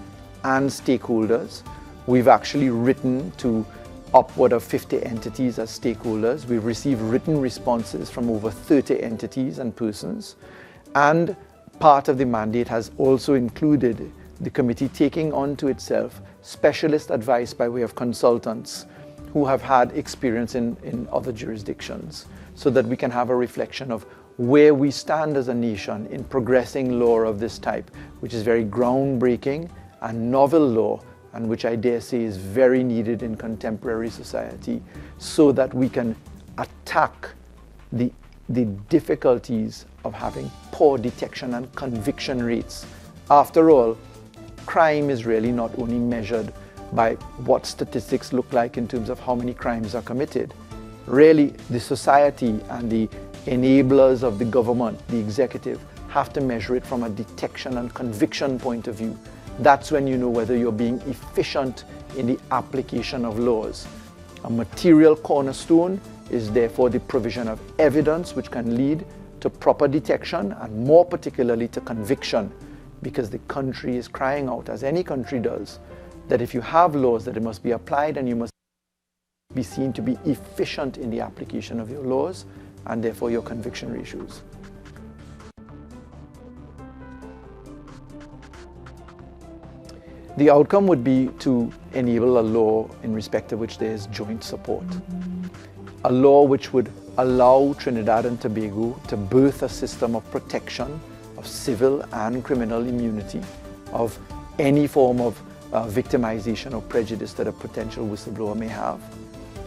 and stakeholders. We've actually written to upward of 50 entities as stakeholders. We've received written responses from over 30 entities and persons. And part of the mandate has also included the committee taking onto itself specialist advice by way of consultants who have had experience in other jurisdictions, so that we can have a reflection of where we stand as a nation in progressing law of this type, which is very groundbreaking and novel law, and which I dare say is very needed in contemporary society, so that we can attack the difficulties of having poor detection and conviction rates. After all, crime is really not only measured by what statistics look like in terms of how many crimes are committed. Really, the society and the enablers of the government, the executive, have to measure it from a detection and conviction point of view. That's when you know whether you're being efficient in the application of laws. A material cornerstone is therefore the provision of evidence which can lead to proper detection and more particularly to conviction, because the country is crying out, as any country does, that if you have laws, that it must be applied and you must be seen to be efficient in the application of your laws and therefore your conviction ratios. The outcome would be to enable a law in respect of which there is joint support. A law which would allow Trinidad and Tobago to birth a system of protection of civil and criminal immunity of any form of victimization or prejudice that a potential whistleblower may have.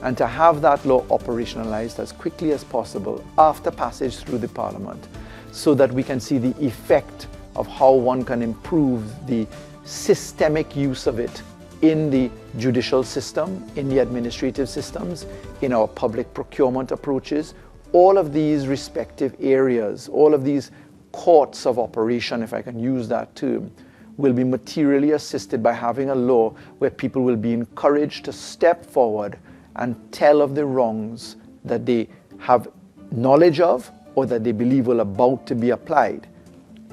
and to have that law operationalized as quickly as possible after passage through the Parliament, so that we can see the effect of how one can improve the systemic use of it in the judicial system, in the administrative systems, in our public procurement approaches. All of these respective areas, all of these courts of operation, if I can use that term, will be materially assisted by having a law where people will be encouraged to step forward and tell of the wrongs that they have knowledge of or that they believe will about to be applied.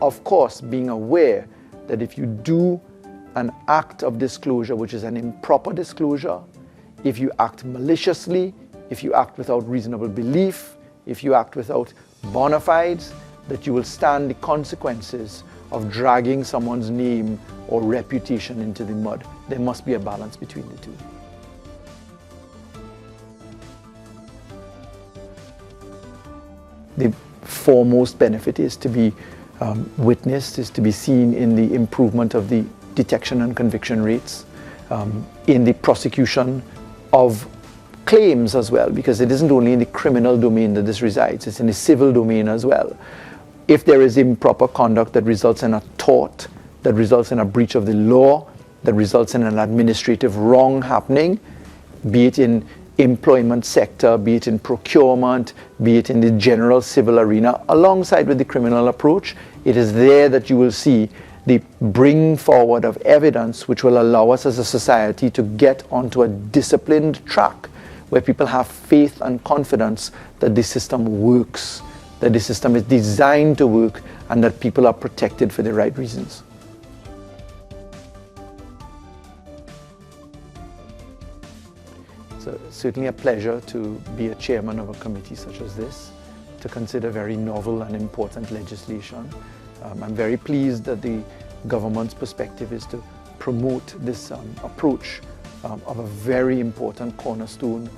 Of course, being aware that if you do an act of disclosure which is an improper disclosure, if you act maliciously, if you act without reasonable belief, if you act without bona fides, that you will stand the consequences of dragging someone's name or reputation into the mud. There must be a balance between the two. The foremost benefit is to be witnessed, is to be seen in the improvement of the detection and conviction rates, in the prosecution of claims as well, because it isn't only in the criminal domain that this resides, it's in the civil domain as well. If there is improper conduct that results in a tort, that results in a breach of the law, that results in an administrative wrong happening, be it in employment sector, be it in procurement, be it in the general civil arena, alongside with the criminal approach, it is there that you will see the bring forward of evidence which will allow us as a society to get onto a disciplined track where people have faith and confidence that the system works, that the system is designed to work, and that people are protected for the right reasons. So certainly a pleasure to be a chairman of a committee such as this, to consider very novel and important legislation. I'm very pleased that the government's perspective is to promote this approach of a very important cornerstone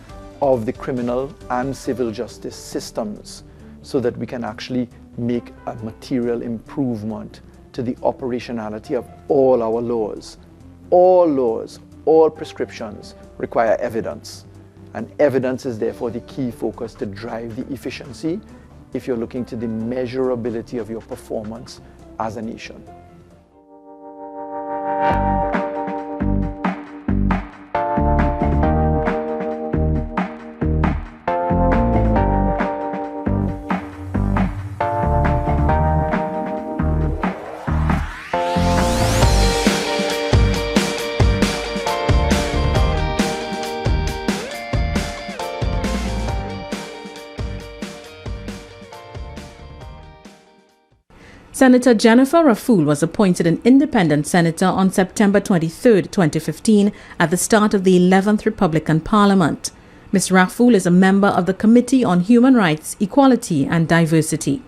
of the criminal and civil justice systems, so that we can actually make a material improvement to the operationality of all our laws. All laws, all prescriptions require evidence, and evidence is therefore the key focus to drive the efficiency if you're looking to the measurability of your performance as a nation. Senator Jennifer Raffoul was appointed an independent senator on September 23, 2015, at the start of the 11th Republican Parliament. Ms. Raffoul is a member of the Committee on Human Rights, Equality and Diversity.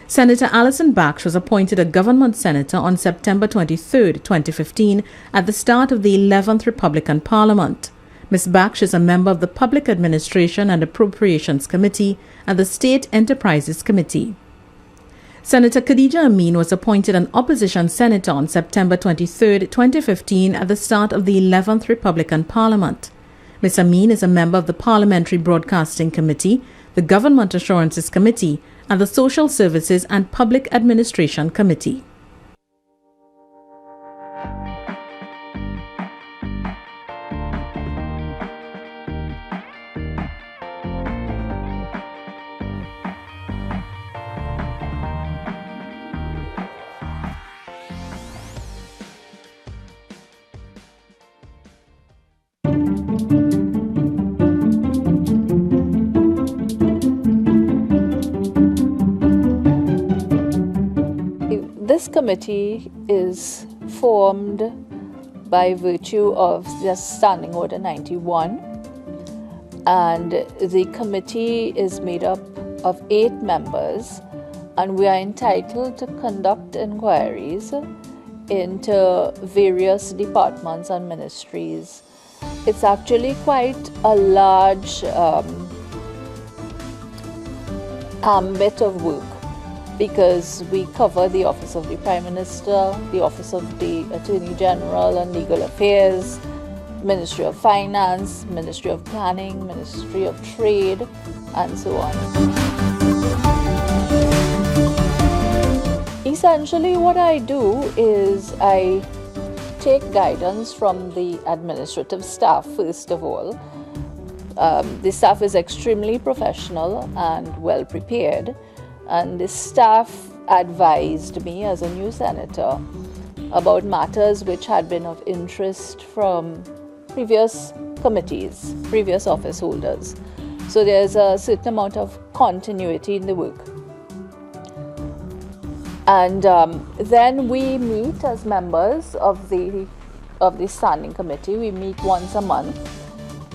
Senator Alison Baksh was appointed a government senator on September 23, 2015, at the start of the 11th Republican Parliament. Ms. Baksh is a member of the Public Administration and Appropriations Committee and the State Enterprises Committee. Senator Khadija Amin was appointed an opposition senator on September 23, 2015, at the start of the 11th Republican Parliament. Ms. Amin is a member of the Parliamentary Broadcasting Committee, the Government Assurances Committee, and the Social Services and Public Administration Committee. This committee is formed by virtue of the Standing Order 91, and the committee is made up of 8 members, and we are entitled to conduct inquiries into various departments and ministries. It's actually quite a large ambit of work, because we cover the Office of the Prime Minister, the Office of the Attorney General and Legal Affairs, Ministry of Finance, Ministry of Planning, Ministry of Trade, and so on. Essentially, what I do is I take guidance from the administrative staff, first of all. The staff is extremely professional and well prepared, and the staff advised me as a new senator about matters which had been of interest from previous committees, previous office holders. So there's a certain amount of continuity in the work. And then we meet as members of the standing committee. We meet once a month.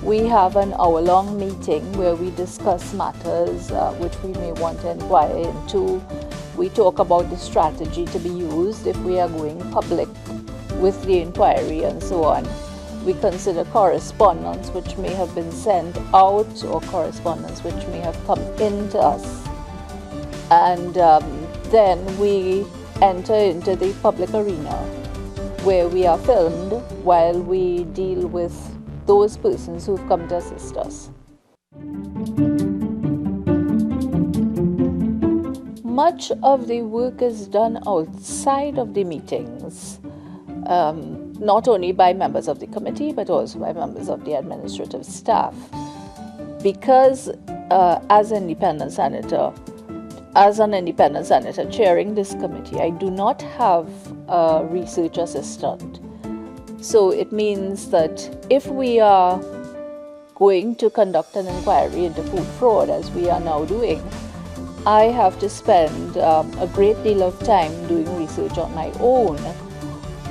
We have an hour-long meeting where we discuss matters which we may want to inquire into. We talk about the strategy to be used if we are going public with the inquiry and so on. We consider correspondence which may have been sent out or correspondence which may have come into us. And then we enter into the public arena where we are filmed while we deal with those persons who've come to assist us. Much of the work is done outside of the meetings, not only by members of the committee, but also by members of the administrative staff. Because as an independent senator chairing this committee, I do not have a research assistant. So it means that if we are going to conduct an inquiry into food fraud, as we are now doing, I have to spend a great deal of time doing research on my own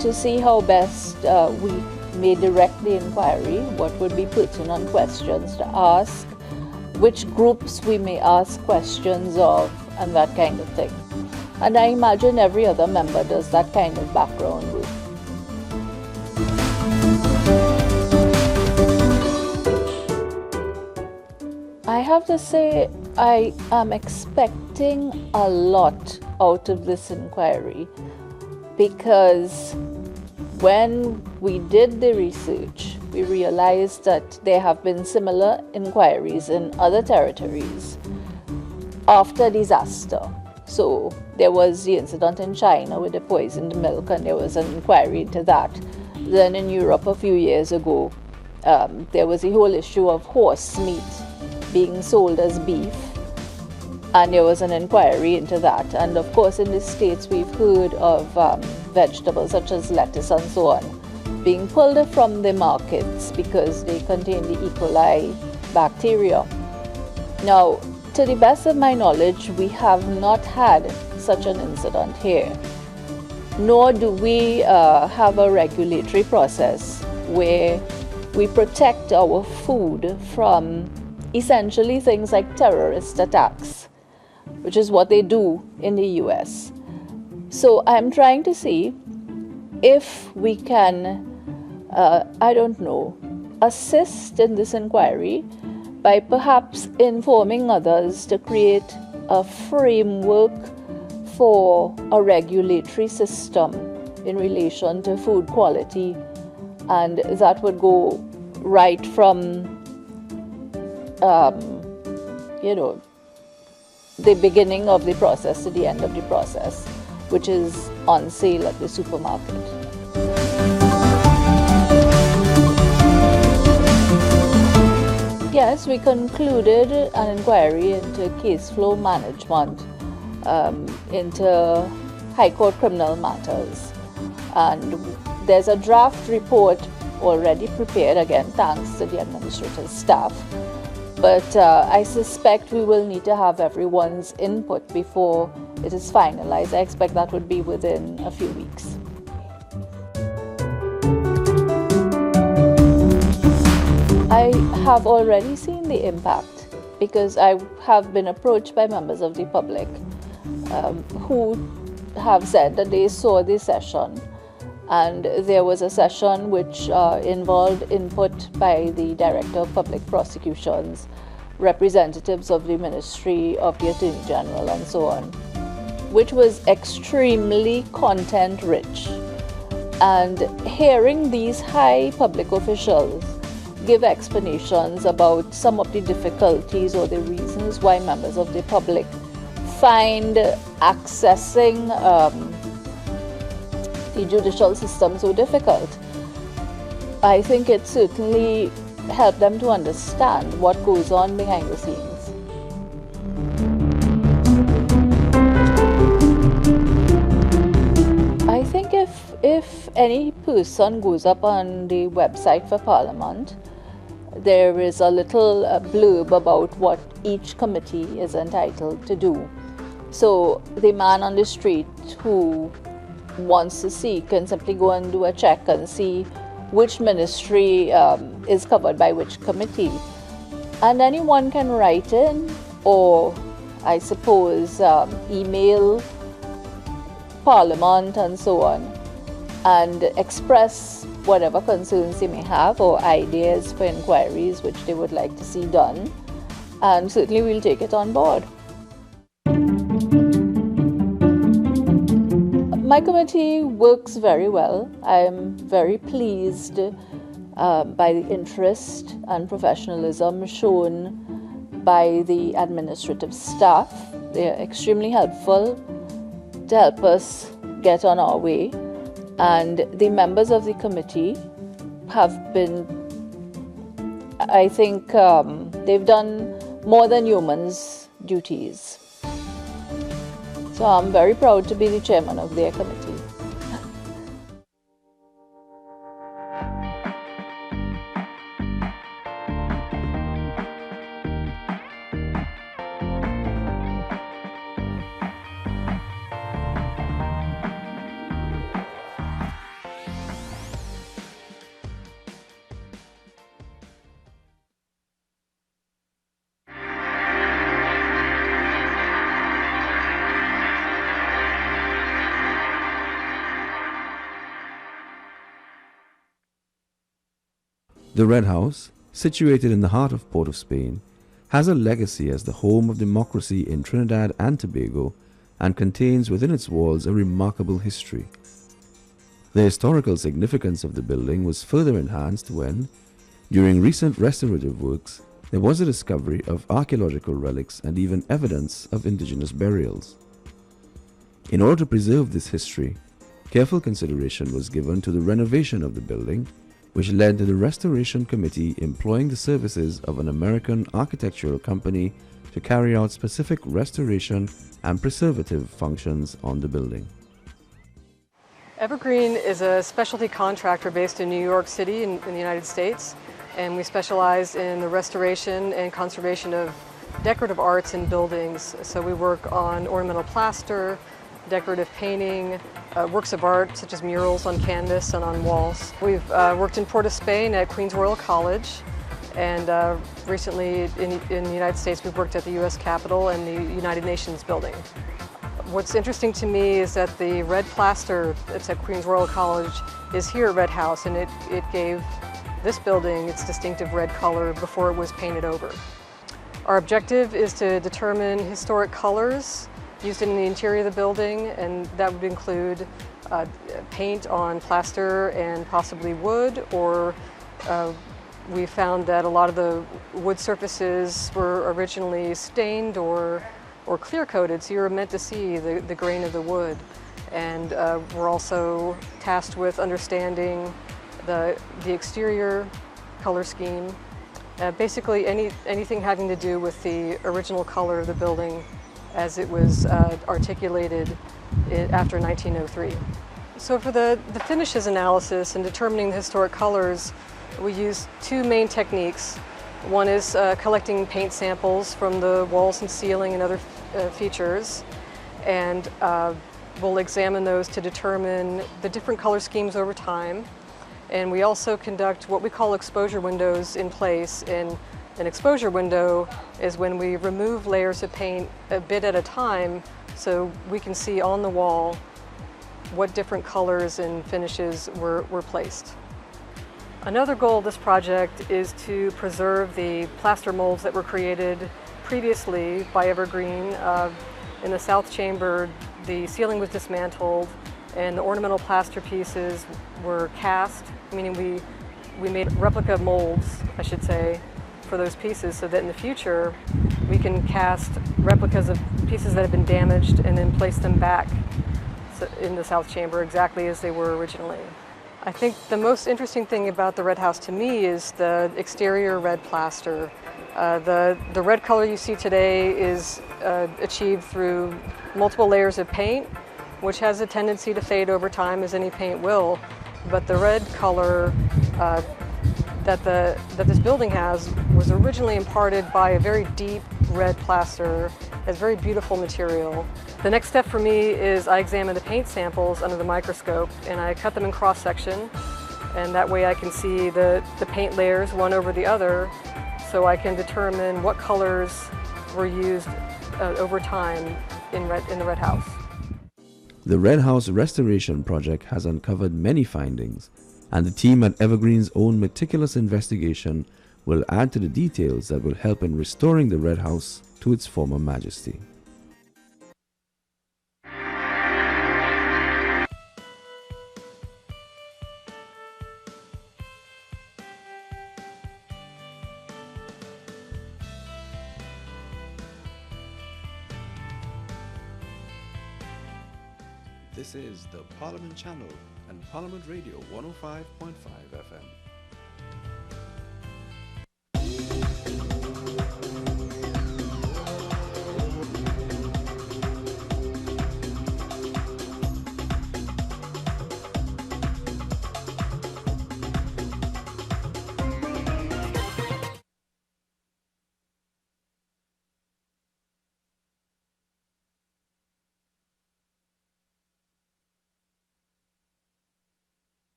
to see how best we may direct the inquiry, what would be pertinent questions to ask, which groups we may ask questions of, and that kind of thing. And I imagine every other member does that kind of background work. I have to say, I am expecting a lot out of this inquiry, because when we did the research, we realized that there have been similar inquiries in other territories after disaster. So there was the incident in China with the poisoned milk, and there was an inquiry into that. Then in Europe a few years ago, there was the whole issue of horse meat being sold as beef, and there was an inquiry into that. And of course in the States we've heard of vegetables such as lettuce and so on being pulled from the markets because they contain the E. coli bacteria. Now, to the best of my knowledge, we have not had such an incident here, nor do we have a regulatory process where we protect our food from essentially things like terrorist attacks, which is what they do in the US. So I'm trying to see if we can, assist in this inquiry by perhaps informing others to create a framework for a regulatory system in relation to food quality, and that would go right from the beginning of the process to the end of the process, which is on sale at the supermarket. Yes, we concluded an inquiry into case flow management, into High Court criminal matters. And there's a draft report already prepared, again, thanks to the administrative staff. But I suspect we will need to have everyone's input before it is finalized. I expect that would be within a few weeks. I have already seen the impact because I have been approached by members of the public who have said that they saw the session, and there was a session which involved input by the Director of Public Prosecutions, representatives of the Ministry of the Attorney General, and so on, which was extremely content-rich. And hearing these high public officials give explanations about some of the difficulties or the reasons why members of the public find accessing the judicial system so difficult, I think it certainly helped them to understand what goes on behind the scenes. I think if any person goes up on the website for Parliament, there is a little blurb about what each committee is entitled to do. So the man on the street who wants to see can simply go and do a check and see which ministry is covered by which committee. And anyone can write in, or I suppose email Parliament and so on, and express whatever concerns they may have or ideas for inquiries which they would like to see done, and certainly we'll take it on board. My committee works very well. I'm very pleased by the interest and professionalism shown by the administrative staff. They're extremely helpful to help us get on our way. And the members of the committee have been, I think, they've done more than humans' duties. So I'm very proud to be the chairman of their committee. The Red House, situated in the heart of Port of Spain, has a legacy as the home of democracy in Trinidad and Tobago and contains within its walls a remarkable history. The historical significance of the building was further enhanced when, during recent restorative works, there was a discovery of archaeological relics and even evidence of indigenous burials. In order to preserve this history, careful consideration was given to the renovation of the building, which led to the Restoration Committee employing the services of an American architectural company to carry out specific restoration and preservative functions on the building. Evergreen is a specialty contractor based in New York City in the United States, and we specialize in the restoration and conservation of decorative arts in buildings. So we work on ornamental plaster, decorative painting, works of art such as murals on canvas and on walls. We've worked in Port of Spain at Queen's Royal College, and recently in the United States we've worked at the US Capitol and the United Nations building. What's interesting to me is that the red plaster that's at Queen's Royal College is here at Red House, and it gave this building its distinctive red color before it was painted over. Our objective is to determine historic colors used in the interior of the building, and that would include paint on plaster and possibly wood, or we found that a lot of the wood surfaces were originally stained or clear-coated, so you're meant to see the grain of the wood. And we're also tasked with understanding the exterior color scheme, basically anything having to do with the original color of the building as it was articulated after 1903. So for the finishes analysis and determining the historic colors, we use two main techniques. One is collecting paint samples from the walls and ceiling and other features, and we'll examine those to determine the different color schemes over time. And we also conduct what we call exposure windows in place. And an exposure window is when we remove layers of paint a bit at a time so we can see on the wall what different colors and finishes were placed. Another goal of this project is to preserve the plaster molds that were created previously by Evergreen. In the south chamber, the ceiling was dismantled And the ornamental plaster pieces were cast, meaning we made replica molds, I should say, for those pieces so that in the future we can cast replicas of pieces that have been damaged and then place them back in the South Chamber exactly as they were originally. I think the most interesting thing about the Red House to me is the exterior red plaster. The red color you see today is achieved through multiple layers of paint, which has a tendency to fade over time as any paint will. But the red color that this building has was originally imparted by a very deep red plaster. It's very beautiful material. The next step for me is I examine the paint samples under the microscope and I cut them in cross-section, and that way I can see the paint layers one over the other, so I can determine what colors were used over time in the Red House. The Red House restoration project has uncovered many findings, and the team at Evergreen's own meticulous investigation will add to the details that will help in restoring the Red House to its former majesty. This is the Parliament Channel and Parliament Radio 105.5 FM.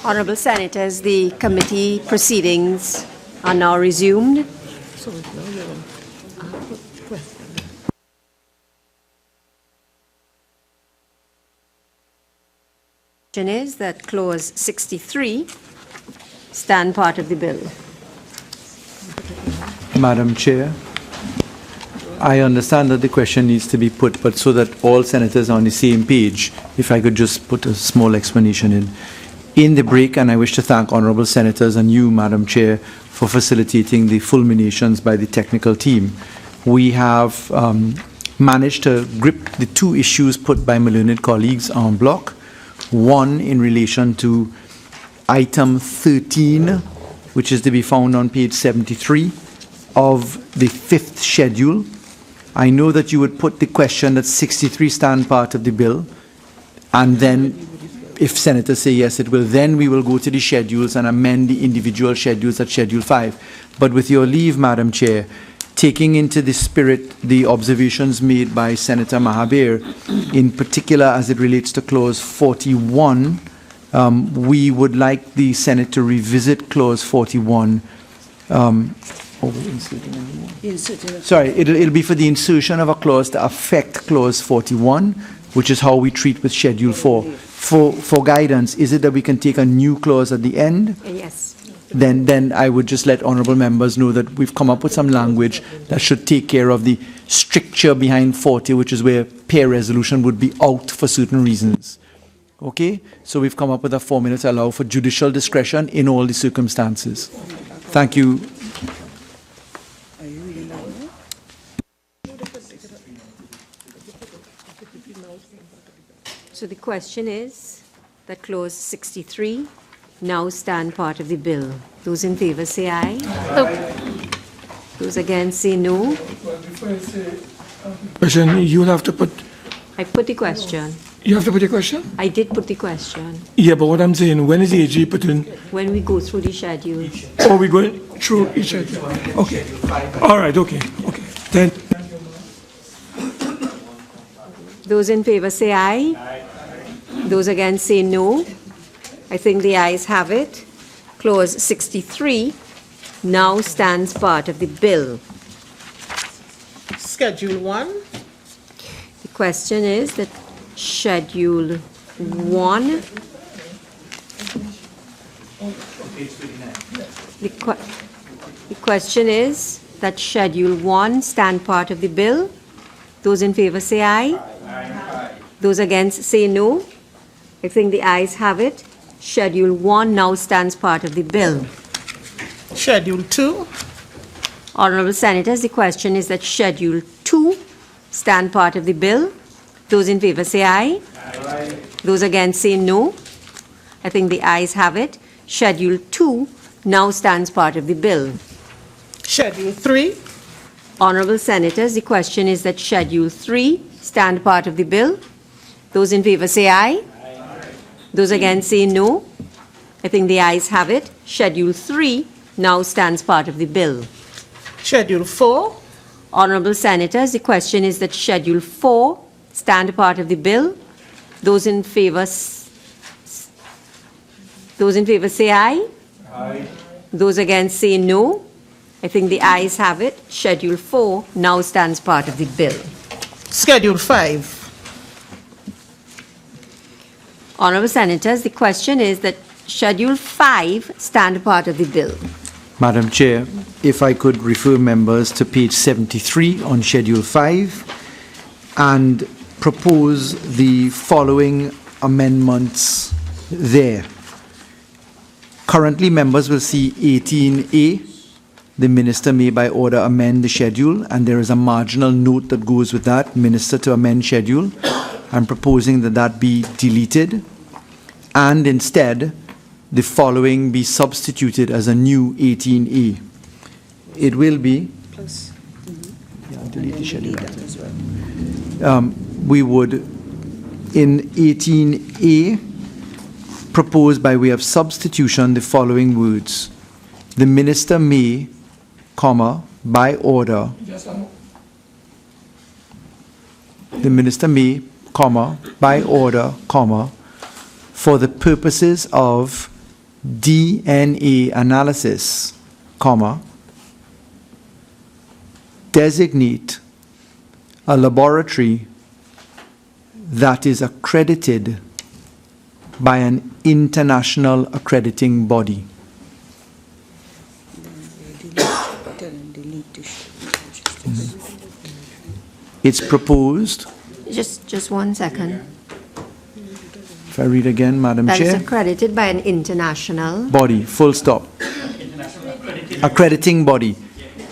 Honorable Senators, the committee proceedings are now resumed. Is that clause 63 stand part of the bill? Madam Chair, I understand that the question needs to be put, but so that all senators are on the same page, if I could just put a small explanation in the break, and I wish to thank honourable senators and you, Madam Chair, for facilitating the fulminations by the technical team. We have managed to grip the two issues put by my learned colleagues en bloc. One in relation to item 13, which is to be found on page 73 of the 5th schedule. I know that you would put the question that 63 stand part of the bill, and then if senators say yes, it will, then we will go to the schedules and amend the individual schedules at Schedule 5. But with your leave, Madam Chair, taking into the spirit the observations made by Senator Mahabir, in particular as it relates to Clause 41, we would like the Senate to revisit Clause 41. Sorry, it'll be for the insertion of a clause to affect Clause 41, which is how we treat with Schedule 4. For guidance, is it that we can take a new clause at the end? Yes. Then I would just let honourable members know that we've come up with some language that should take care of the stricture behind 40, which is where peer resolution would be out for certain reasons. Okay? So we've come up with a formula to allow for judicial discretion in all the circumstances. Thank you. So the question is that clause 63 now stand part of the bill. Those in favor say aye. Those against say no. Question, you'll have to put, I put the question. you have to put the question? I did put the question. Yeah, but what I'm saying, when is the AG putting, When we go through the schedule. or we going through each other? Okay. All right, okay. Then, Those in favor say aye. Those against say no. I think the ayes have it. Clause 63 now stands part of the bill. Schedule 1. The question is that Schedule 1. The question is that Schedule 1 stand part of the bill. Those in favor say aye. Those against say no. I think the ayes have it. Schedule 1 now stands part of the bill. Schedule 2. Honorable Senators, the question is that Schedule 2 stand part of the bill. Those in favor say aye. Those against say no. I think the ayes have it. Schedule 2 now stands part of the bill. Schedule 3. Honorable Senators, the question is that Schedule 3 stand part of the bill. Those in favor say aye. Those against say no. I think the ayes have it. Schedule 3 now stands part of the bill. Schedule 4. Honorable Senators, the question is that Schedule 4 stand part of the bill. Those in favor say aye. Those against say no. I think the ayes have it. Schedule 4 now stands part of the bill. Schedule 5. Honorable Senators, the question is that Schedule 5 stand part of the bill. Madam Chair, if I could refer members to page 73 on Schedule 5 and propose the following amendments there. Currently, members will see 18A. The Minister may by order amend the schedule, and there is a marginal note that goes with that, Minister to amend schedule. I'm proposing that that be deleted, and instead the following be substituted as a new 18A. It will be, delete the schedule. We would, in 18A, propose by way of substitution the following words. The Minister may, comma, by order, the Minister may, comma, by order, comma, for the purposes of DNA analysis, comma, designate a laboratory that is accredited by an international accrediting body. It's proposed. Just 1 second. If I read again, Madam That Chair. is accredited by an international Body, full stop. Accrediting body.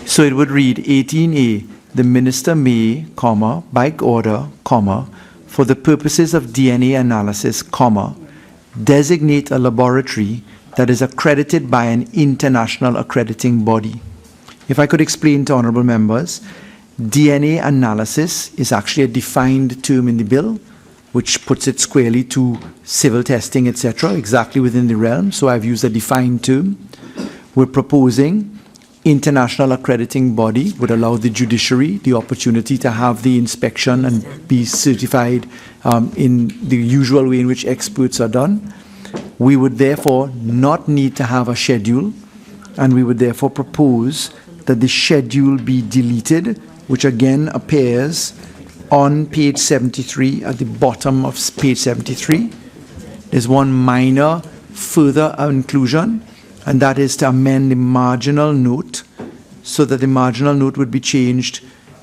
So it would read 18A, the Minister may, comma, by order, comma, for the purposes of DNA analysis, comma, designate a laboratory that is accredited by an international accrediting body. If I could explain to honorable members, DNA analysis is actually a defined term in the bill, which puts it squarely to civil testing, etc., exactly within the realm. So I've used a defined term. We're proposing international accrediting body would allow the judiciary the opportunity to have the inspection and be certified in the usual way in which experts are done. We would therefore not need to have a schedule, and we would therefore propose that the schedule be deleted, which again appears on page 73, at the bottom of page 73. There's one minor further inclusion, and that is to amend the marginal note so that the marginal note would be changed.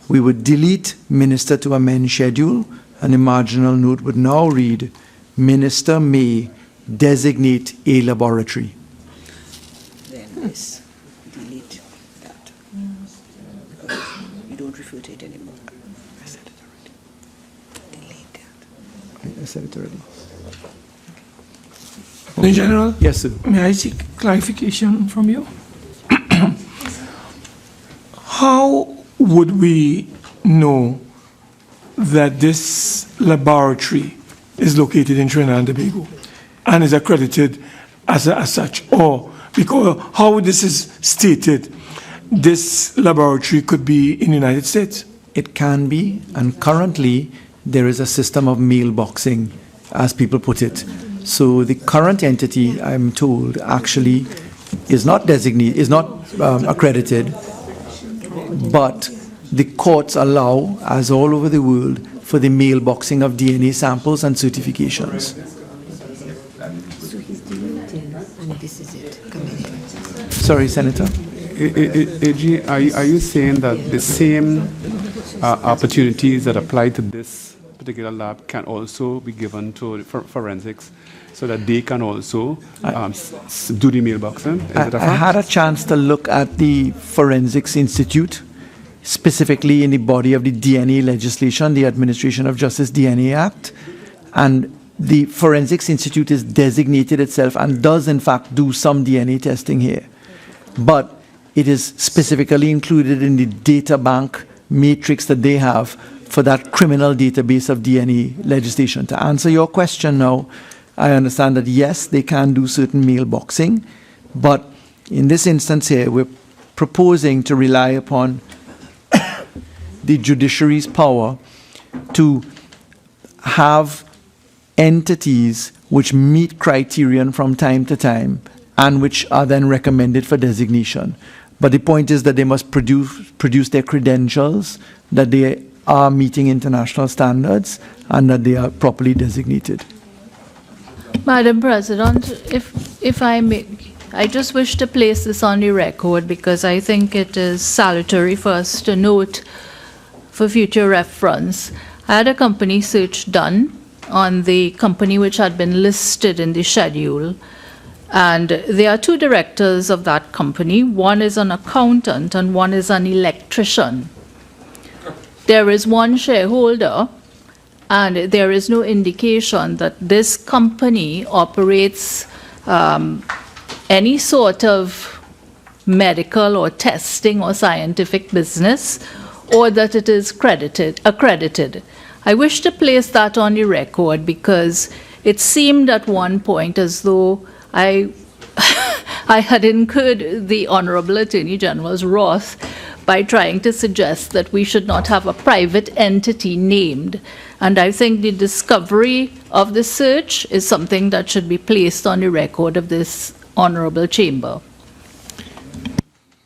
We would delete Minister to amend schedule, and the marginal note would now read, Minister may designate a laboratory. Then yes, delete that. Because you don't refer to it anymore. I said it already. Delete that. Senator Reddy. Attorney General? Yes, sir. May I seek clarification from you? How would we know that this laboratory is located in Trinidad and Tobago and is accredited as such? Or because how this is stated, this laboratory could be in the United States? It can be, and currently there is a system of mailboxing, as people put it. So the current entity, I'm told, actually is not designated, is not accredited, but the courts allow, as all over the world, for the mailboxing of DNA samples and certifications. So he's deleted, and this is it. Sorry, Senator. AG, are you saying that the same opportunities that apply to this particular lab can also be given to forensics, so that they can also do the mailboxing? Is it a I fact? had a chance to look at the Forensics Institute, specifically in the body of the DNA legislation, the Administration of Justice DNA Act, and the Forensics Institute is designated itself and does in fact do some DNA testing here. But it is specifically included in the data bank matrix that they have for that criminal database of DNA legislation. To answer your question now, I understand that yes, they can do certain mailboxing, but in this instance here, we're proposing to rely upon the judiciary's power to have entities which meet criterion from time to time and which are then recommended for designation. But the point is that they must produce their credentials, that they are meeting international standards, and that they are properly designated. Madam President, if I may, I just wish to place this on the record because I think it is salutary for us to note for future reference. I had a company search done on the company which had been listed in the schedule, and there are two directors of that company. One is an accountant and one is an electrician. There is one shareholder, and there is no indication that this company operates any sort of medical or testing or scientific business, or that it is accredited. I wish to place that on the record because it seemed at one point as though I had incurred the Honorable Attorney General's wrath by trying to suggest that we should not have a private entity named. And I think the discovery of the search is something that should be placed on the record of this Honorable Chamber.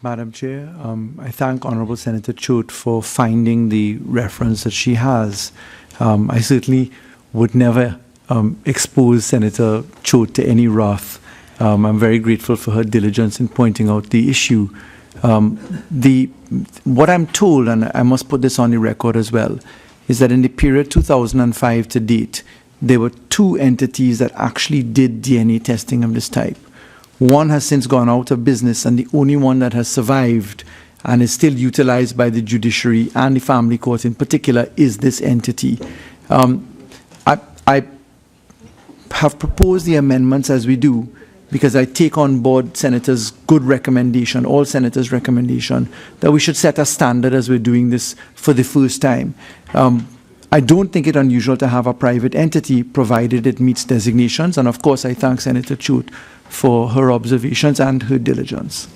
Madam Chair, I thank Honorable Senator Chote for finding the reference that she has. I certainly would never expose Senator Chote to any wrath. I'm very grateful for her diligence in pointing out the issue. What I'm told, and I must put this on the record as well, is that in the period 2005 to date, there were two entities that actually did DNA testing of this type. One has since gone out of business, and the only one that has survived and is still utilized by the judiciary and the family court in particular is this entity. I have proposed the amendments as we do because I take on board Senator's good recommendation, all Senators' recommendation, that we should set a standard as we're doing this for the first time. I don't think it unusual to have a private entity provided it meets designations, and of course I thank Senator Chote for her observations and her diligence.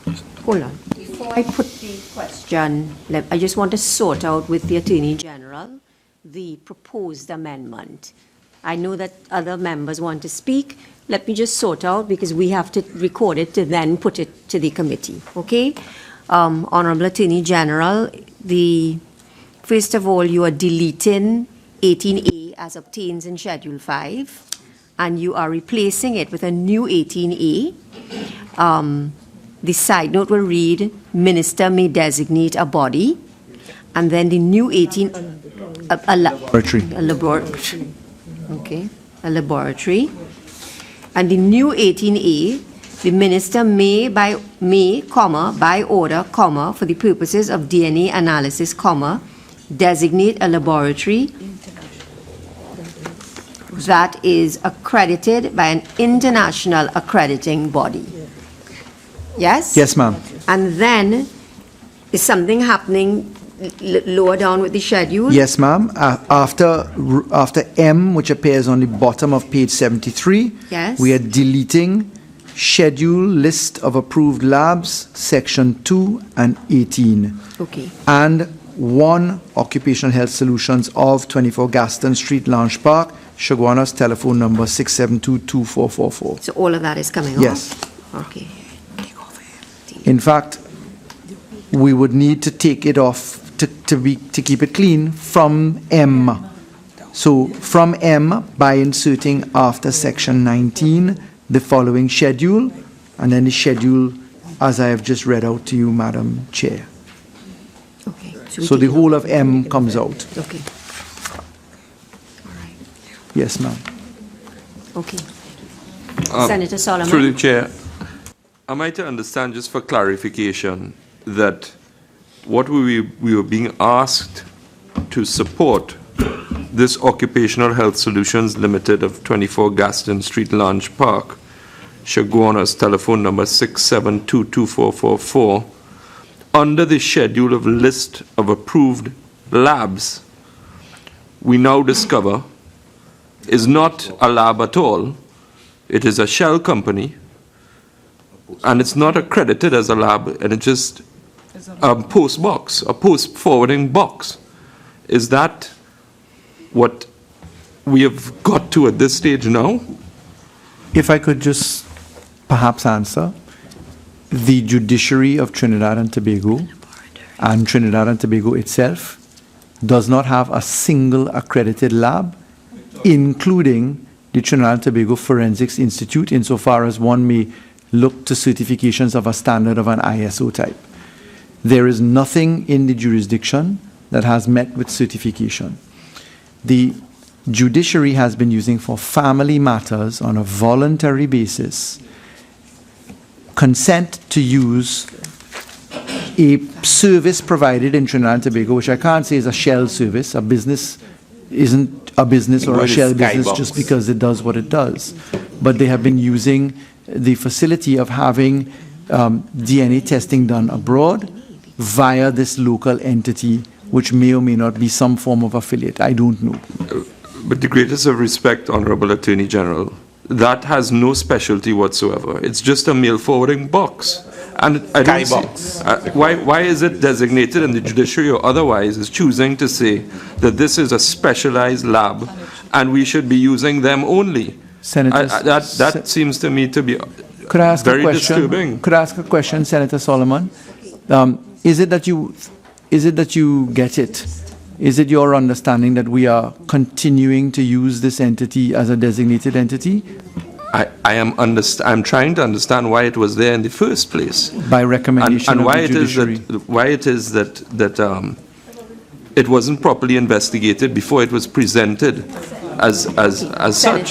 Hold on. Before I put the question, I just want to sort out with the Attorney General the proposed amendment. I know that other members want to speak. Let me just sort out because we have to record it to then put it to the committee. Okay? Honorable Attorney General, first of all, you are deleting 18A as obtains in Schedule 5. And you are replacing it with a new 18A. The side note will read, Minister may designate a body. And then the new 18, a laboratory. A laboratory. Okay, a laboratory. And the new 18A, the minister may, by order, for the purposes of DNA analysis, designate a laboratory that is accredited by an international accrediting body. Yes? Yes, ma'am. And then, is something happening lower down with the schedule? Yes, ma'am. After M, which appears on the bottom of page 73, yes, we are deleting schedule list of approved labs, section 2 and 18. Okay. And 1 occupational health solutions of 24 Gaston Street, Lounge Park, Chaguanas, telephone number 672-2444. So all of that is coming yes. off? Okay. In fact, we would need to take it off to keep it clean from M. So from M, by inserting after section 19 the following schedule, and then the schedule as I have just read out to you, Madam Chair. Okay. So the whole of M comes out. Okay. Yes, ma'am. Okay. Senator Solomon. Through the chair, am I to understand, just for clarification, that what we were being asked to support this Occupational Health Solutions Limited of 24 Gaston Street, Lounge Park, Chaguanas, telephone number 672-2444, under the schedule of list of approved labs, we now discover is not a lab at all. It is a shell company, and it's not accredited as a lab, and it's just a post box, a post forwarding box. Is that what we have got to at this stage now? If I could just perhaps answer, the judiciary of Trinidad and Tobago and Trinidad and Tobago itself does not have a single accredited lab, including the Trinidad and Tobago Forensics Institute, insofar as one may look to certifications of a standard of an ISO type. There is nothing in the jurisdiction that has met with certification. The judiciary has been using for family matters on a voluntary basis consent to use a service provided in Trinidad and Tobago, which I can't say is a shell service. A business isn't a business or a shell business just because it does what it does. But they have been using the facility of having DNA testing done abroad via this local entity, which may or may not be some form of affiliate. I don't know. With the greatest of respect, Honorable Attorney General, that has no specialty whatsoever. It's just a mail forwarding box. And I don't see, why is it designated in the judiciary or otherwise is choosing to say that this is a specialized lab and we should be using them only? Senator, that seems to me to be could I ask very a question? disturbing. Could I ask a question, Senator Solomon? Is it that you get it? Is it your understanding that we are continuing to use this entity as a designated entity? I'm trying to understand why it was there in the first place. By recommendation and of why the judiciary. why it is that it wasn't properly investigated before it was presented as Senator such.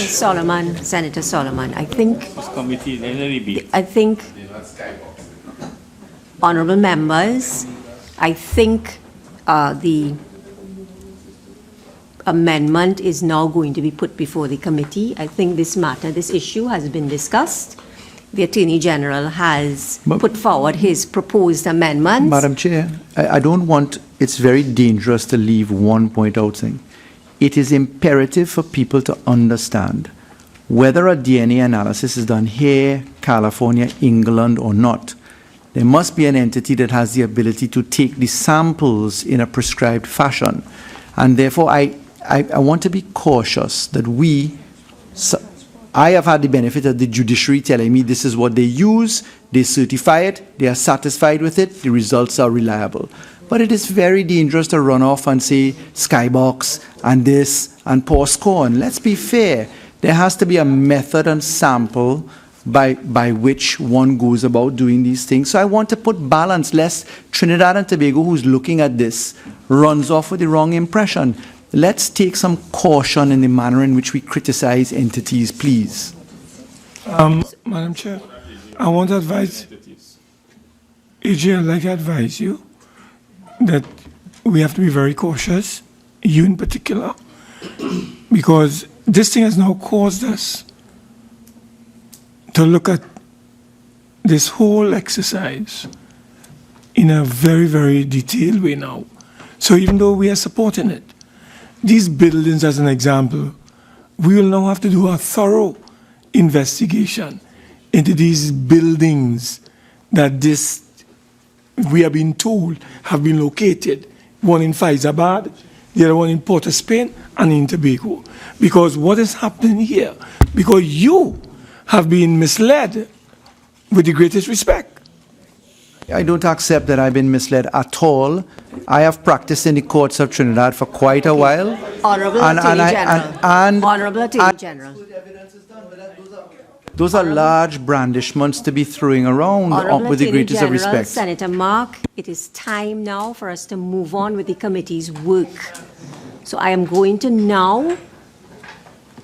Senator Solomon, I think honorable members, I think the amendment is now going to be put before the committee. I think this issue has been discussed. The Attorney General has put forward his proposed amendments. Madam Chair, I don't want, it's very dangerous to leave one point out saying, it is imperative for people to understand whether a DNA analysis is done here, California, England, or not. There must be an entity that has the ability to take the samples in a prescribed fashion. And therefore, I want to be cautious that I have had the benefit of the judiciary telling me this is what they use, they certify it, they are satisfied with it, the results are reliable. But it is very dangerous to run off and say skybox and this and pour scorn. Let's be fair. There has to be a method and sample by which one goes about doing these things. So I want to put balance, lest Trinidad and Tobago, who's looking at this, runs off with the wrong impression. Let's take some caution in the manner in which we criticize entities, please. Madam Chair, I want to advise, AG, I'd like to advise you that we have to be very cautious, you in particular, because this thing has now caused us to look at this whole exercise in a very, very detailed way now. So even though we are supporting it, these buildings, as an example, we will now have to do a thorough investigation into these buildings that we have been told have been located, one in Faizabad, the other one in Port of Spain, and in Tobago. Because what is happening here, because you have been misled with the greatest respect. I don't accept that I've been misled at all. I have practiced in the courts of Trinidad for quite a while. Honorable Attorney General. Honorable Attorney General. Those are large brandishments to be throwing around with the greatest of respect. Senator Mark, it is time now for us to move on with the committee's work. So I am going to now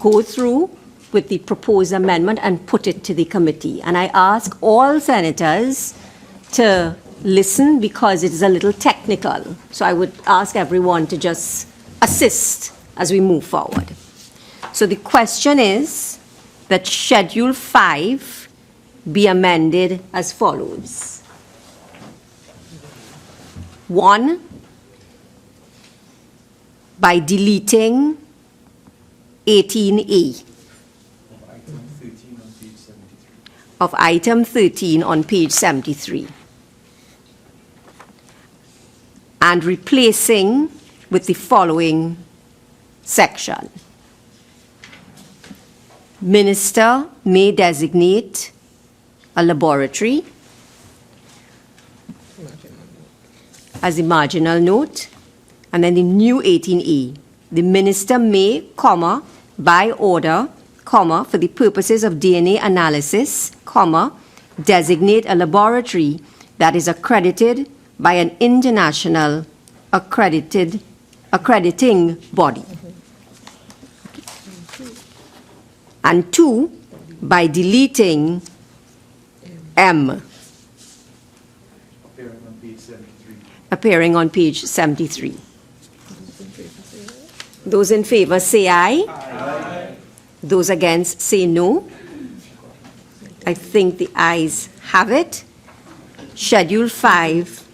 go through with the proposed amendment and put it to the committee. And I ask all senators to listen because it is a little technical. So I would ask everyone to just assist as we move forward. So the question is that Schedule 5 be amended as follows. 1, by deleting 18A of item 13 on page 73 and replacing with the following section. Minister may designate a laboratory as a marginal note, and then the new 18A. The minister may, comma, by order, comma, for the purposes of DNA analysis, comma, designate a laboratory that is accredited by an international accrediting body. And 2, by deleting M, appearing on page 73. Those in favor say aye. Aye. Those against say no. I think the ayes have it. Schedule 5.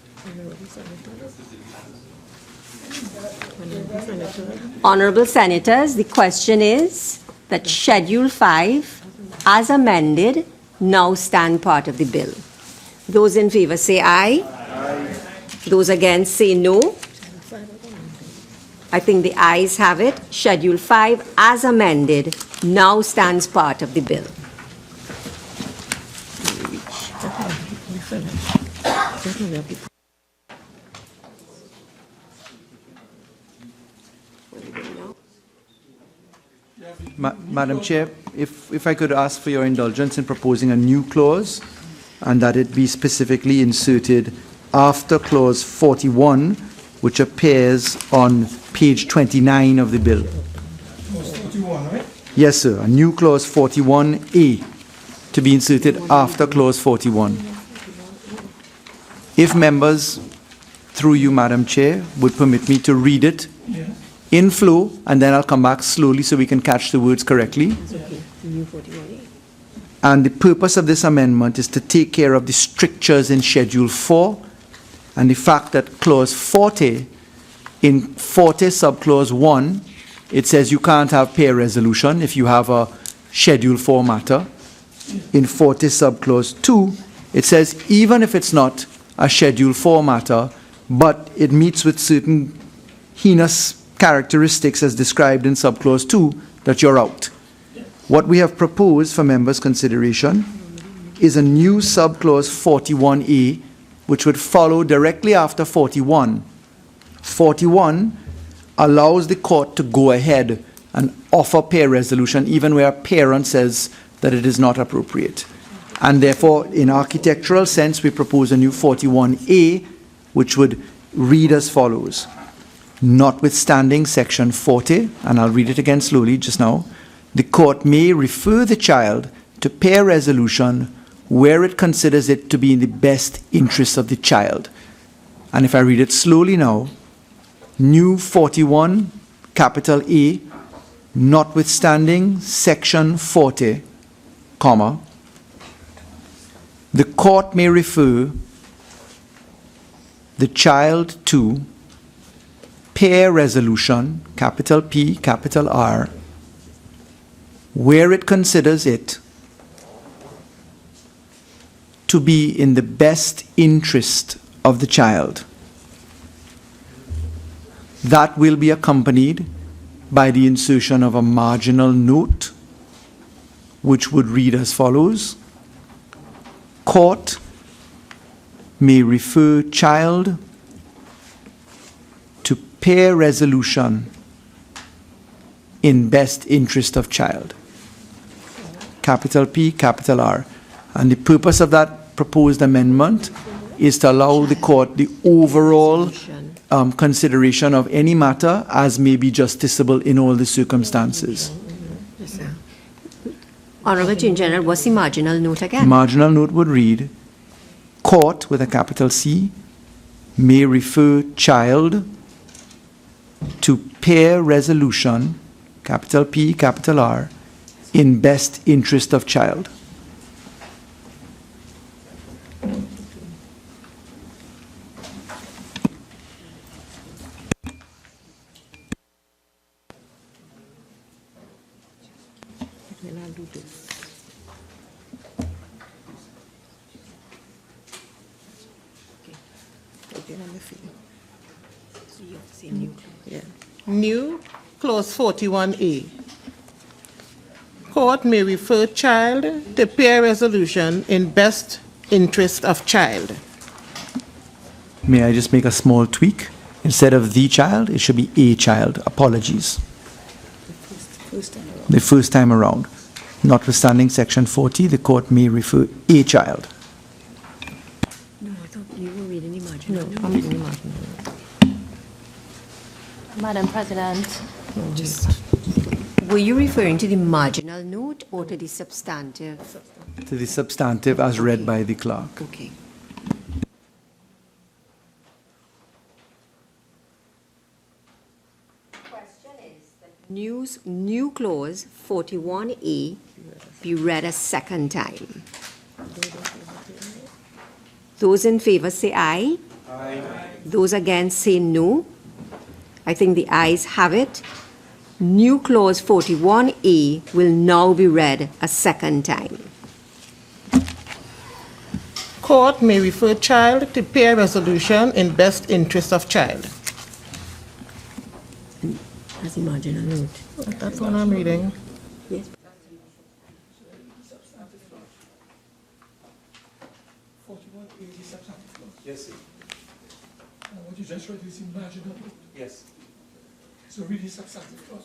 Honorable Senators, the question is that Schedule 5, as amended, now stand part of the bill. Those in favor say aye. Aye. Those against say no. I think the ayes have it. Schedule 5, as amended, now stands part of the bill. Madam Chair, if I could ask for your indulgence in proposing a new clause, and that it be specifically inserted after clause 41, which appears on page 29 of the bill. Clause 41, right? Yes, sir. A new clause 41A to be inserted after clause 41. If members, through you, Madam Chair, would permit me to read it in flow, and then I'll come back slowly so we can catch the words correctly. And the purpose of this amendment is to take care of the strictures in Schedule 4 and the fact that clause 40, in 40 subclause 1, it says you can't have peer resolution if you have a Schedule 4 matter. In 40 subclause 2, it says even if it's not a Schedule 4 matter, but it meets with certain heinous characteristics as described in subclause 2, that you're out. What we have proposed for members' consideration is a new subclause 41A, which would follow directly after 41. 41 allows the court to go ahead and offer peer resolution even where a parent says that it is not appropriate. And therefore, in architectural sense, we propose a new 41A, which would read as follows. Notwithstanding section 40, and I'll read it again slowly just now, the court may refer the child to peer resolution where it considers it to be in the best interest of the child. And if I read it slowly now, new 41, capital A, notwithstanding Section 40, comma, the court may refer the child to pair resolution, capital P, capital R, where it considers it to be in the best interest of the child. That will be accompanied by the insertion of a marginal note, which would read as follows: Court may refer child to pair resolution in best interest of child. Capital P, capital R. And the purpose of that proposed amendment is to allow the court the overall consideration of any matter as may be justiciable in all the circumstances. Honorable Attorney General, what's the marginal note again? Marginal note would read, court with a capital C may refer child to pair resolution, capital P, capital R, in best interest of child. New clause 41A. Court may refer child to pair resolution in best interest of child. May I just make a small tweak? Instead of the child, it should be a child. Apologies. The first time around. Notwithstanding Section 40, the court may refer a child. No, I thought you were reading the marginal. No, I'm reading the marginal. Madam President. Were you referring to the marginal note or to the substantive? To the substantive as read by the clerk. Okay. Question is that new clause 41A be read a second time. Those in favor say aye. Aye. Those against say no. I think the ayes have it. New clause 41A will now be read a second time. Court may refer child to pair resolution in best interest of child. That's the marginal note. That's what I'm reading. Yes. Yes, sir. What you just read is the marginal note. Yes. So read the substantive clause.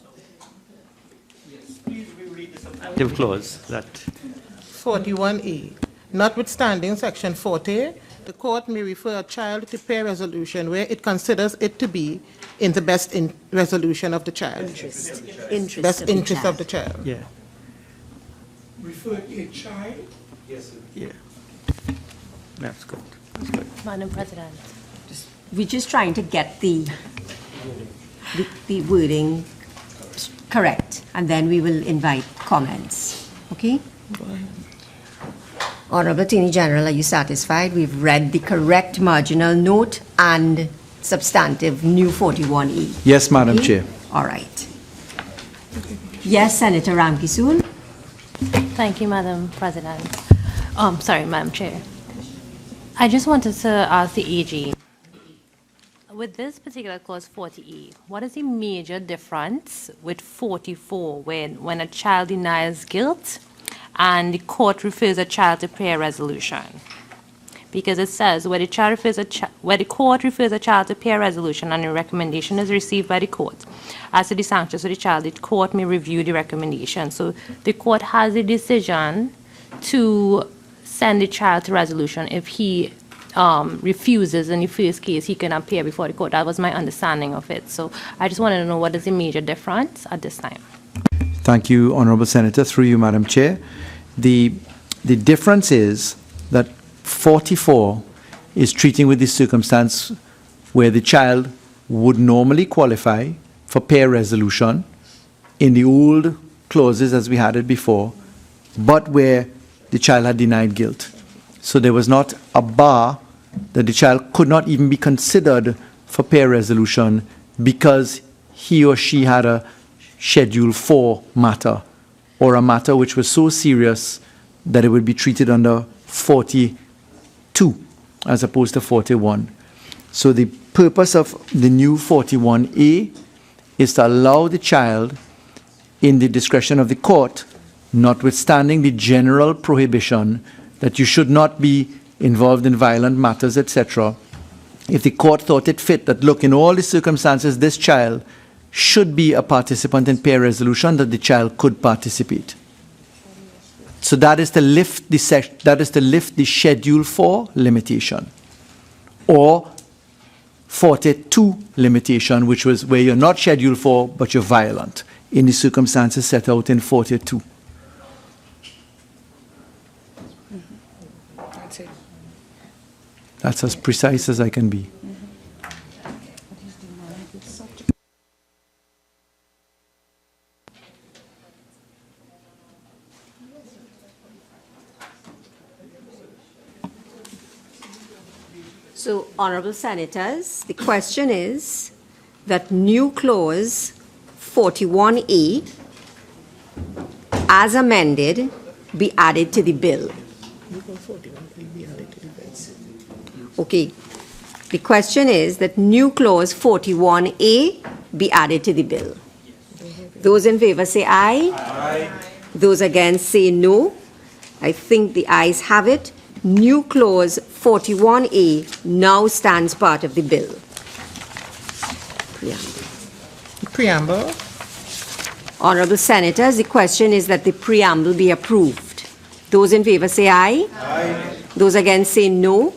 Yes, please reread the substantive clause. That 41A. Notwithstanding Section 40, the court may refer a child to pair resolution where it considers it to be in the best resolution of the child. Best interest of the child. Yeah. Refer a child? Yes, sir. Yeah. That's good. That's good. Madam President. We're just trying to get the wording correct, and then we will invite comments. Okay? Honorable Attorney General, are you satisfied? We've read the correct marginal note and substantive new 41E. Yes, Madam Okay? Chair. All right. Yes, Senator Ramkisoon. Thank you, Madam President. Sorry, Madam Chair. I just wanted to ask the AG, with this particular clause 40E, what is the major difference with 44 when a child denies guilt and the court refers a child to pair resolution? Because it says where the court refers a child to pair resolution and a recommendation is received by the court as to the sanctions of the child, the court may review the recommendation. So the court has a decision to send the child to resolution. If he refuses in the first case, he can appear before the court. That was my understanding of it. So I just wanted to know what is the major difference at this time. Thank you, Honourable Senator. Through you, Madam Chair. The difference is that 44 is treating with the circumstance where the child would normally qualify for pair resolution in the old clauses as we had it before, but where the child had denied guilt. So there was not a bar that the child could not even be considered for peer resolution because he or she had a Schedule 4 matter, or a matter which was so serious that it would be treated under 42 as opposed to 41. So the purpose of the new 41A is to allow the child, in the discretion of the court, notwithstanding the general prohibition that you should not be involved in violent matters, etc., if the court thought it fit that, look, in all the circumstances, this child should be a participant in peer resolution, that the child could participate. So that is to lift the Schedule 4 limitation, or 42 limitation, which was where you're not Schedule 4 but you're violent in the circumstances set out in 42. That's it. That's as precise as I can be. So, Honourable Senators, the question is that new clause 41A, as amended, be added to the bill. Okay. The question is that new clause 41A be added to the bill. Those in favor say aye. Aye. Those against say no. I think the ayes have it. New clause 41A now stands part of the bill. Preamble. Honourable Senators, the question is that the preamble be approved. Those in favor say aye. Aye. Those against say no.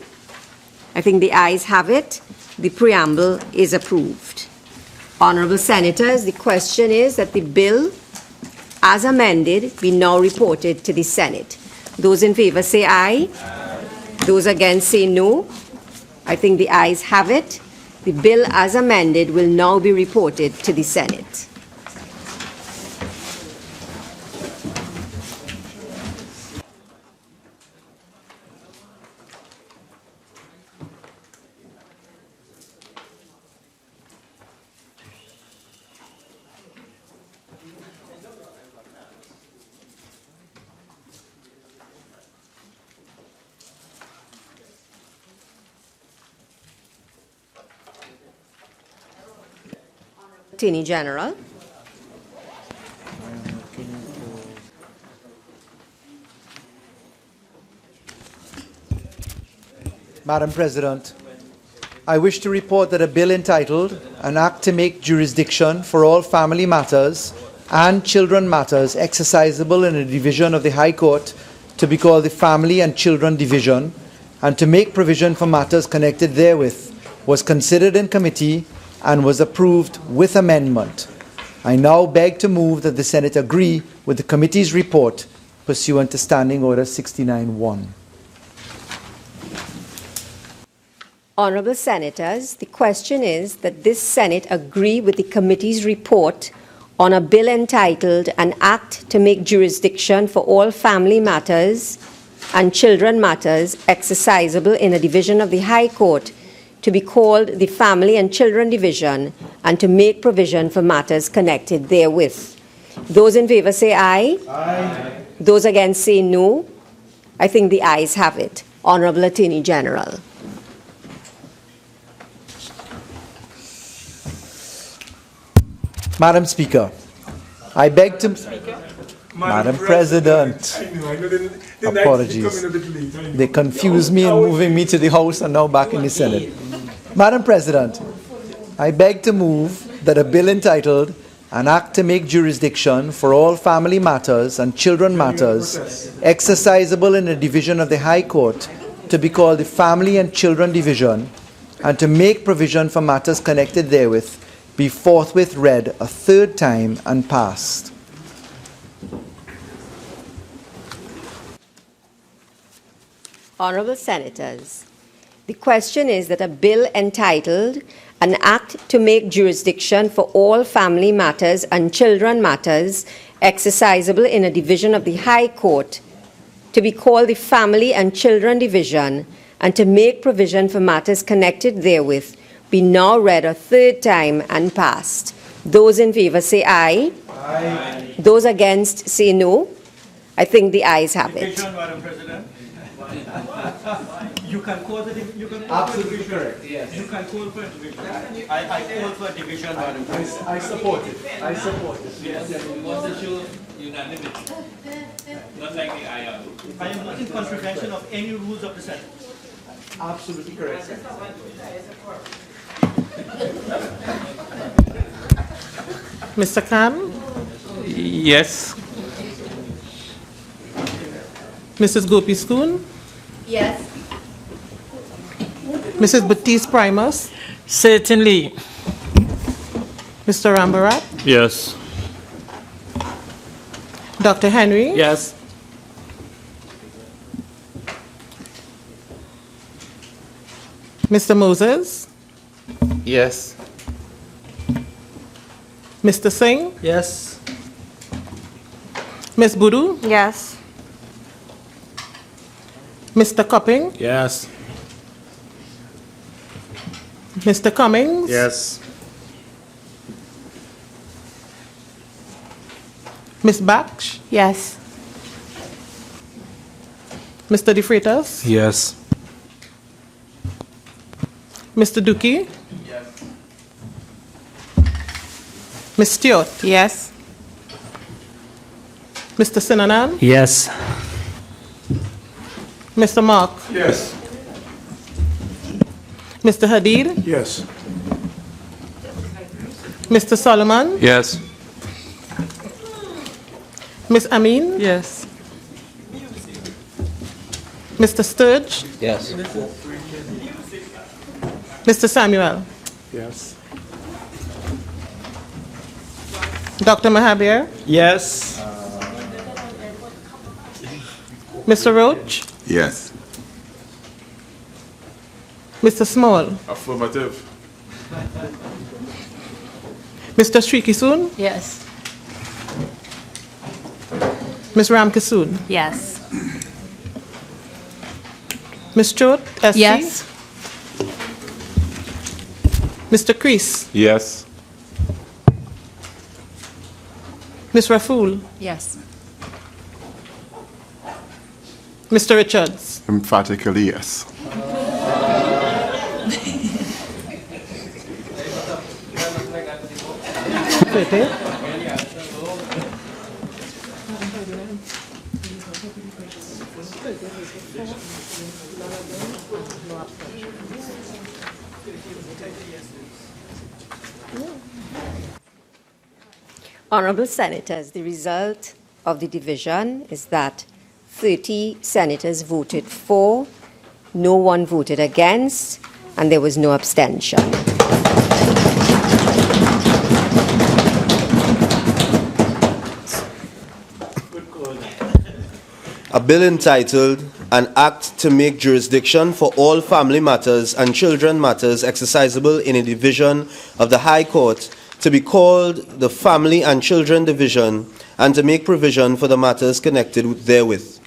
I think the ayes have it. The preamble is approved. Honourable Senators, the question is that the bill, as amended, be now reported to the Senate. Those in favor say aye. Aye. Those against say no. I think the ayes have it. The bill as amended will now be reported to the Senate. Attorney General. Madam President, I wish to report that a bill entitled An Act to Make Jurisdiction for All Family Matters and Children Matters Exercisable in a Division of the High Court to be called the Family and Children Division and to make provision for matters connected therewith was considered in committee and was approved with amendment. I now beg to move that the Senate agree with the committee's report pursuant to Standing Order 69-1. Honourable Senators, the question is that this Senate agree with the committee's report on a bill entitled An Act to Make Jurisdiction for All Family Matters and Children Matters Exercisable in a Division of the High Court to be called the Family and Children Division and to make provision for matters connected therewith. Those in favor say aye. Aye. Those against say no. I think the ayes have it. Honourable Attorney General. Madam Speaker, I beg to... Madam President, apologies. They confused me in moving me to the House and now back in the Senate. Madam President, I beg to move that a bill entitled An Act to Make Jurisdiction for All Family Matters and Children Matters Exercisable in a Division of the High Court to be called the Family and Children Division and to make provision for matters connected therewith be forthwith read a third time and passed. Honourable Senators, The question is that a bill entitled An Act to Make Jurisdiction for All Family Matters and Children Matters Exercisable in a Division of the High Court, to be called the Family and Children Division, and to make provision for matters connected therewith, be now read a third time and passed. Those in favor say aye. Aye. Those against say no. I think the ayes have it. Madam President. You can call the division. Absolutely correct, yes. You can call for a division. I call for a division, Madam President. I support it. I support it. Yes. We want to show unanimity. Not like the IR. I am not in contravention of any rules of the Senate. Absolutely correct, sir. Mr. Khan? Yes. Mrs. Gopi Schoon? Yes. Mrs. Baptiste Primus? Certainly. Mr. Rambarat? Yes. Dr. Henry? Yes. Mr. Moses? Yes. Mr. Singh? Yes. Ms. Boodoo? Yes. Mr. Cupping? Yes. Mr. Cummings? Yes. Ms. Baksh? Yes. Mr. De Freitas? Yes. Mr. Duki? Yes. Ms. Stewart? Yes. Mr. Sinanan? Yes. Mr. Mark? Yes. Mr. Hadid? Yes. Mr. Solomon? Yes. Ms. Amin? Yes. Mr. Sturge? Yes. Mr. Samuel? Yes. Dr. Mahabir? Yes. Mr. Roach? Yes. Mr. Small? Affirmative. Mr. Shriki Yes. Ms. Ramkisoon? Yes. Ms. Chote? SC? Yes. Mr. Kreese? Yes. Ms. Raffoul? Yes. Mr. Richards? Emphatically yes. Honorable Senators, the result of the division is that 30 senators voted for, no one voted against, and there was no abstention. A bill entitled An Act to Make Jurisdiction for All Family Matters and Children Matters Exercisable in a Division of the High Court, to be called the Family and Children Division, and to make provision for the matters connected therewith.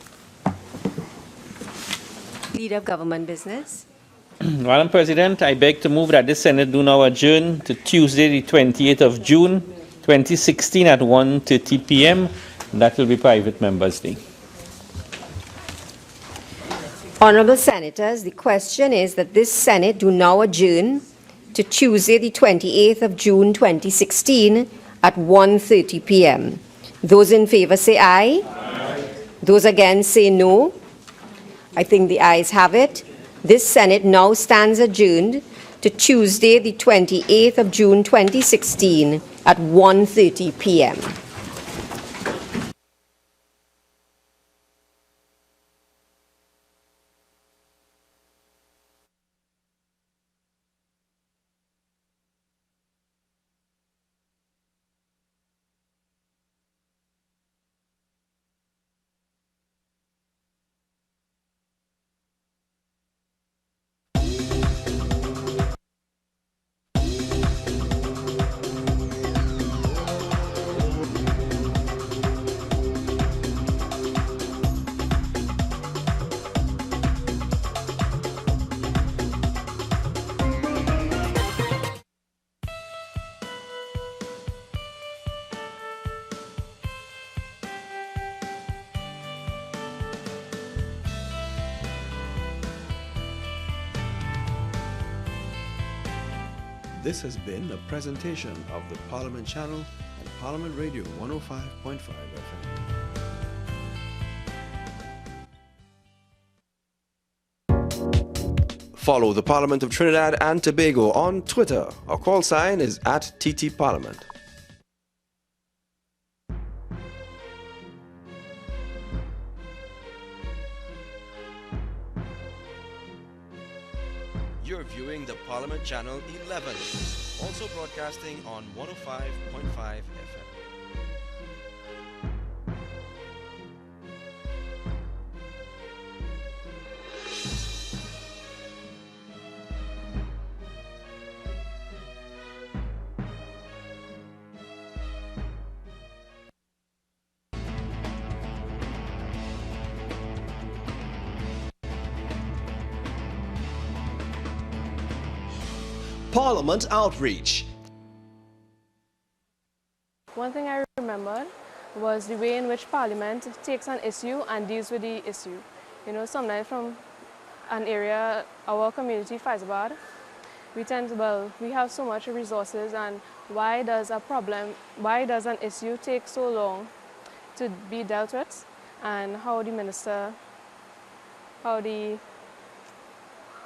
Leader of Government Business. Madam President, I beg to move that the Senate do now adjourn to Tuesday, the 28th of June, 2016 at 1:30 p.m. That will be Private Members' Day. Honorable Senators, the question is that this Senate do now adjourn to Tuesday, the 28th of June, 2016 at 1:30 p.m. Those in favor say aye. Aye. Those against say no. I think the ayes have it. This Senate now stands adjourned to Tuesday, the 28th of June, 2016 at 1:30 p.m. This has been a presentation of the Parliament Channel and Parliament Radio 105.5 FM. Follow the Parliament of Trinidad and Tobago on Twitter. Our call sign is @TTParliament. You're viewing the Parliament Channel 11, also broadcasting on 105.5 FM. Parliament Outreach. One thing I remembered was the way in which Parliament takes an issue and deals with the issue. You know, sometimes from an area our community fights about, we have so much resources, and why does an issue take so long to be dealt with, and how the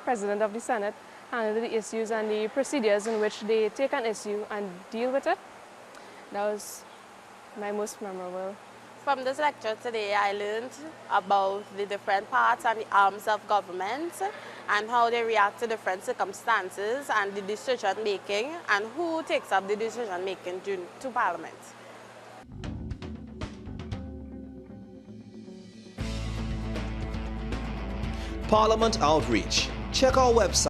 President of the Senate handle the issues and the procedures in which they take an issue and deal with it. That was my most memorable. From this lecture today, I learned about the different parts and the arms of government and how they react to different circumstances and the decision making and who takes up the decision making to Parliament. Parliament Outreach. Check our website.